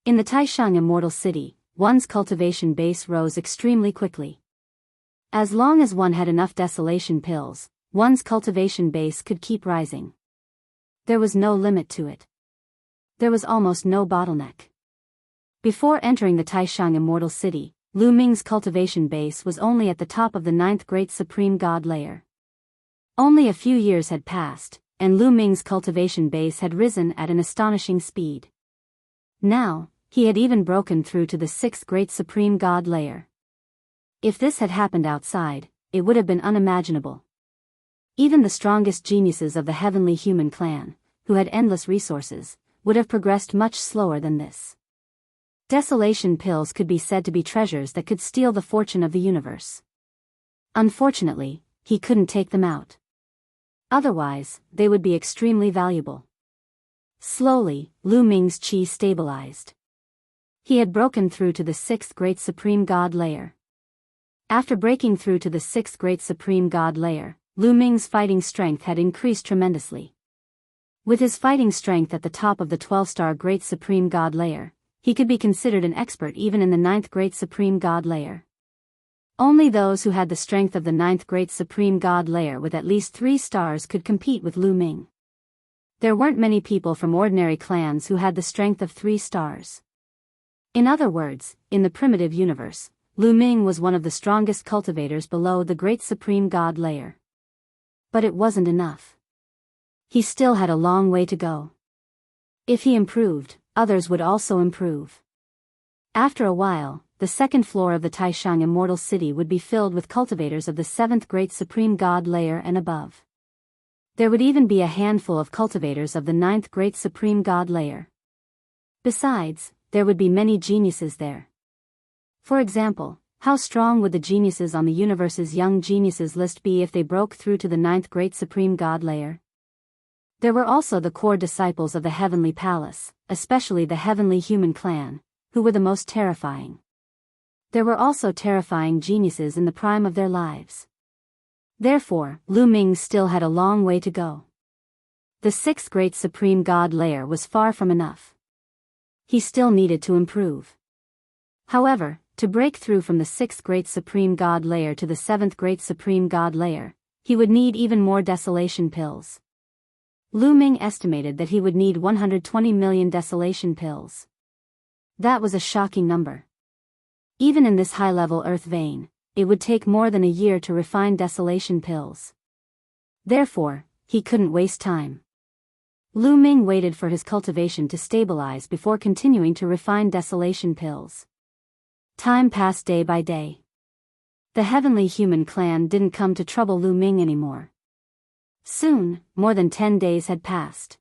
[SPEAKER 1] In the Taishang Immortal City, one's cultivation base rose extremely quickly. As long as one had enough desolation pills, one's cultivation base could keep rising. There was no limit to it. There was almost no bottleneck. Before entering the Taishang Immortal City, Lu Ming's cultivation base was only at the top of the 9th Great Supreme God layer. Only a few years had passed, and Lu Ming's cultivation base had risen at an astonishing speed. Now, he had even broken through to the 6th Great Supreme God layer. If this had happened outside, it would have been unimaginable. Even the strongest geniuses of the heavenly human clan, who had endless resources, would have progressed much slower than this. Desolation pills could be said to be treasures that could steal the fortune of the universe. Unfortunately, he couldn't take them out. Otherwise, they would be extremely valuable. Slowly, Lu Ming's qi stabilized. He had broken through to the 6th Great Supreme God layer. After breaking through to the 6th Great Supreme God layer, Lu Ming's fighting strength had increased tremendously. With his fighting strength at the top of the 12-star Great Supreme God layer, he could be considered an expert even in the 9th Great Supreme God layer. Only those who had the strength of the 9th Great Supreme God layer with at least 3 stars could compete with Lu Ming. There weren't many people from ordinary clans who had the strength of 3 stars. In other words, in the primitive universe, Lu Ming was one of the strongest cultivators below the Great Supreme God layer. But it wasn't enough. He still had a long way to go. If he improved, others would also improve. After a while, the second floor of the Taishang Immortal City would be filled with cultivators of the 7th Great Supreme God layer and above. There would even be a handful of cultivators of the 9th Great Supreme God layer. Besides, there would be many geniuses there. For example, how strong would the geniuses on the universe's young geniuses list be if they broke through to the 9th Great Supreme God layer? There were also the core disciples of the Heavenly Palace, especially the Heavenly Human Clan, who were the most terrifying. There were also terrifying geniuses in the prime of their lives. Therefore, Lu Ming still had a long way to go. The 6th Great Supreme God layer was far from enough. He still needed to improve. However, to break through from the 6th Great Supreme God layer to the 7th Great Supreme God layer, he would need even more desolation pills. Lu Ming estimated that he would need 120 million desolation pills. That was a shocking number. Even in this high-level earth vein, it would take more than a year to refine desolation pills. Therefore, he couldn't waste time. Lu Ming waited for his cultivation to stabilize before continuing to refine desolation pills. Time passed day by day. The heavenly human clan didn't come to trouble Lu Ming anymore. Soon, more than 10 days had passed.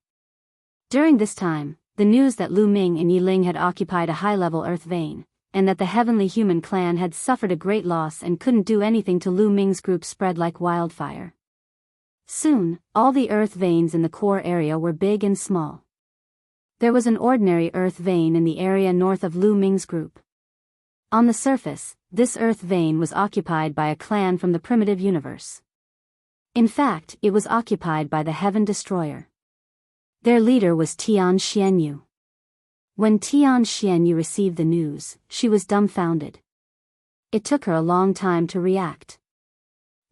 [SPEAKER 1] During this time, the news that Lu Ming and Yi Ling had occupied a high-level earth vein, and that the heavenly human clan had suffered a great loss and couldn't do anything to Lu Ming's group spread like wildfire. Soon, all the earth veins in the core area were big and small. There was an ordinary earth vein in the area north of Lu Ming's group. On the surface, this earth vein was occupied by a clan from the primitive universe. In fact, it was occupied by the Heaven Destroyer. Their leader was Tian Xianyu. When Tian Xianyu received the news, she was dumbfounded. It took her a long time to react.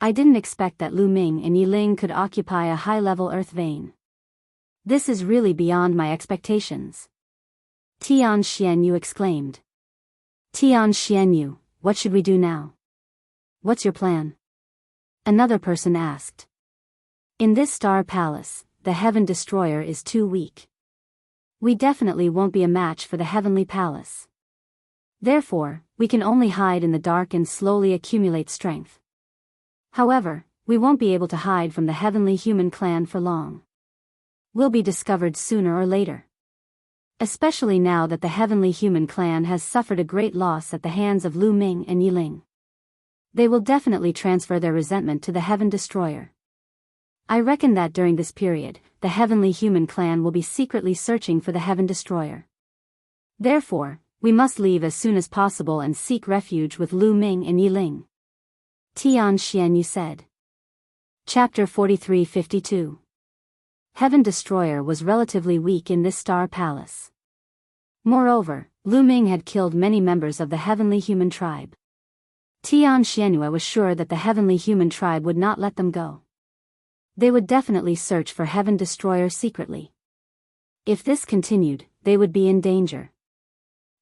[SPEAKER 1] I didn't expect that Lu Ming and Yi Ling could occupy a high-level earth vein. This is really beyond my expectations. Tian Xianyu exclaimed. Tian Xianyu, what should we do now? What's your plan? Another person asked. In this star palace, the Heaven Destroyer is too weak. We definitely won't be a match for the Heavenly Palace. Therefore, we can only hide in the dark and slowly accumulate strength. However, we won't be able to hide from the heavenly human clan for long. We'll be discovered sooner or later. Especially now that the heavenly human clan has suffered a great loss at the hands of Lu Ming and Yi Ling. They will definitely transfer their resentment to the Heaven Destroyer. I reckon that during this period, the heavenly human clan will be secretly searching for the Heaven Destroyer. Therefore, we must leave as soon as possible and seek refuge with Lu Ming and Yi Ling. Tian Xianyu said. Chapter 43-52. Heaven Destroyer was relatively weak in this star palace. Moreover, Lu Ming had killed many members of the heavenly human tribe. Tian Xianyu was sure that the heavenly human tribe would not let them go. They would definitely search for Heaven Destroyer secretly. If this continued, they would be in danger.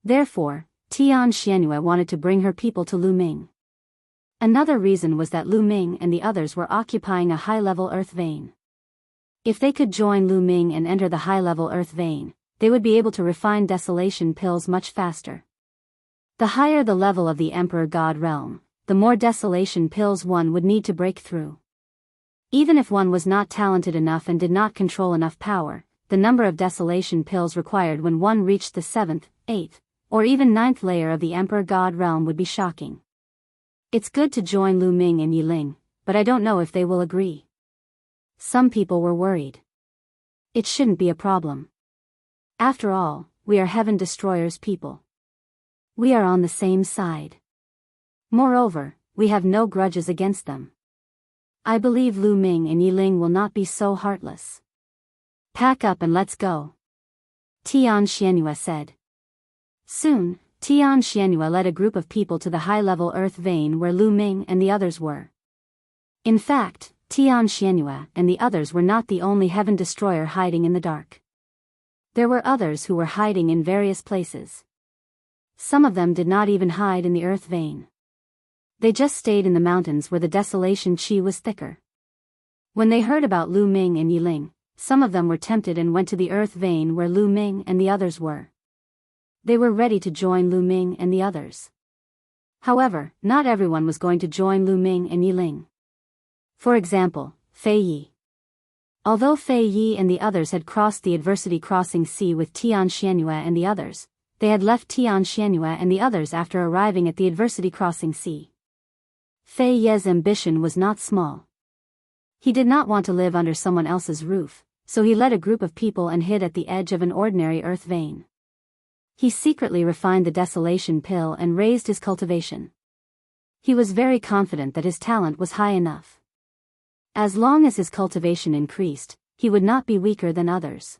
[SPEAKER 1] Therefore, Tian Xianyu wanted to bring her people to Lu Ming. Another reason was that Lu Ming and the others were occupying a high-level earth vein. If they could join Lu Ming and enter the high-level earth vein, they would be able to refine desolation pills much faster. The higher the level of the Emperor God realm, the more desolation pills one would need to break through. Even if one was not talented enough and did not control enough power, the number of desolation pills required when one reached the 7th, 8th, or even 9th layer of the Emperor God realm would be shocking. It's good to join Lu Ming and Yi Ling, but I don't know if they will agree. Some people were worried. It shouldn't be a problem. After all, we are Heaven Destroyer's people. We are on the same side. Moreover, we have no grudges against them. I believe Lu Ming and Yi Ling will not be so heartless. Pack up and let's go. Tian Xianyu said. Soon, Tian Xianyu led a group of people to the high-level earth vein where Lu Ming and the others were. In fact, Tian Xianyu and the others were not the only Heaven Destroyer hiding in the dark. There were others who were hiding in various places. Some of them did not even hide in the earth vein. They just stayed in the mountains where the desolation chi was thicker. When they heard about Lu Ming and Yi Ling, some of them were tempted and went to the earth vein where Lu Ming and the others were. They were ready to join Lu Ming and the others. However, not everyone was going to join Lu Ming and Yi Ling. For example, Fei Yi. Although Fei Yi and the others had crossed the adversity crossing sea with Tian Xianyu and the others, they had left Tian Xianyu and the others after arriving at the adversity crossing sea. Fei Yi's ambition was not small. He did not want to live under someone else's roof, so he led a group of people and hid at the edge of an ordinary earth vein. He secretly refined the desolation pill and raised his cultivation. He was very confident that his talent was high enough. As long as his cultivation increased, he would not be weaker than others.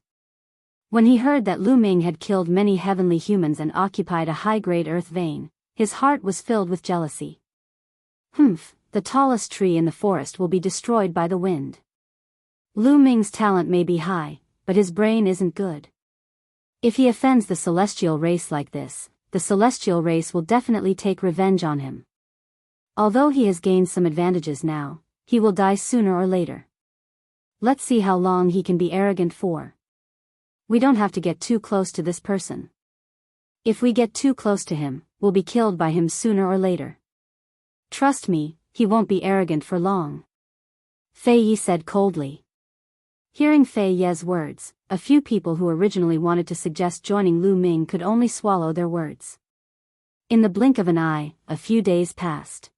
[SPEAKER 1] When he heard that Lu Ming had killed many heavenly humans and occupied a high-grade earth vein, his heart was filled with jealousy. The tallest tree in the forest will be destroyed by the wind. Lu Ming's talent may be high, but his brain isn't good. If he offends the celestial race like this, the celestial race will definitely take revenge on him. Although he has gained some advantages now, he will die sooner or later. Let's see how long he can be arrogant for. We don't have to get too close to this person. If we get too close to him, we'll be killed by him sooner or later. Trust me, he won't be arrogant for long. Fei Yi said coldly. Hearing Fei Ye's words, a few people who originally wanted to suggest joining Lu Ming could only swallow their words. In the blink of an eye, a few days passed.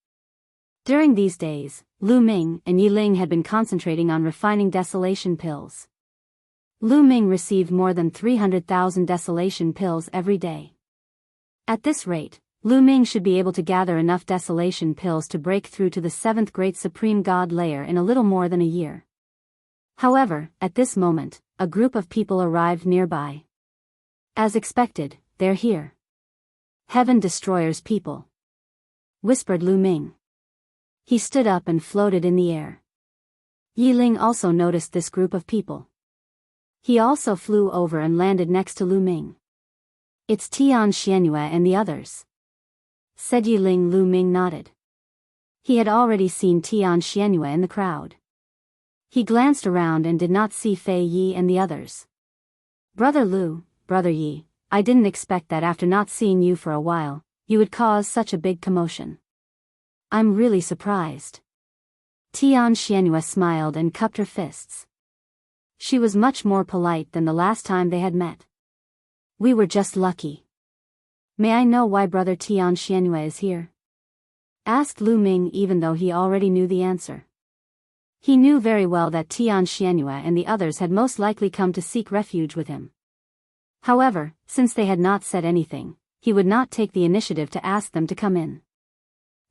[SPEAKER 1] During these days, Lu Ming and Yi Ling had been concentrating on refining desolation pills. Lu Ming received more than 300,000 desolation pills every day. At this rate, Lu Ming should be able to gather enough desolation pills to break through to the 7th Great Supreme God layer in a little more than a year. However, at this moment, a group of people arrived nearby. As expected, they're here. Heaven Destroyer's people, whispered Lu Ming. He stood up and floated in the air. Yi Ling also noticed this group of people. He also flew over and landed next to Lu Ming. It's Tian Xianyue and the others, said Yi Ling. Lu Ming nodded. He had already seen Tian Xianyue in the crowd. He glanced around and did not see Fei Yi and the others. Brother Lu, Brother Yi, I didn't expect that after not seeing you for a while, you would cause such a big commotion. I'm really surprised. Tian Xianyue smiled and cupped her fists. She was much more polite than the last time they had met. We were just lucky. May I know why Brother Tian Xianyue is here? Asked Lu Ming, even though he already knew the answer. He knew very well that Tian Xianyue and the others had most likely come to seek refuge with him. However, since they had not said anything, he would not take the initiative to ask them to come in.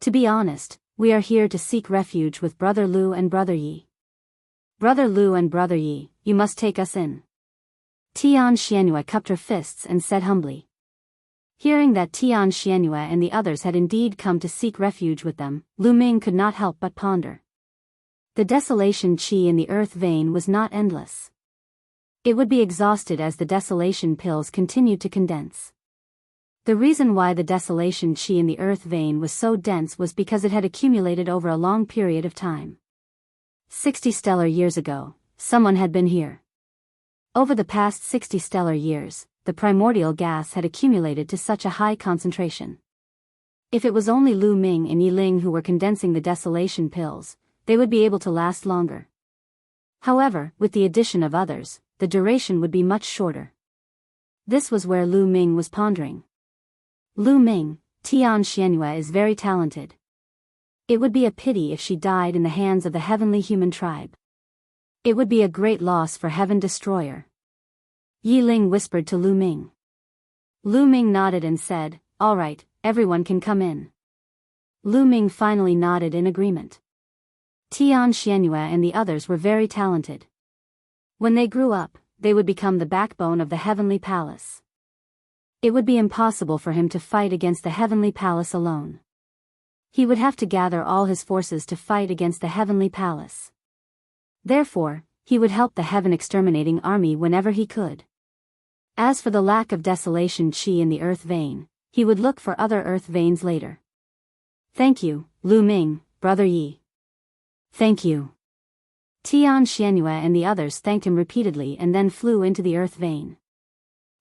[SPEAKER 1] To be honest, we are here to seek refuge with Brother Lu and Brother Yi. Brother Lu and Brother Yi, you must take us in. Tian Xianyue cupped her fists and said humbly. Hearing that Tian Xianyue and the others had indeed come to seek refuge with them, Lu Ming could not help but ponder. The desolation qi in the earth vein was not endless. It would be exhausted as the desolation pills continued to condense. The reason why the desolation qi in the earth vein was so dense was because it had accumulated over a long period of time. 60 stellar years ago, someone had been here. Over the past 60 stellar years, the primordial gas had accumulated to such a high concentration. If it was only Lu Ming and Yi Ling who were condensing the desolation pills, they would be able to last longer. However, with the addition of others, the duration would be much shorter. This was where Lu Ming was pondering. Lu Ming, Tian Xianyue is very talented. It would be a pity if she died in the hands of the heavenly human tribe. It would be a great loss for Heaven Destroyer. Yi Ling whispered to Lu Ming. Lu Ming nodded and said, all right, everyone can come in. Lu Ming finally nodded in agreement. Tian Xianyue and the others were very talented. When they grew up, they would become the backbone of the Heavenly Palace. It would be impossible for him to fight against the Heavenly Palace alone. He would have to gather all his forces to fight against the Heavenly Palace. Therefore, he would help the Heaven Exterminating Army whenever he could. As for the lack of desolation qi in the earth vein, he would look for other earth veins later. Thank you, Lu Ming, Brother Yi. Thank you. Tian Xianyue and the others thanked him repeatedly and then flew into the earth vein.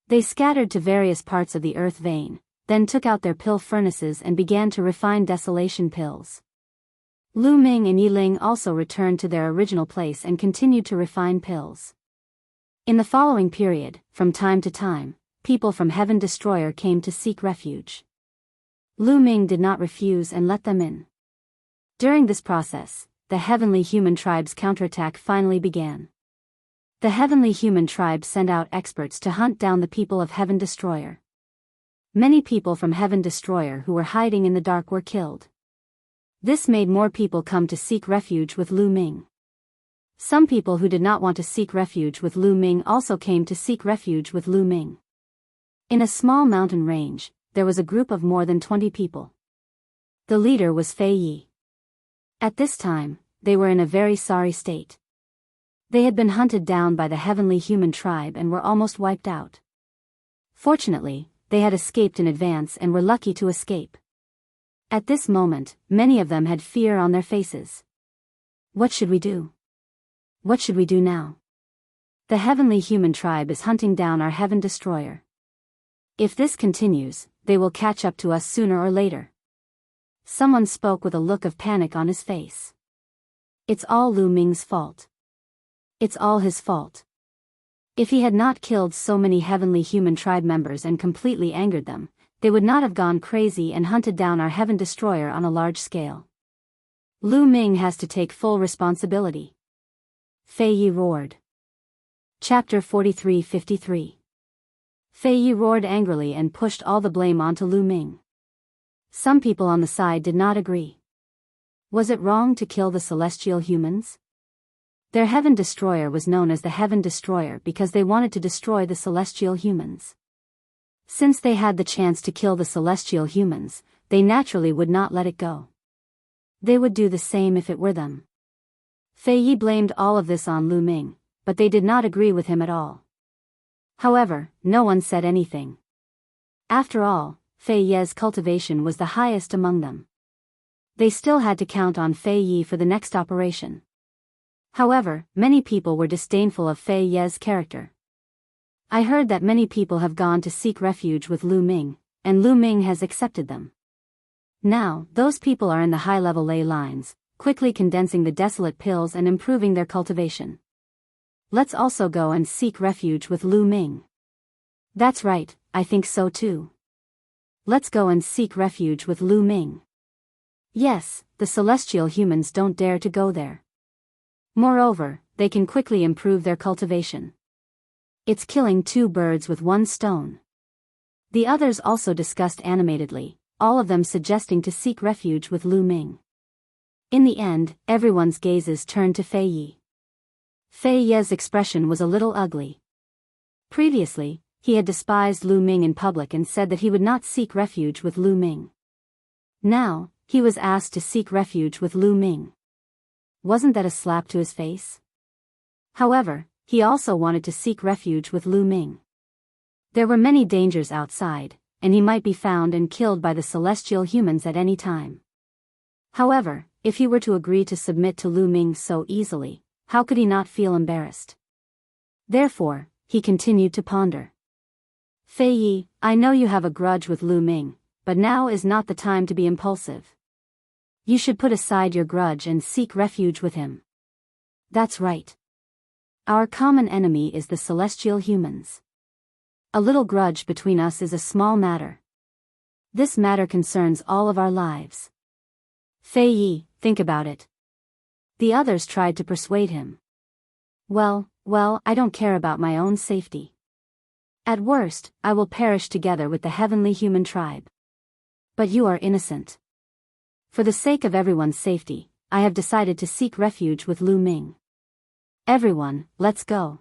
[SPEAKER 1] They scattered to various parts of the earth vein, then took out their pill furnaces and began to refine desolation pills. Lu Ming and Yi Ling also returned to their original place and continued to refine pills. In the following period, from time to time, people from Heaven Destroyer came to seek refuge. Lu Ming did not refuse and let them in. During this process, the heavenly human tribe's counterattack finally began. The heavenly human tribe sent out experts to hunt down the people of Heaven Destroyer. Many people from Heaven Destroyer who were hiding in the dark were killed. This made more people come to seek refuge with Lu Ming. Some people who did not want to seek refuge with Lu Ming also came to seek refuge with Lu Ming. In a small mountain range, there was a group of more than 20 people. The leader was Fei Yi. At this time, they were in a very sorry state. They had been hunted down by the heavenly human tribe and were almost wiped out. Fortunately, they had escaped in advance and were lucky to escape. At this moment, many of them had fear on their faces. What should we do? What should we do now? The heavenly human tribe is hunting down our heaven destroyer. If this continues, they will catch up to us sooner or later. Someone spoke with a look of panic on his face. It's all Lu Ming's fault. It's all his fault. If he had not killed so many heavenly human tribe members and completely angered them, they would not have gone crazy and hunted down our heaven destroyer on a large scale. Lu Ming has to take full responsibility. Fei Yi roared. Chapter 43:53. Fei Yi roared angrily and pushed all the blame onto Lu Ming. Some people on the side did not agree. Was it wrong to kill the celestial humans? Their heaven destroyer was known as the heaven destroyer because they wanted to destroy the celestial humans. Since they had the chance to kill the celestial humans, they naturally would not let it go. They would do the same if it were them. Fei Yi blamed all of this on Lu Ming, but they did not agree with him at all. However, no one said anything. After all, Fei Ye's cultivation was the highest among them. They still had to count on Fei Yi for the next operation. However, many people were disdainful of Fei Ye's character. I heard that many people have gone to seek refuge with Lu Ming, and Lu Ming has accepted them. Now, those people are in the high-level ley lines, quickly condensing the desolate pills and improving their cultivation. Let's also go and seek refuge with Lu Ming. That's right, I think so too. Let's go and seek refuge with Lu Ming. Yes, the celestial humans don't dare to go there. Moreover, they can quickly improve their cultivation. It's killing two birds with one stone. The others also discussed animatedly, all of them suggesting to seek refuge with Lu Ming. In the end, everyone's gazes turned to Fei Yi. Fei Ye's expression was a little ugly. Previously, he had despised Lu Ming in public and said that he would not seek refuge with Lu Ming. Now, he was asked to seek refuge with Lu Ming. Wasn't that a slap to his face? However, he also wanted to seek refuge with Lu Ming. There were many dangers outside, and he might be found and killed by the celestial humans at any time. However, if he were to agree to submit to Lu Ming so easily, how could he not feel embarrassed? Therefore, he continued to ponder. Fei Yi, I know you have a grudge with Lu Ming, but now is not the time to be impulsive. You should put aside your grudge and seek refuge with him. That's right. Our common enemy is the celestial humans. A little grudge between us is a small matter. This matter concerns all of our lives. Fei Yi, think about it. The others tried to persuade him. Well, I don't care about my own safety. At worst, I will perish together with the heavenly human tribe. But you are innocent. For the sake of everyone's safety, I have decided to seek refuge with Lu Ming. Everyone, let's go.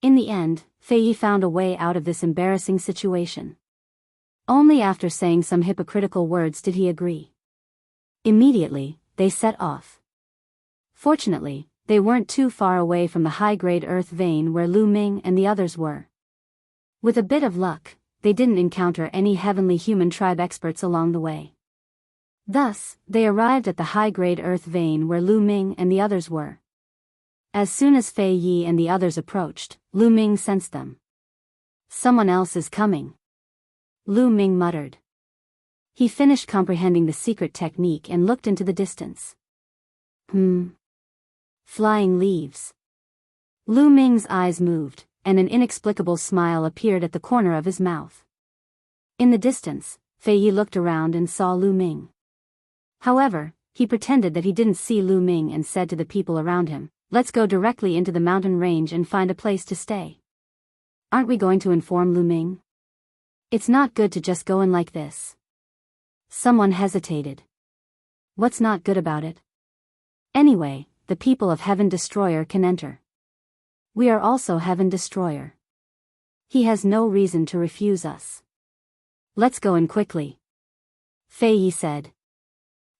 [SPEAKER 1] In the end, Fei Yi found a way out of this embarrassing situation. Only after saying some hypocritical words did he agree. Immediately, they set off. Fortunately, they weren't too far away from the high-grade earth vein where Lu Ming and the others were. With a bit of luck, they didn't encounter any heavenly human tribe experts along the way. Thus, they arrived at the high-grade earth vein where Lu Ming and the others were. As soon as Fei Yi and the others approached, Lu Ming sensed them. Someone else is coming. Lu Ming muttered. He finished comprehending the secret technique and looked into the distance. Flying leaves. Lu Ming's eyes moved, and an inexplicable smile appeared at the corner of his mouth. In the distance, Fei Yi looked around and saw Lu Ming. However, he pretended that he didn't see Lu Ming and said to the people around him, "Let's go directly into the mountain range and find a place to stay." Aren't we going to inform Lu Ming? It's not good to just go in like this. Someone hesitated. What's not good about it? Anyway, the people of Heaven Destroyer can enter. We are also Heaven Destroyer. He has no reason to refuse us. Let's go in quickly. Fei Yi said.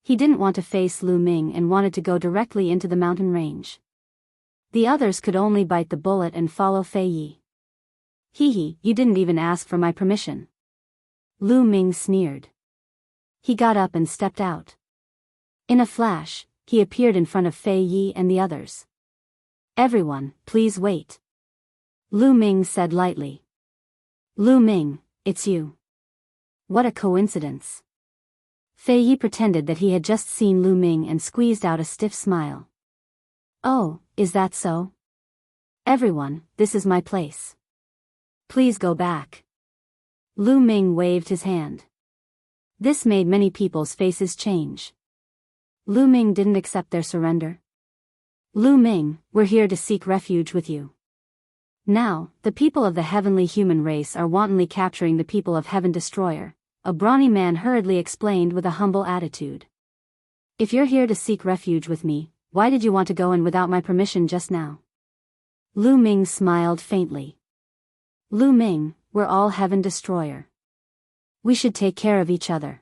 [SPEAKER 1] He didn't want to face Lu Ming and wanted to go directly into the mountain range. The others could only bite the bullet and follow Fei Yi. Hee hee, you didn't even ask for my permission. Lu Ming sneered. He got up and stepped out. In a flash, he appeared in front of Fei Yi and the others. Everyone, please wait. Lu Ming said lightly. Lu Ming, it's you. What a coincidence. Fei Yi pretended that he had just seen Lu Ming and squeezed out a stiff smile. Oh, is that so? Everyone, this is my place. Please go back. Lu Ming waved his hand. This made many people's faces change. Lu Ming didn't accept their surrender. Lu Ming, we're here to seek refuge with you. Now, the people of the heavenly human race are wantonly capturing the people of Heaven Destroyer, a brawny man hurriedly explained with a humble attitude. If you're here to seek refuge with me, why did you want to go in without my permission just now? Lu Ming smiled faintly. Lu Ming, we're all Heaven Destroyer. We should take care of each other.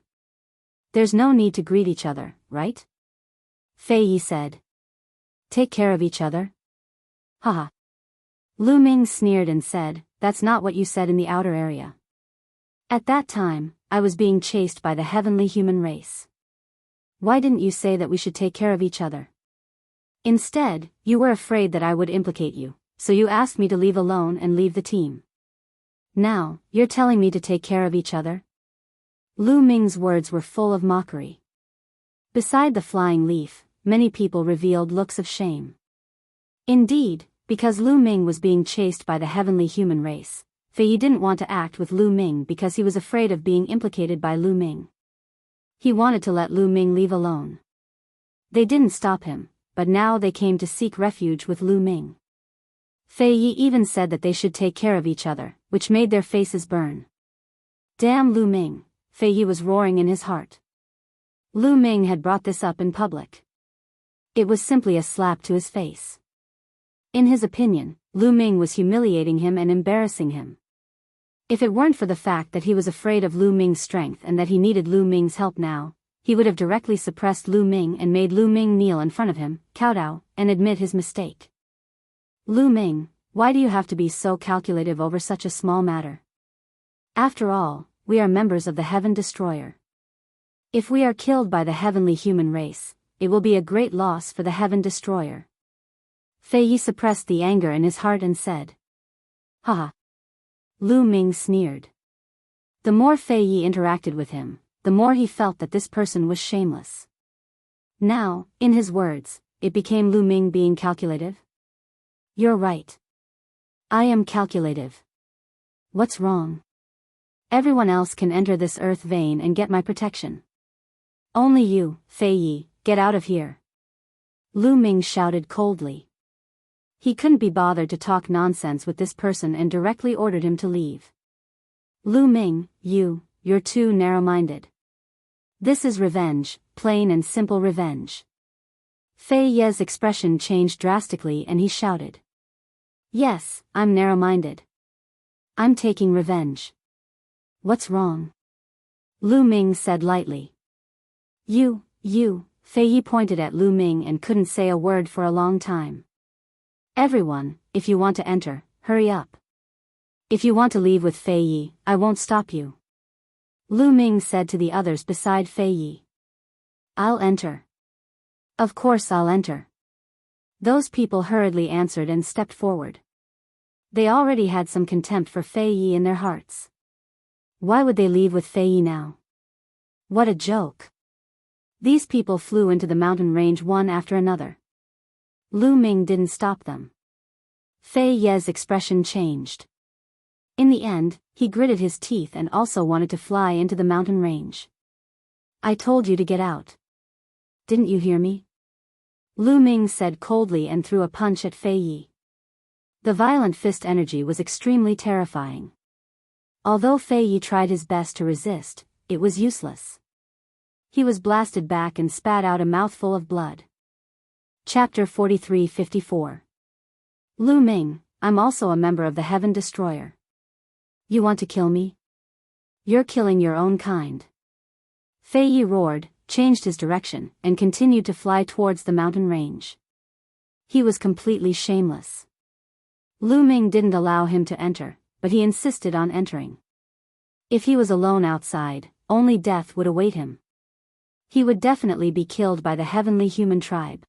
[SPEAKER 1] There's no need to greet each other, right? Fei Yi said. Take care of each other? Haha. Lu Ming sneered and said, that's not what you said in the outer area. At that time, I was being chased by the heavenly human race. Why didn't you say that we should take care of each other? Instead, you were afraid that I would implicate you, so you asked me to leave alone and leave the team. Now, you're telling me to take care of each other? Lu Ming's words were full of mockery. Beside the flying leaf, many people revealed looks of shame. Indeed, because Lu Ming was being chased by the heavenly human race, Fei Yi didn't want to act with Lu Ming because he was afraid of being implicated by Lu Ming. He wanted to let Lu Ming leave alone. They didn't stop him, but now they came to seek refuge with Lu Ming. Fei Yi even said that they should take care of each other, which made their faces burn. Damn Lu Ming, Fei Yi was roaring in his heart. Lu Ming had brought this up in public. It was simply a slap to his face. In his opinion, Lu Ming was humiliating him and embarrassing him. If it weren't for the fact that he was afraid of Lu Ming's strength and that he needed Lu Ming's help now, he would have directly suppressed Lu Ming and made Lu Ming kneel in front of him, kowtow, and admit his mistake. Lu Ming, why do you have to be so calculative over such a small matter? After all, we are members of the Heaven Destroyer. If we are killed by the heavenly human race, it will be a great loss for the Heaven Destroyer. Fei Yi suppressed the anger in his heart and said. Haha. Lu Ming sneered. The more Fei Yi interacted with him, the more he felt that this person was shameless. Now, in his words, it became Lu Ming being calculative. You're right. I am calculative. What's wrong? Everyone else can enter this earth vein and get my protection. Only you, Fei Yi, get out of here. Lu Ming shouted coldly. He couldn't be bothered to talk nonsense with this person and directly ordered him to leave. Lu Ming, you're too narrow-minded. This is revenge, plain and simple revenge. Fei Yi's expression changed drastically and he shouted. Yes, I'm narrow-minded. I'm taking revenge. What's wrong? Lu Ming said lightly. You, Fei Yi pointed at Lu Ming and couldn't say a word for a long time. Everyone, if you want to enter, hurry up. If you want to leave with Fei Yi, I won't stop you. Lu Ming said to the others beside Fei Yi. I'll enter. Of course I'll enter. Those people hurriedly answered and stepped forward. They already had some contempt for Fei Yi in their hearts. Why would they leave with Fei Yi now? What a joke. These people flew into the mountain range one after another. Lu Ming didn't stop them. Fei Yi's expression changed. In the end, he gritted his teeth and also wanted to fly into the mountain range. I told you to get out. Didn't you hear me? Lu Ming said coldly and threw a punch at Fei Yi. The violent fist energy was extremely terrifying. Although Fei Yi tried his best to resist, it was useless. He was blasted back and spat out a mouthful of blood. Chapter 43-54. Lu Ming, I'm also a member of the Heaven Destroyer. You want to kill me? You're killing your own kind. Fei Yi roared, changed his direction, and continued to fly towards the mountain range. He was completely shameless. Lu Ming didn't allow him to enter, but he insisted on entering. If he was alone outside, only death would await him. He would definitely be killed by the heavenly human tribe.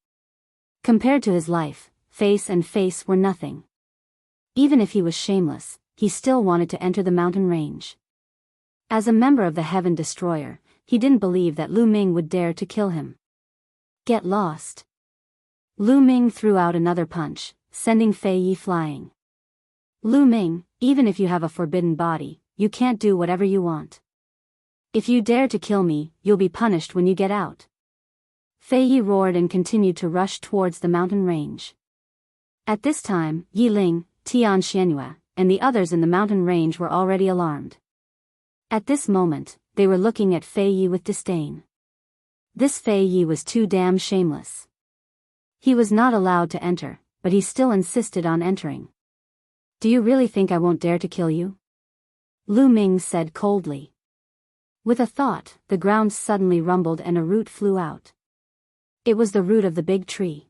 [SPEAKER 1] Compared to his life, face were nothing. Even if he was shameless, he still wanted to enter the mountain range. As a member of the Heaven Destroyer, he didn't believe that Lu Ming would dare to kill him. Get lost. Lu Ming threw out another punch, sending Fei Yi flying. Lu Ming, even if you have a forbidden body, you can't do whatever you want. If you dare to kill me, you'll be punished when you get out. Fei Yi roared and continued to rush towards the mountain range. At this time, Yi Ling, Tian Xianyue, and the others in the mountain range were already alarmed. At this moment, they were looking at Fei Yi with disdain. This Fei Yi was too damn shameless. He was not allowed to enter, but he still insisted on entering. Do you really think I won't dare to kill you? Lu Ming said coldly. With a thought, the ground suddenly rumbled and a root flew out. It was the root of the big tree.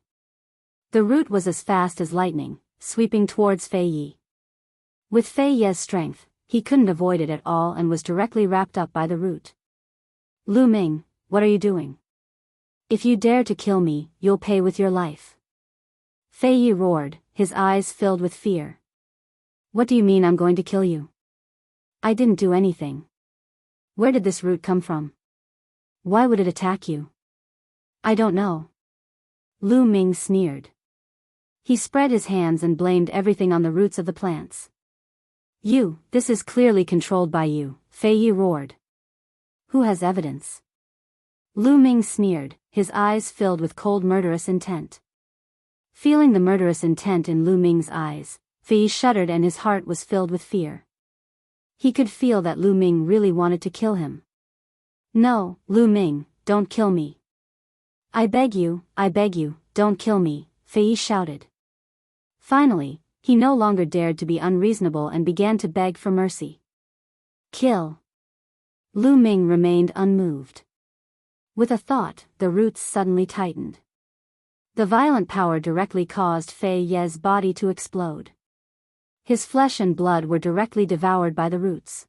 [SPEAKER 1] The root was as fast as lightning, sweeping towards Fei Yi. With Fei Yi's strength, he couldn't avoid it at all and was directly wrapped up by the root. Lu Ming, what are you doing? If you dare to kill me, you'll pay with your life. Fei Yi roared, his eyes filled with fear. What do you mean I'm going to kill you? I didn't do anything. Where did this root come from? Why would it attack you? I don't know. Lu Ming sneered. He spread his hands and blamed everything on the roots of the plants. This is clearly controlled by you, Fei Yi roared. Who has evidence? Lu Ming sneered, his eyes filled with cold murderous intent. Feeling the murderous intent in Lu Ming's eyes, Fei Yi shuddered and his heart was filled with fear. He could feel that Lu Ming really wanted to kill him. No, Lu Ming, don't kill me. I beg you, don't kill me, Fei Yi shouted. Finally, he no longer dared to be unreasonable and began to beg for mercy. Kill. Lu Ming remained unmoved. With a thought, the roots suddenly tightened. The violent power directly caused Fei Yi's body to explode. His flesh and blood were directly devoured by the roots.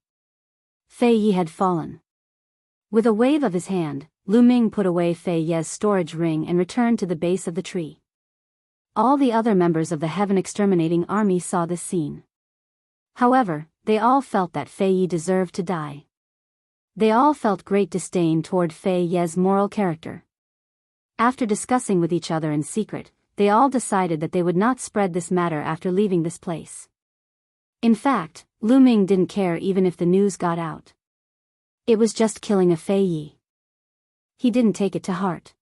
[SPEAKER 1] Fei Yi had fallen. With a wave of his hand, Lu Ming put away Fei Yi's storage ring and returned to the base of the tree. All the other members of the Heaven Exterminating Army saw this scene. However, they all felt that Fei Yi deserved to die. They all felt great disdain toward Fei Yi's moral character. After discussing with each other in secret, they all decided that they would not spread this matter after leaving this place. In fact, Lu Ming didn't care even if the news got out. It was just killing a Fei Yi. He didn't take it to heart.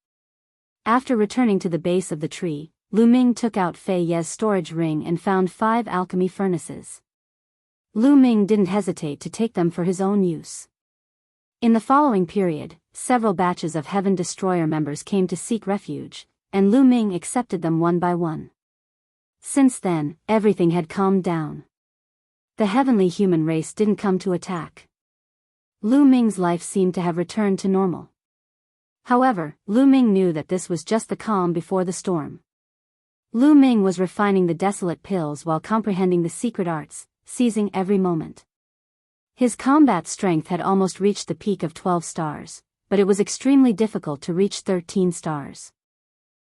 [SPEAKER 1] After returning to the base of the tree, Lu Ming took out Fei Yi's storage ring and found 5 alchemy furnaces. Lu Ming didn't hesitate to take them for his own use. In the following period, several batches of Heaven Destroyer members came to seek refuge, and Lu Ming accepted them one by one. Since then, everything had calmed down. The heavenly human race didn't come to attack. Lu Ming's life seemed to have returned to normal. However, Lu Ming knew that this was just the calm before the storm. Lu Ming was refining the desolate pills while comprehending the secret arts, seizing every moment. His combat strength had almost reached the peak of 12 stars, but it was extremely difficult to reach 13 stars.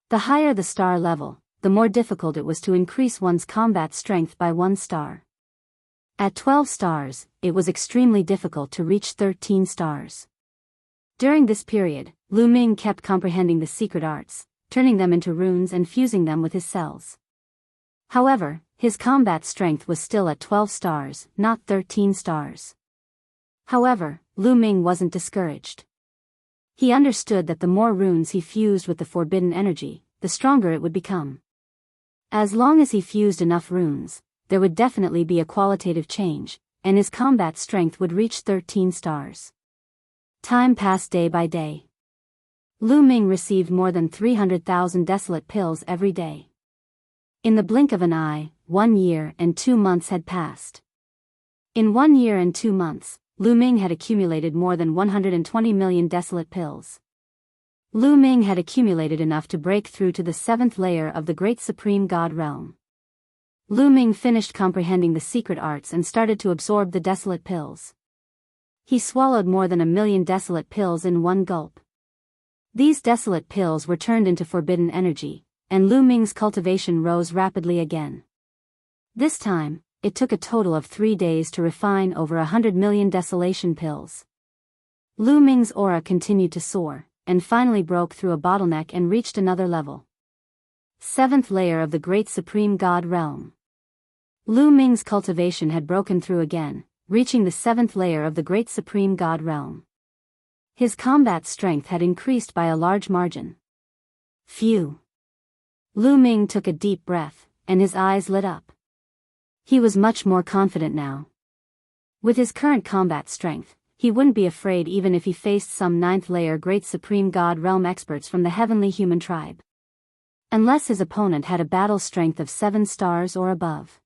[SPEAKER 1] The higher the star level, the more difficult it was to increase one's combat strength by 1 star. At 12 stars, it was extremely difficult to reach 13 stars. During this period, Lu Ming kept comprehending the secret arts, turning them into runes and fusing them with his cells. However, his combat strength was still at 12 stars, not 13 stars. However, Lu Ming wasn't discouraged. He understood that the more runes he fused with the forbidden energy, the stronger it would become. As long as he fused enough runes, there would definitely be a qualitative change, and his combat strength would reach 13 stars. Time passed day by day. Lu Ming received more than 300,000 desolate pills every day. In the blink of an eye, 1 year and 2 months had passed. In 1 year and 2 months, Lu Ming had accumulated more than 120 million desolate pills. Lu Ming had accumulated enough to break through to the 7th layer of the Great Supreme God Realm. Lu Ming finished comprehending the secret arts and started to absorb the desolate pills. He swallowed more than 1,000,000 desolate pills in one gulp. These desolate pills were turned into forbidden energy, and Lu Ming's cultivation rose rapidly again. This time, it took a total of 3 days to refine over 100 million desolation pills. Lu Ming's aura continued to soar, and finally broke through a bottleneck and reached another level. 7th layer of the Great Supreme God Realm. Lu Ming's cultivation had broken through again, reaching the 7th layer of the Great Supreme God Realm. His combat strength had increased by a large margin. Phew! Lu Ming took a deep breath, and his eyes lit up. He was much more confident now. With his current combat strength, he wouldn't be afraid even if he faced some 9th layer Great Supreme God Realm experts from the heavenly human tribe. Unless his opponent had a battle strength of 7 stars or above.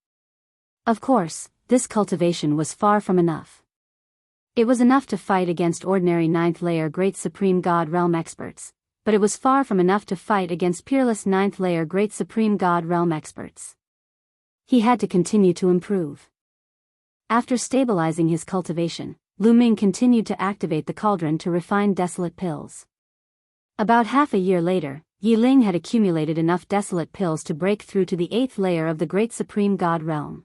[SPEAKER 1] Of course, this cultivation was far from enough. It was enough to fight against ordinary 9th layer Great Supreme God Realm experts, but it was far from enough to fight against peerless 9th layer Great Supreme God Realm experts. He had to continue to improve. After stabilizing his cultivation, Lu Ming continued to activate the cauldron to refine desolate pills. About half a year later, Yi Ling had accumulated enough desolate pills to break through to the 8th layer of the Great Supreme God Realm.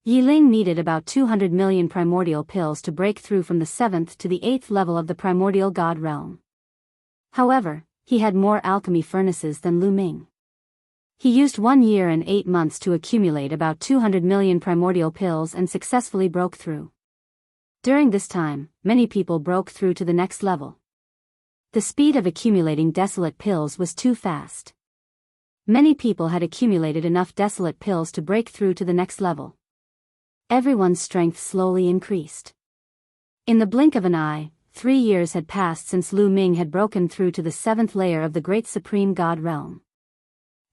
[SPEAKER 1] Yi Ling needed about 200 million primordial pills to break through from the 7th to the 8th level of the primordial God Realm. However, he had more alchemy furnaces than Lu Ming. He used 1 year and 8 months to accumulate about 200 million primordial pills and successfully broke through. During this time, many people broke through to the next level. The speed of accumulating desolate pills was too fast. Many people had accumulated enough desolate pills to break through to the next level. Everyone's strength slowly increased. In the blink of an eye, 3 years had passed since Lu Ming had broken through to the 7th layer of the Great Supreme God Realm.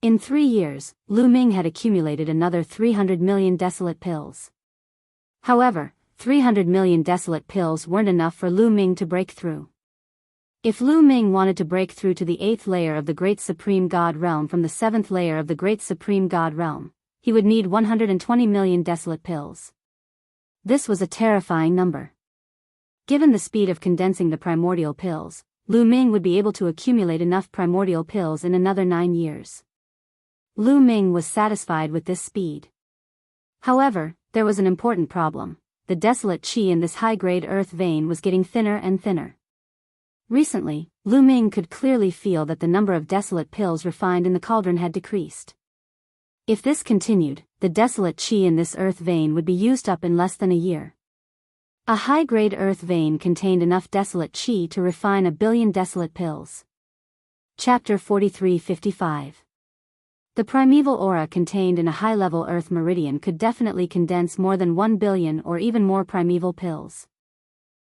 [SPEAKER 1] In 3 years, Lu Ming had accumulated another 300 million desolate pills. However, 300 million desolate pills weren't enough for Lu Ming to break through. If Lu Ming wanted to break through to the 8th layer of the Great Supreme God Realm from the 7th layer of the Great Supreme God Realm, he would need 120 million desolate pills. This was a terrifying number. Given the speed of condensing the primordial pills, Lu Ming would be able to accumulate enough primordial pills in another 9 years. Lu Ming was satisfied with this speed. However, there was an important problem. The desolate qi in this high-grade earth vein was getting thinner and thinner. Recently, Lu Ming could clearly feel that the number of desolate pills refined in the cauldron had decreased. If this continued, the desolate qi in this earth vein would be used up in less than a year. A high-grade earth vein contained enough desolate qi to refine 1 billion desolate pills. Chapter 43-55. The primeval aura contained in a high-level earth meridian could definitely condense more than 1 billion or even more primeval pills.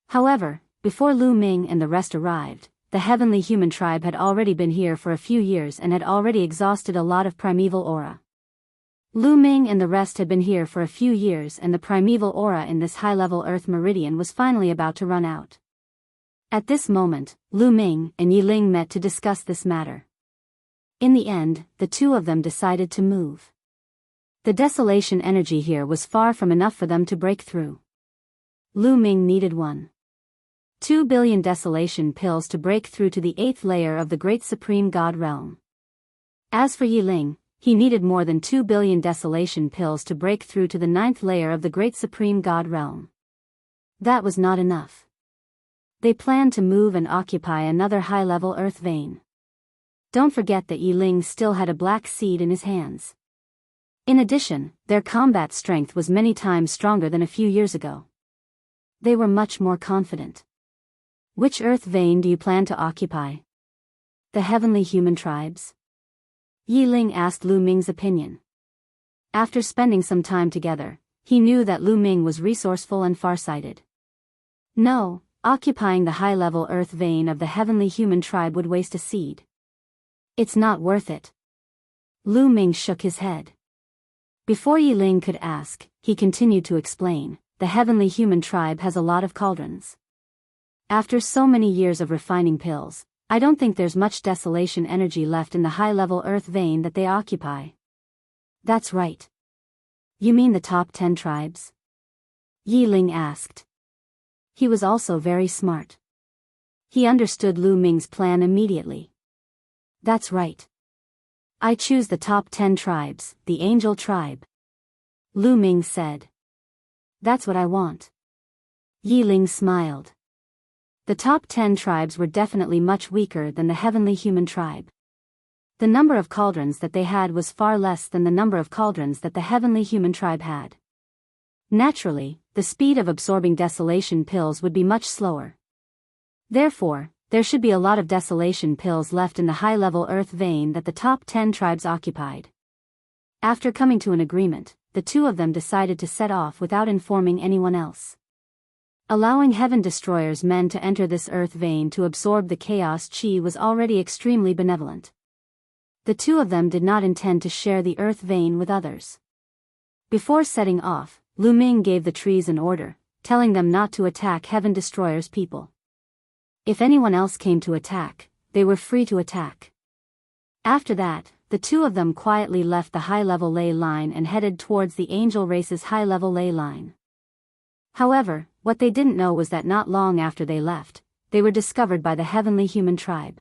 [SPEAKER 1] However, before Lu Ming and the rest arrived, the heavenly human tribe had already been here for a few years and had already exhausted a lot of primeval aura. Lu Ming and the rest had been here for a few years and the primeval aura in this high-level earth meridian was finally about to run out. At this moment, Lu Ming and Yi Ling met to discuss this matter. In the end, the two of them decided to move. The desolation energy here was far from enough for them to break through. Lu Ming needed 1.2 billion desolation pills to break through to the 8th layer of the Great Supreme God Realm. As for Yi Ling, he needed more than 2 billion desolation pills to break through to the 9th layer of the Great Supreme God Realm. That was not enough. They planned to move and occupy another high-level earth vein. Don't forget that Yi Ling still had a black seed in his hands. In addition, their combat strength was many times stronger than a few years ago. They were much more confident. Which earth vein do you plan to occupy? The heavenly human tribes? Yi Ling asked Lu Ming's opinion. After spending some time together, he knew that Lu Ming was resourceful and farsighted. No, occupying the high-level earth vein of the heavenly human tribe would waste a seed. It's not worth it. Lu Ming shook his head. Before Yi Ling could ask, he continued to explain, the heavenly human tribe has a lot of cauldrons. After so many years of refining pills, I don't think there's much desolation energy left in the high-level earth vein that they occupy. That's right. You mean the top 10 tribes? Yi Ling asked. He was also very smart. He understood Lu Ming's plan immediately. That's right. I choose the top 10 tribes, the Angel tribe. Lu Ming said. That's what I want. Yi Ling smiled. The top 10 tribes were definitely much weaker than the heavenly human tribe. The number of cauldrons that they had was far less than the number of cauldrons that the heavenly human tribe had. Naturally, the speed of absorbing desolation pills would be much slower. Therefore, there should be a lot of desolation pills left in the high-level earth vein that the top 10 tribes occupied. After coming to an agreement, the two of them decided to set off without informing anyone else. Allowing Heaven Destroyer's men to enter this earth vein to absorb the chaos chi was already extremely benevolent. The two of them did not intend to share the earth vein with others. Before setting off, Lu Ming gave the trees an order, telling them not to attack Heaven Destroyer's people. If anyone else came to attack, they were free to attack. After that, the two of them quietly left the high-level ley line and headed towards the angel race's high-level ley line. However, what they didn't know was that not long after they left, they were discovered by the heavenly human tribe.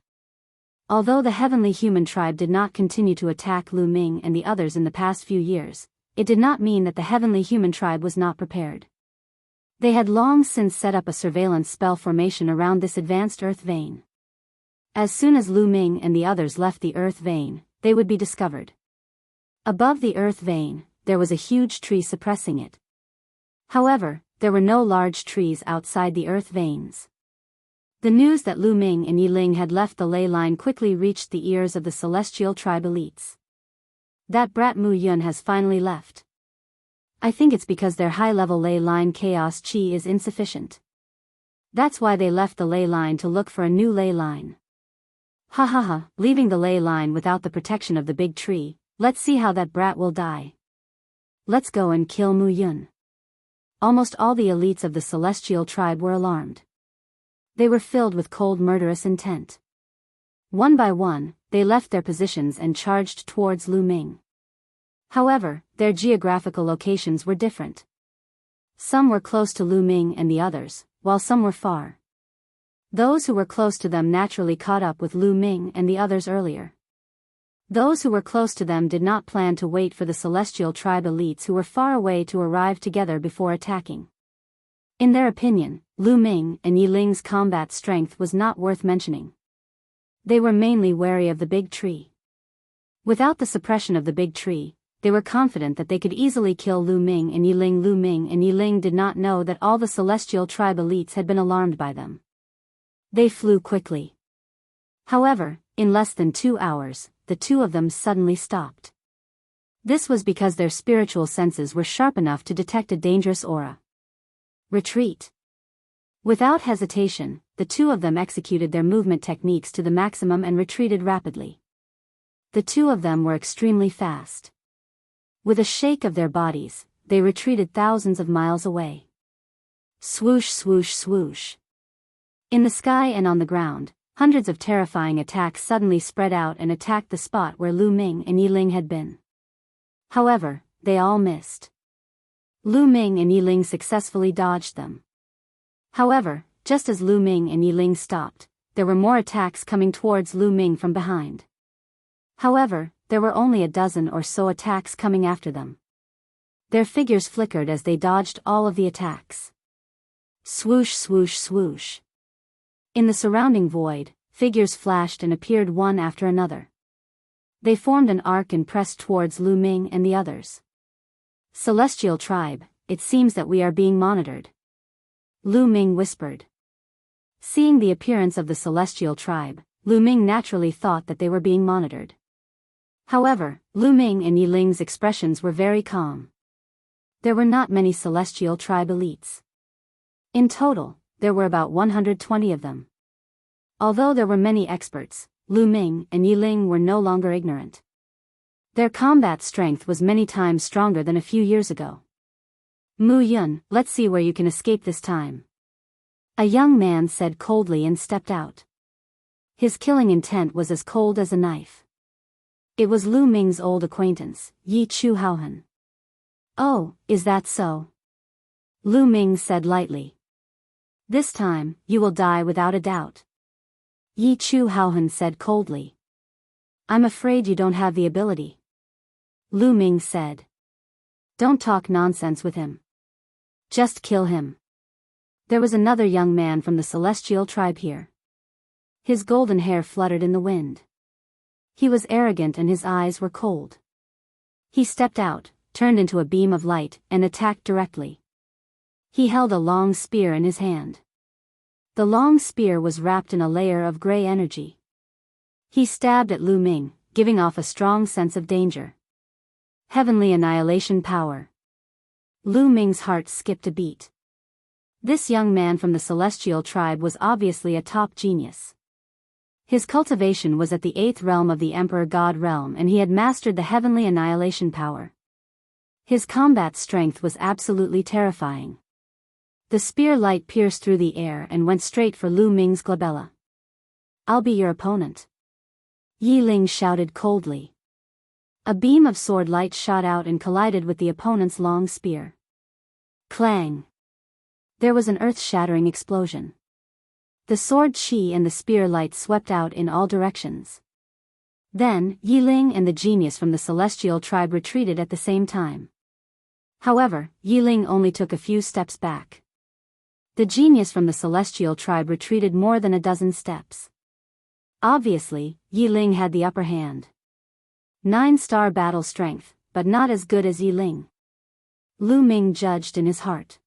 [SPEAKER 1] Although the heavenly human tribe did not continue to attack Lu Ming and the others in the past few years, it did not mean that the heavenly human tribe was not prepared. They had long since set up a surveillance spell formation around this advanced earth vein. As soon as Lu Ming and the others left the earth vein, they would be discovered. Above the earth vein, there was a huge tree suppressing it. However, there were no large trees outside the earth veins. The news that Lu Ming and Yi Ling had left the ley line quickly reached the ears of the celestial tribe elites. That brat Mu Yun has finally left. I think it's because their high-level ley line chaos chi is insufficient. That's why they left the ley line to look for a new ley line. Ha ha ha, leaving the ley line without the protection of the big tree, let's see how that brat will die. Let's go and kill Mu Yun. Almost all the elites of the celestial tribe were alarmed. They were filled with cold murderous intent. One by one, they left their positions and charged towards Lu Ming. However, their geographical locations were different. Some were close to Lu Ming and the others, while some were far. Those who were close to them naturally caught up with Lu Ming and the others earlier. Those who were close to them did not plan to wait for the celestial tribe elites who were far away to arrive together before attacking. In their opinion, Lu Ming and Yi Ling's combat strength was not worth mentioning. They were mainly wary of the big tree. Without the suppression of the big tree, they were confident that they could easily kill Lu Ming and Yi Ling. Lu Ming and Yi Ling did not know that all the celestial tribe elites had been alarmed by them. They flew quickly. However, in less than 2 hours, the two of them suddenly stopped. This was because their spiritual senses were sharp enough to detect a dangerous aura. Retreat. Without hesitation, the two of them executed their movement techniques to the maximum and retreated rapidly. The two of them were extremely fast. With a shake of their bodies, they retreated thousands of miles away. Swoosh swoosh swoosh. In the sky and on the ground, hundreds of terrifying attacks suddenly spread out and attacked the spot where Lu Ming and Yi Ling had been. However, they all missed. Lu Ming and Yi Ling successfully dodged them. However, just as Lu Ming and Yi Ling stopped, there were more attacks coming towards Lu Ming from behind. However, there were only a dozen or so attacks coming after them. Their figures flickered as they dodged all of the attacks. Swoosh swoosh swoosh. In the surrounding void, figures flashed and appeared one after another. They formed an arc and pressed towards Lu Ming and the others. Celestial tribe, it seems that we are being monitored. Lu Ming whispered. Seeing the appearance of the celestial tribe, Lu Ming naturally thought that they were being monitored. However, Lu Ming and Yi Ling's expressions were very calm. There were not many celestial tribe elites. In total, there were about 120 of them. Although there were many experts, Lu Ming and Yi Ling were no longer ignorant. Their combat strength was many times stronger than a few years ago. Mu Yun, let's see where you can escape this time. A young man said coldly and stepped out. His killing intent was as cold as a knife. It was Lu Ming's old acquaintance, Yi Chu Haohan. "Oh, is that so?" Lu Ming said lightly. "This time, you will die without a doubt." Yi Chu Haohan said coldly. "I'm afraid you don't have the ability." Lu Ming said. "Don't talk nonsense with him. Just kill him." There was another young man from the celestial tribe here. His golden hair fluttered in the wind. He was arrogant and his eyes were cold. He stepped out, turned into a beam of light, and attacked directly. He held a long spear in his hand. The long spear was wrapped in a layer of gray energy. He stabbed at Lu Ming, giving off a strong sense of danger. Heavenly annihilation power. Lu Ming's heart skipped a beat. This young man from the celestial tribe was obviously a top genius. His cultivation was at the 8th realm of the Emperor God realm, and he had mastered the heavenly annihilation power. His combat strength was absolutely terrifying. The spear light pierced through the air and went straight for Lu Ming's glabella. "I'll be your opponent," Yi Ling shouted coldly. A beam of sword light shot out and collided with the opponent's long spear. Clang! There was an earth-shattering explosion. The sword chi and the spear light swept out in all directions. Then, Yi Ling and the genius from the celestial tribe retreated at the same time. However, Yi Ling only took a few steps back. The genius from the celestial tribe retreated more than a dozen steps. Obviously, Yi Ling had the upper hand. 9-star battle strength, but not as good as Yi Ling. Lu Ming judged in his heart.